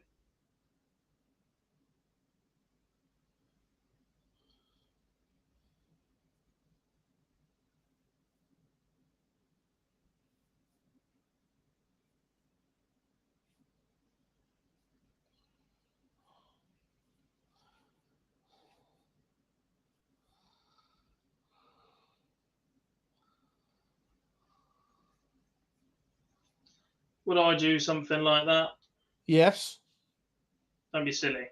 Would I do something like that? Yes. Don't be silly.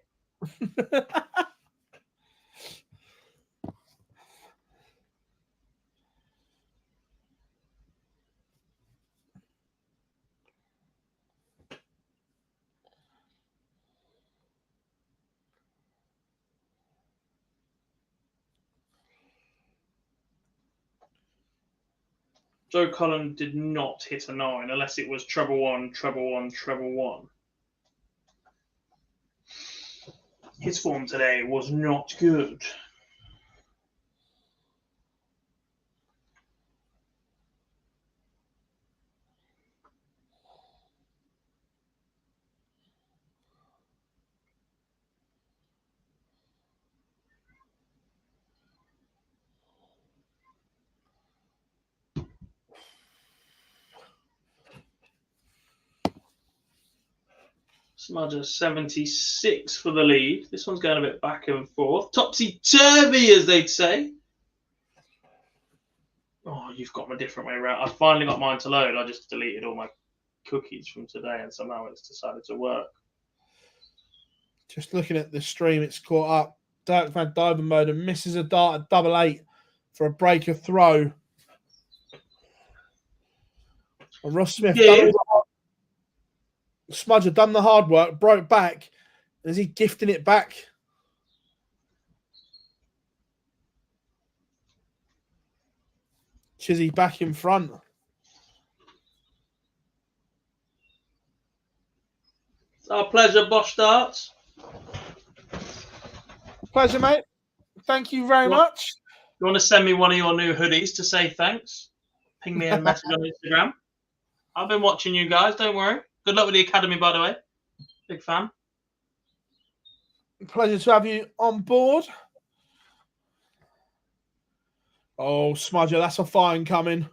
Joe Cullen did not hit a 9 unless it was treble 1, treble 1, treble 1. His form today was not good. Smudger 76 for the lead. This one's going a bit back and forth. Topsy-turvy, as they'd say. Oh, you've got them a different way around. I finally got mine to load. I just deleted all my cookies from today, and somehow it's decided to work. Just looking at the stream, it's caught up. Dirk Van Dijvenbode misses a dart at 8-8 for a breaker throw. And Ross Smith Smudger done the hard work, broke back. Is he gifting it back? Chizzy back in front. It's our pleasure, Bosch Darts. Pleasure, mate. Thank you very much. You want to send me one of your new hoodies to say thanks? Ping me a message on Instagram. I've been watching you guys, don't worry. Good luck with the academy, by the way. Big fan. Pleasure to have you on board. Oh, Smudger, that's a fine coming.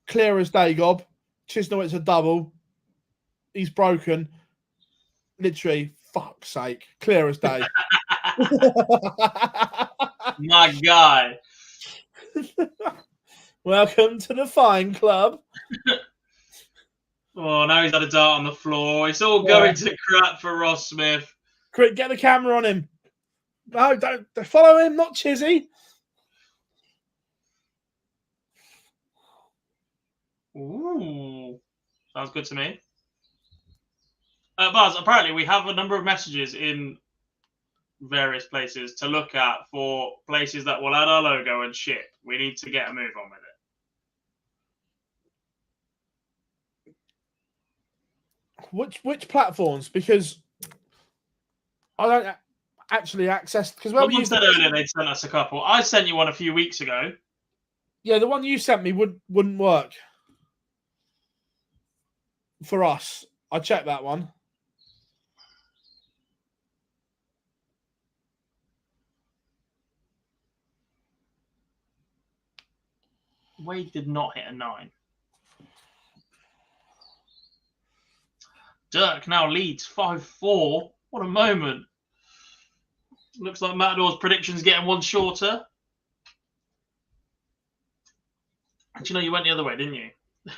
Clear as day, Gob. Chisnell, it's a double. He's broken. Literally, fuck's sake. Clear as day. My guy. Welcome to the fine club. Oh, now he's had a dart on the floor. It's all going to crap for Ross Smith. Quick, get the camera on him. No, don't follow him, not Chizzy. Ooh. Sounds good to me. Buzz, apparently we have a number of messages in various places to look at for places that will add our logo and ship. We need to get a move on with it. Which platforms? Because I don't actually access. Because Someone said earlier they'd sent us a couple. I sent you one a few weeks ago. Yeah, the one you sent me wouldn't work for us. I checked that one. Wade did not hit a 9. Dirk now leads 5-4. What a moment. Looks like Matador's prediction's getting one shorter. Do you know you went the other way, didn't you?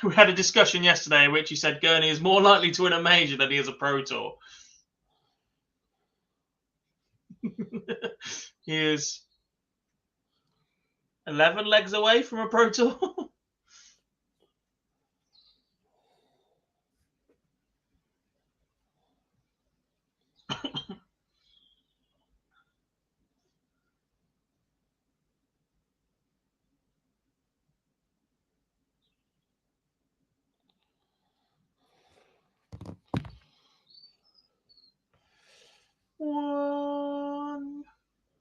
We had a discussion yesterday in which you said Gurney is more likely to win a major than he is a Pro Tour. He is 11 legs away from a Pro Tour.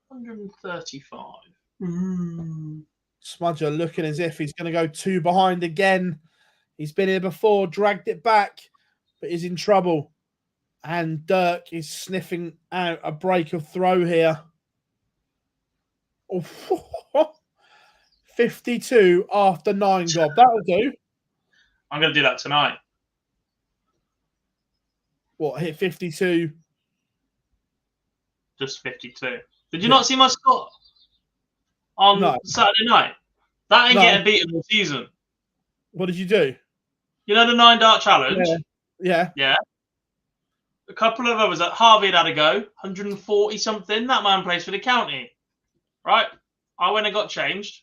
$135. Smudger looking as if he's going to go 2 behind again. He's been here before, dragged it back, but is in trouble. And Dirk is sniffing out a break of throw here. Oh, 52 after 9 gob. That'll do. I'm going to do that tonight. What, hit 52? Just 52. Did you not see my score on Saturday night? That ain't getting beaten all season. What did you do? You know the 9 dart challenge? Yeah. A couple of others. Harvey had a go, 140 something. That man plays for the county, right? I went and got changed,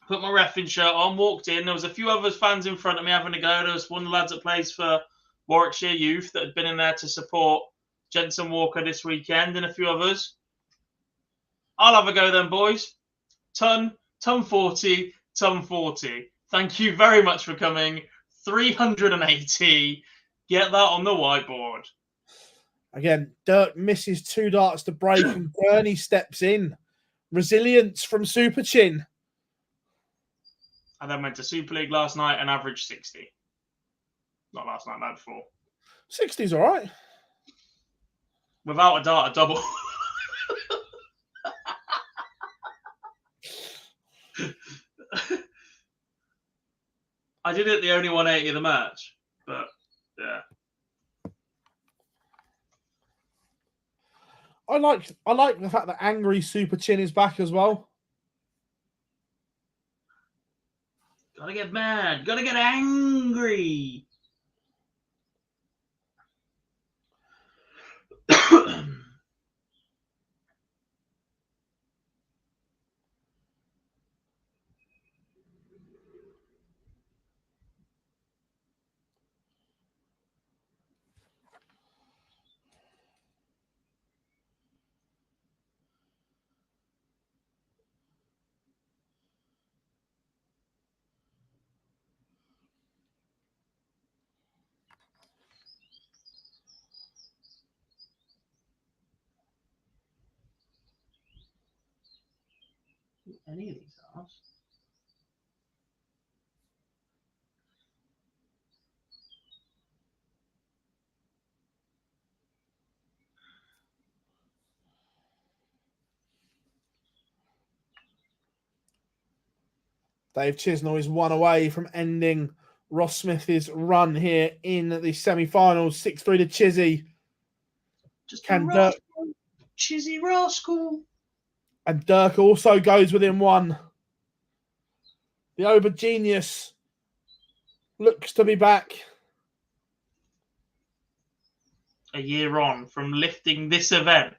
put my reffing shirt on, walked in. There was a few other fans in front of me having a go. There was one of the lads that plays for Warwickshire Youth that had been in there to support Jensen Walker this weekend, and a few others. I'll have a go then, boys. Ton 40, ton 40. Thank you very much for coming. 380. Get that on the whiteboard. Again, Dirk misses 2 darts to break and Gurney steps in. Resilience from Super Chin. I then went to Super League last night and averaged 60. Not last night, night before. 60's all right. Without a dart, a double. I did it the only 180 of the match, but yeah. I like the fact that Angry Super Chin is back as well. Gotta get mad. Gotta get angry. Any of these are. Dave Chisnell is 1 away from ending Ross Smith's run here in the semi-finals. 6-3 to Chizzy. Just can Dirk, Chizzy rascal. And Dirk also goes within 1. The Ober Genius looks to be back. A year on from lifting this event.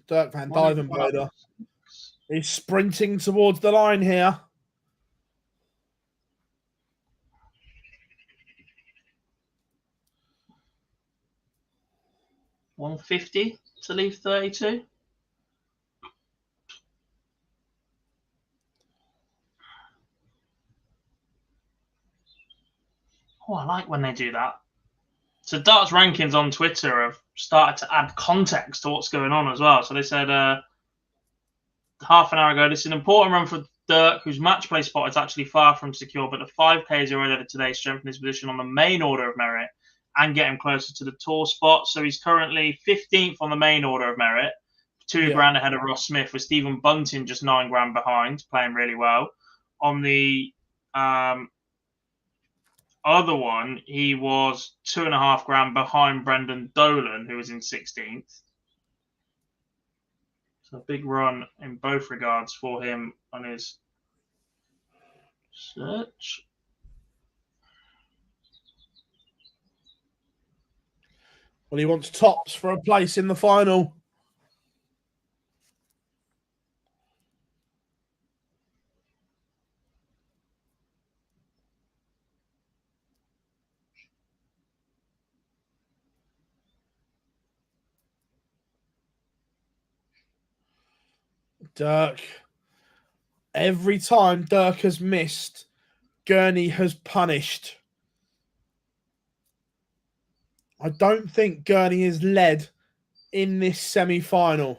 Dirk van Duivenbode is sprinting towards the line here. $150 to leave 32. Oh, I like when they do that. So darts rankings on Twitter have started to add context to what's going on as well. So they said half an hour ago, this is an important run for Dirk, whose match play spot is actually far from secure, but the 5K is already today strengthened his position on the main order of merit and get him closer to the tour spot. So he's currently 15th on the main order of merit, 2 grand ahead of Ross Smith, with Stephen Bunting just 9 grand behind, playing really well. On the other one, he was 2.5 grand behind Brendan Dolan, who was in 16th. So a big run in both regards for him on his search. Well, he wants tops for a place in the final. Dirk. Every time Dirk has missed, Gurney has punished. I don't think Gurney is led in this semi-final.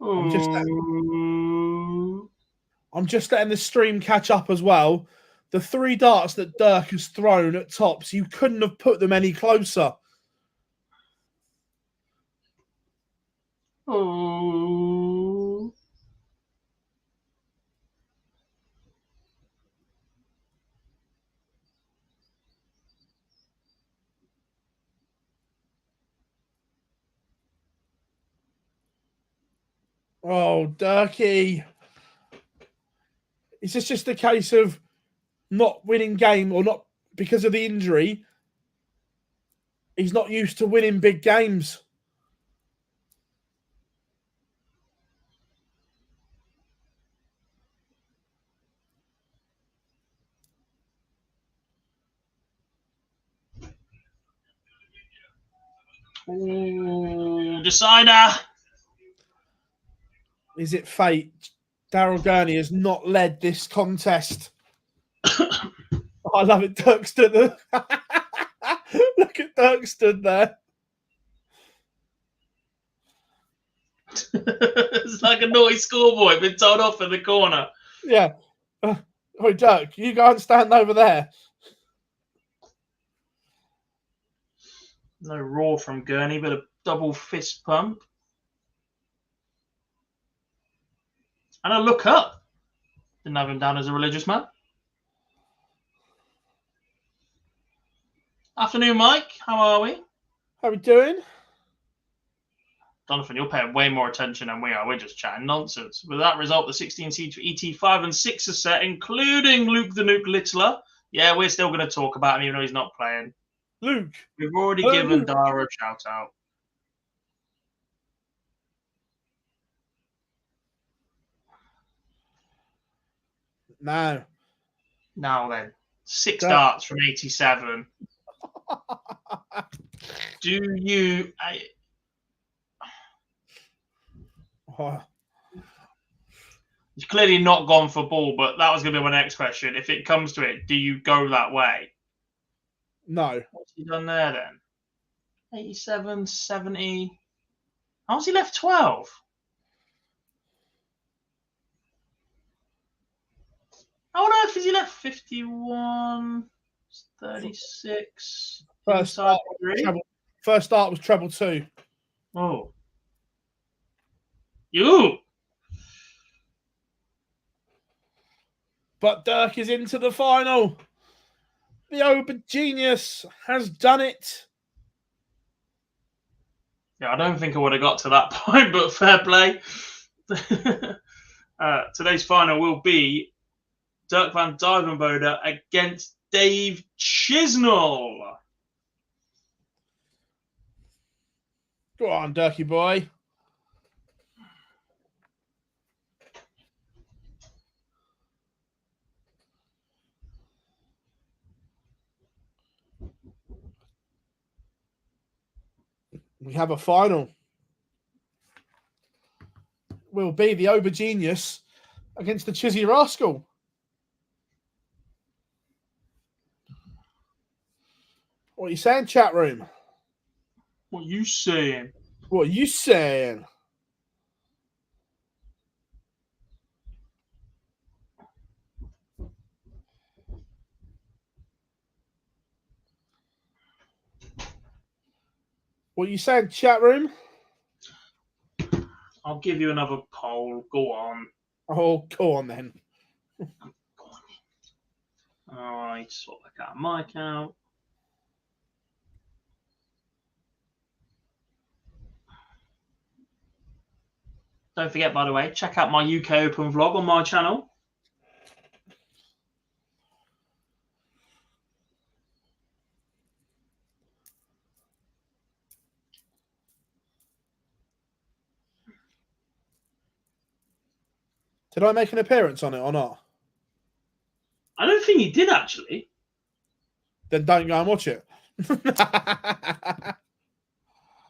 I'm just letting the stream catch up as well. The 3 darts that Dirk has thrown at tops, you couldn't have put them any closer. Oh. Oh, Dirky. Is this just a case of not winning game or not because of the injury? He's not used to winning big games. Ooh, decider. Is it fate? Daryl Gurney has not led this contest. I love it. Dirk stood there. Look at Dirk stood there. It's like a naughty schoolboy been told off in the corner. Yeah. Oh, Dirk, you go and stand over there. No raw from Gurney, but a double fist pump. And a look up. Didn't have him down as a religious man. Afternoon, Mike. How are we? How are we doing? Jonathan, you're paying way more attention than we are. We're just chatting nonsense. With that result, the 16 ET5 and 6 are set, including Luke the Nuke Littler. Yeah, we're still going to talk about him, even though he's not playing. Luke. We've already given Dara a shout out. Now then, 6 darts from 87. Do you... He's clearly not gone for ball, but that was going to be my next question. If it comes to it, do you go that way? No. What's he done there then? 87, 70. How's he left 12? How on earth has he left 51, 36? First start was treble 2. Oh. You. But Dirk is into the final. The Open Genius has done it. Yeah, I don't think I would have got to that point, but fair play. Today's final will be Dirk van Dijvenbode against Dave Chisnell. Go on, Dirky boy. We have a final. will be the Ober Genius against the Chizzy Rascal. What are you saying, chat room? What are you saying? What are you saying? What are you saying, chat room? I'll give you another poll. Go on. Oh, go on then. Go on. All right, sort that out of my account. Don't forget, by the way, check out my UK Open vlog on my channel. Did I make an appearance on it or not? I don't think he did, actually. Then don't go and watch it.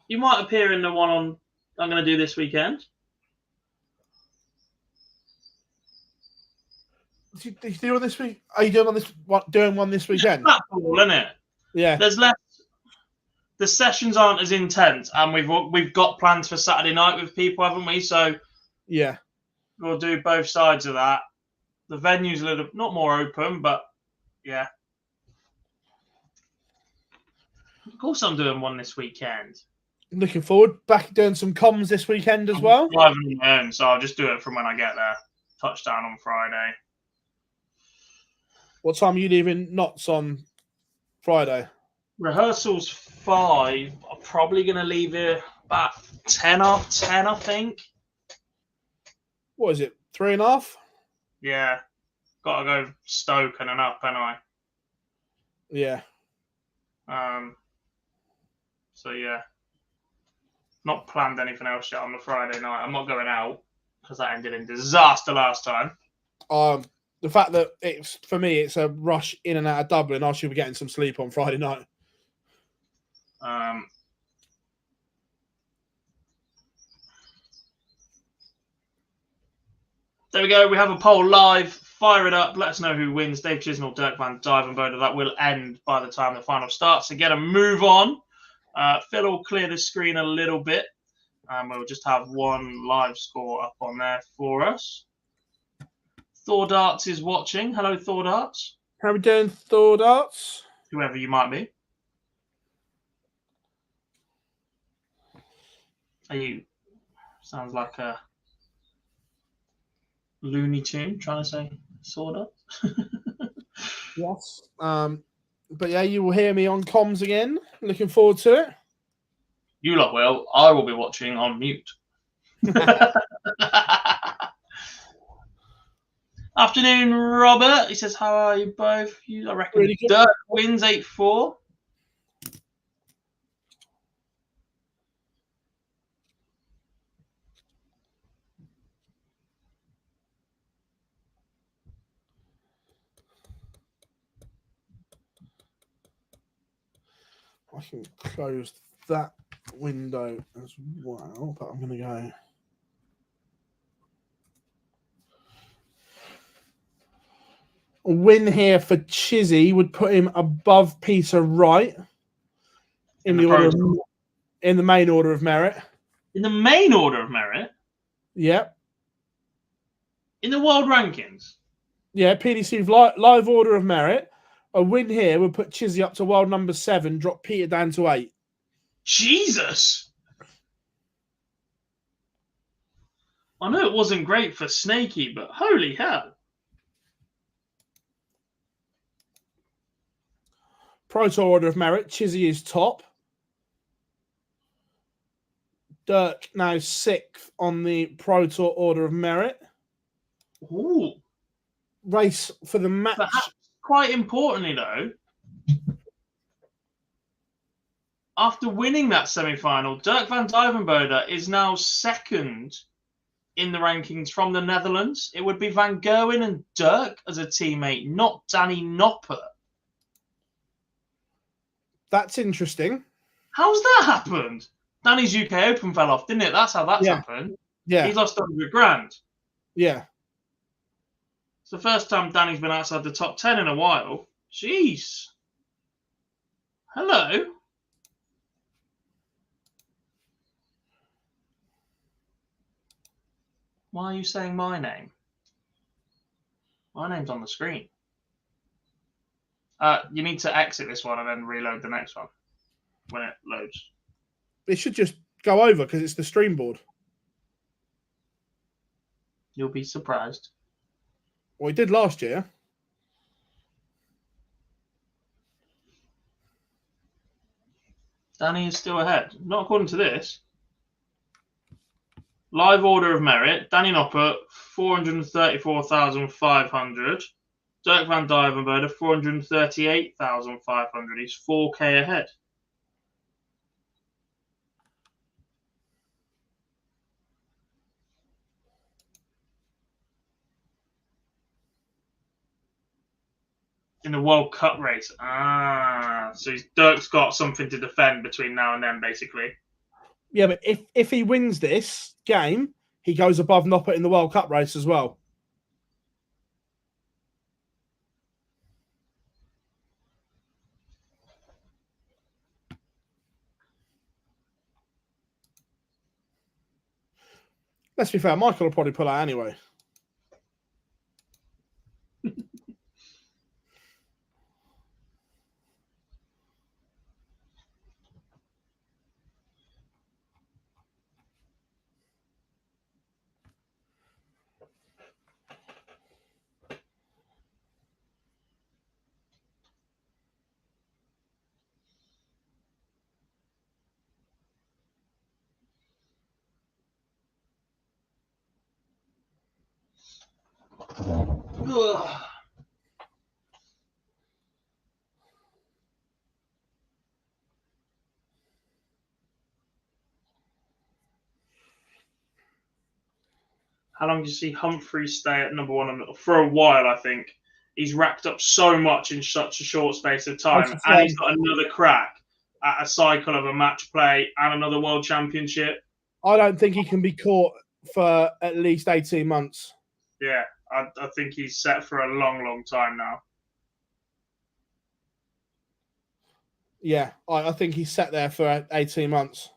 You might appear in the one on I'm going to do this weekend. Did you do one this week? Are you doing one this weekend? That's all, isn't it? Yeah. There's less. The sessions aren't as intense, and we've got plans for Saturday night with people, haven't we? So yeah, we'll do both sides of that. The venue's a little not more open, but yeah. Of course, I'm doing one this weekend. Looking forward. Back doing some comms this weekend as well. I'm driving on my own, so I'll just do it from when I get there. Touchdown on Friday. What time are you leaving Knots on Friday? Rehearsal's 5. I'm probably going to leave here about 10 off 10, I think. What is it? 3.5? Yeah. Got to go Stoke and up, ain't I? Yeah. So, yeah. Not planned anything else yet on the Friday night. I'm not going out because that ended in disaster last time. The fact that for me, it's a rush in and out of Dublin. I should be getting some sleep on Friday night. There we go. We have a poll live. Fire it up. Let us know who wins. Dave Chisnell, Dirk Van Dijvenbode. That will end by the time the final starts. So get a move on. Phil will clear the screen a little bit. We'll just have one live score up on there for us. Thor Darts is watching. Hello, Thor Darts. How are we doing, Thor Darts? Whoever you might be. Are you? Sounds like a Looney Tune trying to say sort of. Yes. But yeah, you will hear me on comms again. Looking forward to it. You lot will. I will be watching on mute. Afternoon, Robert. He says, how are you both? I reckon really Dirk wins 8-4. I can close that window as well, but I'm going to go. A win here for Chizzy would put him above Peter Wright in the order in the main order of merit. In the main order of merit? Yeah. In the world rankings? Yeah, PDC live order of merit. A win here would put Chizzy up to world number 7, drop Peter down to 8. Jesus! I know it wasn't great for Snakey, but holy hell. Pro Tour order of merit, Chizzy is top. Dirk now 6th on the Pro Tour order of merit. Ooh. Race for the match. Perhaps quite importantly, though, after winning that semi-final, Dirk Van Dijvenbode is now 2nd in the rankings from the Netherlands. It would be Van Gerwen and Dirk as a teammate, not Danny Nopper. That's interesting. How's that happened? Danny's UK Open fell off, didn't it? That's how that's happened. Yeah. He's lost 100 grand. Yeah. It's the first time Danny's been outside the top 10 in a while. Jeez. Hello. Why are you saying my name? My name's on the screen. You need to exit this one and then reload the next one when it loads. It should just go over because it's the stream board. You'll be surprised. Well, he did last year. Danny is still ahead. Not according to this. Live order of merit. Danny Noppert, 434,500. Dirk van Dijvenbode, 438,500. He's 4K ahead. In the World Cup race. So Dirk's got something to defend between now and then, basically. Yeah, but if he wins this game, he goes above Noppert in the World Cup race as well. Let's be fair, Michael will probably pull out anyway. Ugh. How long did you see Humphrey stay at number one? For a while, I think. He's racked up so much in such a short space of time. And he's got another crack at a cycle of a match play and another world championship. I don't think he can be caught for at least 18 months. Yeah, I think he's set for a long, long time now. Yeah, I think he's set there for 18 months.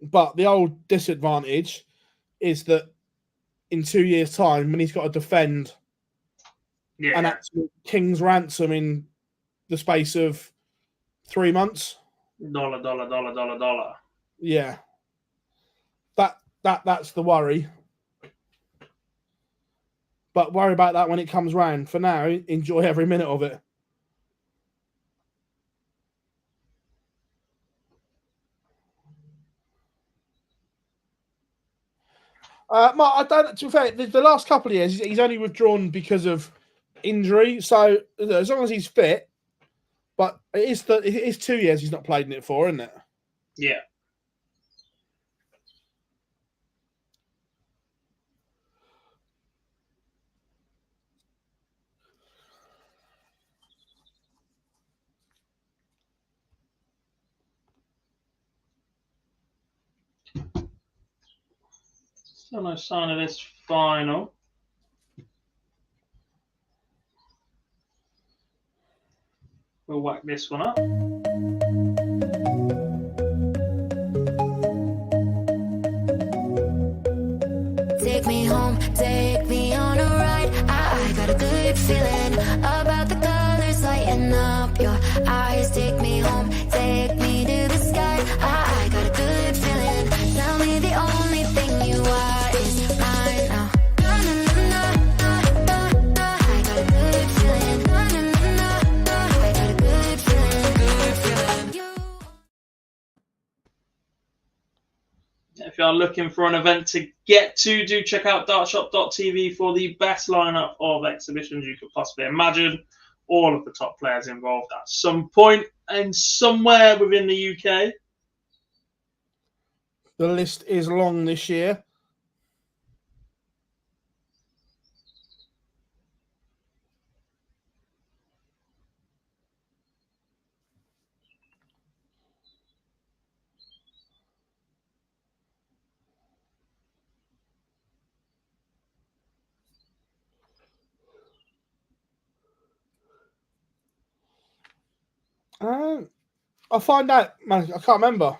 But the old disadvantage is that in 2 years' time, when he's got to defend an absolute king's ransom in the space of 3 months. Dollar. Yeah. That's the worry. But worry about that when it comes round. For now, enjoy every minute of it. Mark, I don't. To be fair, the last couple of years, he's only withdrawn because of injury. So as long as he's fit, but it is 2 years he's not played in it for, isn't it? Yeah. Still no sign of this final. We'll whack this one up. Take me home, take me on a ride. I got a good feeling about the colors lighting up your eyes. Take me home, take me to the sky. I got a good feeling. Tell me the only thing you are is mine now. I got a good feeling. I got a good feeling. If you are looking for an event to get to, do check out dartshop.tv for the best lineup of exhibitions you could possibly imagine. all of the top players involved at some point and somewhere within the UK. The list is long this year. I'll find out, man. I can't remember.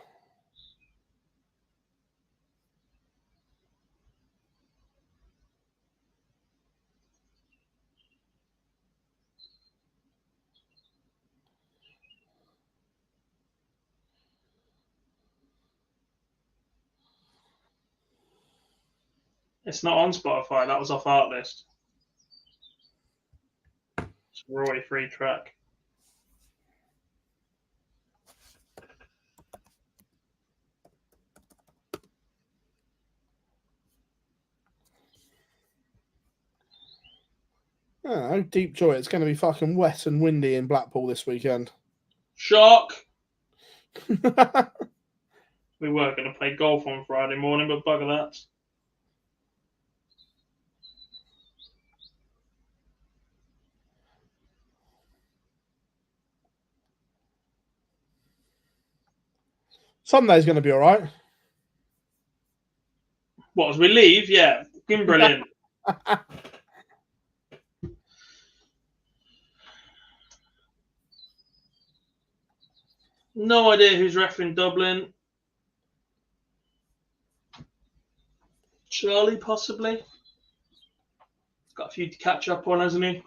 It's not on Spotify. That was off Artlist. It's a royalty-free track. Oh, deep joy. It's going to be fucking wet and windy in Blackpool this weekend. Shock! We were going to play golf on Friday morning, but bugger that. Sunday's going to be all right. What, as we leave? Yeah, fucking brilliant. No idea who's ref in Dublin. Charlie, possibly. Got a few to catch up on, hasn't he?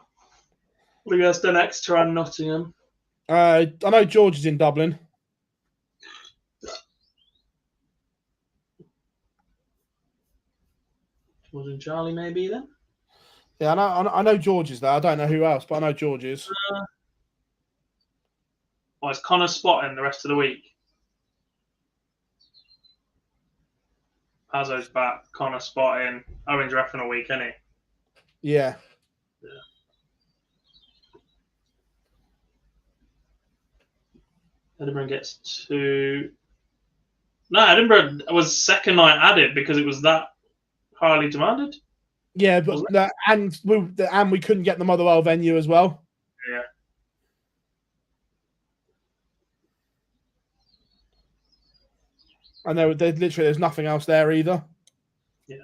What have you guys done Exeter and Nottingham? I know George is in Dublin. Wasn't Charlie maybe then? Yeah, I know George is there. I don't know who else, but I know George is. Is Connor spotting the rest of the week? Pazzo's back. Connor spotting. Owen's reffing a week, isn't he? Yeah. Edinburgh gets 2. No, Edinburgh was second night added because it was that highly demanded. Yeah, but and we couldn't get the Motherwell venue as well. Yeah. I know there's nothing else there either. Yeah.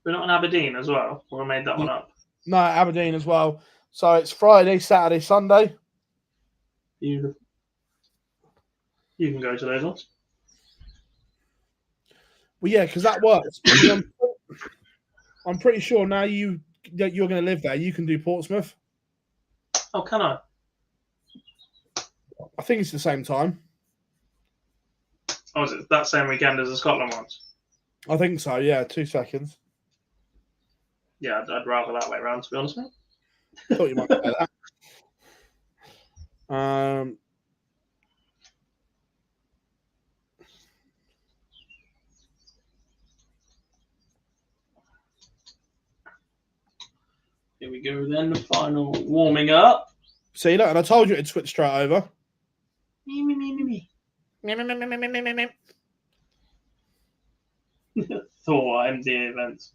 We're not in Aberdeen as well, or we made that one up. No, Aberdeen as well. So it's Friday, Saturday, Sunday. You can go to those ones. Well, yeah, because that works. I'm pretty sure now you're going to live there. You can do Portsmouth. Oh, can I? I think it's the same time. Oh, is it that same weekend as the Scotland ones? I think so. Yeah, 2 seconds. Yeah, I'd rather that way around, to be honest, mate. Thought you might say that. Here we go then, the final warming up. See, look, and I told you it'd switch straight over. Me. Thor MDA events.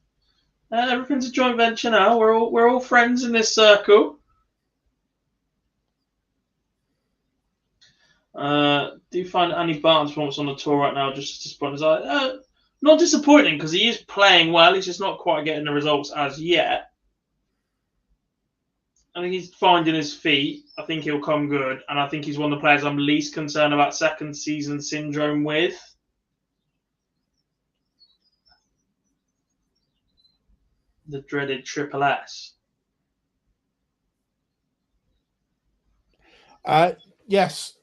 Everything's a joint venture now. We're all friends in this circle. Do you find Andy Barton's performance on the tour right now just disappointing? Not disappointing because he is playing well. He's just not quite getting the results as yet. I think he's finding his feet. I think he'll come good. And I think he's one of the players I'm least concerned about second season syndrome with. The dreaded Triple S. Yes.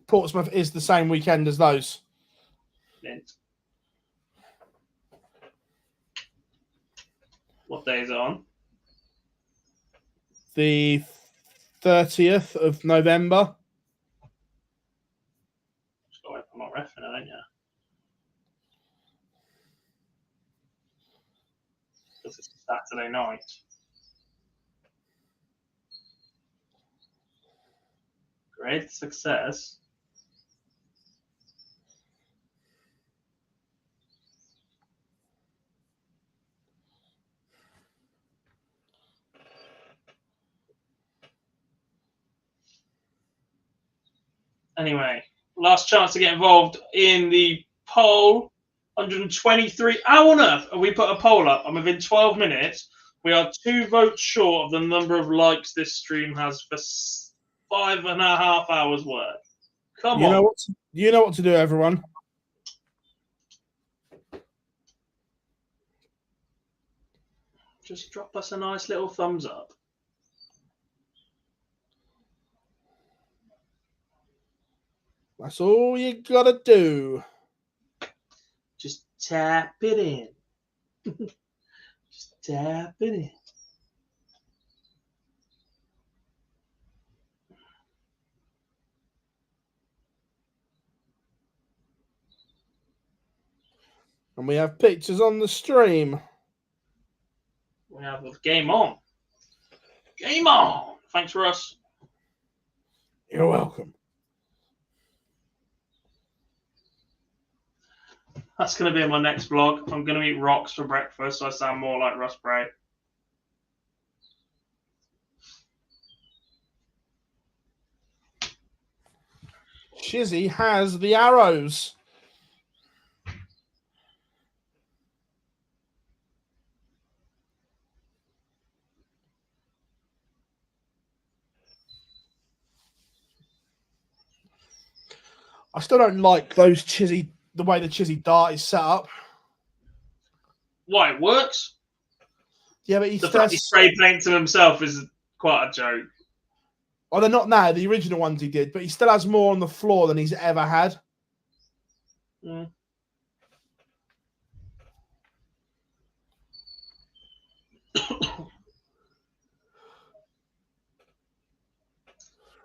Portsmouth is the same weekend as those. Mint. What day is it on? The 30th of November. Just got to I'm not reffing it, ain't you? Because it's Saturday night. Great success. Anyway, last chance to get involved in the poll. 123. How on earth have we put a poll up? And within 12 minutes, we are 2 votes short of the number of likes this stream has for 5.5 hours work. Come on. You know what to do, everyone. Just drop us a nice little thumbs up. That's all you gotta do. Just tap it in. Just tap it in. And we have pictures on the stream. We have a game on. Game on. Thanks, Russ. You're welcome. That's going to be in my next vlog. I'm going to eat rocks for breakfast, so I sound more like Russ Bray. Chizzy has the arrows. I still don't like those Chizzy, the way the Chizzy dart is set up. Why, it works? Yeah, but the fact he spray paints them himself is quite a joke. Oh, they're not now. The original ones he did, but he still has more on the floor than he's ever had. Mm.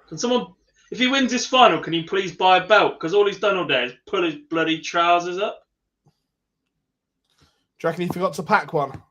Can someone, if he wins this final, can he please buy a belt? Because all he's done all day is pull his bloody trousers up. Do you reckon he forgot to pack one?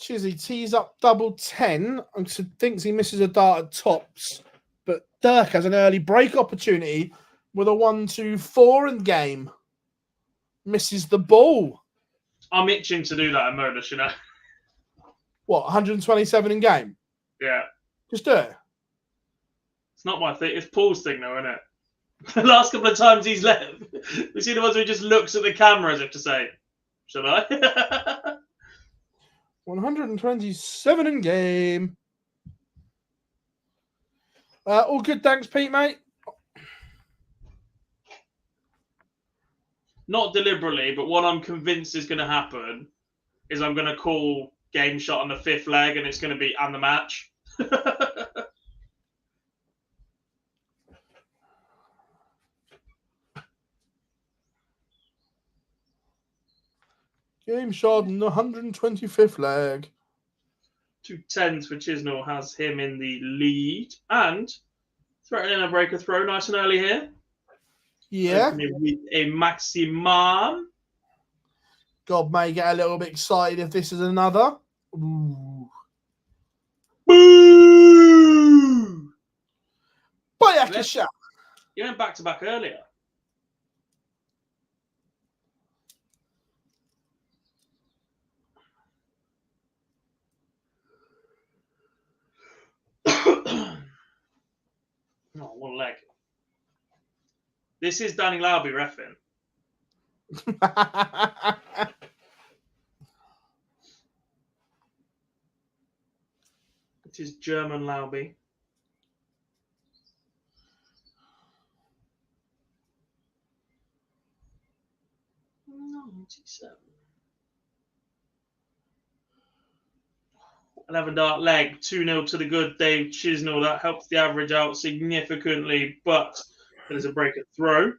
Chizzy tees up double 10 and thinks he misses a dart at tops, but Dirk has an early break opportunity with a 1-2-4 in game. Misses the ball. I'm itching to do that in MODUS, you know. What, 127 in game? Yeah. Just do it. It's not my thing. It's Paul's thing, though, isn't it? The last couple of times he's left, we see the ones where he just looks at the camera as if to say, "Shall I?" 127 in game. All good, thanks, Pete, mate. Not deliberately, but what I'm convinced is going to happen is I'm going to call game shot on the 5th leg, and it's going to be and the match. Game shot in the 125th leg. 2 10s for Chisnell has him in the lead, and threatening a breaker throw nice and early here. Yeah. With a maximum. God may get a little bit excited if this is another. Ooh. Boo! Bayaka shot. You went back to back earlier. Oh, what a leg. This is Danny Lauby reffing. It is German Lauby. $97. 11 dart leg, 2-0 to the good Dave Chisnell. That helps the average out significantly, but There's a break at throw.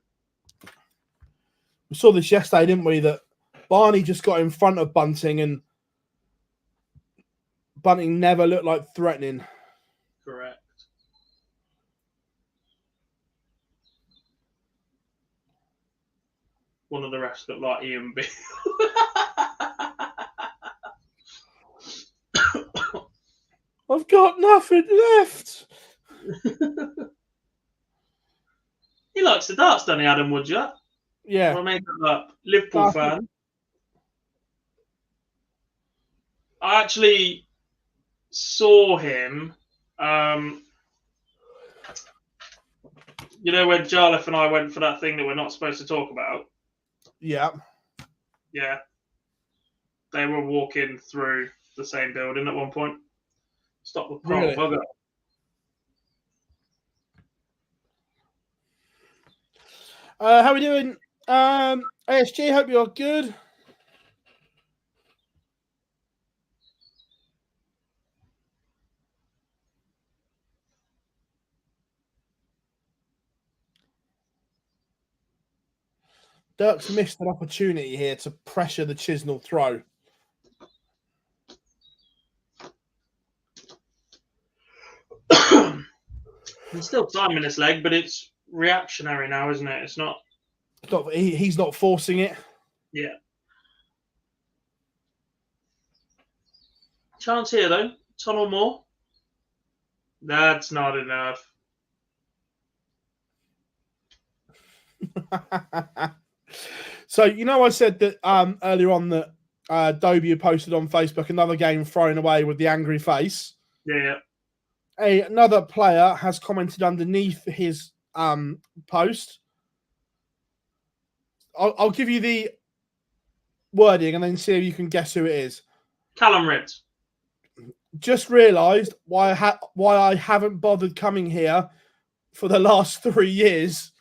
We saw this yesterday, didn't we? That Barney just got in front of Bunting, and Bunting never looked like threatening. Correct. One of the rest looked like Ian B. I've got nothing left. He likes the darts, doesn't he, Adam Woodger? Yeah. I'll make that up. Liverpool fan. I actually saw him. You know when Jarlath and I went for that thing that we're not supposed to talk about? Yeah. Yeah. They were walking through the same building at one point. Stop the pole, Really? bugger. How are we doing? ASG, hope you're good. Dirk's missed an opportunity here to pressure the Chisnall throw. There's still time in this leg, but it's reactionary now, isn't it? It's not. He's not forcing it. Yeah. Chance here, though. Tunnel more. That's not enough. So, you know, I said that earlier on that Dobie had posted on Facebook another game thrown away with the angry face. Yeah. Another player has commented underneath his post. I'll give you the wording and then see if you can guess who it is. Callum Ritz. Just realised why I haven't bothered coming here for the last 3 years.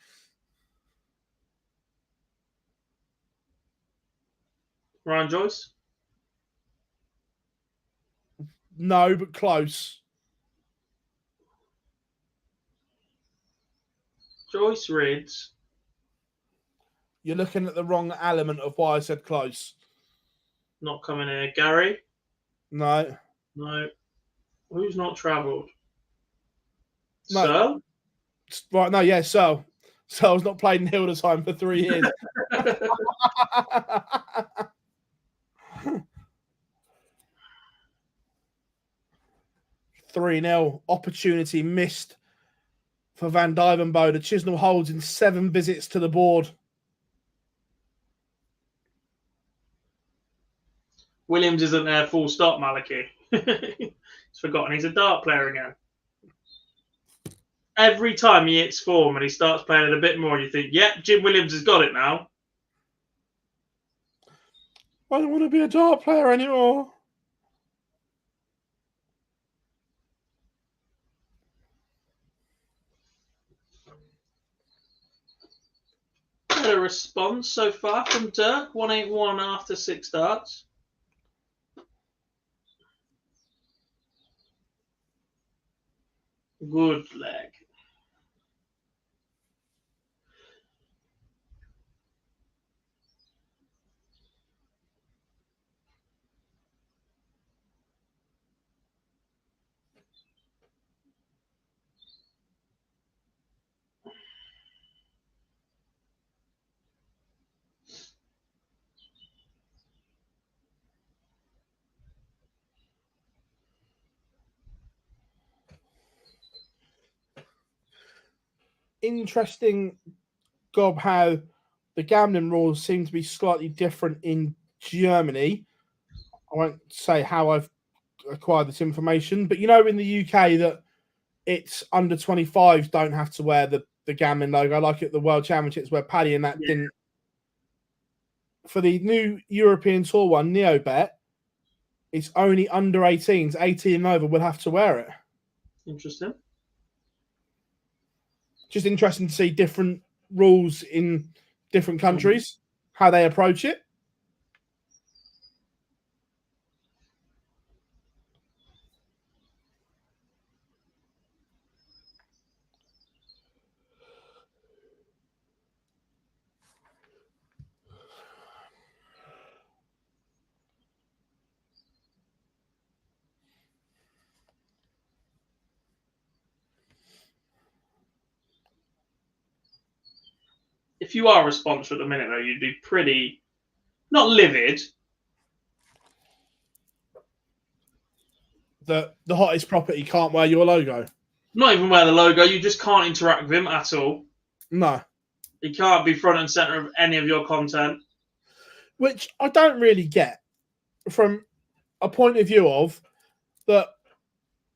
Ryan Joyce? No, but close. Joyce Ritz. You're looking at the wrong element of why I said close. Not coming here. Gary? No. No. Who's not travelled? No. So? Right, no, yeah, so I was not played in Hildesheim for 3 years. 3-0. Opportunity missed for Van Dyvenbode. Chisnall holds in 7 visits to the board. Williams isn't there full stop, Maliki. He's forgotten he's a dart player again. Every time he hits form and he starts playing it a bit more, you think, yeah, Jim Williams has got it now. I don't want to be a dart player anymore. Had a response so far from Dirk, 181 after 6 darts. Good leg. Interesting, Gob, how the gambling rules seem to be slightly different in Germany. I won't say how I've acquired this information, but you know in the UK that it's under 25s don't have to wear the gambling logo, like at the World Championships where Paddy and that didn't. For the new European Tour one, NeoBet, it's only under 18s, 18 and over will have to wear it. Interesting. Just interesting to see different rules in different countries, how they approach it. if you are a sponsor at the minute, though, you'd be pretty, not livid. The hottest property can't wear your logo. Not even wear the logo. You just can't interact with him at all. No. He can't be front and center of any of your content. Which I don't really get from a point of view of that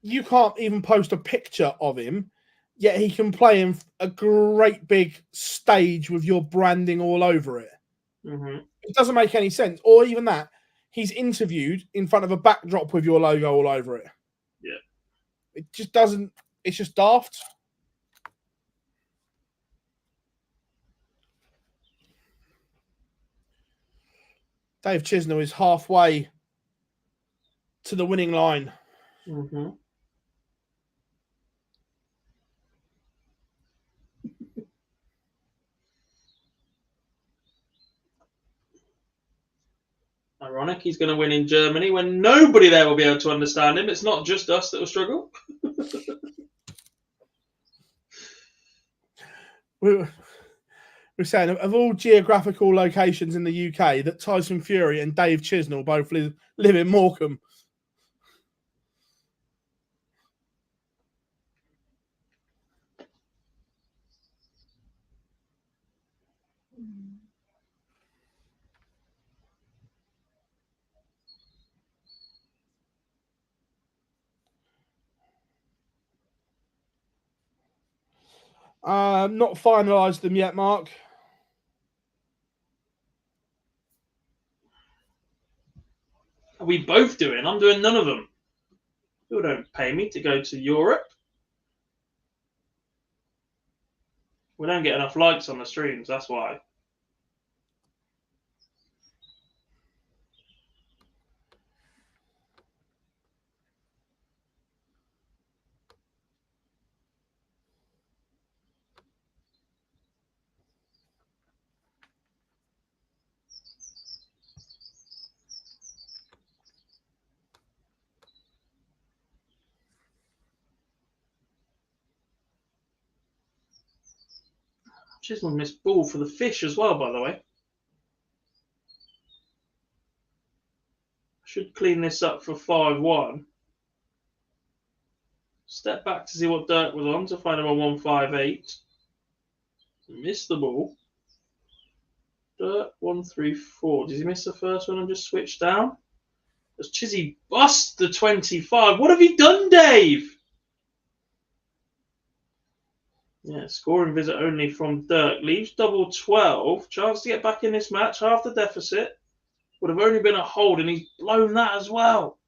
you can't even post a picture of him, yet he can play in a great big stage with your branding all over it. Mm-hmm. It doesn't make any sense. Or even that, he's interviewed in front of a backdrop with your logo all over it. Yeah. It just doesn't, it's just daft. Dave Chisnell is halfway to the winning line. Mm-hmm. Ironic, he's going to win in Germany when nobody there will be able to understand him. It's not just us that will struggle. We're saying of all geographical locations in the UK, that Tyson Fury and Dave Chisnell both live in Morecambe. Not finalised them yet, Mark. Are we both doing? I'm doing none of them. People don't pay me to go to Europe. We don't get enough likes on the streams, that's why. Chisholm missed ball for the fish as well, by the way. Should clean this up for 5-1. Step back to see what Dirk was on to find him on 158. Missed the ball. Dirk 134. Did he miss the first one and just switch down? Does Chizzy bust the 25? What have you done, Dave? Yeah, scoring visit only from Dirk. Leaves double 12. Chance to get back in this match. Half the deficit. Would have only been a hold, and he's blown that as well.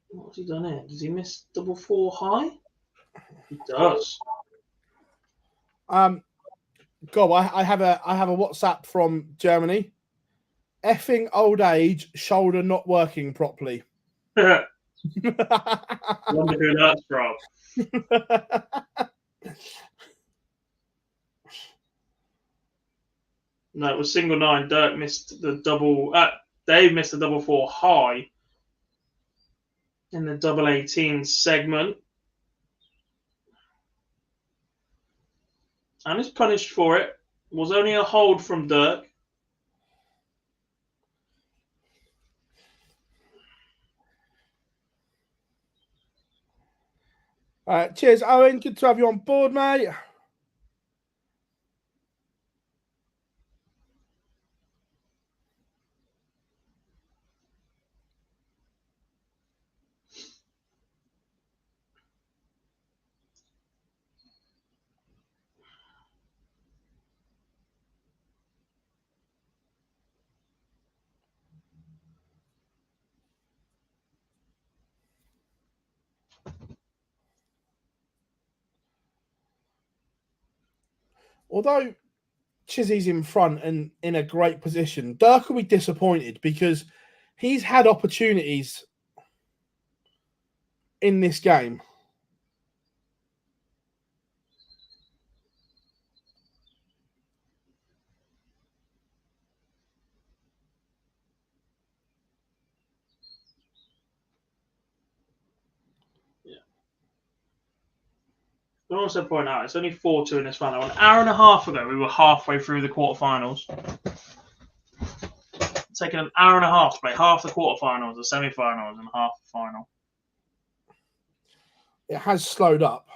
What's he done here? Does he miss double 4 high? He does. God, I have a WhatsApp from Germany. Effing old age, shoulder not working properly. Wonder who that's from. No, it was single 9. Dirk missed the double. Dave missed the double 4 high in the double 18 segment. And is punished for it. Was only a hold from Dirk. All right, cheers, Owen. Good to have you on board, mate. Although Chizzy's in front and in a great position, Dirk will be disappointed because he's had opportunities in this game. Can also point out it's only 4-2 in this round. An hour and a half ago, we were halfway through the quarterfinals. It's taken an hour and a half to play half the quarterfinals, the semi-finals, and half the final. It has slowed up.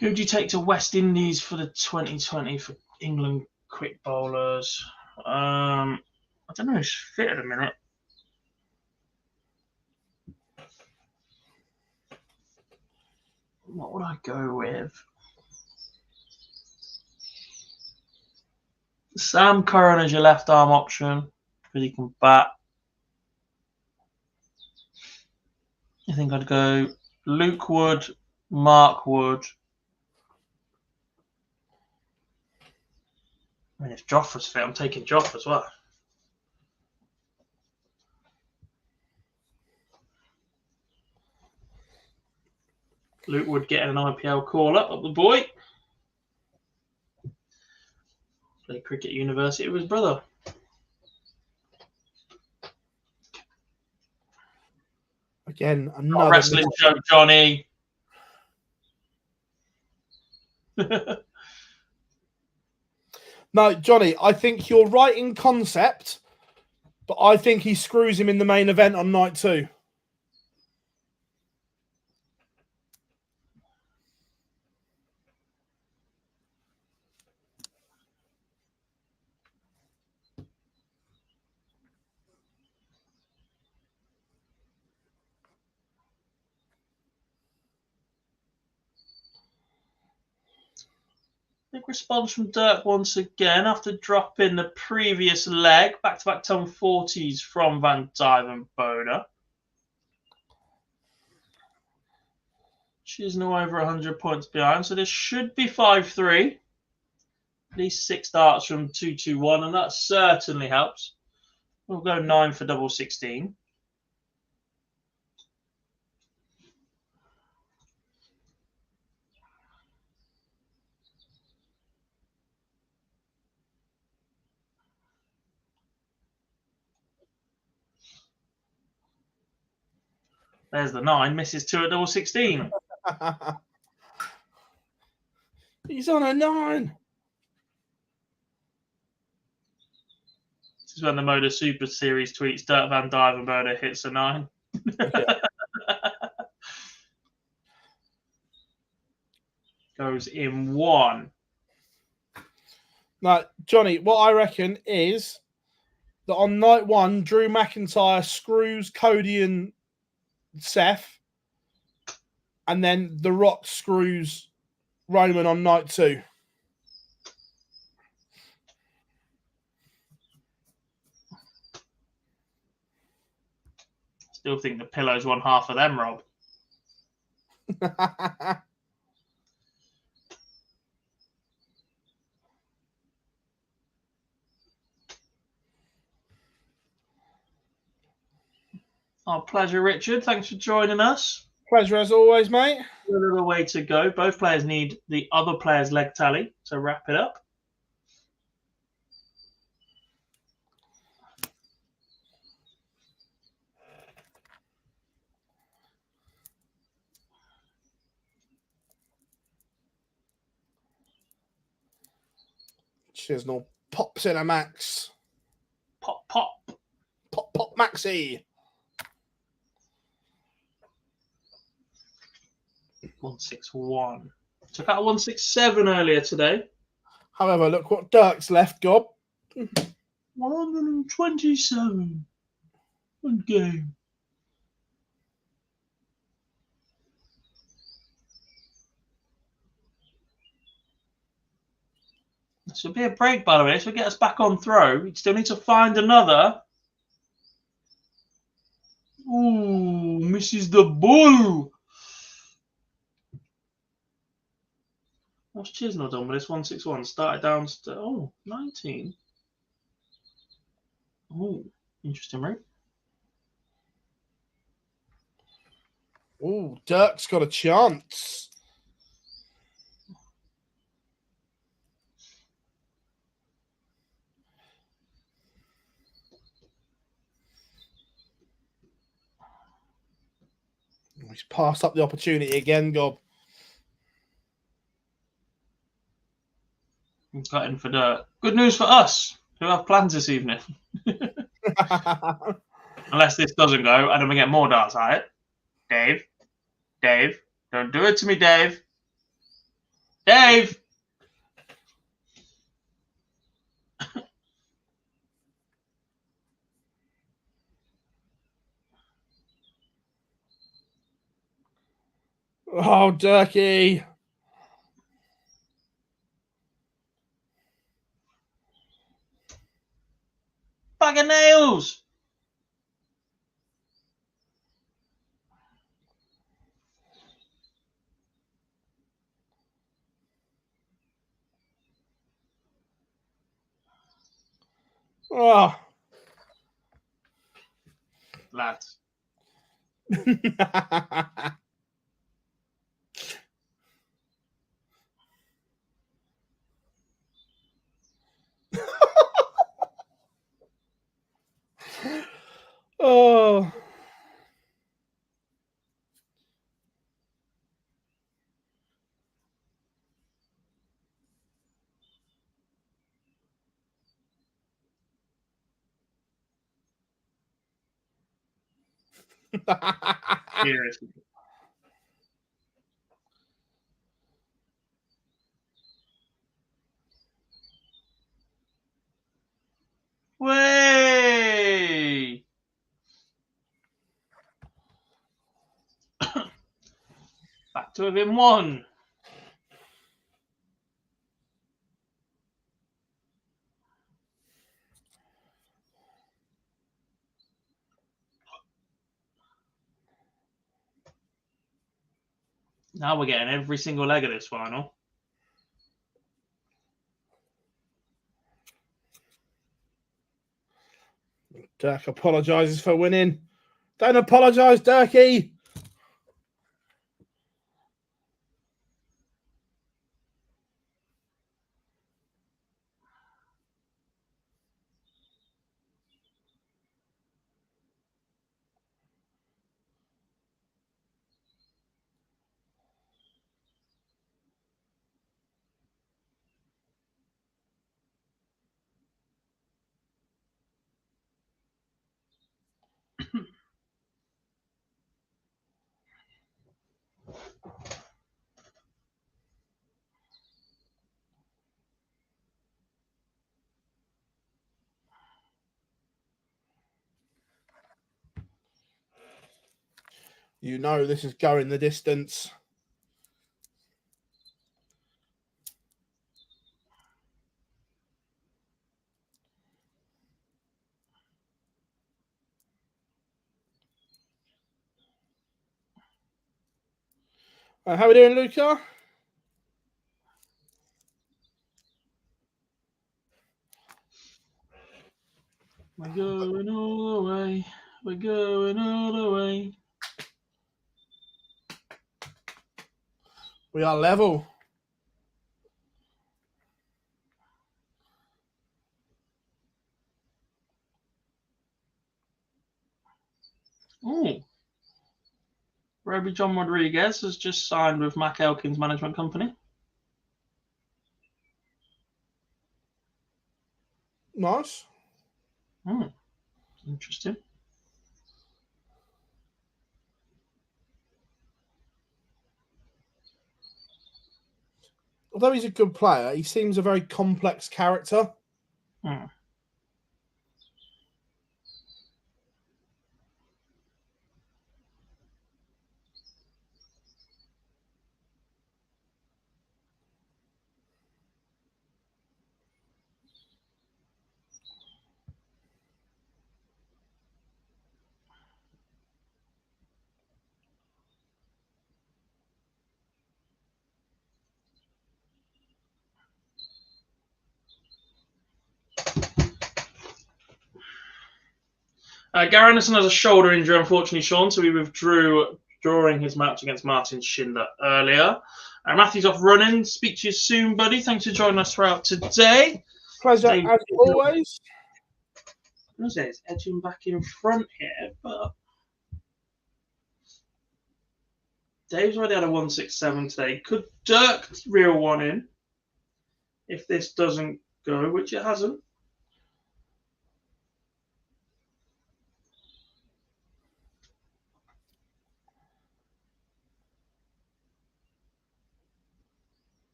Who do you take to West Indies for the 2020 for England quick bowlers? I don't know who's fit at the minute. What would I go with? Sam Curran as your left arm option because he can bat. I think I'd go Luke Wood, Mark Wood. I mean, if Joffre's fit, I'm taking Joff as well. Luke Wood getting an IPL call up the boy. Played cricket at university with his brother. Again, another wrestling show, Johnny. No, Johnny, I think you're right in concept, but I think he screws him in the main event on night 2. Big response from Dirk once again after dropping the previous leg. Back-to-back ton 40s from Van Dyvenbode. She's now over 100 points behind, so this should be 5-3. At least 6 darts from 2-2-1, and that certainly helps. We'll go 9 for double 16. There's the 9, misses 2 at double 16. He's on a 9. This is when the MODUS Super Series tweets Dirk Van Dyvenbode hits a 9. Yeah. Goes in 1. Now, Johnny, what I reckon is that on night 1, Drew McIntyre screws Cody and Seth, and then The Rock screws Roman on night 2. Still think the pillow's won half of them, Rob. Our pleasure, Richard. Thanks for joining us. Pleasure as always, mate. A little way to go. Both players need the other player's leg tally to wrap it up. Chisnell pops in a max. Pop, pop. Pop, pop, Maxi. 161. Took out a 167 earlier today. However, look what Dirk's left, Gob. 127. Good game. This will be a break, by the way. This will get us back on throw. We still need to find another. Ooh, misses the ball. What's Chisnell done with this 161? Started down to 19. Oh, interesting, right? Oh, Dirk's got a chance. He's passed up the opportunity again, Gob. Got in for dirt. Good news for us who have plans this evening. Unless this doesn't go, and then we get more darts at it. Dave, don't do it to me, Dave. Dave! Oh, Durkee. Bag of nails! Oh. Lads. Oh. Seriously. Way! Back to within one. Now we're getting every single leg of this final. Dirk apologises for winning. Don't apologise, Durkee. You know this is going the distance. How are we doing, Luca? We're going all the way. We're going all the way. We are level. Oh. Roby John Rodriguez has just signed with Mac Elkins Management Company. Nice. Interesting. Although he's a good player, he seems a very complex character. Gary Anderson has a shoulder injury, unfortunately, Sean, so he withdrew during his match against Martin Schindler earlier. Matthew's off running. Speak to you soon, buddy. Thanks for joining us throughout today. Pleasure, as always. I was going to say it's edging back in front here, but Dave's already had a 167 today. Could Dirk reel one in if this doesn't go, which it hasn't?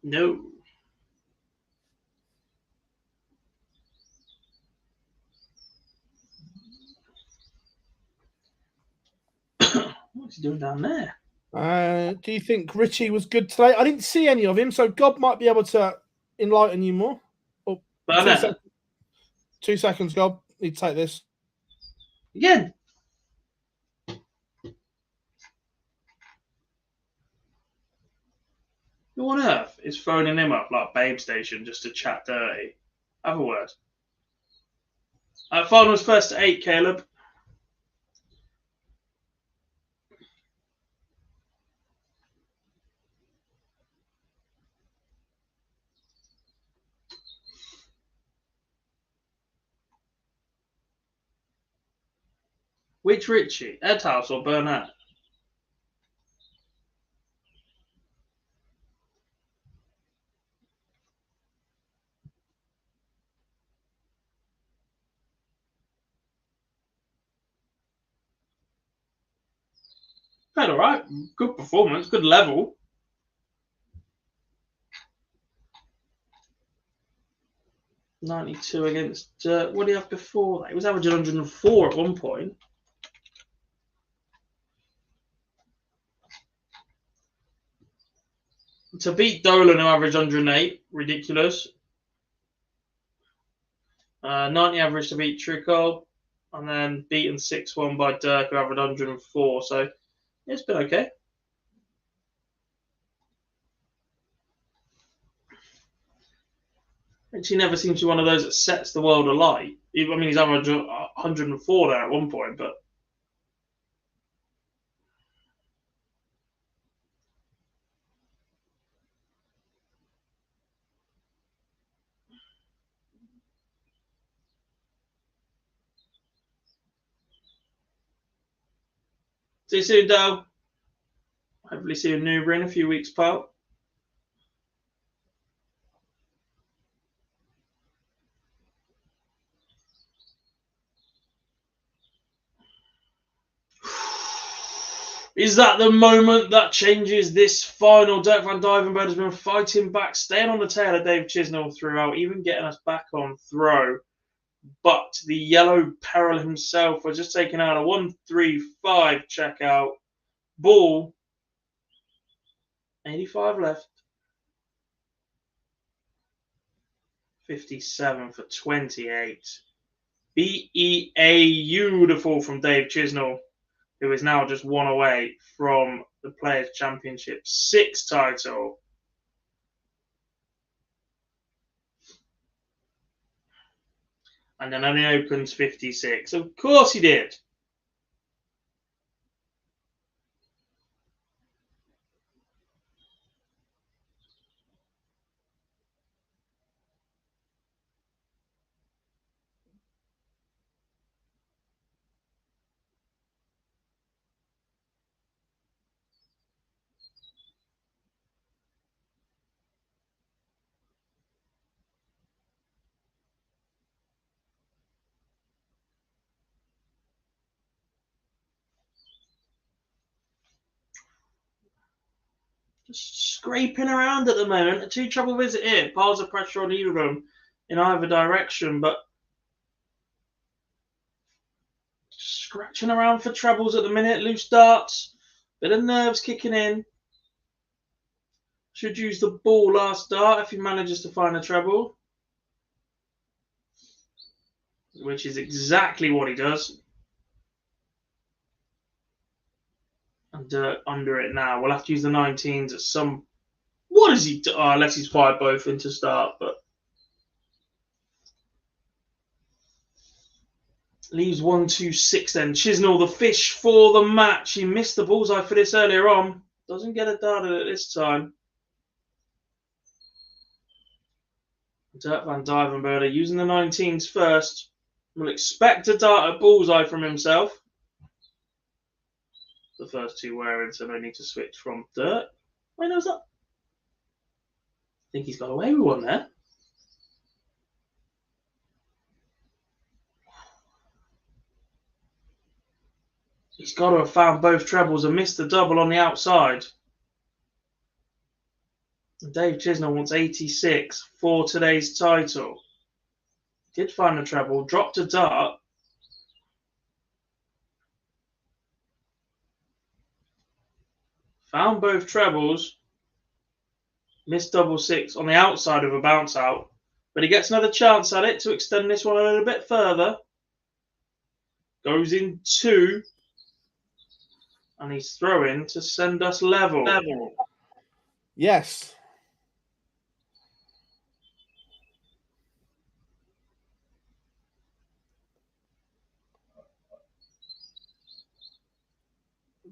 No. What's he doing down there? Do you think Richie was good today? I didn't see any of him, so Gob might be able to enlighten you more. Oh, 2 seconds, Gob. Need to take this. Again. Who on earth is phoning him up like Babe Station just to chat dirty? Have a word. Finals first to 8, Caleb. Which Richie? Edhouse or Burnett? Played all right. Good performance. Good level. .92 against... what did he have before that? He was averaging 104 at one point. To beat Dolan, who averaged 108, ridiculous. 90 average to beat Tricol, and then beaten 6-1 by Dirk, who averaged 104. So it's been okay. He never seems to be one of those that sets the world alight. I mean, he's averaged 104 there at one point, but see you soon, Dale. Hopefully see you in Newbury in a few weeks, pal. Is that the moment that changes this final? Dirk van Dijvenbode has been fighting back, staying on the tail of Dave Chisnell throughout, even getting us back on throw. But the yellow peril himself was just taking out a 135 checkout. Ball. 85 left. 57 for 28. Beautiful from Dave Chisnell, who is now just one away from the Players' Championship 6 title. And then only opens 56. Of course he did. Just scraping around at the moment. A 2 treble visit here. Piles of pressure on either of them in either direction, but scratching around for trebles at the minute. Loose darts. Bit of nerves kicking in. Should use the ball last dart if he manages to find a treble, which is exactly what he does. And under it now. We'll have to use the 19s at some... What is he... unless he's fired both in to start, but... Leaves 1-2-6 then. Chisnell, the fish for the match. He missed the bullseye for this earlier on. Doesn't get a dart at it this time. Dirk van Dijvenbode using the 19s first. We'll expect a dart at bullseye from himself. The first two were in, so no need to switch from Dirk. Wait, no, was that? I think he's got away with one there. He's got to have found both trebles and missed the double on the outside. Dave Chisnell wants 86 for today's title. Did find a treble, dropped a dart. Found both trebles. Missed double six on the outside of a bounce out. But he gets another chance at it to extend this one a little bit further. Goes in two. And he's throwing to send us level. Yes.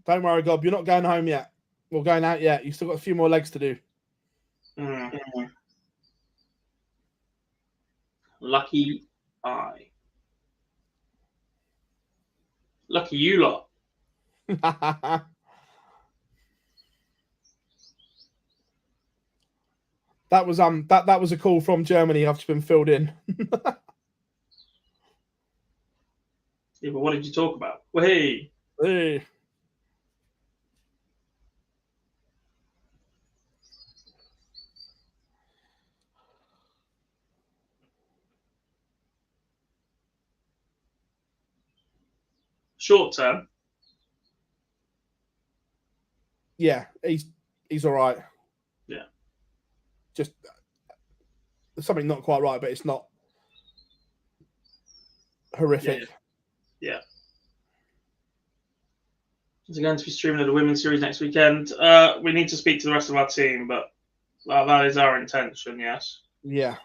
Don't worry, Gob. You're not going home yet. We're going out yet. You've still got a few more legs to do. Lucky I. Lucky you lot. That was that was a call from Germany. I've just been filled in. Yeah, but what did you talk about? Well, hey. Hey. Short term. Yeah, he's all right. Yeah. Just something not quite right, but it's not horrific. Yeah. He's going to be streaming at the Women's Series next weekend. We need to speak to the rest of our team, but that is our intention, yes. Yeah.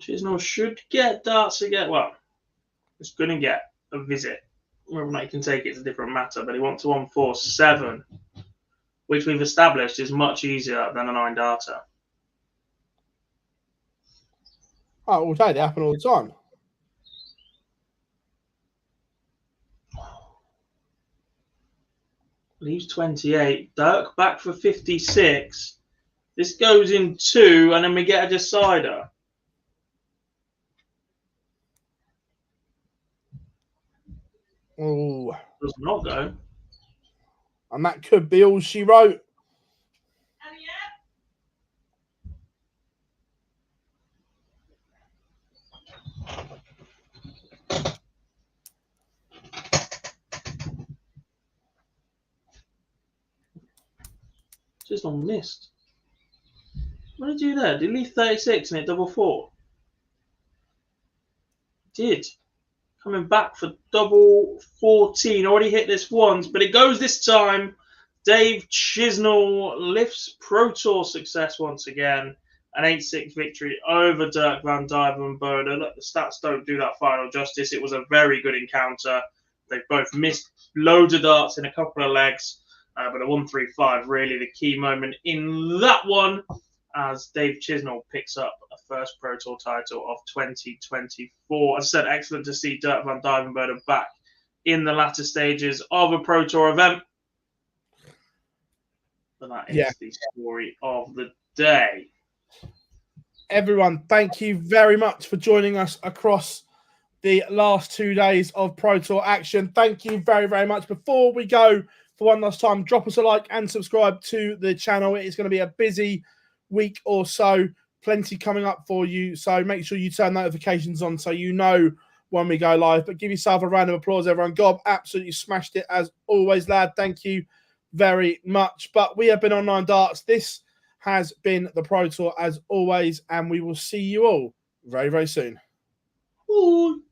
Chisnell should get darts again. Well, he's going to get a visit. Whether or not he can take it is a different matter, but he wants a 147, which we've established is much easier than a 9-darter. Oh, all day. They happen all the time. Leaves 28. Dirk back for 56. This goes in 2, and then we get a decider. Oh, Does not go. And that could be all she wrote. Just on missed. What did you do there? Did he leave 36 and hit double 4? Did. Coming back for double 14. Already hit this once, but it goes this time. Dave Chisnell lifts Pro Tour success once again. An 8-6 victory over Dirk van Dijvenbode. Look, the stats don't do that final justice. It was a very good encounter. They've both missed loads of darts in a couple of legs. But a 1-3-5, really the key moment in that one, as Dave Chisnell picks up a first Pro Tour title of 2024. As I said, excellent to see Dirk van Dijvenbode back in the latter stages of a Pro Tour event. And that is the story of the day. Everyone, thank you very much for joining us across the last 2 days of Pro Tour action. Thank you very, very much. Before we go, for one last time, drop us a like and subscribe to the channel. It is going to be a busy week or so. Plenty coming up for you. So make sure you turn notifications on so you know when we go live. But give yourself a round of applause, everyone. Gob absolutely smashed it as always, lad. Thank you very much. But we have been on 9-darts. This has been the Pro Tour as always. And we will see you all very, very soon. Ooh.